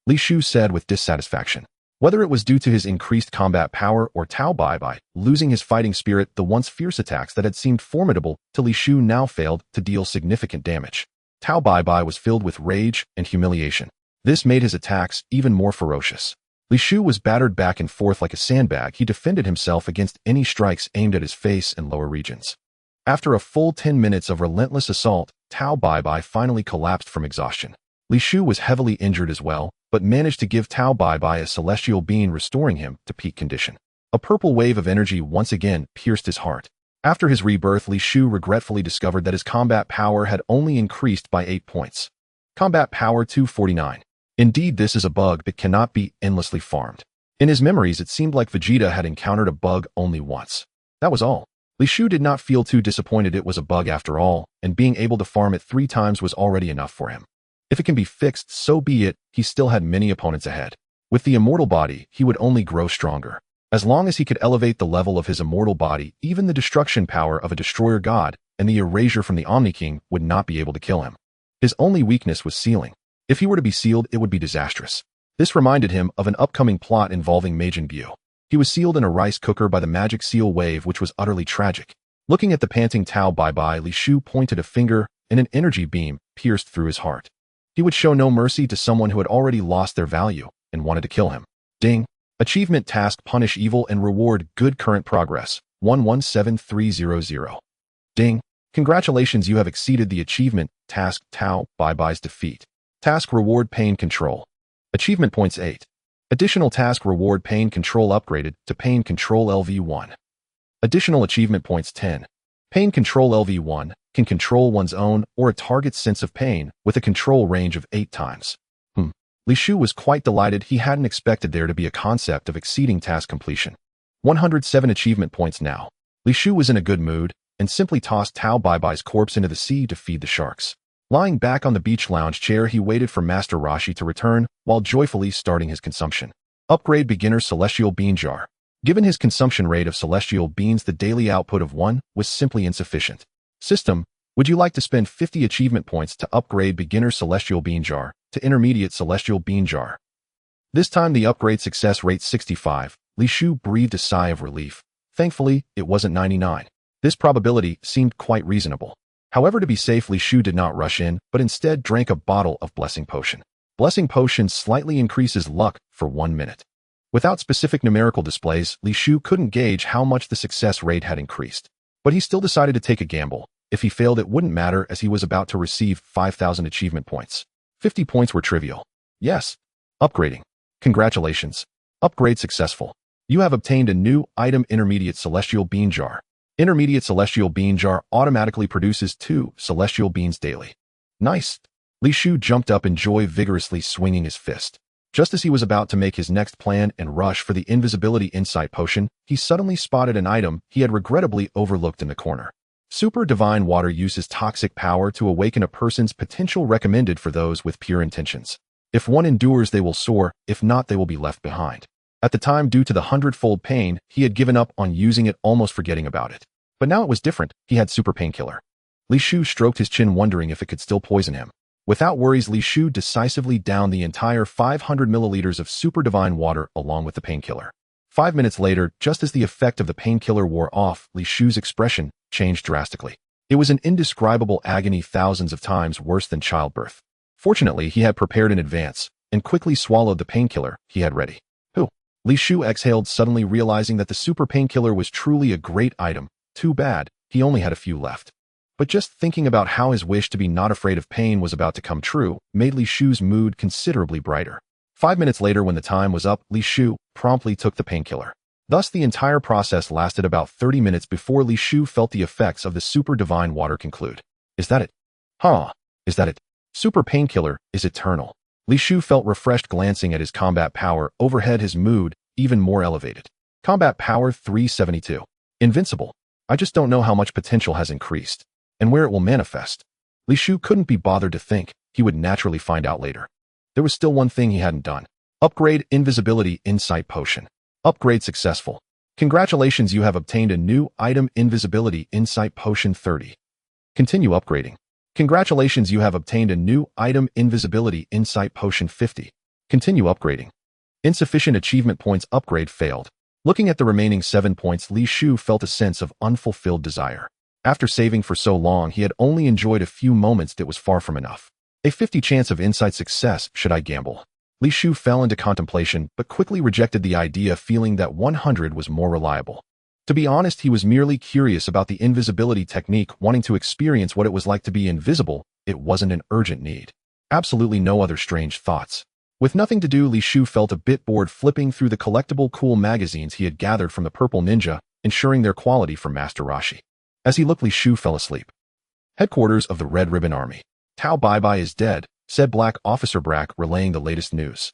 Li Shu said with dissatisfaction. Whether it was due to his increased combat power or Tao Bai losing his fighting spirit, the once fierce attacks that had seemed formidable to Li Shu now failed to deal significant damage. Tao Bai was filled with rage and humiliation. This made his attacks even more ferocious. Li Shu was battered back and forth like a sandbag. He defended himself against any strikes aimed at his face and lower regions. After a full 10 minutes of relentless assault, Tao Baibai finally collapsed from exhaustion. Li Shu was heavily injured as well, but managed to give Tao Baibai a celestial beam, restoring him to peak condition. A purple wave of energy once again pierced his heart. After his rebirth, Li Shu regretfully discovered that his combat power had only increased by 8 points. Combat power 249. Indeed, this is a bug that cannot be endlessly farmed. In his memories, it seemed like Vegeta had encountered a bug only once. That was all. Li Shu did not feel too disappointed it was a bug after all, and being able to farm it 3 times was already enough for him. If it can be fixed, so be it. He still had many opponents ahead. With the immortal body, he would only grow stronger. As long as he could elevate the level of his immortal body, even the destruction power of a destroyer god and the erasure from the Omni King would not be able to kill him. His only weakness was sealing. If he were to be sealed, it would be disastrous. This reminded him of an upcoming plot involving Majin Buu. He was sealed in a rice cooker by the magic seal wave, which was utterly tragic. Looking at the panting Tao Baibai, Li Shu pointed a finger, and an energy beam pierced through his heart. He would show no mercy to someone who had already lost their value and wanted to kill him. Ding! Achievement task: punish evil and reward good. Current progress 117300. Ding! Congratulations, you have exceeded the achievement task Tao Baibai's defeat. Task reward pain control. Achievement points 8. Additional task reward pain control upgraded to pain control LV1. Additional achievement points 10. Pain control LV1 can control one's own or a target's sense of pain with a control range of 8 times. Li Shu was quite delighted. He hadn't expected there to be a concept of exceeding task completion. 107 achievement points now. Li Shu was in a good mood and simply tossed Tao Baibai's corpse into the sea to feed the sharks. Lying back on the beach lounge chair, he waited for Master Roshi to return while joyfully starting his consumption. Upgrade beginner celestial bean jar. Given his consumption rate of celestial beans, the daily output of 1 was simply insufficient. System, would you like to spend 50 achievement points to upgrade beginner celestial bean jar to intermediate celestial bean jar? This time the upgrade success rate 65. Li Shu breathed a sigh of relief. Thankfully, it wasn't 99. This probability seemed quite reasonable. However, to be safe, Li Shu did not rush in, but instead drank a bottle of Blessing Potion. Blessing Potion slightly increases luck for 1 minute. Without specific numerical displays, Li Shu couldn't gauge how much the success rate had increased. But he still decided to take a gamble. If he failed, it wouldn't matter, as he was about to receive 5,000 achievement points. 50 points were trivial. Yes. Upgrading. Congratulations. Upgrade successful. You have obtained a new item: intermediate celestial bean jar. Intermediate celestial bean jar automatically produces 2 celestial beans daily. Nice. Li Shu jumped up in joy, vigorously swinging his fist. Just as he was about to make his next plan and rush for the invisibility insight potion, he suddenly spotted an item he had regrettably overlooked in the corner. Super Divine Water uses toxic power to awaken a person's potential, recommended for those with pure intentions. If one endures, they will soar; if not, they will be left behind. At the time, due to the 100-fold pain, he had given up on using it, almost forgetting about it. But now it was different. He had super painkiller. Li Shu stroked his chin, wondering if it could still poison him. Without worries, Li Shu decisively downed the entire 500 milliliters of super divine water along with the painkiller. 5 minutes later, just as the effect of the painkiller wore off, Li Shu's expression changed drastically. It was an indescribable agony, thousands of times worse than childbirth. Fortunately, he had prepared in advance and quickly swallowed the painkiller he had ready. Li Shu exhaled, suddenly realizing that the super painkiller was truly a great item. Too bad, he only had a few left. But just thinking about how his wish to be not afraid of pain was about to come true made Li Shu's mood considerably brighter. 5 minutes later, when the time was up, Li Shu promptly took the painkiller. Thus, the entire process lasted about 30 minutes before Li Shu felt the effects of the super divine water conclude. Is that it? Is that it? Super painkiller is eternal. Li Shu felt refreshed, glancing at his combat power overhead, his mood even more elevated. Combat power 372. Invincible. I just don't know how much potential has increased, and where it will manifest. Li Shu couldn't be bothered to think. He would naturally find out later. There was still one thing he hadn't done. Upgrade invisibility insight potion. Upgrade successful. Congratulations, you have obtained a new item: invisibility insight potion 30. Continue upgrading. Congratulations, you have obtained a new item: invisibility insight potion 50. Continue upgrading. Insufficient achievement points. Upgrade failed. Looking at the remaining 7 points, Li Shu felt a sense of unfulfilled desire. After saving for so long, he had only enjoyed a few moments that was far from enough. A 50 chance of insight success, should I gamble? Li Shu fell into contemplation, but quickly rejected the idea, feeling that 100 was more reliable. To be honest, he was merely curious about the invisibility technique, wanting to experience what it was like to be invisible. It wasn't an urgent need. Absolutely no other strange thoughts. With nothing to do, Li Shu felt a bit bored, flipping through the collectible cool magazines he had gathered from the Purple Ninja, ensuring their quality for Master Roshi. As he looked, Li Shu fell asleep. Headquarters of the Red Ribbon Army. Tao Bai is dead, said Black Officer Brack, relaying the latest news.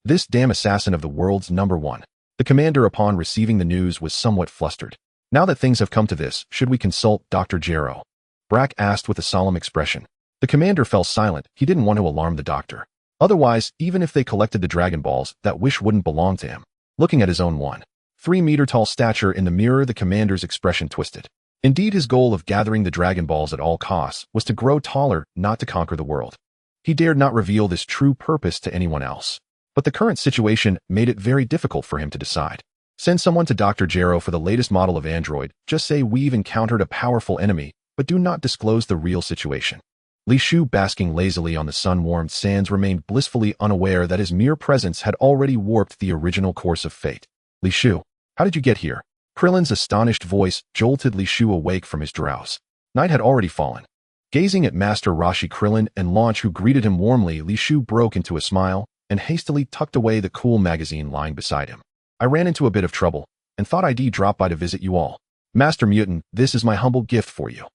This damn assassin of the world's #1. The commander, upon receiving the news, was somewhat flustered. Now that things have come to this, should we consult Dr. Jero? Brack asked with a solemn expression. The commander fell silent. He didn't want to alarm the doctor. Otherwise, even if they collected the Dragon Balls, that wish wouldn't belong to him. Looking at his own 1.3-meter-tall stature in the mirror, the commander's expression twisted. Indeed, his goal of gathering the Dragon Balls at all costs was to grow taller, not to conquer the world. He dared not reveal this true purpose to anyone else. But the current situation made it very difficult for him to decide. Send someone to Dr. Jero for the latest model of android. Just say we've encountered a powerful enemy, but do not disclose the real situation. Li Shu, basking lazily on the sun-warmed sands, remained blissfully unaware that his mere presence had already warped the original course of fate. Li Shu, how did you get here? Krillin's astonished voice jolted Li Shu awake from his drowse. Night had already fallen. Gazing at Master Roshi, Krillin, and Launch, who greeted him warmly, Li Shu broke into a smile and hastily tucked away the cool magazine lying beside him. I ran into a bit of trouble and thought I'd drop by to visit you all. Master Mutant, this is my humble gift for you.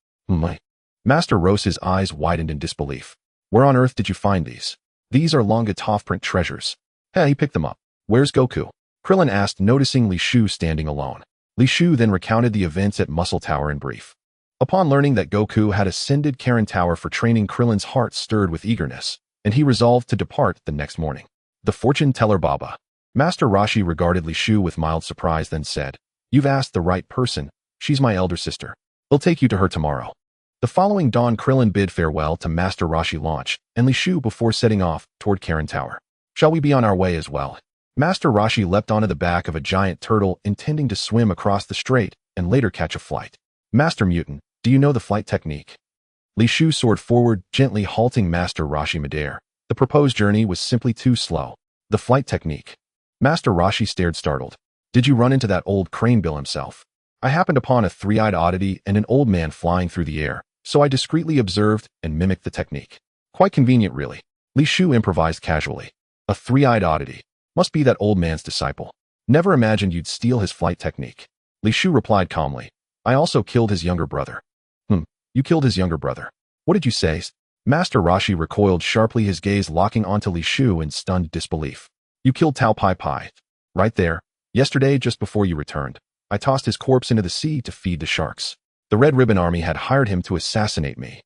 Master Rose's eyes widened in disbelief. Where on earth did you find these? These are Longatov print treasures. Hey, he picked them up. Where's Goku? Krillin asked, noticing Li Shu standing alone. Li Shu then recounted the events at Muscle Tower in brief. Upon learning that Goku had ascended Karen Tower for training, Krillin's heart stirred with eagerness, and he resolved to depart the next morning. The fortune teller Baba. Master Roshi regarded Li Shu with mild surprise, then said, You've asked the right person. She's my elder sister. We'll take you to her tomorrow. The following dawn, Krillin bid farewell to Master Roshi, Launch, and Li Shu before setting off toward Karen Tower. Shall we be on our way as well? Master Roshi leapt onto the back of a giant turtle, intending to swim across the strait and later catch a flight. Master Mutant, do you know the flight technique? Li Shu soared forward, gently halting Master Roshi midair. The proposed journey was simply too slow. The flight technique. Master Roshi stared startled. Did you run into that old Cranebill himself? I happened upon a three-eyed oddity and an old man flying through the air, so I discreetly observed and mimicked the technique. Quite convenient, really. Li Shu improvised casually. A three-eyed oddity. Must be that old man's disciple. Never imagined you'd steal his flight technique. Li Shu replied calmly. I also killed his younger brother. You killed his younger brother. What did you say? Master Roshi recoiled sharply, his gaze locking onto Li Shu in stunned disbelief. You killed Tao Pai. Right there. Yesterday, just before you returned, I tossed his corpse into the sea to feed the sharks. The Red Ribbon Army had hired him to assassinate me.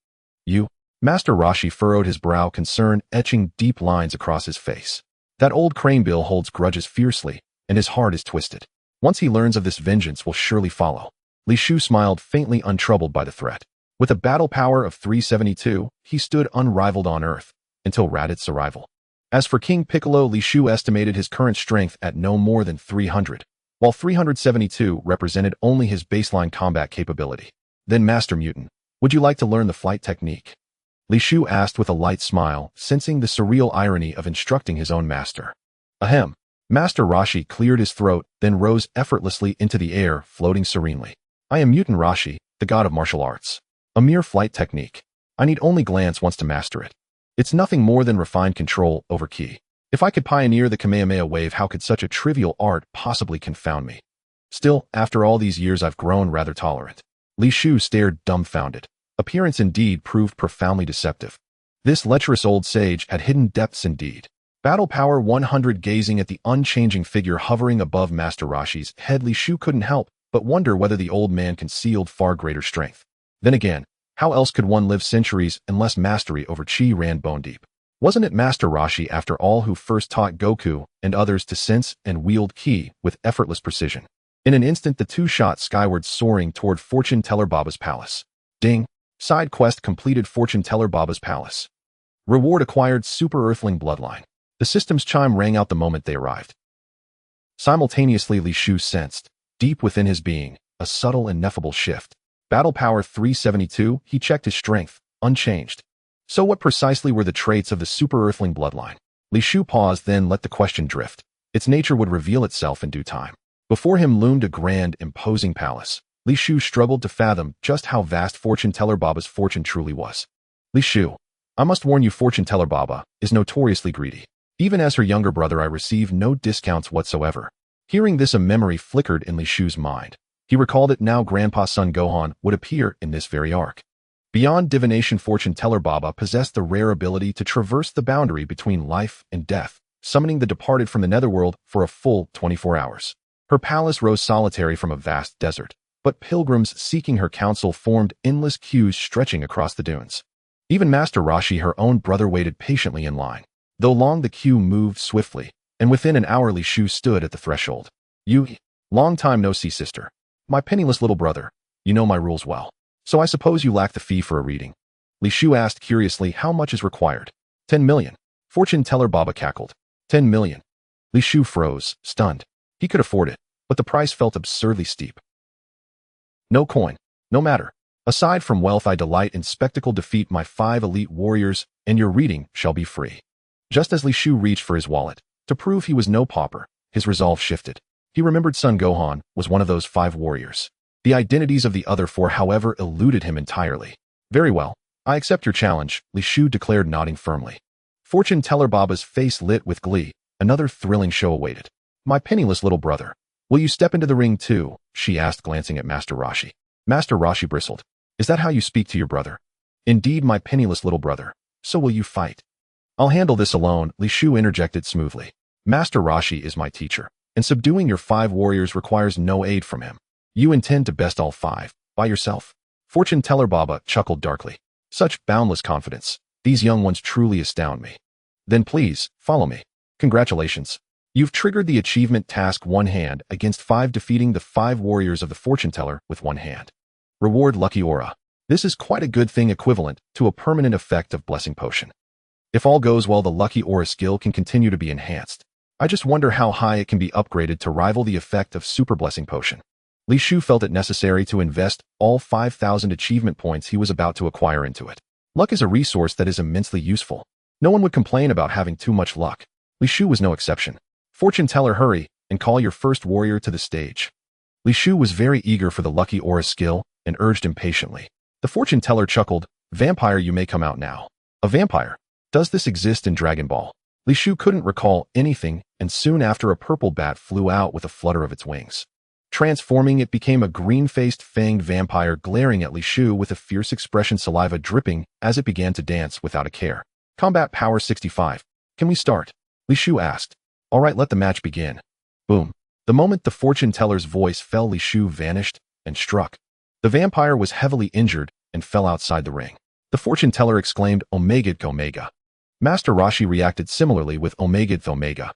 You? Master Roshi furrowed his brow, concern etching deep lines across his face. That old Cranebill holds grudges fiercely, and his heart is twisted. Once he learns of this, vengeance will surely follow. Li Shu smiled, faintly untroubled by the threat. With a battle power of 372, he stood unrivaled on Earth, until Radit's arrival. As for King Piccolo, Li Shu estimated his current strength at no more than 300, while 372 represented only his baseline combat capability. Then, Master Mutant, would you like to learn the flight technique? Li Shu asked with a light smile, sensing the surreal irony of instructing his own master. Ahem. Master Roshi cleared his throat, then rose effortlessly into the air, floating serenely. I am Mutant Roshi, the god of martial arts. A mere flight technique. I need only glance once to master it. It's nothing more than refined control over ki. If I could pioneer the Kamehameha wave, how could such a trivial art possibly confound me? Still, after all these years, I've grown rather tolerant. Li Shu stared dumbfounded. Appearance indeed proved profoundly deceptive. This lecherous old sage had hidden depths indeed. Battle power 100. Gazing at the unchanging figure hovering above Master Roshi's head, Li Shu couldn't help but wonder whether the old man concealed far greater strength. Then again, how else could one live centuries unless mastery over chi ran bone deep? Wasn't it Master Roshi, after all, who first taught Goku and others to sense and wield ki with effortless precision? In an instant, the two shot skyward, soaring toward Fortune Teller Baba's palace. Ding! Side quest completed. Fortune Teller Baba's palace. Reward acquired. Super Earthling bloodline. The system's chime rang out the moment they arrived. Simultaneously, Li Shu sensed, deep within his being, a subtle and ineffable shift. Battle power 372, he checked his strength, unchanged. So what precisely were the traits of the Super Earthling bloodline? Li Shu paused, then let the question drift. Its nature would reveal itself in due time. Before him loomed a grand, imposing palace. Li Shu struggled to fathom just how vast Fortune Teller Baba's fortune truly was. Li Shu, I must warn you, Fortune Teller Baba is notoriously greedy. Even as her younger brother, I receive no discounts whatsoever. Hearing this, a memory flickered in Li Shu's mind. He recalled that now Grandpa's son Gohan would appear in this very arc. Beyond divination, Fortune Teller Baba possessed the rare ability to traverse the boundary between life and death, summoning the departed from the netherworld for a full 24 hours. Her palace rose solitary from a vast desert, but pilgrims seeking her counsel formed endless queues stretching across the dunes. Even Master Roshi, her own brother, waited patiently in line. Though long, the queue moved swiftly, and within an hour Li Shu stood at the threshold. You, long time no see, sister. My penniless little brother, you know my rules well. So I suppose you lack the fee for a reading. Li Shu asked curiously, how much is required? 10 million. Fortune Teller Baba cackled. 10 million. Li Shu froze, stunned. He could afford it, but the price felt absurdly steep. No coin. No matter. Aside from wealth, I delight in spectacle. Defeat my 5 elite warriors, and your reading shall be free. Just as Li Shu reached for his wallet, to prove he was no pauper, his resolve shifted. He remembered Son Gohan was one of those 5 warriors. The identities of the other 4, however, eluded him entirely. Very well, I accept your challenge, Li Shu declared, nodding firmly. Fortune Teller Baba's face lit with glee. Another thrilling show awaited. My penniless little brother, will you step into the ring too? She asked, glancing at Master Roshi. Master Roshi bristled. Is that how you speak to your brother? Indeed, my penniless little brother. So will you fight? I'll handle this alone, Li Shu interjected smoothly. Master Roshi is my teacher, and subduing your 5 warriors requires no aid from him. You intend to best all 5, by yourself? Fortune Teller Baba chuckled darkly. Such boundless confidence. These young ones truly astound me. Then please, follow me. Congratulations. You've triggered the achievement task 1 hand against 5, defeating the 5 warriors of the Fortune Teller with 1 hand. Reward Lucky Aura. This is quite a good thing, equivalent to a permanent effect of Blessing Potion. If all goes well, the Lucky Aura skill can continue to be enhanced. I just wonder how high it can be upgraded to rival the effect of Super Blessing Potion. Li Shu felt it necessary to invest all 5,000 achievement points he was about to acquire into it. Luck is a resource that is immensely useful. No one would complain about having too much luck. Li Shu was no exception. Fortune Teller, hurry and call your first warrior to the stage. Li Shu was very eager for the Lucky Aura skill and urged impatiently. The Fortune Teller chuckled. Vampire, you may come out now. A vampire? Does this exist in Dragon Ball? Li Shu couldn't recall anything, and soon after a purple bat flew out with a flutter of its wings. Transforming, it became a green-faced, fanged vampire glaring at Li Shu with a fierce expression, saliva dripping as it began to dance without a care. Combat power 65. Can we start? Li Shu asked. All right, let the match begin. Boom. The moment the Fortune Teller's voice fell, Li Shu vanished and struck. The vampire was heavily injured and fell outside the ring. The Fortune Teller exclaimed, Omega Omega. Master Roshi reacted similarly with Omega Omega.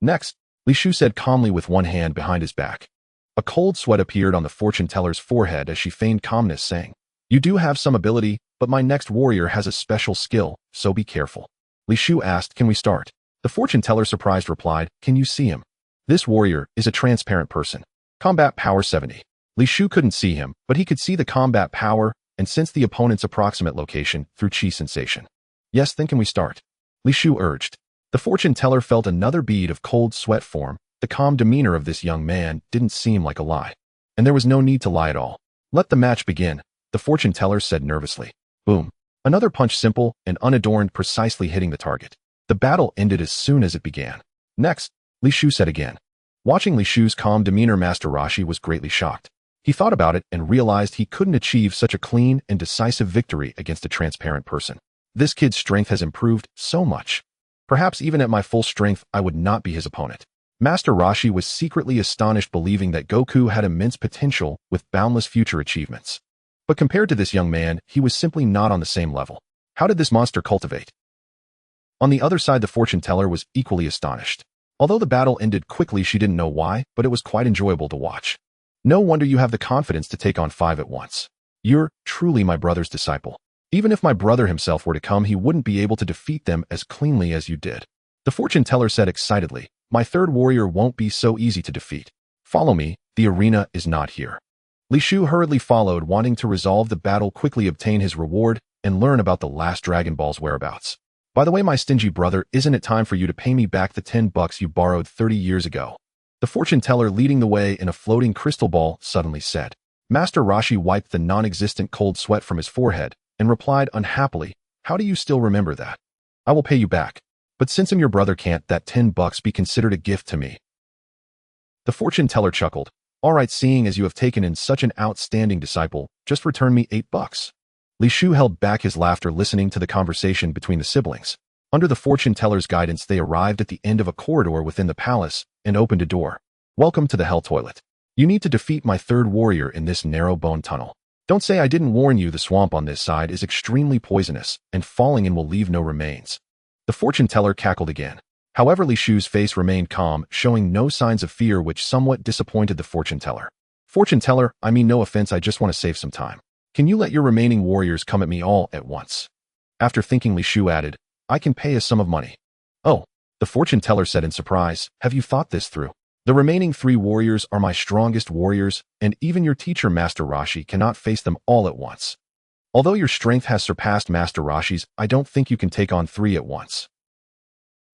Next, Li Shu said calmly with 1 hand behind his back. A cold sweat appeared on the Fortune Teller's forehead as she feigned calmness, saying, You do have some ability, but my next warrior has a special skill, so be careful. Li Shu asked, Can we start? The Fortune Teller, surprised, replied, Can you see him? This warrior is a transparent person. Combat power 70. Li Shu couldn't see him, but he could see the combat power and sense the opponent's approximate location through chi sensation. Yes, then can we start? Li Shu urged. The Fortune Teller felt another bead of cold sweat form. The calm demeanor of this young man didn't seem like a lie. And there was no need to lie at all. Let the match begin, the Fortune Teller said nervously. Boom. Another punch, simple and unadorned, precisely hitting the target. The battle ended as soon as it began. Next, Li Shu said again. Watching Li Shu's calm demeanor, Master Roshi was greatly shocked. He thought about it and realized he couldn't achieve such a clean and decisive victory against a transparent person. This kid's strength has improved so much. Perhaps even at my full strength, I would not be his opponent. Master Roshi was secretly astonished, believing that Goku had immense potential with boundless future achievements. But compared to this young man, he was simply not on the same level. How did this monster cultivate? On the other side, the Fortune Teller was equally astonished. Although the battle ended quickly, she didn't know why, but it was quite enjoyable to watch. No wonder you have the confidence to take on 5 at once. You're truly my brother's disciple. Even if my brother himself were to come, he wouldn't be able to defeat them as cleanly as you did. The Fortune Teller said excitedly. My third warrior won't be so easy to defeat. Follow me, the arena is not here. Li Shu hurriedly followed, wanting to resolve the battle quickly, obtain his reward, and learn about the last Dragon Ball's whereabouts. By the way, my stingy brother, isn't it time for you to pay me back the 10 bucks you borrowed 30 years ago? The fortune teller leading the way in a floating crystal ball suddenly said. Master Roshi wiped the non-existent cold sweat from his forehead and replied unhappily, how do you still remember that? I will pay you back. But since I'm your brother, can't that 10 bucks be considered a gift to me? The fortune teller chuckled. All right, seeing as you have taken in such an outstanding disciple, just return me 8 bucks. Li Shu held back his laughter listening to the conversation between the siblings. Under the fortune teller's guidance, they arrived at the end of a corridor within the palace and opened a door. Welcome to the Hell Toilet. You need to defeat my third warrior in this narrow bone tunnel. Don't say I didn't warn you. The swamp on this side is extremely poisonous, and falling in will leave no remains. The fortune teller cackled again. However, Li Shu's face remained calm, showing no signs of fear, which somewhat disappointed the fortune teller. Fortune teller, I mean no offense, I just want to save some time. Can you let your remaining warriors come at me all at once? After thinking, Li Shu added, I can pay a sum of money. Oh, the fortune teller said in surprise, have you thought this through? The remaining 3 warriors are my strongest warriors, and even your teacher Master Roshi cannot face them all at once. Although your strength has surpassed Master Roshi's, I don't think you can take on 3 at once.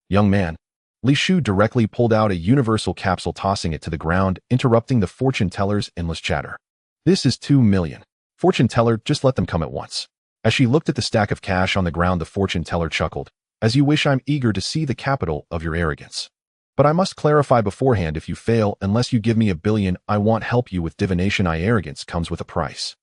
Young man. Li Shu directly pulled out a universal capsule, tossing it to the ground, interrupting the fortune teller's endless chatter. This is 2 million. Fortune teller, just let them come at once. As she looked at the stack of cash on the ground, the fortune teller chuckled. As you wish, I'm eager to see the capital of your arrogance. But I must clarify beforehand, if you fail, unless you give me 1 billion, I won't help you with divination. Arrogance comes with a price.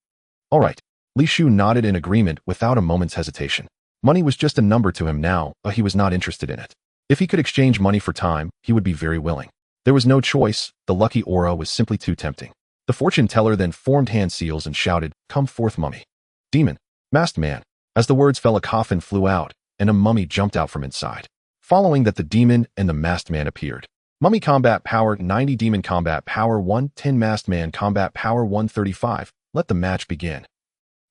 All right. Li Shu nodded in agreement without a moment's hesitation. Money was just a number to him now, but he was not interested in it. If he could exchange money for time, he would be very willing. There was no choice. The lucky aura was simply too tempting. The fortune teller then formed hand seals and shouted, come forth, mummy. Demon. Masked man. As the words fell, a coffin flew out, and a mummy jumped out from inside. Following that, the demon and the masked man appeared. Mummy combat power 90, demon combat power 110, masked man combat power 135. Let the match begin.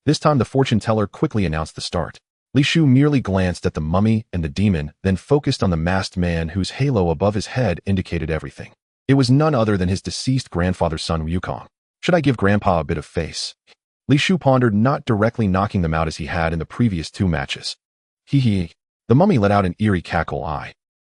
This time the fortune teller quickly announced the start. Li Shu merely glanced at the mummy and the demon, then focused on the masked man, whose halo above his head indicated everything. It was none other than his deceased grandfather's son, Wukong. Should I give Grandpa a bit of face? Li Shu pondered, not directly knocking them out as he had in the previous 2 matches. Hee hee. The mummy let out an eerie cackle.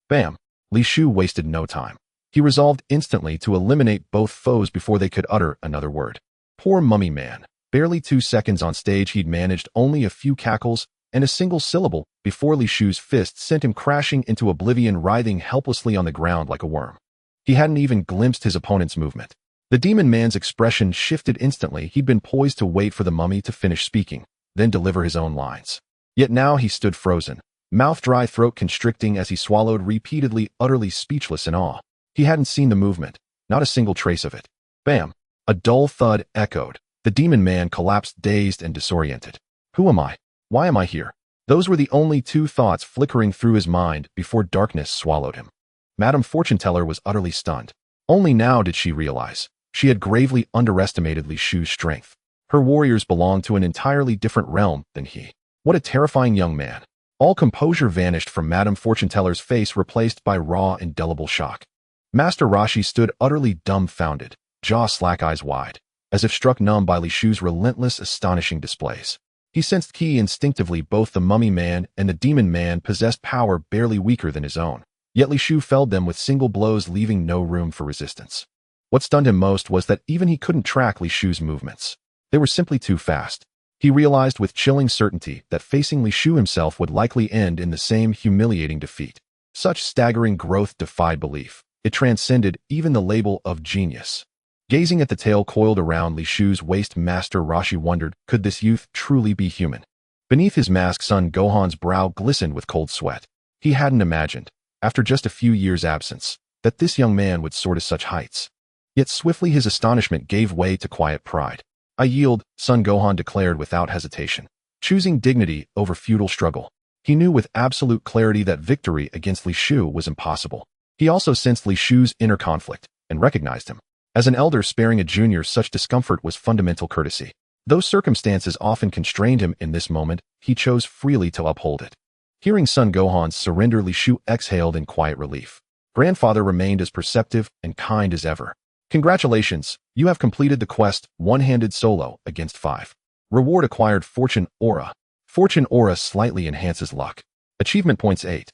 Bam. Li Shu wasted no time. He resolved instantly to eliminate both foes before they could utter another word. Poor mummy man. Barely 2 seconds on stage, he'd managed only a few cackles and a single syllable before Li Shu's fist sent him crashing into oblivion, writhing helplessly on the ground like a worm. He hadn't even glimpsed his opponent's movement. The demon man's expression shifted instantly. He'd been poised to wait for the mummy to finish speaking, then deliver his own lines. Yet now he stood frozen, mouth dry, throat constricting as he swallowed repeatedly, utterly speechless in awe. He hadn't seen the movement, not a single trace of it. Bam! A dull thud echoed. The demon man collapsed, dazed and disoriented. Who am I? Why am I here? Those were the only 2 thoughts flickering through his mind before darkness swallowed him. Madame Fortune Teller was utterly stunned. Only now did she realize she had gravely underestimated Li Shu's strength. Her warriors belonged to an entirely different realm than he. What a terrifying young man. All composure vanished from Madame Fortune Teller's face, replaced by raw, indelible shock. Master Roshi stood utterly dumbfounded, jaw slack, eyes wide, as if struck numb by Li Shu's relentless, astonishing displays. He sensed key instinctively both the mummy man and the demon man possessed power barely weaker than his own. Yet Li Shu felled them with single blows, leaving no room for resistance. What stunned him most was that even he couldn't track Li Shu's movements. They were simply too fast. He realized with chilling certainty that facing Li Shu himself would likely end in the same humiliating defeat. Such staggering growth defied belief. It transcended even the label of genius. Gazing at the tail coiled around Li Shu's waist, Master Roshi wondered, could this youth truly be human? Beneath his mask, son Gohan's brow glistened with cold sweat. He hadn't imagined, after just a few years' absence, that this young man would soar to such heights. Yet swiftly his astonishment gave way to quiet pride. I yield, son Gohan declared without hesitation, choosing dignity over futile struggle. He knew with absolute clarity that victory against Li Shu was impossible. He also sensed Li Shu's inner conflict and recognized him. As an elder sparing a junior such discomfort was fundamental courtesy. Though circumstances often constrained him, in this moment, he chose freely to uphold it. Hearing son Gohan's surrender, Li Shu exhaled in quiet relief. Grandfather remained as perceptive and kind as ever. Congratulations, you have completed the quest, one-handed solo against 5. Reward acquired, fortune aura. Fortune aura slightly enhances luck. Achievement points 8.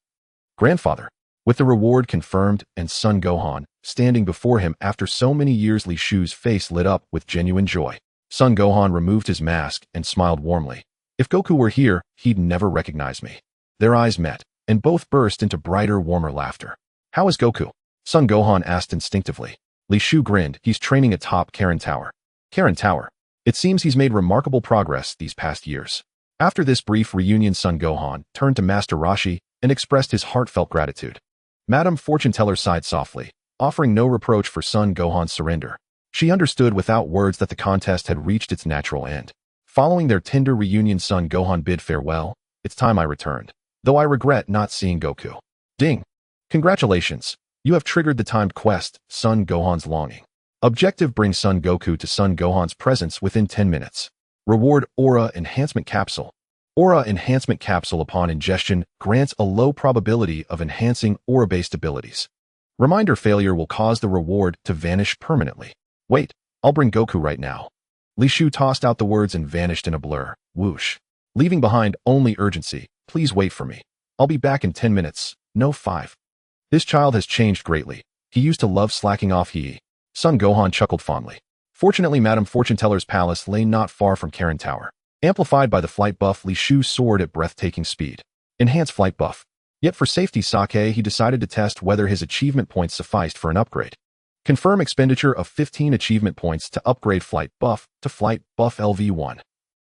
Grandfather. With the reward confirmed and Son Gohan standing before him after so many years, Li Shu's face lit up with genuine joy. Son Gohan removed his mask and smiled warmly. If Goku were here, he'd never recognize me. Their eyes met, and both burst into brighter, warmer laughter. How is Goku? Son Gohan asked instinctively. Li Shu grinned. He's training atop Karin Tower. Karin Tower. It seems he's made remarkable progress these past years. After this brief reunion, Son Gohan turned to Master Roshi and expressed his heartfelt gratitude. Madame Fortune Teller sighed softly, offering no reproach for Son Gohan's surrender. She understood without words that the contest had reached its natural end. Following their tender reunion, Son Gohan bid farewell. It's time I returned, though I regret not seeing Goku. Ding! Congratulations! You have triggered the timed quest, Son Gohan's longing. Objective: bring Son Goku to Son Gohan's presence within 10 minutes. Reward: Aura Enhancement Capsule. Aura Enhancement Capsule upon ingestion grants a low probability of enhancing aura-based abilities. Reminder: failure will cause the reward to vanish permanently. Wait, I'll bring Goku right now. Li Shu tossed out the words and vanished in a blur. Whoosh. Leaving behind only urgency. Please wait for me. I'll be back in 10 minutes. No 5. This child has changed greatly. He used to love slacking off. Son Gohan chuckled fondly. Fortunately, Madame Fortune Teller's palace lay not far from Karin Tower. Amplified by the flight buff, Li Shu soared at breathtaking speed. Enhanced flight buff. Yet for safety's sake, he decided to test whether his achievement points sufficed for an upgrade. Confirm expenditure of 15 achievement points to upgrade flight buff to flight buff LV1.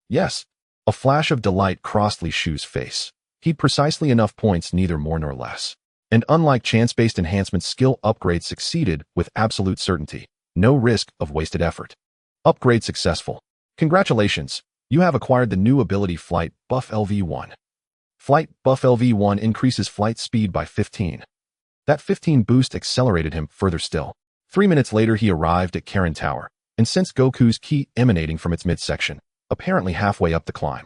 Yes. A flash of delight crossed Li Shu's face. He'd precisely enough points, neither more nor less. And unlike chance-based enhancements, skill upgrade succeeded with absolute certainty. No risk of wasted effort. Upgrade successful. Congratulations. You have acquired the new ability Flight Buff LV1. Flight Buff LV1 increases flight speed by 15. That 15 boost accelerated him further still. 3 minutes later, he arrived at Karin Tower and sensed Goku's ki emanating from its midsection, apparently halfway up the climb.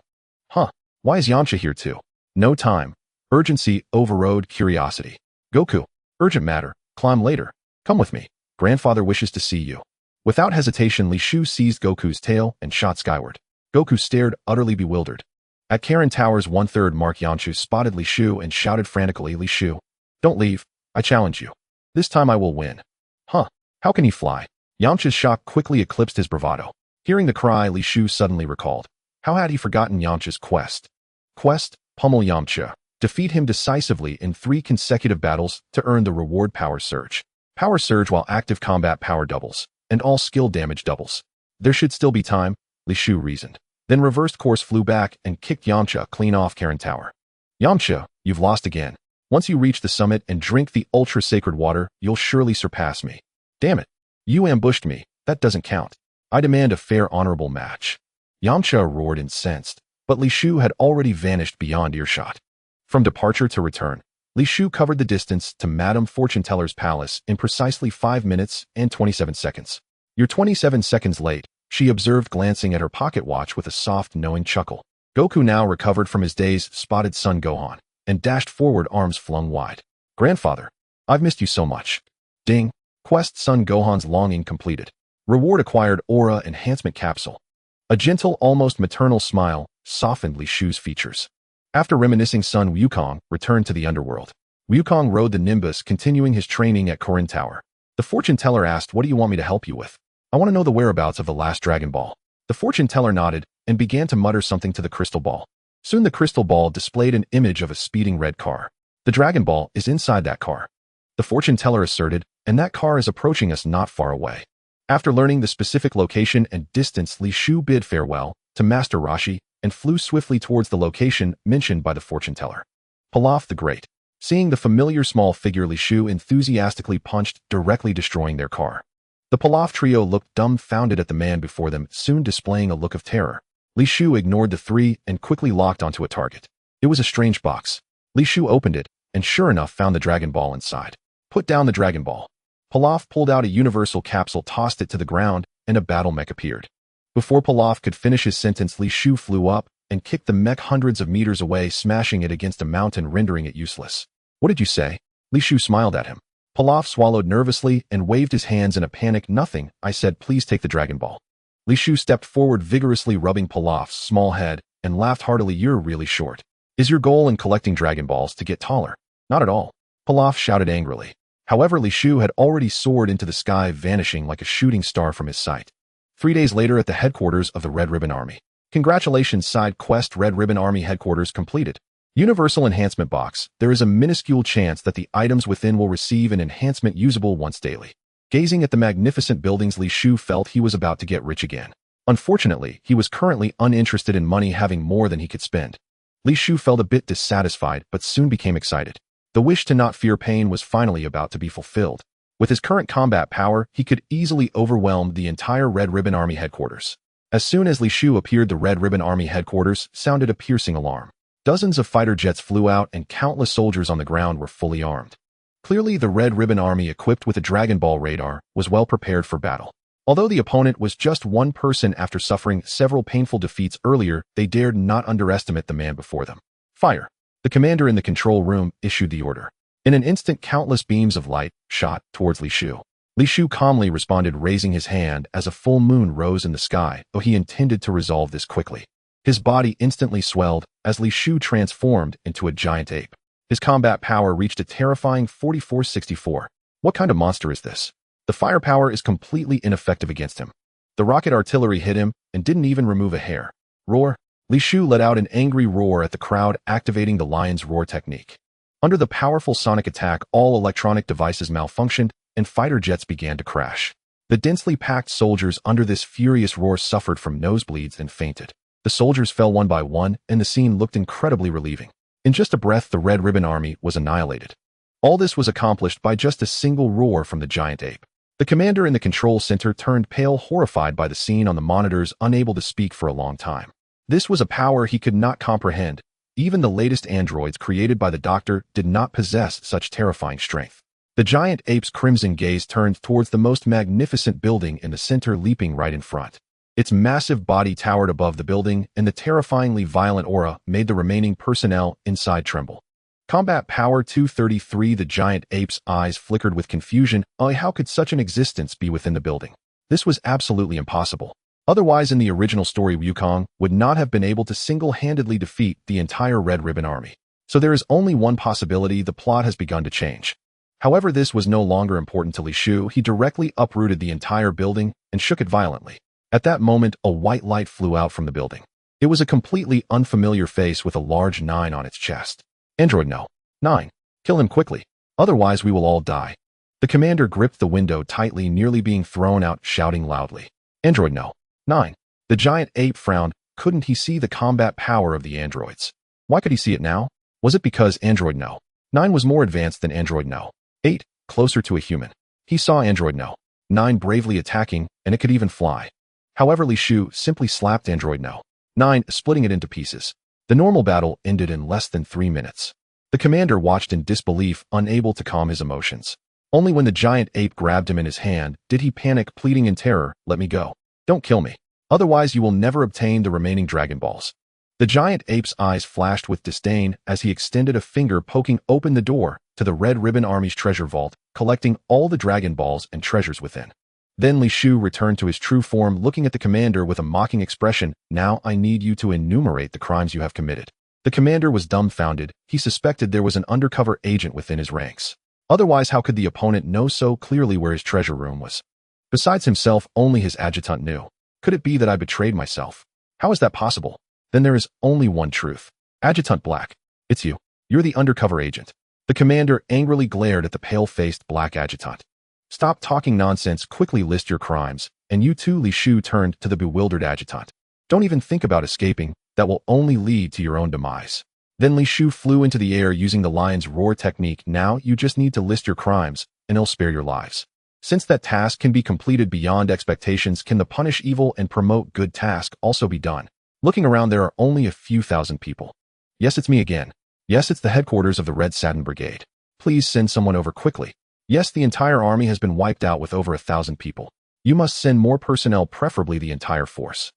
Huh, why is Yamcha here too? No time. Urgency overrode curiosity. Goku, urgent matter, climb later. Come with me. Grandfather wishes to see you. Without hesitation, Li Shu seized Goku's tail and shot skyward. Goku stared, utterly bewildered. At Karin Tower's 1/3 mark, Yamcha spotted Li Shu and shouted frantically, Li Shu, don't leave. I challenge you. This time I will win. Huh, how can he fly? Yamcha's shock quickly eclipsed his bravado. Hearing the cry, Li Shu suddenly recalled. How had he forgotten Yamcha's quest? Quest, pummel Yamcha. Defeat him decisively in 3 consecutive battles to earn the reward Power Surge. Power Surge while active combat power doubles, and all skill damage doubles. There should still be time, Li Shu reasoned. Then reversed course, flew back and kicked Yamcha clean off Karin Tower. Yamcha, you've lost again. Once you reach the summit and drink the ultra-sacred water, you'll surely surpass me. Damn it. You ambushed me. That doesn't count. I demand a fair, honorable match. Yamcha roared incensed, but Li Shu had already vanished beyond earshot. From departure to return, Li Shu covered the distance to Madame Fortune Teller's palace in precisely 5 minutes and 27 seconds. You're 27 seconds late, she observed, glancing at her pocket watch with a soft, knowing chuckle. Goku, now recovered from his daze, spotted Son Gohan and dashed forward, arms flung wide. Grandfather, I've missed you so much. Ding. Quest: Son Gohan's longing completed. Reward acquired: Aura Enhancement Capsule. A gentle, almost maternal smile softened Li Shu's features. After reminiscing, Son Wukong returned to the underworld. Wukong rode the Nimbus, continuing his training at Karin Tower. The fortune teller asked, what do you want me to help you with? I want to know the whereabouts of the last Dragon Ball. The fortune teller nodded and began to mutter something to the crystal ball. Soon the crystal ball displayed an image of a speeding red car. The Dragon Ball is inside that car, the fortune teller asserted, and that car is approaching us not far away. After learning the specific location and distance, Li Shu bid farewell to Master Roshi and flew swiftly towards the location mentioned by the fortune teller. Pilaf the Great. Seeing the familiar small figure, Li Shu enthusiastically punched, directly destroying their car. The Pilaf trio looked dumbfounded at the man before them, soon displaying a look of terror. Li Shu ignored the 3 and quickly locked onto a target. It was a strange box. Li Shu opened it and sure enough found the Dragon Ball inside. Put down the Dragon Ball. Pilaf pulled out a universal capsule, tossed it to the ground, and a battle mech appeared. Before Pilaf could finish his sentence, Li Shu flew up and kicked the mech hundreds of meters away, smashing it against a mountain, rendering it useless. What did you say? Li Shu smiled at him. Pilaf swallowed nervously and waved his hands in a panic. Nothing, I said, please take the Dragon Ball. Li Shu stepped forward vigorously, rubbing Pilaf's small head and laughed heartily. You're really short. Is your goal in collecting Dragon Balls to get taller? Not at all. Pilaf shouted angrily. However, Li Shu had already soared into the sky, vanishing like a shooting star from his sight. 3 days later at the headquarters of the Red Ribbon Army. Congratulations, side quest Red Ribbon Army headquarters completed. Universal Enhancement Box. There is a minuscule chance that the items within will receive an enhancement usable once daily. Gazing at the magnificent buildings, Li Shu felt he was about to get rich again. Unfortunately, he was currently uninterested in money, having more than he could spend. Li Shu felt a bit dissatisfied, but soon became excited. The wish to not fear pain was finally about to be fulfilled. With his current combat power, he could easily overwhelm the entire Red Ribbon Army headquarters. As soon as Li Shu appeared, the Red Ribbon Army headquarters sounded a piercing alarm. Dozens of fighter jets flew out and countless soldiers on the ground were fully armed. Clearly, the Red Ribbon Army, equipped with a Dragon Ball radar, was well prepared for battle. Although the opponent was just one person after suffering several painful defeats earlier, they dared not underestimate the man before them. Fire! The commander in the control room issued the order. In an instant, countless beams of light shot towards Li Shu. Li Shu calmly responded, raising his hand as a full moon rose in the sky, though he intended to resolve this quickly. His body instantly swelled as Li Shu transformed into a giant ape. His combat power reached a terrifying 4464. What kind of monster is this? The firepower is completely ineffective against him. The rocket artillery hit him and didn't even remove a hair. Roar! Li Shu let out an angry roar at the crowd, activating the lion's roar technique. Under the powerful sonic attack, all electronic devices malfunctioned and fighter jets began to crash. The densely packed soldiers under this furious roar suffered from nosebleeds and fainted. The soldiers fell one by one, and the scene looked incredibly relieving. In just a breath, the Red Ribbon Army was annihilated. All this was accomplished by just a single roar from the giant ape. The commander in the control center turned pale, horrified by the scene on the monitors, unable to speak for a long time. This was a power he could not comprehend. Even the latest androids created by the doctor did not possess such terrifying strength. The giant ape's crimson gaze turned towards the most magnificent building in the center, leaping right in front. Its massive body towered above the building, and the terrifyingly violent aura made the remaining personnel inside tremble. Combat power 233. The giant ape's eyes flickered with confusion. Oh, how could such an existence be within the building? This was absolutely impossible. Otherwise, in the original story, Wukong would not have been able to single-handedly defeat the entire Red Ribbon Army. So there is only one possibility: the plot has begun to change. However, this was no longer important to Li Shu. He directly uprooted the entire building and shook it violently. At that moment, a white light flew out from the building. It was a completely unfamiliar face with a large 9 on its chest. Android no. 9. Kill him quickly. Otherwise we will all die. The commander gripped the window tightly, nearly being thrown out, shouting loudly. Android no. 9. The giant ape frowned. Couldn't he see the combat power of the androids? Why could he see it now? Was it because Android no. 9 was more advanced than Android no. 8, closer to a human? He saw Android no. 9 bravely attacking, and it could even fly. However, Li Shu simply slapped Android no. 9, splitting it into pieces. The normal battle ended in less than 3 minutes. The commander watched in disbelief, unable to calm his emotions. Only when the giant ape grabbed him in his hand did he panic, pleading in terror, "Let me go. Don't kill me. Otherwise you will never obtain the remaining Dragon Balls." The giant ape's eyes flashed with disdain as he extended a finger, poking open the door to the Red Ribbon Army's treasure vault, collecting all the Dragon Balls and treasures within. Then Li Shu returned to his true form, looking at the commander with a mocking expression. "Now I need you to enumerate the crimes you have committed." The commander was dumbfounded. He suspected there was an undercover agent within his ranks. Otherwise, how could the opponent know so clearly where his treasure room was? Besides himself, only his adjutant knew. Could it be that I betrayed myself? How is that possible? Then there is only one truth. Adjutant Black, it's you. You're the undercover agent. The commander angrily glared at the pale-faced black adjutant. Stop talking nonsense, quickly list your crimes. And you too, Li Shu turned to the bewildered adjutant. Don't even think about escaping. That will only lead to your own demise. Then Li Shu flew into the air using the lion's roar technique. Now you just need to list your crimes, and it'll spare your lives. Since that task can be completed beyond expectations, can the punish evil and promote good task also be done? Looking around, there are only a few thousand people. Yes, it's me again. Yes, it's the headquarters of the Red Satin Brigade. Please send someone over quickly. Yes, the entire army has been wiped out with over 1,000 people. You must send more personnel, preferably the entire force.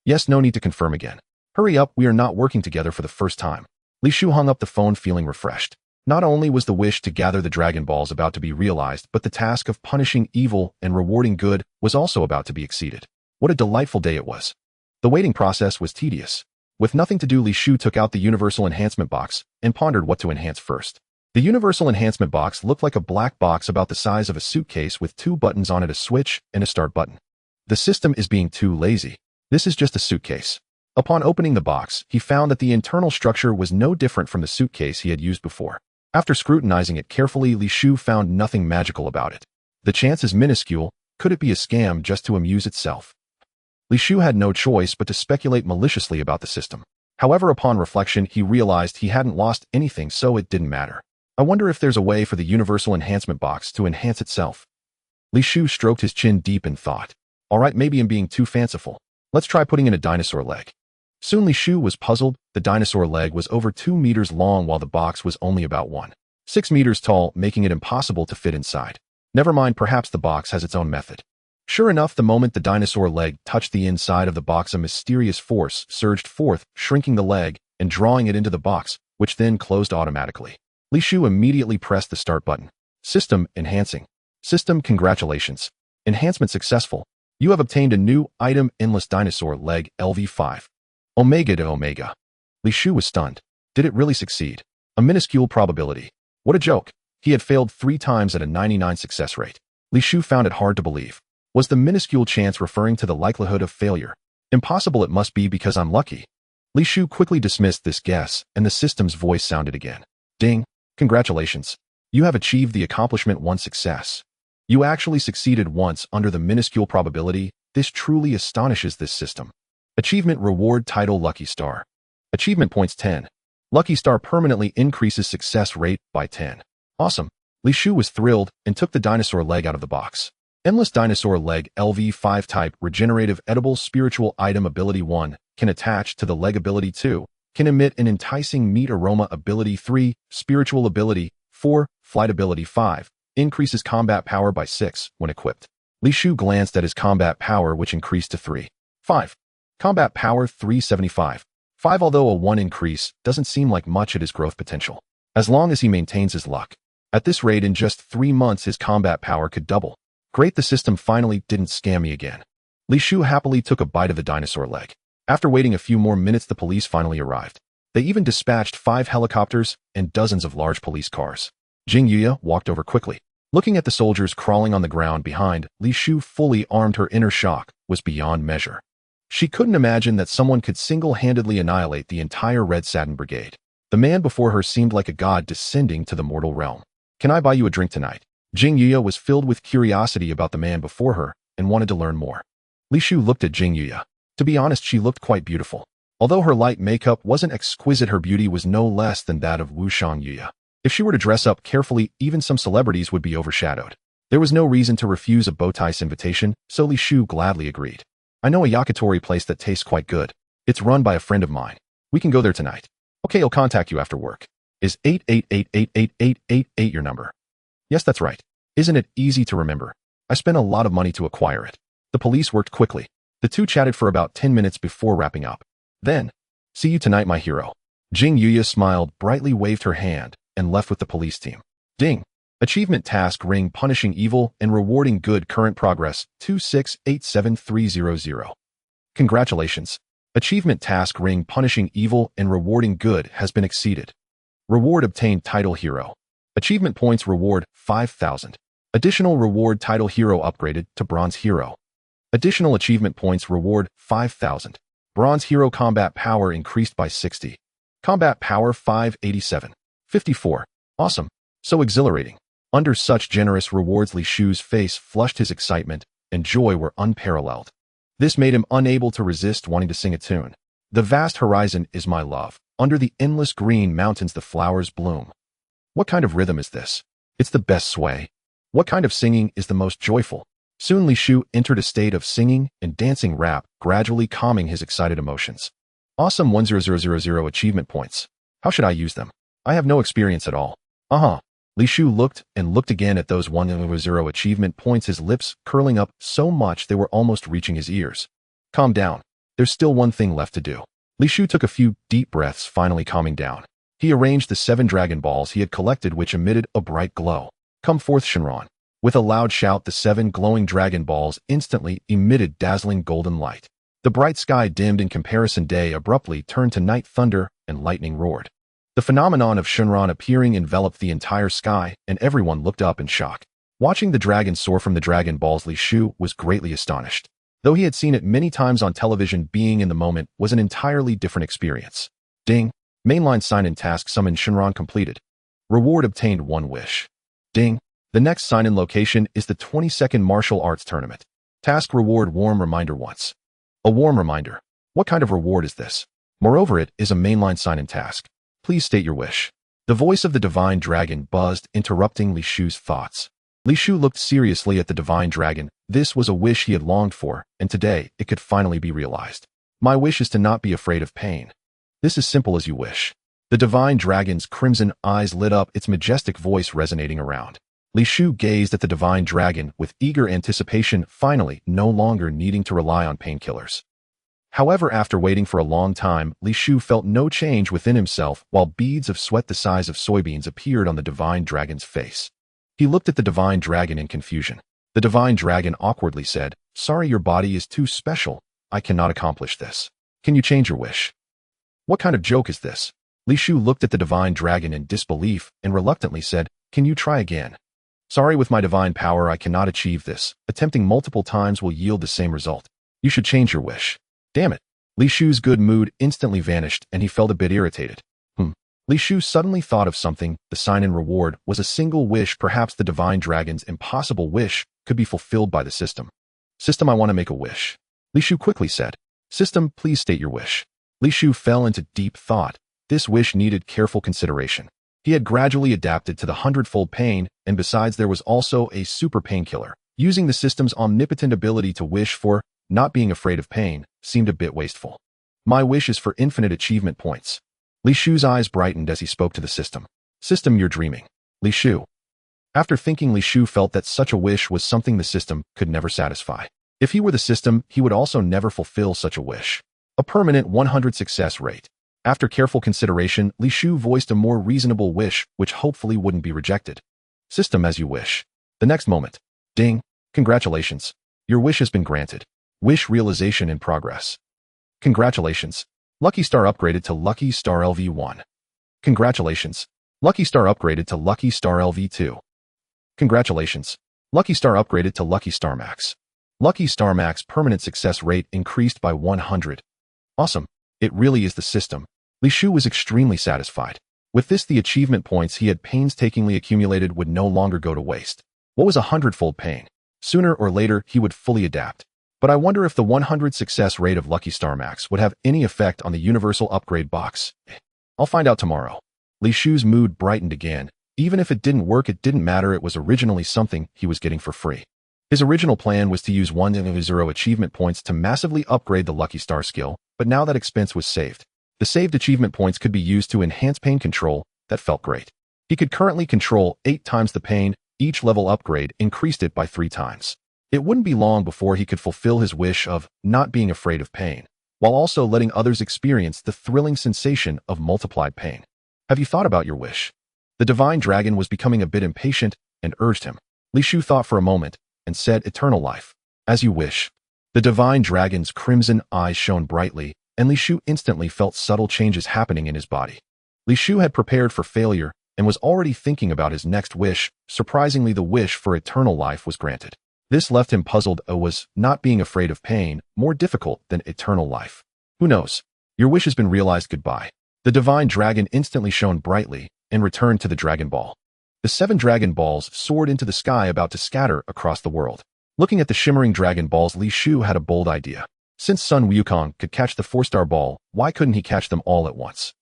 Yes, no need to confirm again. Hurry up, we are not working together for the first time. Li Shu hung up the phone feeling refreshed. Not only was the wish to gather the Dragon Balls about to be realized, but the task of punishing evil and rewarding good was also about to be exceeded. What a delightful day it was. The waiting process was tedious. With nothing to do, Li Shu took out the Universal Enhancement Box and pondered what to enhance first. The Universal Enhancement Box looked like a black box about the size of a suitcase with 2 buttons on it, a switch and a start button. The system is being too lazy. This is just a suitcase. Upon opening the box, he found that the internal structure was no different from the suitcase he had used before. After scrutinizing it carefully, Li Shu found nothing magical about it. The chance is minuscule. Could it be a scam just to amuse itself? Li Shu had no choice but to speculate maliciously about the system. However, upon reflection, he realized he hadn't lost anything, so it didn't matter. I wonder if there's a way for the Universal Enhancement Box to enhance itself. Li Shu stroked his chin deep in thought. Alright, maybe I'm being too fanciful. Let's try putting in a dinosaur leg. Soon Li Shu was puzzled. The dinosaur leg was over 2 meters long while the box was only about 1.6 meters tall, making it impossible to fit inside. Never mind, perhaps the box has its own method. Sure enough, the moment the dinosaur leg touched the inside of the box, a mysterious force surged forth, shrinking the leg and drawing it into the box, which then closed automatically. Li Shu immediately pressed the start button. System enhancing. System, congratulations. Enhancement successful. You have obtained a new item, Endless Dinosaur Leg LV5. Omega to Omega. Li Shu was stunned. Did it really succeed? A minuscule probability. What a joke. He had failed 3 times at a 99 success rate. Li Shu found it hard to believe. Was the minuscule chance referring to the likelihood of failure? Impossible, it must be because I'm lucky. Li Shu quickly dismissed this guess, and the system's voice sounded again. Ding. Congratulations. You have achieved the accomplishment 1 success. You actually succeeded once under the minuscule probability. This truly astonishes this system. Achievement reward title Lucky Star. Achievement points 10. Lucky Star permanently increases success rate by 10. Awesome. Li Shu was thrilled and took the dinosaur leg out of the box. Endless Dinosaur Leg LV5 type regenerative edible spiritual item ability 1 can attach to the leg ability 2. Can emit an enticing meat aroma ability 3, spiritual ability 4, flight ability 5, increases combat power by 6 when equipped. Li Shu glanced at his combat power, which increased to 3. 5. Combat power 375. 5. Although a 1 increase doesn't seem like much at his growth potential. As long as he maintains his luck. At this rate, in just 3 months his combat power could double. Great, the system finally didn't scam me again. Li Shu happily took a bite of the dinosaur leg. After waiting a few more minutes, the police finally arrived. They even dispatched 5 helicopters and dozens of large police cars. Jing Yuya walked over quickly. Looking at the soldiers crawling on the ground behind, Li Shu, fully armed, her inner shock was beyond measure. She couldn't imagine that someone could single-handedly annihilate the entire Red Satin Brigade. The man before her seemed like a god descending to the mortal realm. Can I buy you a drink tonight? Jing Yuya was filled with curiosity about the man before her and wanted to learn more. Li Shu looked at Jing Yuya. To be honest, she looked quite beautiful. Although her light makeup wasn't exquisite, her beauty was no less than that of Wushang Yuya. If she were to dress up carefully, even some celebrities would be overshadowed. There was no reason to refuse a Bowtai's invitation, so Li Shu gladly agreed. I know a yakitori place that tastes quite good. It's run by a friend of mine. We can go there tonight. Okay, I'll contact you after work. Is 888888888 your number? Yes, that's right. Isn't it easy to remember? I spent a lot of money to acquire it. The police worked quickly. The two chatted for about 10 minutes before wrapping up. Then, see you tonight, my hero. Jing Yuya smiled, brightly waved her hand, and left with the police team. Ding. Achievement task ring punishing evil and rewarding good, current progress 2687300. Congratulations. Achievement task ring punishing evil and rewarding good has been exceeded. Reward obtained title hero. Achievement points reward 5,000. Additional reward title hero upgraded to bronze hero. Additional achievement points reward 5,000. Bronze hero combat power increased by 60. Combat power 587. 54. Awesome. So exhilarating. Under such generous rewards, Li Shu's face flushed, his excitement and joy were unparalleled. This made him unable to resist wanting to sing a tune. The vast horizon is my love. Under the endless green mountains the flowers bloom. What kind of rhythm is this? It's the best sway. What kind of singing is the most joyful? Soon Li Shu entered a state of singing and dancing rap, gradually calming his excited emotions. Awesome 10000 achievement points. How should I use them? I have no experience at all. Li Shu looked and looked again at those 100 achievement points, his lips curling up so much they were almost reaching his ears. Calm down. There's still one thing left to do. Li Shu took a few deep breaths, finally calming down. He arranged the 7 Dragon Balls he had collected, which emitted a bright glow. Come forth, Shenron. With a loud shout, the 7 glowing Dragon Balls instantly emitted dazzling golden light. The bright sky dimmed in comparison. Day abruptly turned to night. Thunder and lightning roared. The phenomenon of Shenron appearing enveloped the entire sky, and everyone looked up in shock. Watching the dragon soar from the Dragon Balls, Li Shu was greatly astonished. Though he had seen it many times on television, being in the moment was an entirely different experience. Ding. Mainline sign-in task summon Shenron completed. Reward obtained 1 wish. Ding. The next sign-in location is the 22nd Martial Arts Tournament. Task reward warm reminder once. A warm reminder. What kind of reward is this? Moreover, it is a mainline sign-in task. Please state your wish. The voice of the Divine Dragon buzzed, interrupting Li Shu's thoughts. Li Shu looked seriously at the Divine Dragon. This was a wish he had longed for, and today it could finally be realized. My wish is to not be afraid of pain. This is simple as you wish. The Divine Dragon's crimson eyes lit up, its majestic voice resonating around. Li Shu gazed at the Divine Dragon with eager anticipation, finally no longer needing to rely on painkillers. However, after waiting for a long time, Li Shu felt no change within himself, while beads of sweat the size of soybeans appeared on the Divine Dragon's face. He looked at the Divine Dragon in confusion. The Divine Dragon awkwardly said, "Sorry, your body is too special. I cannot accomplish this. Can you change your wish?" What kind of joke is this? Li Shu looked at the Divine Dragon in disbelief and reluctantly said, "Can you try again?" "Sorry, with my divine power I cannot achieve this. Attempting multiple times will yield the same result. You should change your wish." Damn it. Li Shu's good mood instantly vanished and he felt a bit irritated. Li Shu suddenly thought of something. The sign-in reward was a single wish. Perhaps the Divine Dragon's impossible wish could be fulfilled by the system. "System, I want to make a wish." Li Shu quickly said. "System, please state your wish." Li Shu fell into deep thought. This wish needed careful consideration. He had gradually adapted to the 100-fold pain, and besides there was also a super painkiller. Using the system's omnipotent ability to wish for not being afraid of pain seemed a bit wasteful. "My wish is for infinite achievement points." Li Shu's eyes brightened as he spoke to the system. "System, you're dreaming." Li Shu. After thinking, Li Shu felt that such a wish was something the system could never satisfy. If he were the system, he would also never fulfill such a wish. A permanent 100 success rate. After careful consideration, Li Shu voiced a more reasonable wish, which hopefully wouldn't be rejected. "System, as you wish." The next moment. Ding. Congratulations. Your wish has been granted. Wish realization in progress. Congratulations. Lucky Star upgraded to Lucky Star LV1. Congratulations. Lucky Star upgraded to Lucky Star LV2. Congratulations. Lucky Star upgraded to Lucky Star Max. Lucky Star Max permanent success rate increased by 100. Awesome. It really is the system. Li Shu was extremely satisfied. With this, the achievement points he had painstakingly accumulated would no longer go to waste. What was 100-fold pain? Sooner or later, he would fully adapt. But I wonder if the 100 success rate of Lucky Star Max would have any effect on the universal upgrade box. I'll find out tomorrow. Li Shu's mood brightened again. Even if it didn't work, it didn't matter. It was originally something he was getting for free. His original plan was to use 100 achievement points to massively upgrade the Lucky Star skill, but now that expense was saved. The saved achievement points could be used to enhance pain control. That felt great. He could currently control 8 times the pain. Each level upgrade increased it by 3 times. It wouldn't be long before he could fulfill his wish of not being afraid of pain, while also letting others experience the thrilling sensation of multiplied pain. Have you thought about your wish? The Divine Dragon was becoming a bit impatient and urged him. Li Shu thought for a moment and said, "Eternal life. As you wish." The Divine Dragon's crimson eyes shone brightly, and Li Shu instantly felt subtle changes happening in his body. Li Shu had prepared for failure and was already thinking about his next wish. Surprisingly, the wish for eternal life was granted. This left him puzzled. Was not being afraid of pain more difficult than eternal life? Who knows? Your wish has been realized. Goodbye. The Divine Dragon instantly shone brightly and returned to the Dragon Ball. The 7 Dragon Balls soared into the sky, about to scatter across the world. Looking at the shimmering Dragon Balls, Li Shu had a bold idea. Since Sun Wukong could catch the 4-star ball, why couldn't he catch them all at once?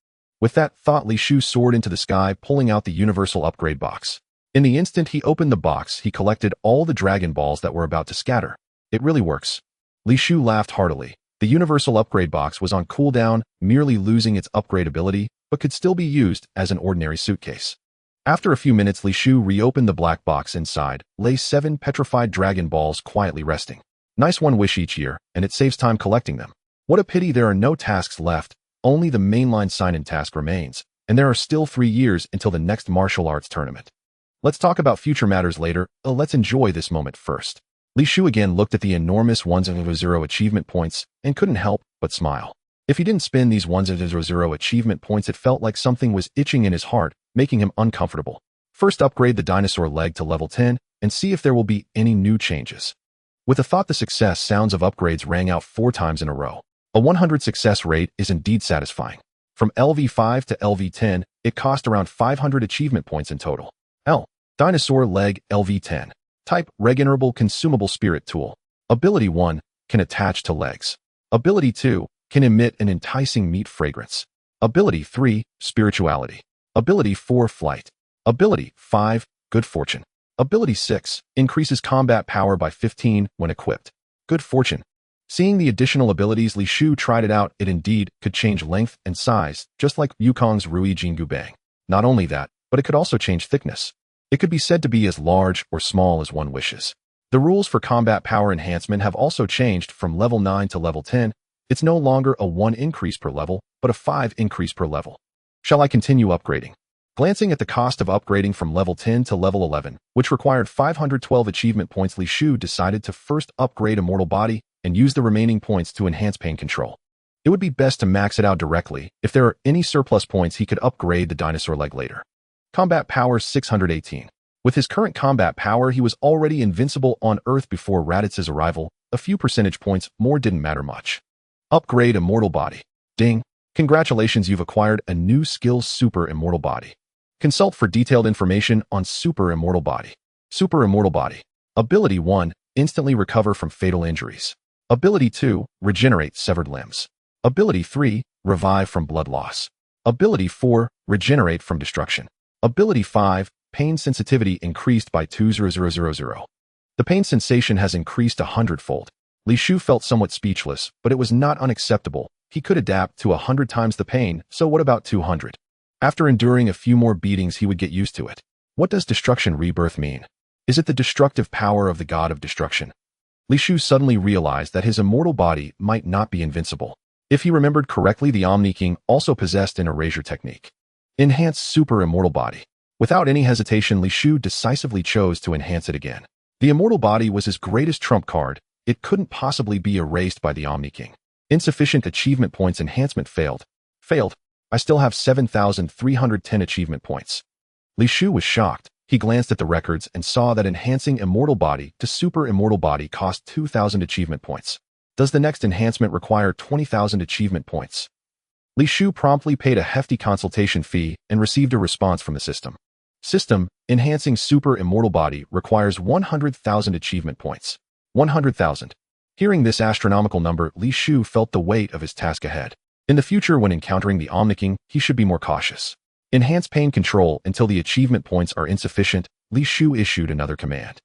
With that thought, Li Shu soared into the sky, pulling out the universal upgrade box. In the instant he opened the box, he collected all the Dragon Balls that were about to scatter. It really works. Li Shu laughed heartily. The universal upgrade box was on cooldown, merely losing its upgrade ability, but could still be used as an ordinary suitcase. After a few minutes, Li Shu reopened the black box. Inside lay 7 petrified Dragon Balls quietly resting. Nice, 1 wish each year, and it saves time collecting them. What a pity there are no tasks left. Only the mainline sign-in task remains, and there are still 3 years until the next martial arts tournament. Let's talk about future matters later. Let's enjoy this moment first. Li Shu again looked at the enormous 100 achievement points and couldn't help but smile. If he didn't spend these 100 achievement points, it felt like something was itching in his heart, making him uncomfortable. First, upgrade the dinosaur leg to level 10 and see if there will be any new changes. With the thought, the success sounds of upgrades rang out 4 times in a row. A 100 success rate is indeed satisfying. From LV5 to LV10, it cost around 500 achievement points in total. Dinosaur leg LV10. Type regenerable consumable spirit tool. Ability 1 can attach to legs. Ability 2 can emit an enticing meat fragrance. Ability 3 spirituality. Ability 4 flight. Ability 5 good fortune. Ability 6 increases combat power by 15 when equipped. Good fortune. Seeing the additional abilities, Li Shu tried it out. It indeed could change length and size, just like Yukong's Rui Jingu Bang. Not only that, but it could also change thickness. It could be said to be as large or small as one wishes. The rules for combat power enhancement have also changed from level 9 to level 10. It's no longer a 1 increase per level, but a 5 increase per level. Shall I continue upgrading? Glancing at the cost of upgrading from level 10 to level 11, which required 512 achievement points, Li Shu decided to first upgrade Immortal Body and use the remaining points to enhance pain control. It would be best to max it out directly. If there are any surplus points, he could upgrade the dinosaur leg later. Combat power 618. With his current combat power, he was already invincible on Earth before Raditz's arrival. A few percentage points more didn't matter much. Upgrade Immortal Body. Ding. Congratulations, you've acquired a new skill, Super Immortal Body. Consult for detailed information on Super Immortal Body. Super Immortal Body. Ability 1, instantly recover from fatal injuries. Ability 2, regenerate severed limbs. Ability 3, revive from blood loss. Ability 4, regenerate from destruction. Ability 5, pain sensitivity increased by 20000. The pain sensation has increased 100-fold. Li Shu felt somewhat speechless, but it was not unacceptable. He could adapt to 100 times the pain, so what about 200? After enduring a few more beatings, he would get used to it. What does destruction rebirth mean? Is it the destructive power of the god of destruction? Li Shu suddenly realized that his immortal body might not be invincible. If he remembered correctly, the Omni King also possessed an erasure technique. Enhance Super Immortal Body. Without any hesitation, Li Shu decisively chose to enhance it again. The immortal body was his greatest trump card. It couldn't possibly be erased by the Omni King. Insufficient achievement points enhancement failed. I still have 7,310 achievement points. Li Shu was shocked. He glanced at the records and saw that enhancing Immortal Body to Super Immortal Body cost 2,000 achievement points. Does the next enhancement require 20,000 achievement points? Li Shu promptly paid a hefty consultation fee and received a response from the system. Enhancing Super Immortal Body requires 100,000 achievement points. 100,000. Hearing this astronomical number, Li Shu felt the weight of his task ahead. In the future, when encountering the Omni King, he should be more cautious. Enhance pain control until the achievement points are insufficient. Li Shu issued another command.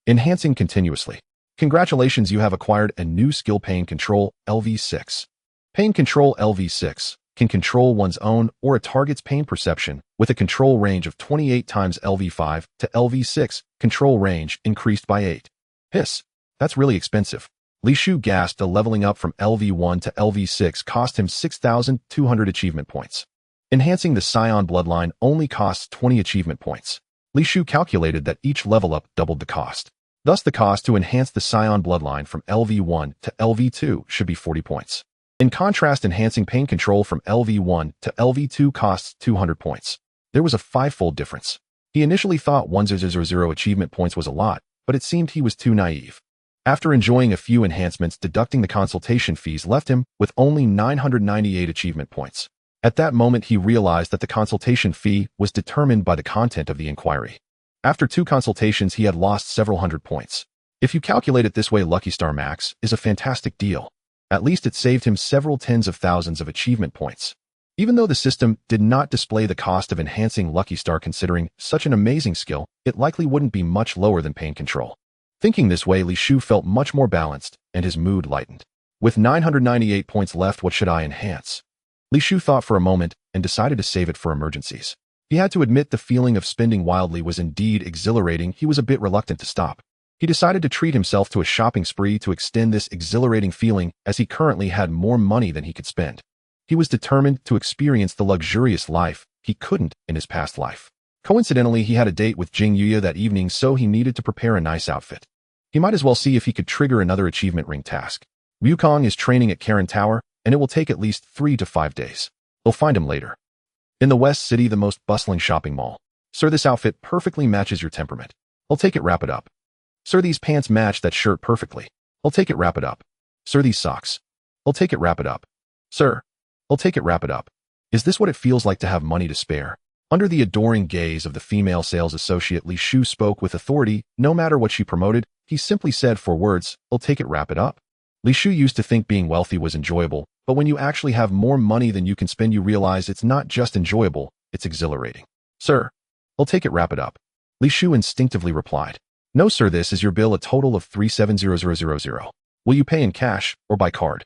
Enhancing continuously. Congratulations, you have acquired a new skill, Pain Control LV6. Pain Control LV6 can control one's own or a target's pain perception with a control range of 28 times LV5 to LV6, control range increased by 8. Hiss, that's really expensive. Li Shu gasped. The leveling up from LV1 to LV6 cost him 6,200 achievement points. Enhancing the Saiyan bloodline only costs 20 achievement points. Li Shu calculated that each level up doubled the cost. Thus, the cost to enhance the Saiyan bloodline from LV1 to LV2 should be 40 points. In contrast, enhancing pain control from LV1 to LV2 costs 200 points. There was a 5-fold difference. He initially thought 1,000 achievement points was a lot, but it seemed he was too naive. After enjoying a few enhancements, deducting the consultation fees left him with only 998 achievement points. At that moment, he realized that the consultation fee was determined by the content of the inquiry. After 2 consultations, he had lost several hundred points. If you calculate it this way, Lucky Star Max is a fantastic deal. At least it saved him several tens of thousands of achievement points. Even though the system did not display the cost of enhancing Lucky Star, considering such an amazing skill, it likely wouldn't be much lower than pain control. Thinking this way, Li Shu felt much more balanced, and his mood lightened. With 998 points left, what should I enhance? Li Shu thought for a moment and decided to save it for emergencies. He had to admit the feeling of spending wildly was indeed exhilarating. He was a bit reluctant to stop. He decided to treat himself to a shopping spree to extend this exhilarating feeling, as he currently had more money than he could spend. He was determined to experience the luxurious life he couldn't in his past life. Coincidentally, he had a date with Jing Yuya that evening, so he needed to prepare a nice outfit. He might as well see if he could trigger another achievement ring task. Wukong is training at Karen Tower, and it will take at least 3 to 5 days. They'll find him later. In the West City, the most bustling shopping mall. Sir, this outfit perfectly matches your temperament. I'll take it, wrap it up. Sir, these pants match that shirt perfectly. I'll take it, wrap it up. Sir, these socks. I'll take it, wrap it up. Sir, I'll take it, wrap it up. Is this what it feels like to have money to spare? Under the adoring gaze of the female sales associate, Li Shu spoke with authority. No matter what she promoted, he simply said 4 words, I'll take it, wrap it up. Li Shu used to think being wealthy was enjoyable, but when you actually have more money than you can spend, you realize it's not just enjoyable, it's exhilarating. Sir, I'll take it, wrap it up. Li Shu instinctively replied. No, sir, this is your bill, a total of 370000. Will you pay in cash or by card?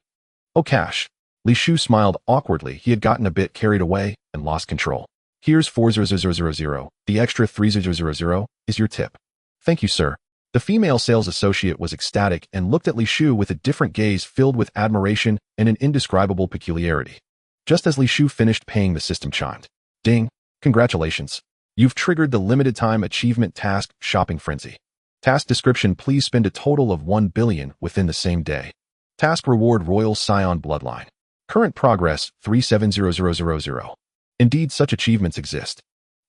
Oh, cash. Li Shu smiled awkwardly. He had gotten a bit carried away and lost control. Here's 400000. The extra 3000 is your tip. Thank you, sir. The female sales associate was ecstatic and looked at Li Shu with a different gaze filled with admiration and an indescribable peculiarity. Just as Li Shu finished paying, the system chimed. Ding! Congratulations. You've triggered the limited time achievement task shopping frenzy. Task description: please spend a total of 1 billion within the same day. Task reward: Royal Saiyan bloodline. Current progress 370000. Indeed, such achievements exist.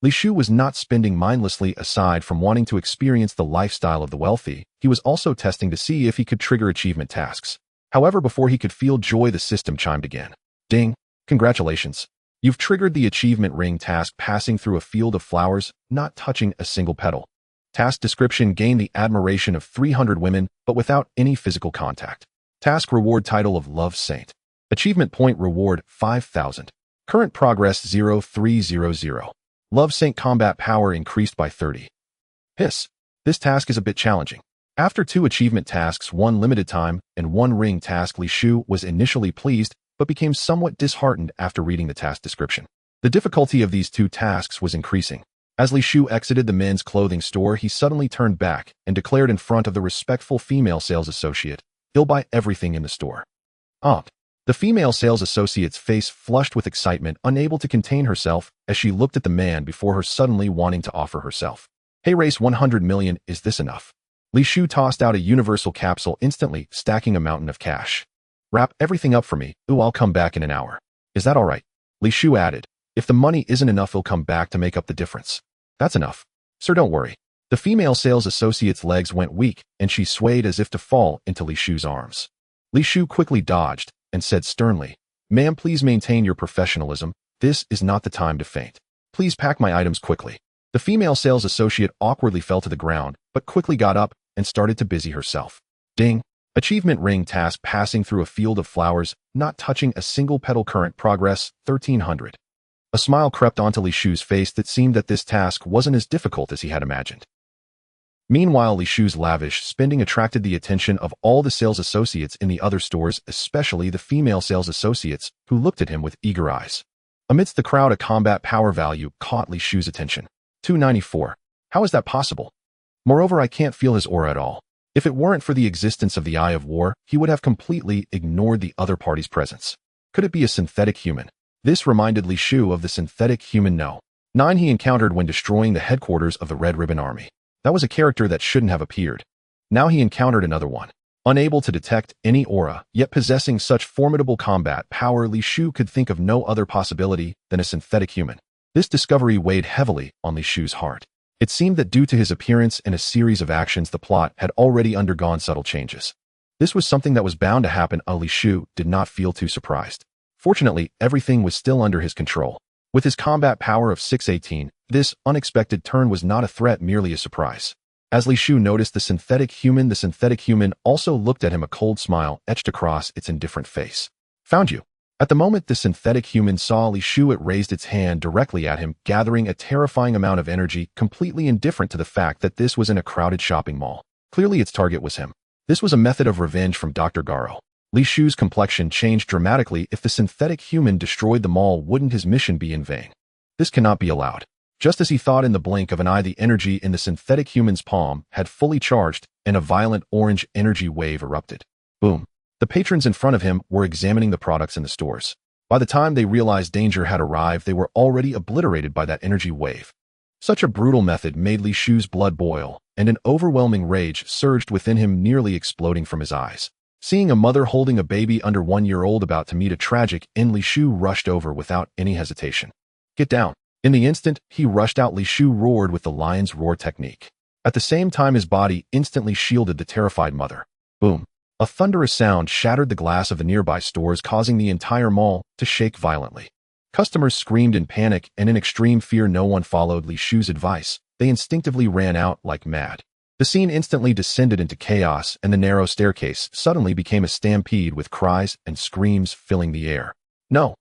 Li Shu was not spending mindlessly. Aside from wanting to experience the lifestyle of the wealthy, he was also testing to see if he could trigger achievement tasks. However, before he could feel joy, the system chimed again. Ding! Congratulations. You've triggered the achievement ring task, passing through a field of flowers, not touching a single petal. Task description: gain the admiration of 300 women, but without any physical contact. Task reward: title of Love Saint. Achievement point reward 5,000. Current progress 0300. Love Saint combat power increased by 30. Hiss. This task is a bit challenging. After 2 achievement tasks, 1 limited time, and 1 ring task, Li Shu was initially pleased, but became somewhat disheartened after reading the task description. The difficulty of these 2 tasks was increasing. As Li Shu exited the men's clothing store, he suddenly turned back and declared in front of the respectful female sales associate, "He'll buy everything in the store." The female sales associate's face flushed with excitement, unable to contain herself as she looked at the man before her, suddenly wanting to offer herself. Hey, race 100 million, is this enough? Li Shu tossed out a universal capsule, instantly stacking a mountain of cash. Wrap everything up for me. Ooh, I'll come back in an hour. Is that all right? Li Shu added. If the money isn't enough, he'll come back to make up the difference. That's enough. Sir, don't worry. The female sales associate's legs went weak, and she swayed as if to fall into Li Shu's arms. Li Shu quickly dodged and said sternly, "Ma'am, please maintain your professionalism. This is not the time to faint. Please pack my items quickly." The female sales associate awkwardly fell to the ground, but quickly got up and started to busy herself. Ding! Achievement ring task: passing through a field of flowers, not touching a single petal. Current progress 1300. A smile crept onto Li Shu's face that seemed that this task wasn't as difficult as he had imagined. Meanwhile, Li Shu's lavish spending attracted the attention of all the sales associates in the other stores, especially the female sales associates, who looked at him with eager eyes. Amidst the crowd, a combat power value caught Li Shu's attention. 294. How is that possible? Moreover, I can't feel his aura at all. If it weren't for the existence of the Eye of War, he would have completely ignored the other party's presence. Could it be a synthetic human? This reminded Li Shu of the synthetic human No. 9 he encountered when destroying the headquarters of the Red Ribbon Army. That was a character that shouldn't have appeared. Now he encountered another one. Unable to detect any aura, yet possessing such formidable combat power, Li Shu could think of no other possibility than a synthetic human. This discovery weighed heavily on Li Shu's heart. It seemed that due to his appearance and a series of actions, the plot had already undergone subtle changes. This was something that was bound to happen. Li Shu did not feel too surprised. Fortunately, everything was still under his control. With his combat power of 618, this unexpected turn was not a threat, merely a surprise. As Li Shu noticed the synthetic human also looked at him, a cold smile etched across its indifferent face. Found you. At the moment the synthetic human saw Li Shu, it raised its hand directly at him, gathering a terrifying amount of energy, completely indifferent to the fact that this was in a crowded shopping mall. Clearly its target was him. This was a method of revenge from Dr. Garo. Li Shu's complexion changed dramatically. If the synthetic human destroyed the mall, wouldn't his mission be in vain? This cannot be allowed. Just as he thought, in the blink of an eye, the energy in the synthetic human's palm had fully charged, and a violent orange energy wave erupted. Boom. The patrons in front of him were examining the products in the stores. By the time they realized danger had arrived, they were already obliterated by that energy wave. Such a brutal method made Li Shu's blood boil, and an overwhelming rage surged within him, nearly exploding from his eyes. Seeing a mother holding a baby under 1 year old about to meet a tragic end, Li Shu rushed over without any hesitation. "Get down." In the instant he rushed out, Li Shu roared with the lion's roar technique. At the same time, his body instantly shielded the terrified mother. Boom. A thunderous sound shattered the glass of the nearby stores, causing the entire mall to shake violently. Customers screamed in panic, and in extreme fear no one followed Li Shu's advice. They instinctively ran out like mad. The scene instantly descended into chaos, and the narrow staircase suddenly became a stampede with cries and screams filling the air. "No!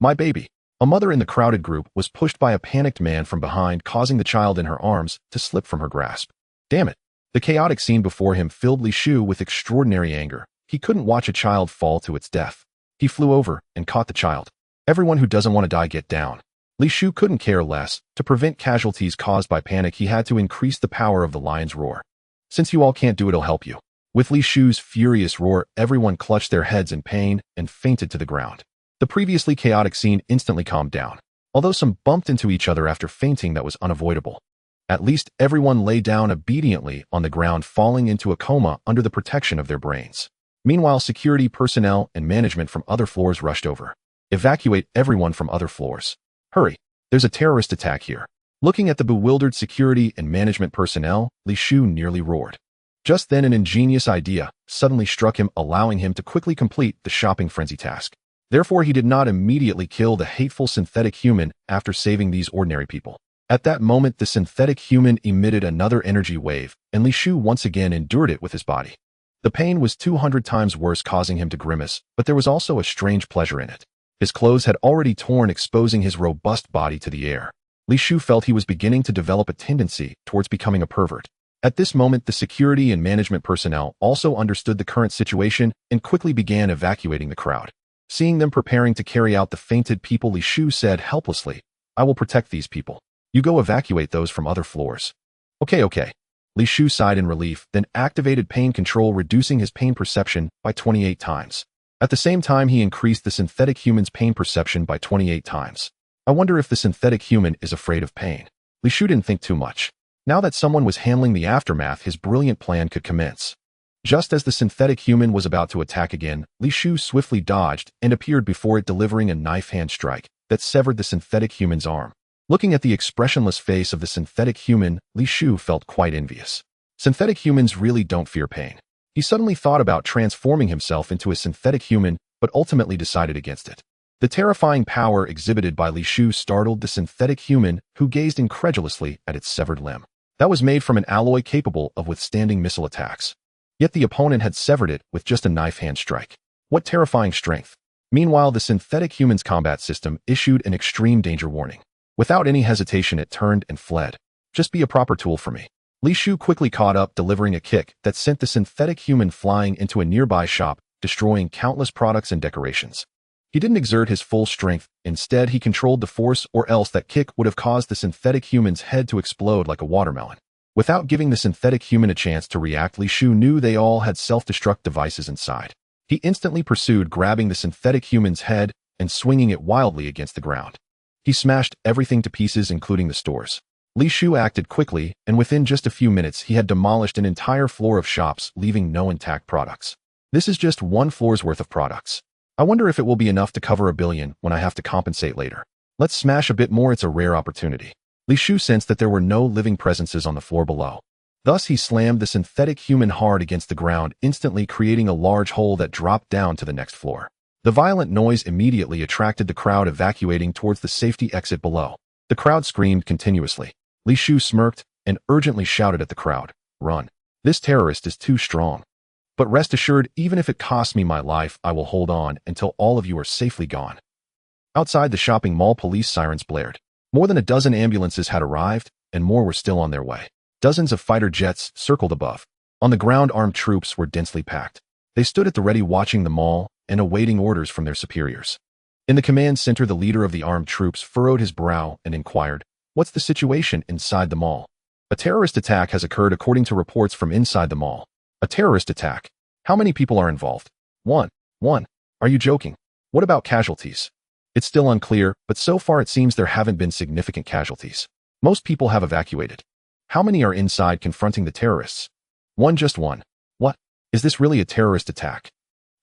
My baby!" A mother in the crowded group was pushed by a panicked man from behind, causing the child in her arms to slip from her grasp. Damn it! The chaotic scene before him filled Li Shu with extraordinary anger. He couldn't watch a child fall to its death. He flew over and caught the child. "Everyone who doesn't want to die, get down." Li Shu couldn't care less. To prevent casualties caused by panic, he had to increase the power of the lion's roar. "Since you all can't do it, I'll help you." With Li Shu's furious roar, everyone clutched their heads in pain and fainted to the ground. The previously chaotic scene instantly calmed down. Although some bumped into each other after fainting, that was unavoidable. At least everyone lay down obediently on the ground, falling into a coma under the protection of their brains. Meanwhile, security personnel and management from other floors rushed over. "Evacuate everyone from other floors. Hurry! There's a terrorist attack here." Looking at the bewildered security and management personnel, Li Shu nearly roared. Just then an ingenious idea suddenly struck him, allowing him to quickly complete the shopping frenzy task. Therefore, he did not immediately kill the hateful synthetic human after saving these ordinary people. At that moment, the synthetic human emitted another energy wave, and Li Shu once again endured it with his body. The pain was 200 times worse, causing him to grimace, but there was also a strange pleasure in it. His clothes had already torn, exposing his robust body to the air. Li Shu felt he was beginning to develop a tendency towards becoming a pervert. At this moment, the security and management personnel also understood the current situation and quickly began evacuating the crowd. Seeing them preparing to carry out the fainted people, Li Shu said helplessly, "I will protect these people. You go evacuate those from other floors." Okay. Li Shu sighed in relief, then activated pain control, reducing his pain perception by 28 times. At the same time, he increased the synthetic human's pain perception by 28 times. I wonder if the synthetic human is afraid of pain. Li Shu didn't think too much. Now that someone was handling the aftermath, his brilliant plan could commence. Just as the synthetic human was about to attack again, Li Shu swiftly dodged and appeared before it, delivering a knife hand strike that severed the synthetic human's arm. Looking at the expressionless face of the synthetic human, Li Shu felt quite envious. Synthetic humans really don't fear pain. He suddenly thought about transforming himself into a synthetic human, but ultimately decided against it. The terrifying power exhibited by Li Shu startled the synthetic human, who gazed incredulously at its severed limb. That was made from an alloy capable of withstanding missile attacks. Yet the opponent had severed it with just a knife hand strike. What terrifying strength! Meanwhile, the synthetic human's combat system issued an extreme danger warning. Without any hesitation, it turned and fled. "Just be a proper tool for me." Li Shu quickly caught up, delivering a kick that sent the synthetic human flying into a nearby shop, destroying countless products and decorations. He didn't exert his full strength. Instead, he controlled the force, or else that kick would have caused the synthetic human's head to explode like a watermelon. Without giving the synthetic human a chance to react, Li Shu knew they all had self-destruct devices inside. He instantly pursued, grabbing the synthetic human's head and swinging it wildly against the ground. He smashed everything to pieces, including the stores. Li Shu acted quickly, and within just a few minutes he had demolished an entire floor of shops, leaving no intact products. This is just one floor's worth of products. I wonder if it will be enough to cover $1 billion when I have to compensate later. Let's smash a bit more, it's a rare opportunity. Li Shu sensed that there were no living presences on the floor below. Thus he slammed the synthetic human hard against the ground, instantly creating a large hole that dropped down to the next floor. The violent noise immediately attracted the crowd, evacuating towards the safety exit below. The crowd screamed continuously. Li Shu smirked and urgently shouted at the crowd, "Run. This terrorist is too strong. But rest assured, even if it costs me my life, I will hold on until all of you are safely gone." Outside the shopping mall, police sirens blared. More than a dozen ambulances had arrived, and more were still on their way. Dozens of fighter jets circled above. On the ground, armed troops were densely packed. They stood at the ready, watching the mall and awaiting orders from their superiors. In the command center, the leader of the armed troops furrowed his brow and inquired, "What's the situation inside the mall?" "A terrorist attack has occurred, according to reports from inside the mall." "A terrorist attack? How many people are involved?" One. Are you joking? What about casualties?" "It's still unclear, but so far it seems there haven't been significant casualties. Most people have evacuated." How many are inside confronting the terrorists? One, just one. What? Is this really a terrorist attack?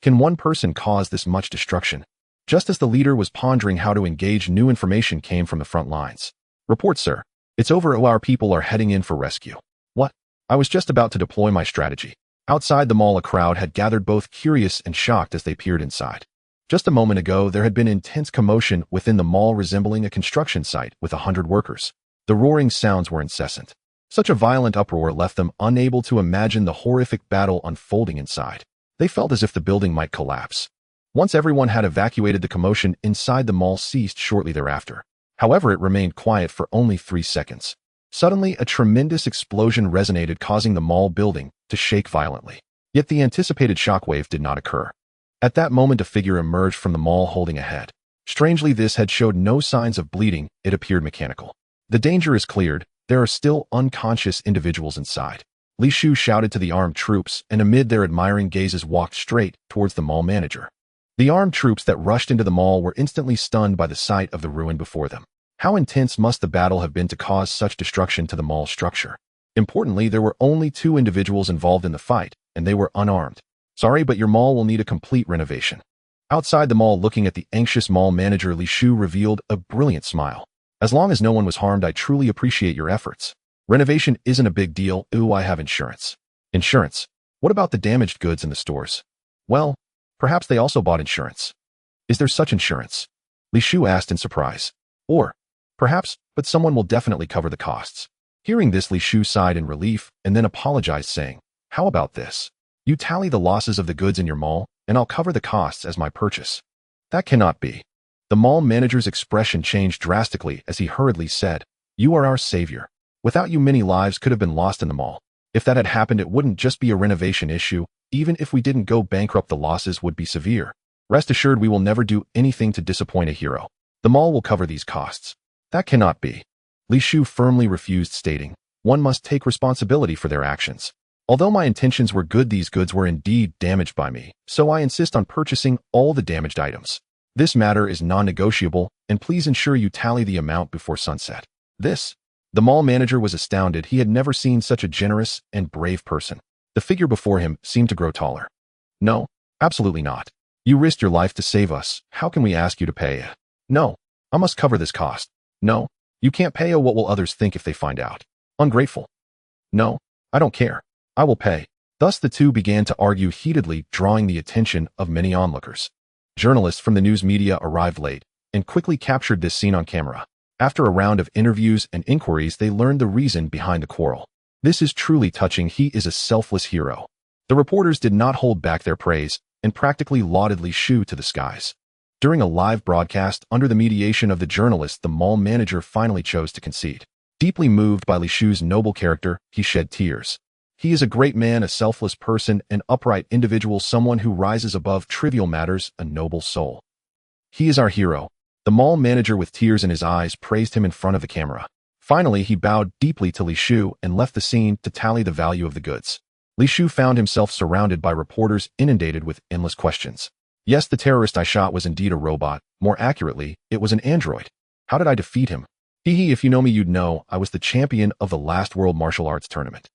Can one person cause this much destruction? Just as the leader was pondering how to engage, new information came from the front lines. Report, sir. It's over. Our people are heading in for rescue. What? I was just about to deploy my strategy. Outside the mall, a crowd had gathered, both curious and shocked as they peered inside. Just a moment ago, there had been intense commotion within the mall, resembling a construction site with 100 workers. The roaring sounds were incessant. Such a violent uproar left them unable to imagine the horrific battle unfolding inside. They felt as if the building might collapse. Once everyone had evacuated, the commotion inside the mall ceased shortly thereafter. However, it remained quiet for only 3 seconds. Suddenly, a tremendous explosion resonated, causing the mall building to shake violently. Yet the anticipated shockwave did not occur. At that moment, a figure emerged from the mall holding a head. Strangely, this head showed no signs of bleeding. It appeared mechanical. The danger is cleared. There are still unconscious individuals inside. Li Shu shouted to the armed troops, and amid their admiring gazes walked straight towards the mall manager. The armed troops that rushed into the mall were instantly stunned by the sight of the ruin before them. How intense must the battle have been to cause such destruction to the mall structure? Importantly, there were only 2 individuals involved in the fight, and they were unarmed. Sorry, but your mall will need a complete renovation. Outside the mall, looking at the anxious mall manager, Li Shu revealed a brilliant smile. As long as no one was harmed, I truly appreciate your efforts. Renovation isn't a big deal. Ooh, I have insurance. Insurance? What about the damaged goods in the stores? Well, perhaps they also bought insurance. Is there such insurance? Li Shu asked in surprise. Or, perhaps, but someone will definitely cover the costs. Hearing this, Li Shu sighed in relief and then apologized, saying, how about this? You tally the losses of the goods in your mall, and I'll cover the costs as my purchase. That cannot be. The mall manager's expression changed drastically as he hurriedly said, you are our savior. Without you, many lives could have been lost in the mall. If that had happened, it wouldn't just be a renovation issue. Even if we didn't go bankrupt, the losses would be severe. Rest assured, we will never do anything to disappoint a hero. The mall will cover these costs. That cannot be. Li Shu firmly refused, stating, one must take responsibility for their actions. Although my intentions were good, these goods were indeed damaged by me, so I insist on purchasing all the damaged items. This matter is non-negotiable, and please ensure you tally the amount before sunset. This? The mall manager was astounded. He had never seen such a generous and brave person. The figure before him seemed to grow taller. No, absolutely not. You risked your life to save us. How can we ask you to pay? No, I must cover this cost. No, you can't pay. What will others think if they find out? Ungrateful. No, I don't care. I will pay. Thus the two began to argue heatedly, drawing the attention of many onlookers. Journalists from the news media arrived late and quickly captured this scene on camera. After a round of interviews and inquiries, they learned the reason behind the quarrel. This is truly touching. He is a selfless hero. The reporters did not hold back their praise and practically lauded Li Shu to the skies. During a live broadcast, under the mediation of the journalists, the mall manager finally chose to concede. Deeply moved by Li Shu's noble character, he shed tears. He is a great man, a selfless person, an upright individual, someone who rises above trivial matters, a noble soul. He is our hero. The mall manager, with tears in his eyes, praised him in front of the camera. Finally, he bowed deeply to Li Shu and left the scene to tally the value of the goods. Li Shu found himself surrounded by reporters inundated with endless questions. Yes, the terrorist I shot was indeed a robot. More accurately, it was an android. How did I defeat him? If you know me, you'd know I was the champion of the last World Martial Arts Tournament.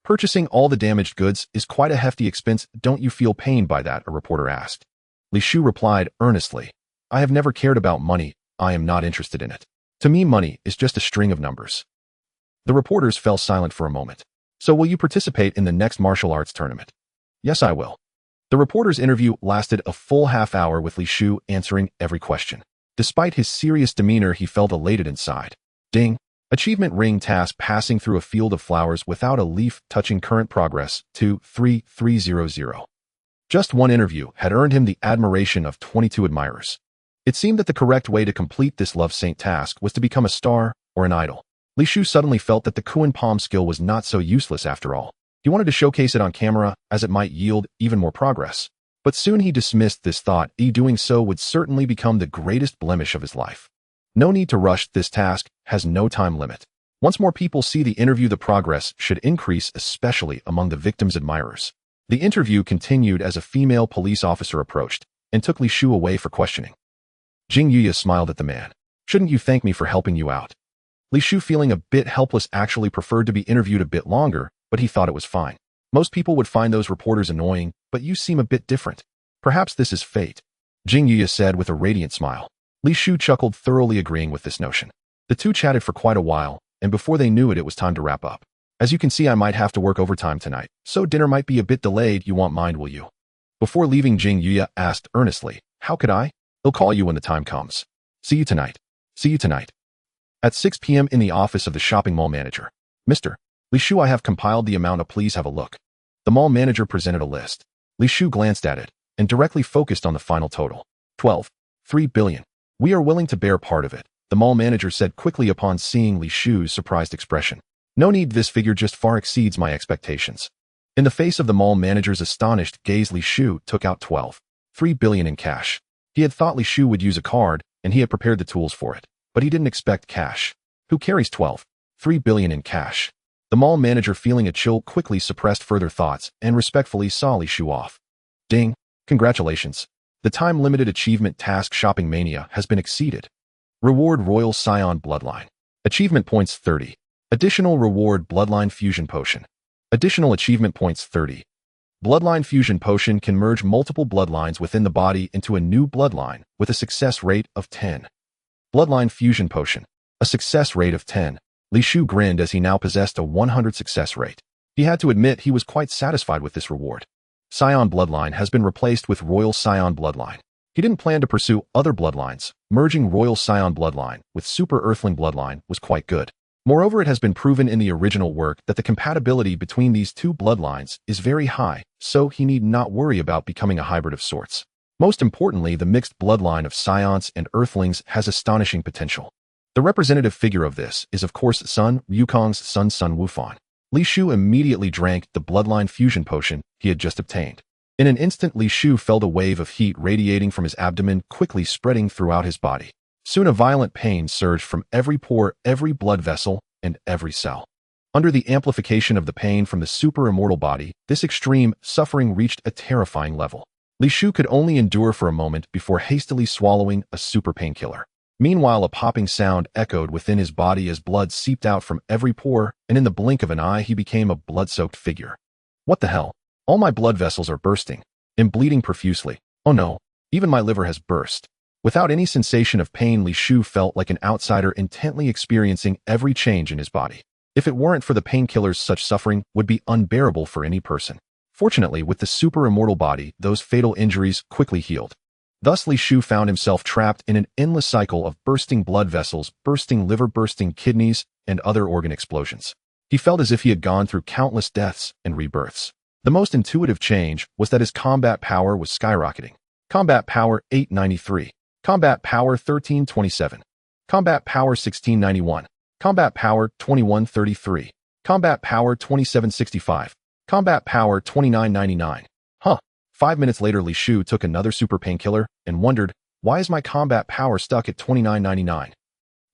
Purchasing all the damaged goods is quite a hefty expense. Don't you feel pained by that? A reporter asked. Li Shu replied earnestly, I have never cared about money. I am not interested in it. To me, money is just a string of numbers. The reporters fell silent for a moment. So will you participate in the next martial arts tournament? Yes, I will. The reporter's interview lasted a full half hour with Li Shu answering every question. Despite his serious demeanor, he felt elated inside. Ding. Achievement ring task: passing through a field of flowers without a leaf touching. Current progress 23300. Just one interview had earned him the admiration of 22 admirers. It seemed that the correct way to complete this love saint task was to become a star or an idol. Li Shu suddenly felt that the Kuan palm skill was not so useless after all. He wanted to showcase it on camera as it might yield even more progress. But soon he dismissed this thought. Doing so would certainly become the greatest blemish of his life. No need to rush. This task has no time limit. Once more people see the interview, the progress should increase, especially among the victim's admirers. The interview continued as a female police officer approached and took Li Shu away for questioning. Jing Yuya smiled at the man. Shouldn't you thank me for helping you out? Li Shu, feeling a bit helpless, actually preferred to be interviewed a bit longer, but he thought it was fine. Most people would find those reporters annoying, but you seem a bit different. Perhaps this is fate, Jing Yuya said with a radiant smile. Li Shu chuckled, thoroughly agreeing with this notion. The two chatted for quite a while, and before they knew it, it was time to wrap up. As you can see, I might have to work overtime tonight, so dinner might be a bit delayed. You won't mind, will you? Before leaving, Jing Yuya asked earnestly, how could I? They'll call you when the time comes. See you tonight. See you tonight. At 6 p.m. in the office of the shopping mall manager. Mr. Li Shu, I have compiled the amount. Please have a look. The mall manager presented a list. Li Shu glanced at it and directly focused on the final total. 12.3 billion. We are willing to bear part of it, the mall manager said quickly upon seeing Li Shu's surprised expression. No need, this figure just far exceeds my expectations. In the face of the mall manager's astonished gaze, Li Shu took out 12.3 billion in cash. He had thought Li Shu would use a card, and he had prepared the tools for it, but he didn't expect cash. Who carries 12.3 billion in cash? The mall manager, feeling a chill, quickly suppressed further thoughts and respectfully saw Li Shu off. Ding! Congratulations. The time-limited achievement task Shopping Mania has been exceeded. Reward Royal Saiyan Bloodline. Achievement points 30. Additional reward Bloodline Fusion Potion. Additional achievement points 30. Bloodline Fusion Potion can merge multiple bloodlines within the body into a new bloodline with a success rate of 10. Bloodline Fusion Potion. A success rate of 10. Li Shu grinned as he now possessed a 100 success rate. He had to admit he was quite satisfied with this reward. Saiyan Bloodline has been replaced with Royal Saiyan Bloodline. He didn't plan to pursue other bloodlines. Merging Royal Saiyan Bloodline with Super Earthling Bloodline was quite good. Moreover, it has been proven in the original work that the compatibility between these two bloodlines is very high, so he need not worry about becoming a hybrid of sorts. Most importantly, the mixed bloodline of Saiyans and Earthlings has astonishing potential. The representative figure of this is, of course, Sun Wukong's son Sun Wufan. Li Shu immediately drank the bloodline fusion potion he had just obtained. In an instant, Li Shu felt a wave of heat radiating from his abdomen, quickly spreading throughout his body. Soon a violent pain surged from every pore, every blood vessel, and every cell. Under the amplification of the pain from the super immortal body, this extreme suffering reached a terrifying level. Li Shu could only endure for a moment before hastily swallowing a super painkiller. Meanwhile, a popping sound echoed within his body as blood seeped out from every pore, and in the blink of an eye he became a blood-soaked figure. What the hell? All my blood vessels are bursting. I'm bleeding profusely. Oh no, even my liver has burst. Without any sensation of pain, Li Shu felt like an outsider intently experiencing every change in his body. If it weren't for the painkillers, such suffering would be unbearable for any person. Fortunately, with the super immortal body, those fatal injuries quickly healed. Thus, Li Shu found himself trapped in an endless cycle of bursting blood vessels, bursting liver, bursting kidneys, and other organ explosions. He felt as if he had gone through countless deaths and rebirths. The most intuitive change was that his combat power was skyrocketing. Combat power 893. Combat power 1327. Combat power 1691. Combat power 2133. Combat power 2765. Combat power 2999. 5 minutes later, Li Shu took another super painkiller and wondered, why is my combat power stuck at 2999?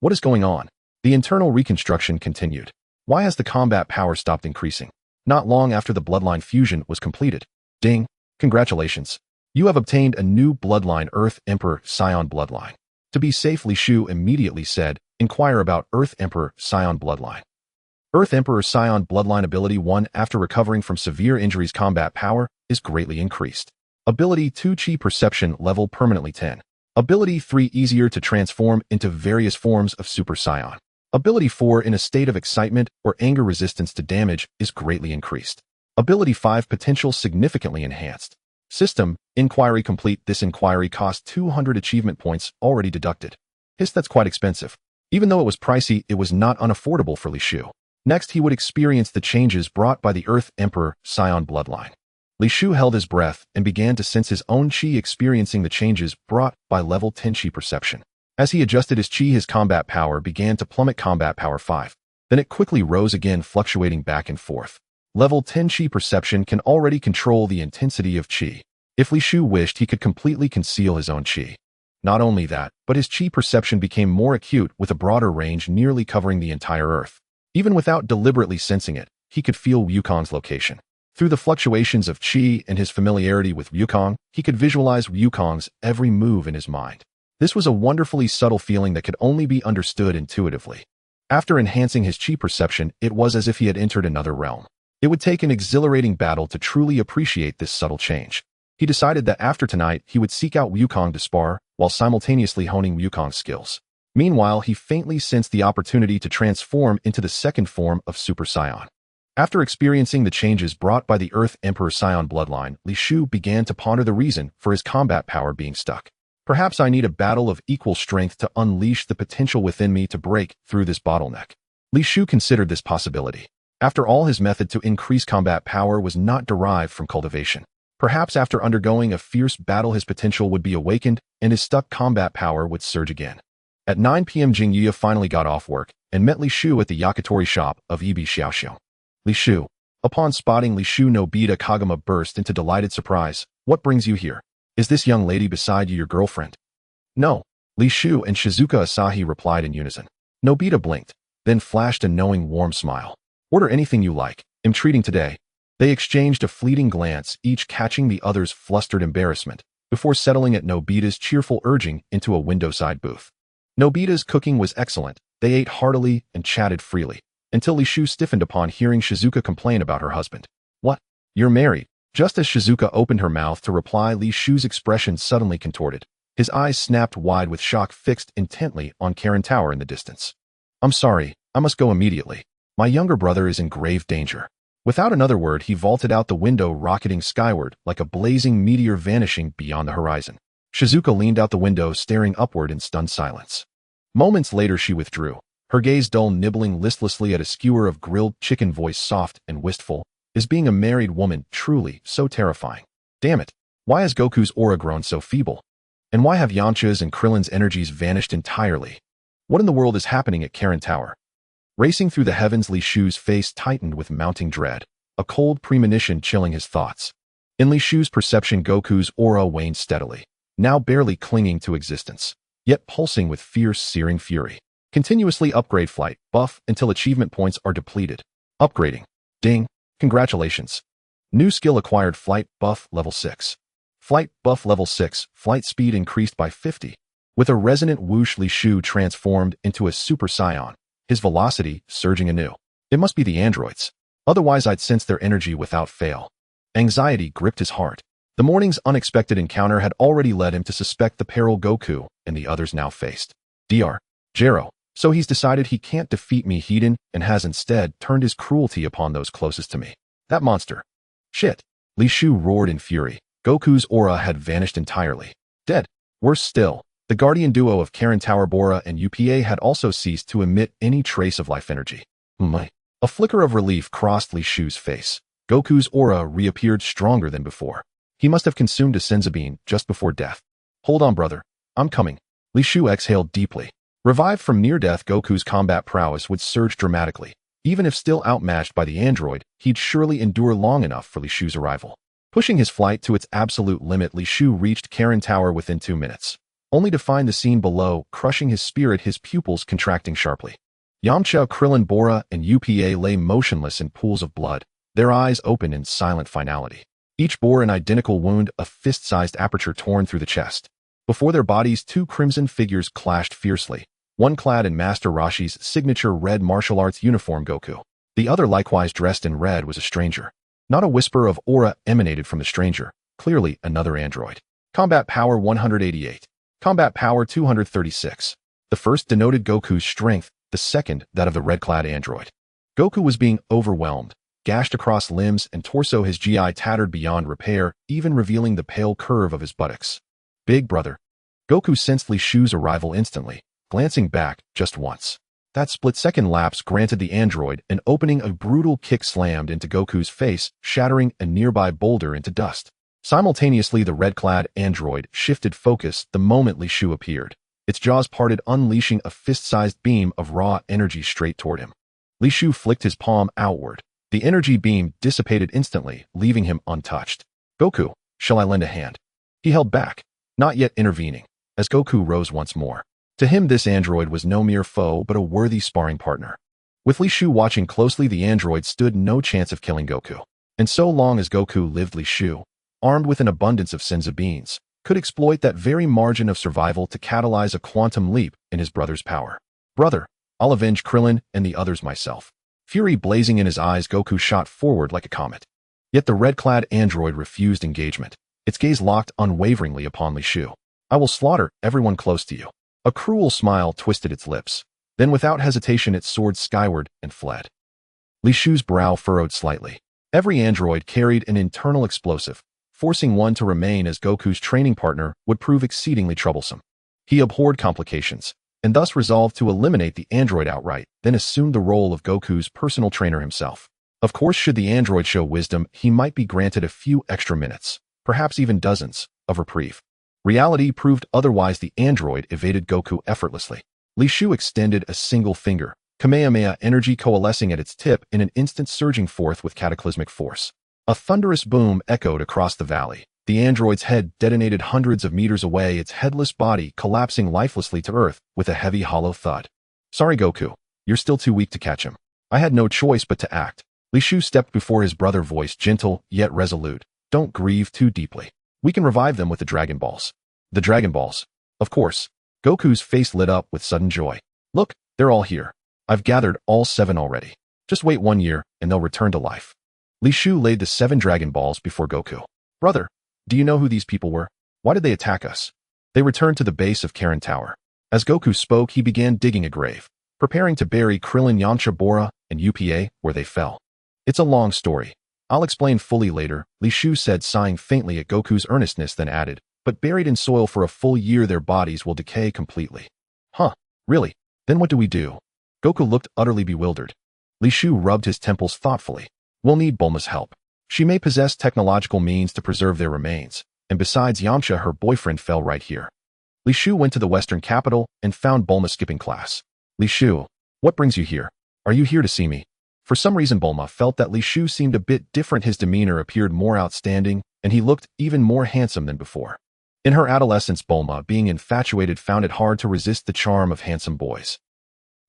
What is going on? The internal reconstruction continued. Why has the combat power stopped increasing? Not long after the bloodline fusion was completed. Ding! Congratulations. You have obtained a new bloodline, Earth Emperor Saiyan bloodline. To be safe, Li Shu immediately said, inquire about Earth Emperor Saiyan bloodline. Earth Emperor Saiyan bloodline ability 1. After recovering from severe injuries, combat power is greatly increased. Ability 2. Chi perception level permanently 10. Ability 3. Easier to transform into various forms of Super Saiyan. Ability 4. In a state of excitement or anger, resistance to damage is greatly increased. Ability 5. Potential significantly enhanced. System inquiry complete. This inquiry cost 200 achievement points already deducted. That's quite expensive. Even though it was pricey, it was not unaffordable for Li Shu. Next, he would experience the changes brought by the Earth Emperor Saiyan bloodline. Li Shu held his breath and began to sense his own chi experiencing the changes brought by level 10 chi perception. As he adjusted his chi, his combat power began to plummet. Combat power 5. Then it quickly rose again, fluctuating back and forth. Level 10 chi perception can already control the intensity of chi. If Li Shu wished, he could completely conceal his own chi. Not only that, but his chi perception became more acute with a broader range, nearly covering the entire Earth. Even without deliberately sensing it, he could feel Wukong's location. Through the fluctuations of chi and his familiarity with Wukong, he could visualize Wukong's every move in his mind. This was a wonderfully subtle feeling that could only be understood intuitively. After enhancing his chi perception, it was as if he had entered another realm. It would take an exhilarating battle to truly appreciate this subtle change. He decided that after tonight, he would seek out Wukong to spar, while simultaneously honing Wukong's skills. Meanwhile, he faintly sensed the opportunity to transform into the second form of Super Saiyan. After experiencing the changes brought by the Earth Emperor Saiyan bloodline, Li Shu began to ponder the reason for his combat power being stuck. Perhaps I need a battle of equal strength to unleash the potential within me to break through this bottleneck. Li Shu considered this possibility. After all, his method to increase combat power was not derived from cultivation. Perhaps after undergoing a fierce battle, his potential would be awakened and his stuck combat power would surge again. At 9 p.m. Jing Yi finally got off work and met Li Shu at the yakitori shop of Ibi Xiaoxiu. Li Shu. Upon spotting Li Shu, Nobita Kagama burst into delighted surprise. What brings you here? Is this young lady beside you your girlfriend? No. Li Shu and Shizuka Asahi replied in unison. Nobita blinked, then flashed a knowing warm smile. Order anything you like. I'm treating today. They exchanged a fleeting glance, each catching the other's flustered embarrassment, before settling at Nobita's cheerful urging into a window-side booth. Nobita's cooking was excellent. They ate heartily and chatted freely, until Li Shu stiffened upon hearing Shizuka complain about her husband. What? You're married? Just as Shizuka opened her mouth to reply, Li Shu's expression suddenly contorted. His eyes snapped wide with shock, fixed intently on Karen Tower in the distance. I'm sorry, I must go immediately. My younger brother is in grave danger. Without another word, he vaulted out the window, rocketing skyward like a blazing meteor vanishing beyond the horizon. Shizuka leaned out the window, staring upward in stunned silence. Moments later, she withdrew, her gaze dull, nibbling listlessly at a skewer of grilled chicken, voice soft and wistful. Is being a married woman truly so terrifying? Damn it, why has Goku's aura grown so feeble? And why have Yamcha's and Krillin's energies vanished entirely? What in the world is happening at Karen Tower? Racing through the heavens, Li Shu's face tightened with mounting dread, a cold premonition chilling his thoughts. In Li Shu's perception, Goku's aura waned steadily, now barely clinging to existence, yet pulsing with fierce, searing fury. Continuously upgrade flight buff until achievement points are depleted. Upgrading. Ding. Congratulations. New skill acquired, flight buff level 6. Flight buff level 6, flight speed increased by 50. With a resonant whoosh, Li Shu transformed into a Super Saiyan, his velocity surging anew. It must be the androids. Otherwise, I'd sense their energy without fail. Anxiety gripped his heart. The morning's unexpected encounter had already led him to suspect the peril Goku and the others now faced. Dr. Jero. So he's decided he can't defeat me, Hedon, and has instead turned his cruelty upon those closest to me. That monster. Shit. Li Shu roared in fury. Goku's aura had vanished entirely. Dead. Worse still, the guardian duo of Karen Tower, Bora and UPA, had also ceased to emit any trace of life energy. A flicker of relief crossed Li Shu's face. Goku's aura reappeared stronger than before. He must have consumed a senzu just before death. Hold on, brother. I'm coming. Li Shu exhaled deeply. Revived from near death, Goku's combat prowess would surge dramatically. Even if still outmatched by the android, he'd surely endure long enough for Li Shu's arrival. Pushing his flight to its absolute limit, Li Shu reached Karen Tower within 2 minutes, only to find the scene below crushing his spirit, his pupils contracting sharply. Yamcha, Krillin, Bora, and UPA lay motionless in pools of blood, their eyes open in silent finality. Each bore an identical wound, a fist-sized aperture torn through the chest. Before their bodies, 2 crimson figures clashed fiercely, one clad in Master Roshi's signature red martial arts uniform, Goku. The other, likewise dressed in red, was a stranger. Not a whisper of aura emanated from the stranger, clearly another android. Combat power 188. Combat power 236. The first denoted Goku's strength, the second that of the red-clad android. Goku was being overwhelmed, gashed across limbs and torso, his GI tattered beyond repair, even revealing the pale curve of his buttocks. Big brother. Goku sensed Li Shu's arrival instantly, glancing back just once. That split-second lapse granted the android an opening. A brutal kick slammed into Goku's face, shattering a nearby boulder into dust. Simultaneously, the red-clad android shifted focus the moment Li Shu appeared. Its jaws parted, unleashing a fist-sized beam of raw energy straight toward him. Li Shu flicked his palm outward. The energy beam dissipated instantly, leaving him untouched. Goku, shall I lend a hand? He held back, not yet intervening, as Goku rose once more. To him, this android was no mere foe, but a worthy sparring partner. With Li Shu watching closely, the android stood no chance of killing Goku. And so long as Goku lived, Li Shu, armed with an abundance of senzu beans, could exploit that very margin of survival to catalyze a quantum leap in his brother's power. Brother, I'll avenge Krillin and the others myself. Fury blazing in his eyes, Goku shot forward like a comet. Yet the red-clad android refused engagement. Its gaze locked unwaveringly upon Li Shu. I will slaughter everyone close to you. A cruel smile twisted its lips. Then without hesitation it soared skyward and fled. Li Shu's brow furrowed slightly. Every android carried an internal explosive. Forcing one to remain as Goku's training partner would prove exceedingly troublesome. He abhorred complications, and thus resolved to eliminate the android outright, then assumed the role of Goku's personal trainer himself. Of course, should the android show wisdom, he might be granted a few extra minutes, perhaps even dozens, of reprieve. Reality proved otherwise. The android evaded Goku effortlessly. Li Shu extended a single finger, Kamehameha energy coalescing at its tip in an instant surging forth with cataclysmic force. A thunderous boom echoed across the valley. The android's head detonated hundreds of meters away, its headless body collapsing lifelessly to earth with a heavy hollow thud. Sorry, Goku. You're still too weak to catch him. I had no choice but to act. Li Shu stepped before his brother, voice gentle yet resolute. Don't grieve too deeply. We can revive them with the Dragon Balls. The Dragon Balls? Of course. Goku's face lit up with sudden joy. Look, they're all here. I've gathered all 7 already. Just wait 1 year, and they'll return to life. Li Shu laid the 7 Dragon Balls before Goku. Brother, do you know who these people were? Why did they attack us? They returned to the base of Karin Tower. As Goku spoke, he began digging a grave, preparing to bury Krillin, Yamcha, Bora, and Upa where they fell. It's a long story. I'll explain fully later, Li Shu said, sighing faintly at Goku's earnestness, then added, but buried in soil for a full year their bodies will decay completely. Huh, really? Then what do we do? Goku looked utterly bewildered. Li Shu rubbed his temples thoughtfully. We'll need Bulma's help. She may possess technological means to preserve their remains, and besides, Yamcha, her boyfriend, fell right here. Li Shu went to the western capital and found Bulma skipping class. Li Shu, what brings you here? Are you here to see me? For some reason, Bulma felt that Li Shu seemed a bit different. His demeanor appeared more outstanding, and he looked even more handsome than before. In her adolescence, Bulma, being infatuated, found it hard to resist the charm of handsome boys.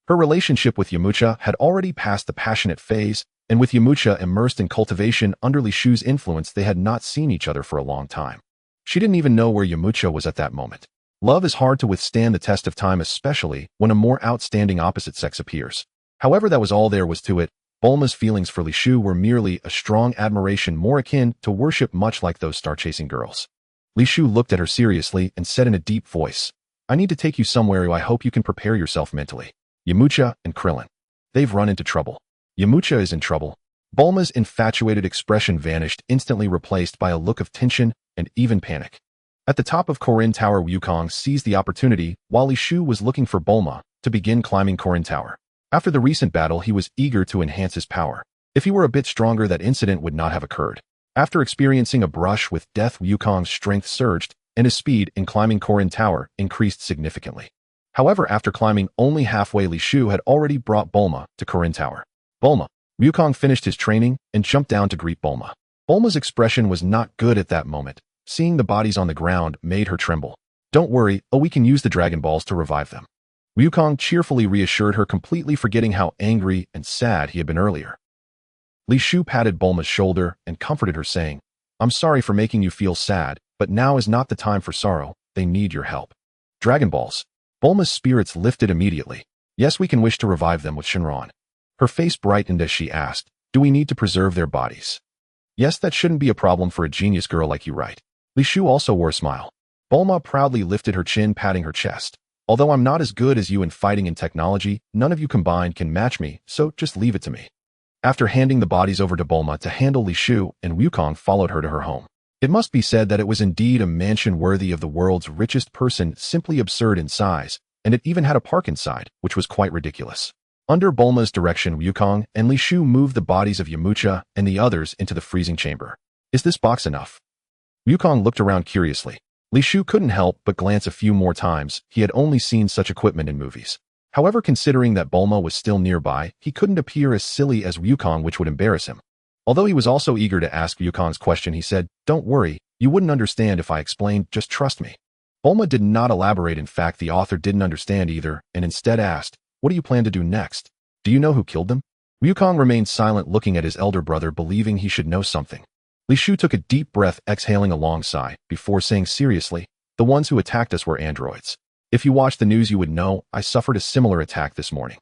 Her relationship with Yamcha had already passed the passionate phase, and with Yamcha immersed in cultivation under Li Shu's influence, they had not seen each other for a long time. She didn't even know where Yamcha was at that moment. Love is hard to withstand the test of time, especially when a more outstanding opposite sex appears. However, that was all there was to it. Bulma's feelings for Li Shu were merely a strong admiration, more akin to worship, much like those star-chasing girls. Li Shu looked at her seriously and said in a deep voice, I need to take you somewhere. I hope you can prepare yourself mentally. Yamcha and Krillin. They've run into trouble. Yamcha is in trouble. Bulma's infatuated expression vanished, instantly replaced by a look of tension and even panic. At the top of Karin Tower, Wukong seized the opportunity while Li Shu was looking for Bulma to begin climbing Karin Tower. After the recent battle, he was eager to enhance his power. If he were a bit stronger, that incident would not have occurred. After experiencing a brush with death, Wukong's strength surged, and his speed in climbing Karin Tower increased significantly. However, after climbing only halfway, Li Shu had already brought Bulma to Karin Tower. Bulma. Wukong finished his training and jumped down to greet Bulma. Bulma's expression was not good at that moment. Seeing the bodies on the ground made her tremble. Don't worry, we can use the Dragon Balls to revive them. Wukong cheerfully reassured her, completely forgetting how angry and sad he had been earlier. Li Shu patted Bulma's shoulder and comforted her, saying, I'm sorry for making you feel sad, but now is not the time for sorrow. They need your help. Dragon Balls. Bulma's spirits lifted immediately. Yes, we can wish to revive them with Shenron. Her face brightened as she asked, do we need to preserve their bodies? Yes, that shouldn't be a problem for a genius girl like you, right? Li Shu also wore a smile. Bulma proudly lifted her chin, patting her chest. Although I'm not as good as you in fighting and technology, none of you combined can match me, so just leave it to me. After handing the bodies over to Bulma to handle, Li Shu and Wukong followed her to her home. It must be said that it was indeed a mansion worthy of the world's richest person, simply absurd in size, and it even had a park inside, which was quite ridiculous. Under Bulma's direction, Wukong and Li Shu moved the bodies of Yamcha and the others into the freezing chamber. Is this box enough? Wukong looked around curiously. Li Shu couldn't help but glance a few more times. He had only seen such equipment in movies. However, considering that Bulma was still nearby, he couldn't appear as silly as Wukong, which would embarrass him. Although he was also eager to ask Wukong's question, he said, Don't worry, you wouldn't understand if I explained, just trust me. Bulma did not elaborate. In fact, the author didn't understand either, and instead asked, What do you plan to do next? Do you know who killed them? Wukong remained silent, looking at his elder brother, believing he should know something. Li Shu took a deep breath, exhaling a long sigh, before saying seriously, The ones who attacked us were androids. If you watched the news, you would know I suffered a similar attack this morning.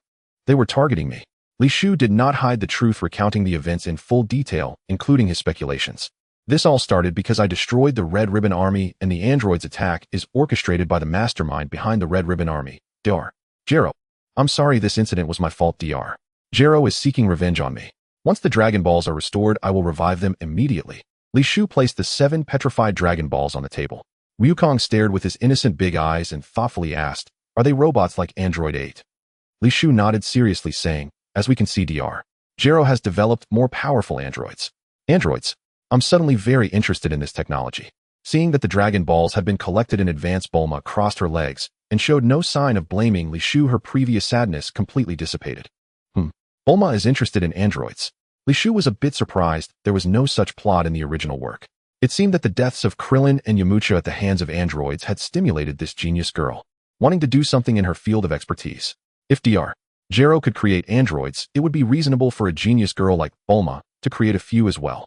They were targeting me. Li Shu did not hide the truth, recounting the events in full detail, including his speculations. This all started because I destroyed the Red Ribbon Army, and the android's attack is orchestrated by the mastermind behind the Red Ribbon Army, Dr. Jero. I'm sorry, this incident was my fault, Dr. Jero is seeking revenge on me. Once the Dragon Balls are restored, I will revive them immediately. Li Shu placed the 7 petrified Dragon Balls on the table. Wukong stared with his innocent big eyes and thoughtfully asked, "Are they robots like Android 8? Li Shu nodded seriously, saying, "As we can see, Dr. Jero has developed more powerful androids." Androids? I'm suddenly very interested in this technology. Seeing that the Dragon Balls had been collected in advance, Bulma crossed her legs and showed no sign of blaming Li Shu. Her previous sadness completely dissipated. Bulma is interested in androids. Li Shu was a bit surprised. There was no such plot in the original work. It seemed that the deaths of Krillin and Yamcha at the hands of androids had stimulated this genius girl, wanting to do something in her field of expertise. If Dr. Jero could create androids, it would be reasonable for a genius girl like Bulma to create a few as well.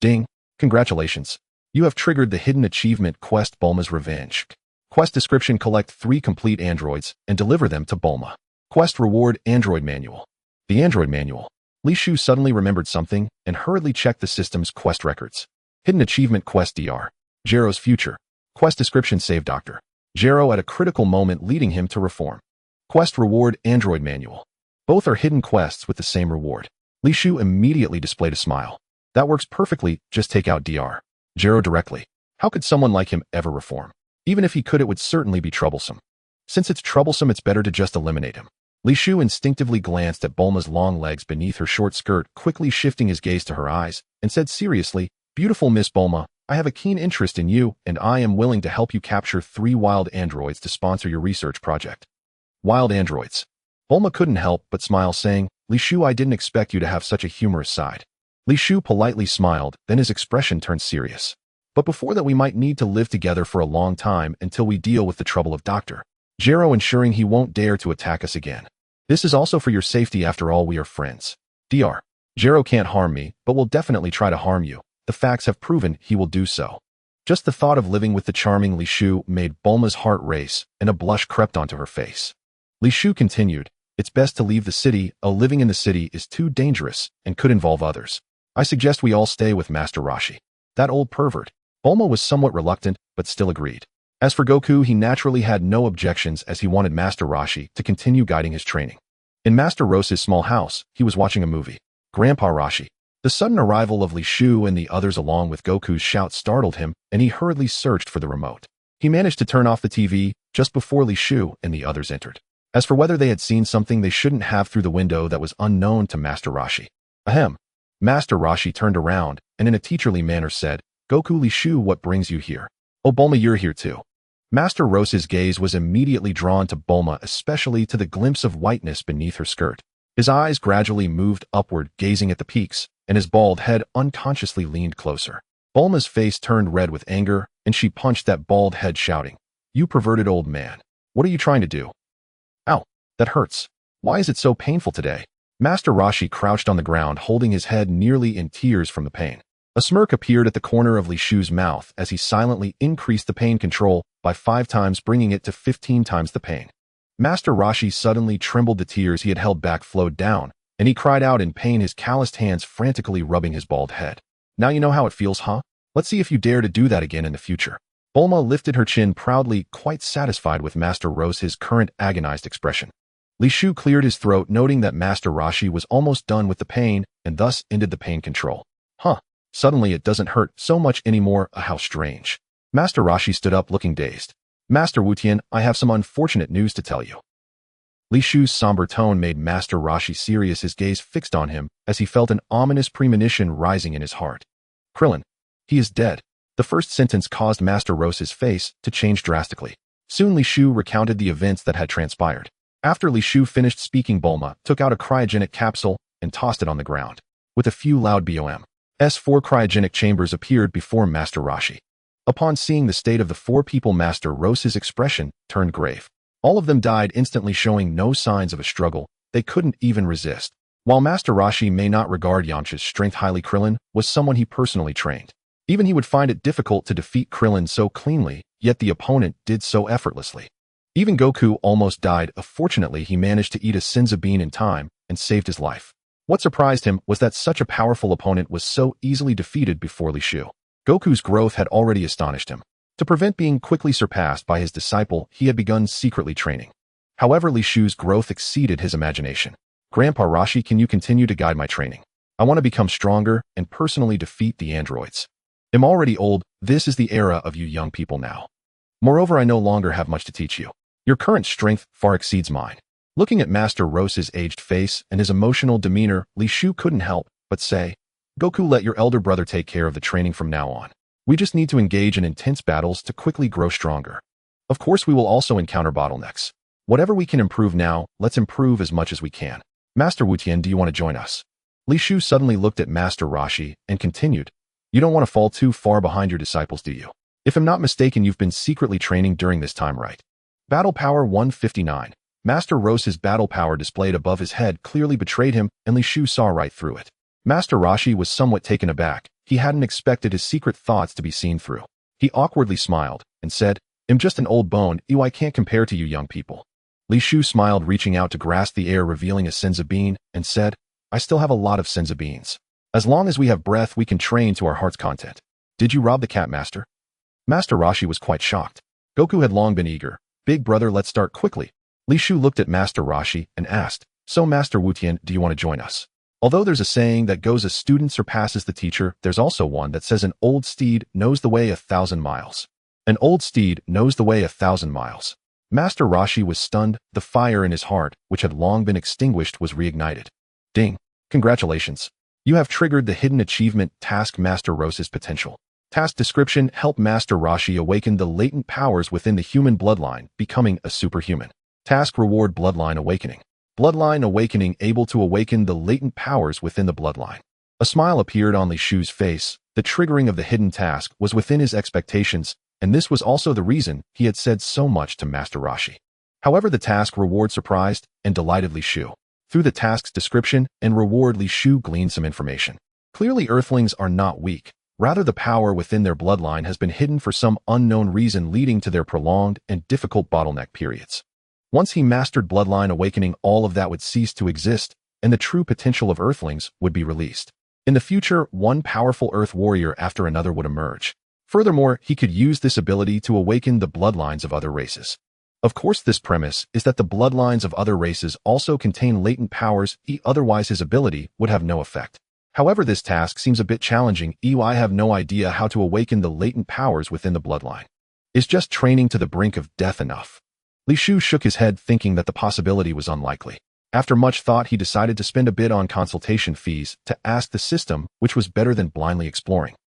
Ding! Congratulations. You have triggered the hidden achievement quest, Bulma's Revenge. Quest description: collect 3 complete androids and deliver them to Bulma. Quest reward: Android Manual. The Android Manual. Li Shu suddenly remembered something and hurriedly checked the system's quest records. Hidden achievement quest: Dr. Jero's future. Quest description: save Dr. Jero at a critical moment, leading him to reform. Quest reward: Android Manual. Both are hidden quests with the same reward. Li Shu immediately displayed a smile. That works perfectly, just take out Dr. Jero directly. How could someone like him ever reform? Even if he could, it would certainly be troublesome. Since it's troublesome, it's better to just eliminate him. Li Shu instinctively glanced at Bulma's long legs beneath her short skirt, quickly shifting his gaze to her eyes, and said seriously, "Beautiful Miss Bulma, I have a keen interest in you, and I am willing to help you capture 3 wild androids to sponsor your research project." Wild androids. Bulma couldn't help but smile, saying, "Li Shu, I didn't expect you to have such a humorous side." Li Shu politely smiled, then his expression turned serious. "But before that, we might need to live together for a long time until we deal with the trouble of Dr. Jero, ensuring he won't dare to attack us again. This is also for your safety, after all, we are friends. Dr. Jero can't harm me, but will definitely try to harm you. The facts have proven he will do so." Just the thought of living with the charming Li Shu made Bulma's heart race, and a blush crept onto her face. Li Shu continued, "It's best to leave the city. Living in the city is too dangerous and could involve others. I suggest we all stay with Master Roshi." That old pervert. Bulma was somewhat reluctant, but still agreed. As for Goku, he naturally had no objections, as he wanted Master Roshi to continue guiding his training. In Master Rose's small house, he was watching a movie. Grandpa Roshi. The sudden arrival of Li Shu and the others along with Goku's shout startled him, and he hurriedly searched for the remote. He managed to turn off the TV just before Li Shu and the others entered. As for whether they had seen something they shouldn't have through the window, that was unknown to Master Roshi. Ahem. Master Roshi turned around and in a teacherly manner said, "Goku, Li Shu, what brings you here? Oh, Bulma, you're here too." Master Rose's gaze was immediately drawn to Bulma, especially to the glimpse of whiteness beneath her skirt. His eyes gradually moved upward, gazing at the peaks, and his bald head unconsciously leaned closer. Bulma's face turned red with anger, and she punched that bald head, shouting, "You perverted old man. What are you trying to do?" "Ow, that hurts. Why is it so painful today?" Master Roshi crouched on the ground, holding his head, nearly in tears from the pain. A smirk appeared at the corner of Li Shu's mouth as he silently increased the pain control by 5 times, bringing it to 15 times the pain. Master Roshi suddenly trembled. The tears he had held back flowed down, and he cried out in pain, his calloused hands frantically rubbing his bald head. "Now you know how it feels, huh? Let's see if you dare to do that again in the future." Bulma lifted her chin proudly, quite satisfied with Master Rose's current agonized expression. Li Shu cleared his throat, noting that Master Roshi was almost done with the pain and thus ended the pain control. "Huh. Suddenly it doesn't hurt so much anymore. How strange." Master Roshi stood up, looking dazed. "Master Wutian, I have some unfortunate news to tell you." Li Shu's somber tone made Master Roshi serious, his gaze fixed on him as he felt an ominous premonition rising in his heart. "Krillin. He is dead." The first sentence caused Master Rose's face to change drastically. Soon Li Shu recounted the events that had transpired. After Li Shu finished speaking, Bulma took out a cryogenic capsule and tossed it on the ground. With a few loud BOMs, 4 cryogenic chambers appeared before Master Roshi. Upon seeing the state of the 4 people, Master Rose's expression turned grave. All of them died instantly, showing no signs of a struggle. They couldn't even resist. While Master Roshi may not regard Yamcha's strength highly, Krillin was someone he personally trained. Even he would find it difficult to defeat Krillin so cleanly, yet the opponent did so effortlessly. Even Goku almost died. Fortunately, he managed to eat a Senzu bean in time and saved his life. What surprised him was that such a powerful opponent was so easily defeated before Li Shu. Goku's growth had already astonished him. To prevent being quickly surpassed by his disciple, he had begun secretly training. However, Li Shu's growth exceeded his imagination. Grandpa Roshi, can you continue to guide my training? I want to become stronger and personally defeat the androids. I'm already old. This is the era of you young people now. Moreover, I no longer have much to teach you. Your current strength far exceeds mine. Looking at Master Rose's aged face and his emotional demeanor, Li Shu couldn't help but say, Goku, let your elder brother take care of the training from now on. We just need to engage in intense battles to quickly grow stronger. Of course, we will also encounter bottlenecks. Whatever we can improve now, let's improve as much as we can. Master Wutian, do you want to join us? Li Shu suddenly looked at Master Roshi and continued, you don't want to fall too far behind your disciples, do you? If I'm not mistaken, you've been secretly training during this time, right? Battle Power 159. Master Rose's battle power displayed above his head clearly betrayed him, and Li Shu saw right through it. Master Roshi was somewhat taken aback. He hadn't expected his secret thoughts to be seen through. He awkwardly smiled and said, I'm just an old bone, I can't compare to you young people. Li Shu smiled, reaching out to grasp the air, revealing a Senzu bean, and said, I still have a lot of Senzu beans. As long as we have breath, we can train to our heart's content. Did you rob the cat, Master? Master Roshi was quite shocked. Goku had long been eager. Big brother, let's start quickly. Li Shu looked at Master Roshi and asked, so Master Wutian, do you want to join us? Although there's a saying that goes a student surpasses the teacher, there's also one that says an old steed knows the way 1,000 miles. An old steed knows the way 1,000 miles. Master Roshi was stunned. The fire in his heart, which had long been extinguished, was reignited. Ding! Congratulations. You have triggered the hidden achievement task Master Rose's potential. Task description: help Master Roshi awaken the latent powers within the human bloodline, becoming a superhuman. Task reward: bloodline awakening. Bloodline awakening, able to awaken the latent powers within the bloodline. A smile appeared on Li Shu's face. The triggering of the hidden task was within his expectations, and this was also the reason he had said so much to Master Roshi. However, the task reward surprised and delighted Li Shu. Through the task's description and reward, Li Shu gleaned some information. Clearly, Earthlings are not weak. Rather, the power within their bloodline has been hidden for some unknown reason, leading to their prolonged and difficult bottleneck periods. Once he mastered bloodline awakening, all of that would cease to exist, and the true potential of Earthlings would be released. In the future, one powerful Earth warrior after another would emerge. Furthermore, he could use this ability to awaken the bloodlines of other races. Of course, this premise is that the bloodlines of other races also contain latent powers, otherwise his ability would have no effect. However, this task seems a bit challenging. I have no idea how to awaken the latent powers within the bloodline. Is just training to the brink of death enough? Li Shu shook his head, thinking that the possibility was unlikely. After much thought, he decided to spend a bit on consultation fees to ask the system, which was better than blindly exploring.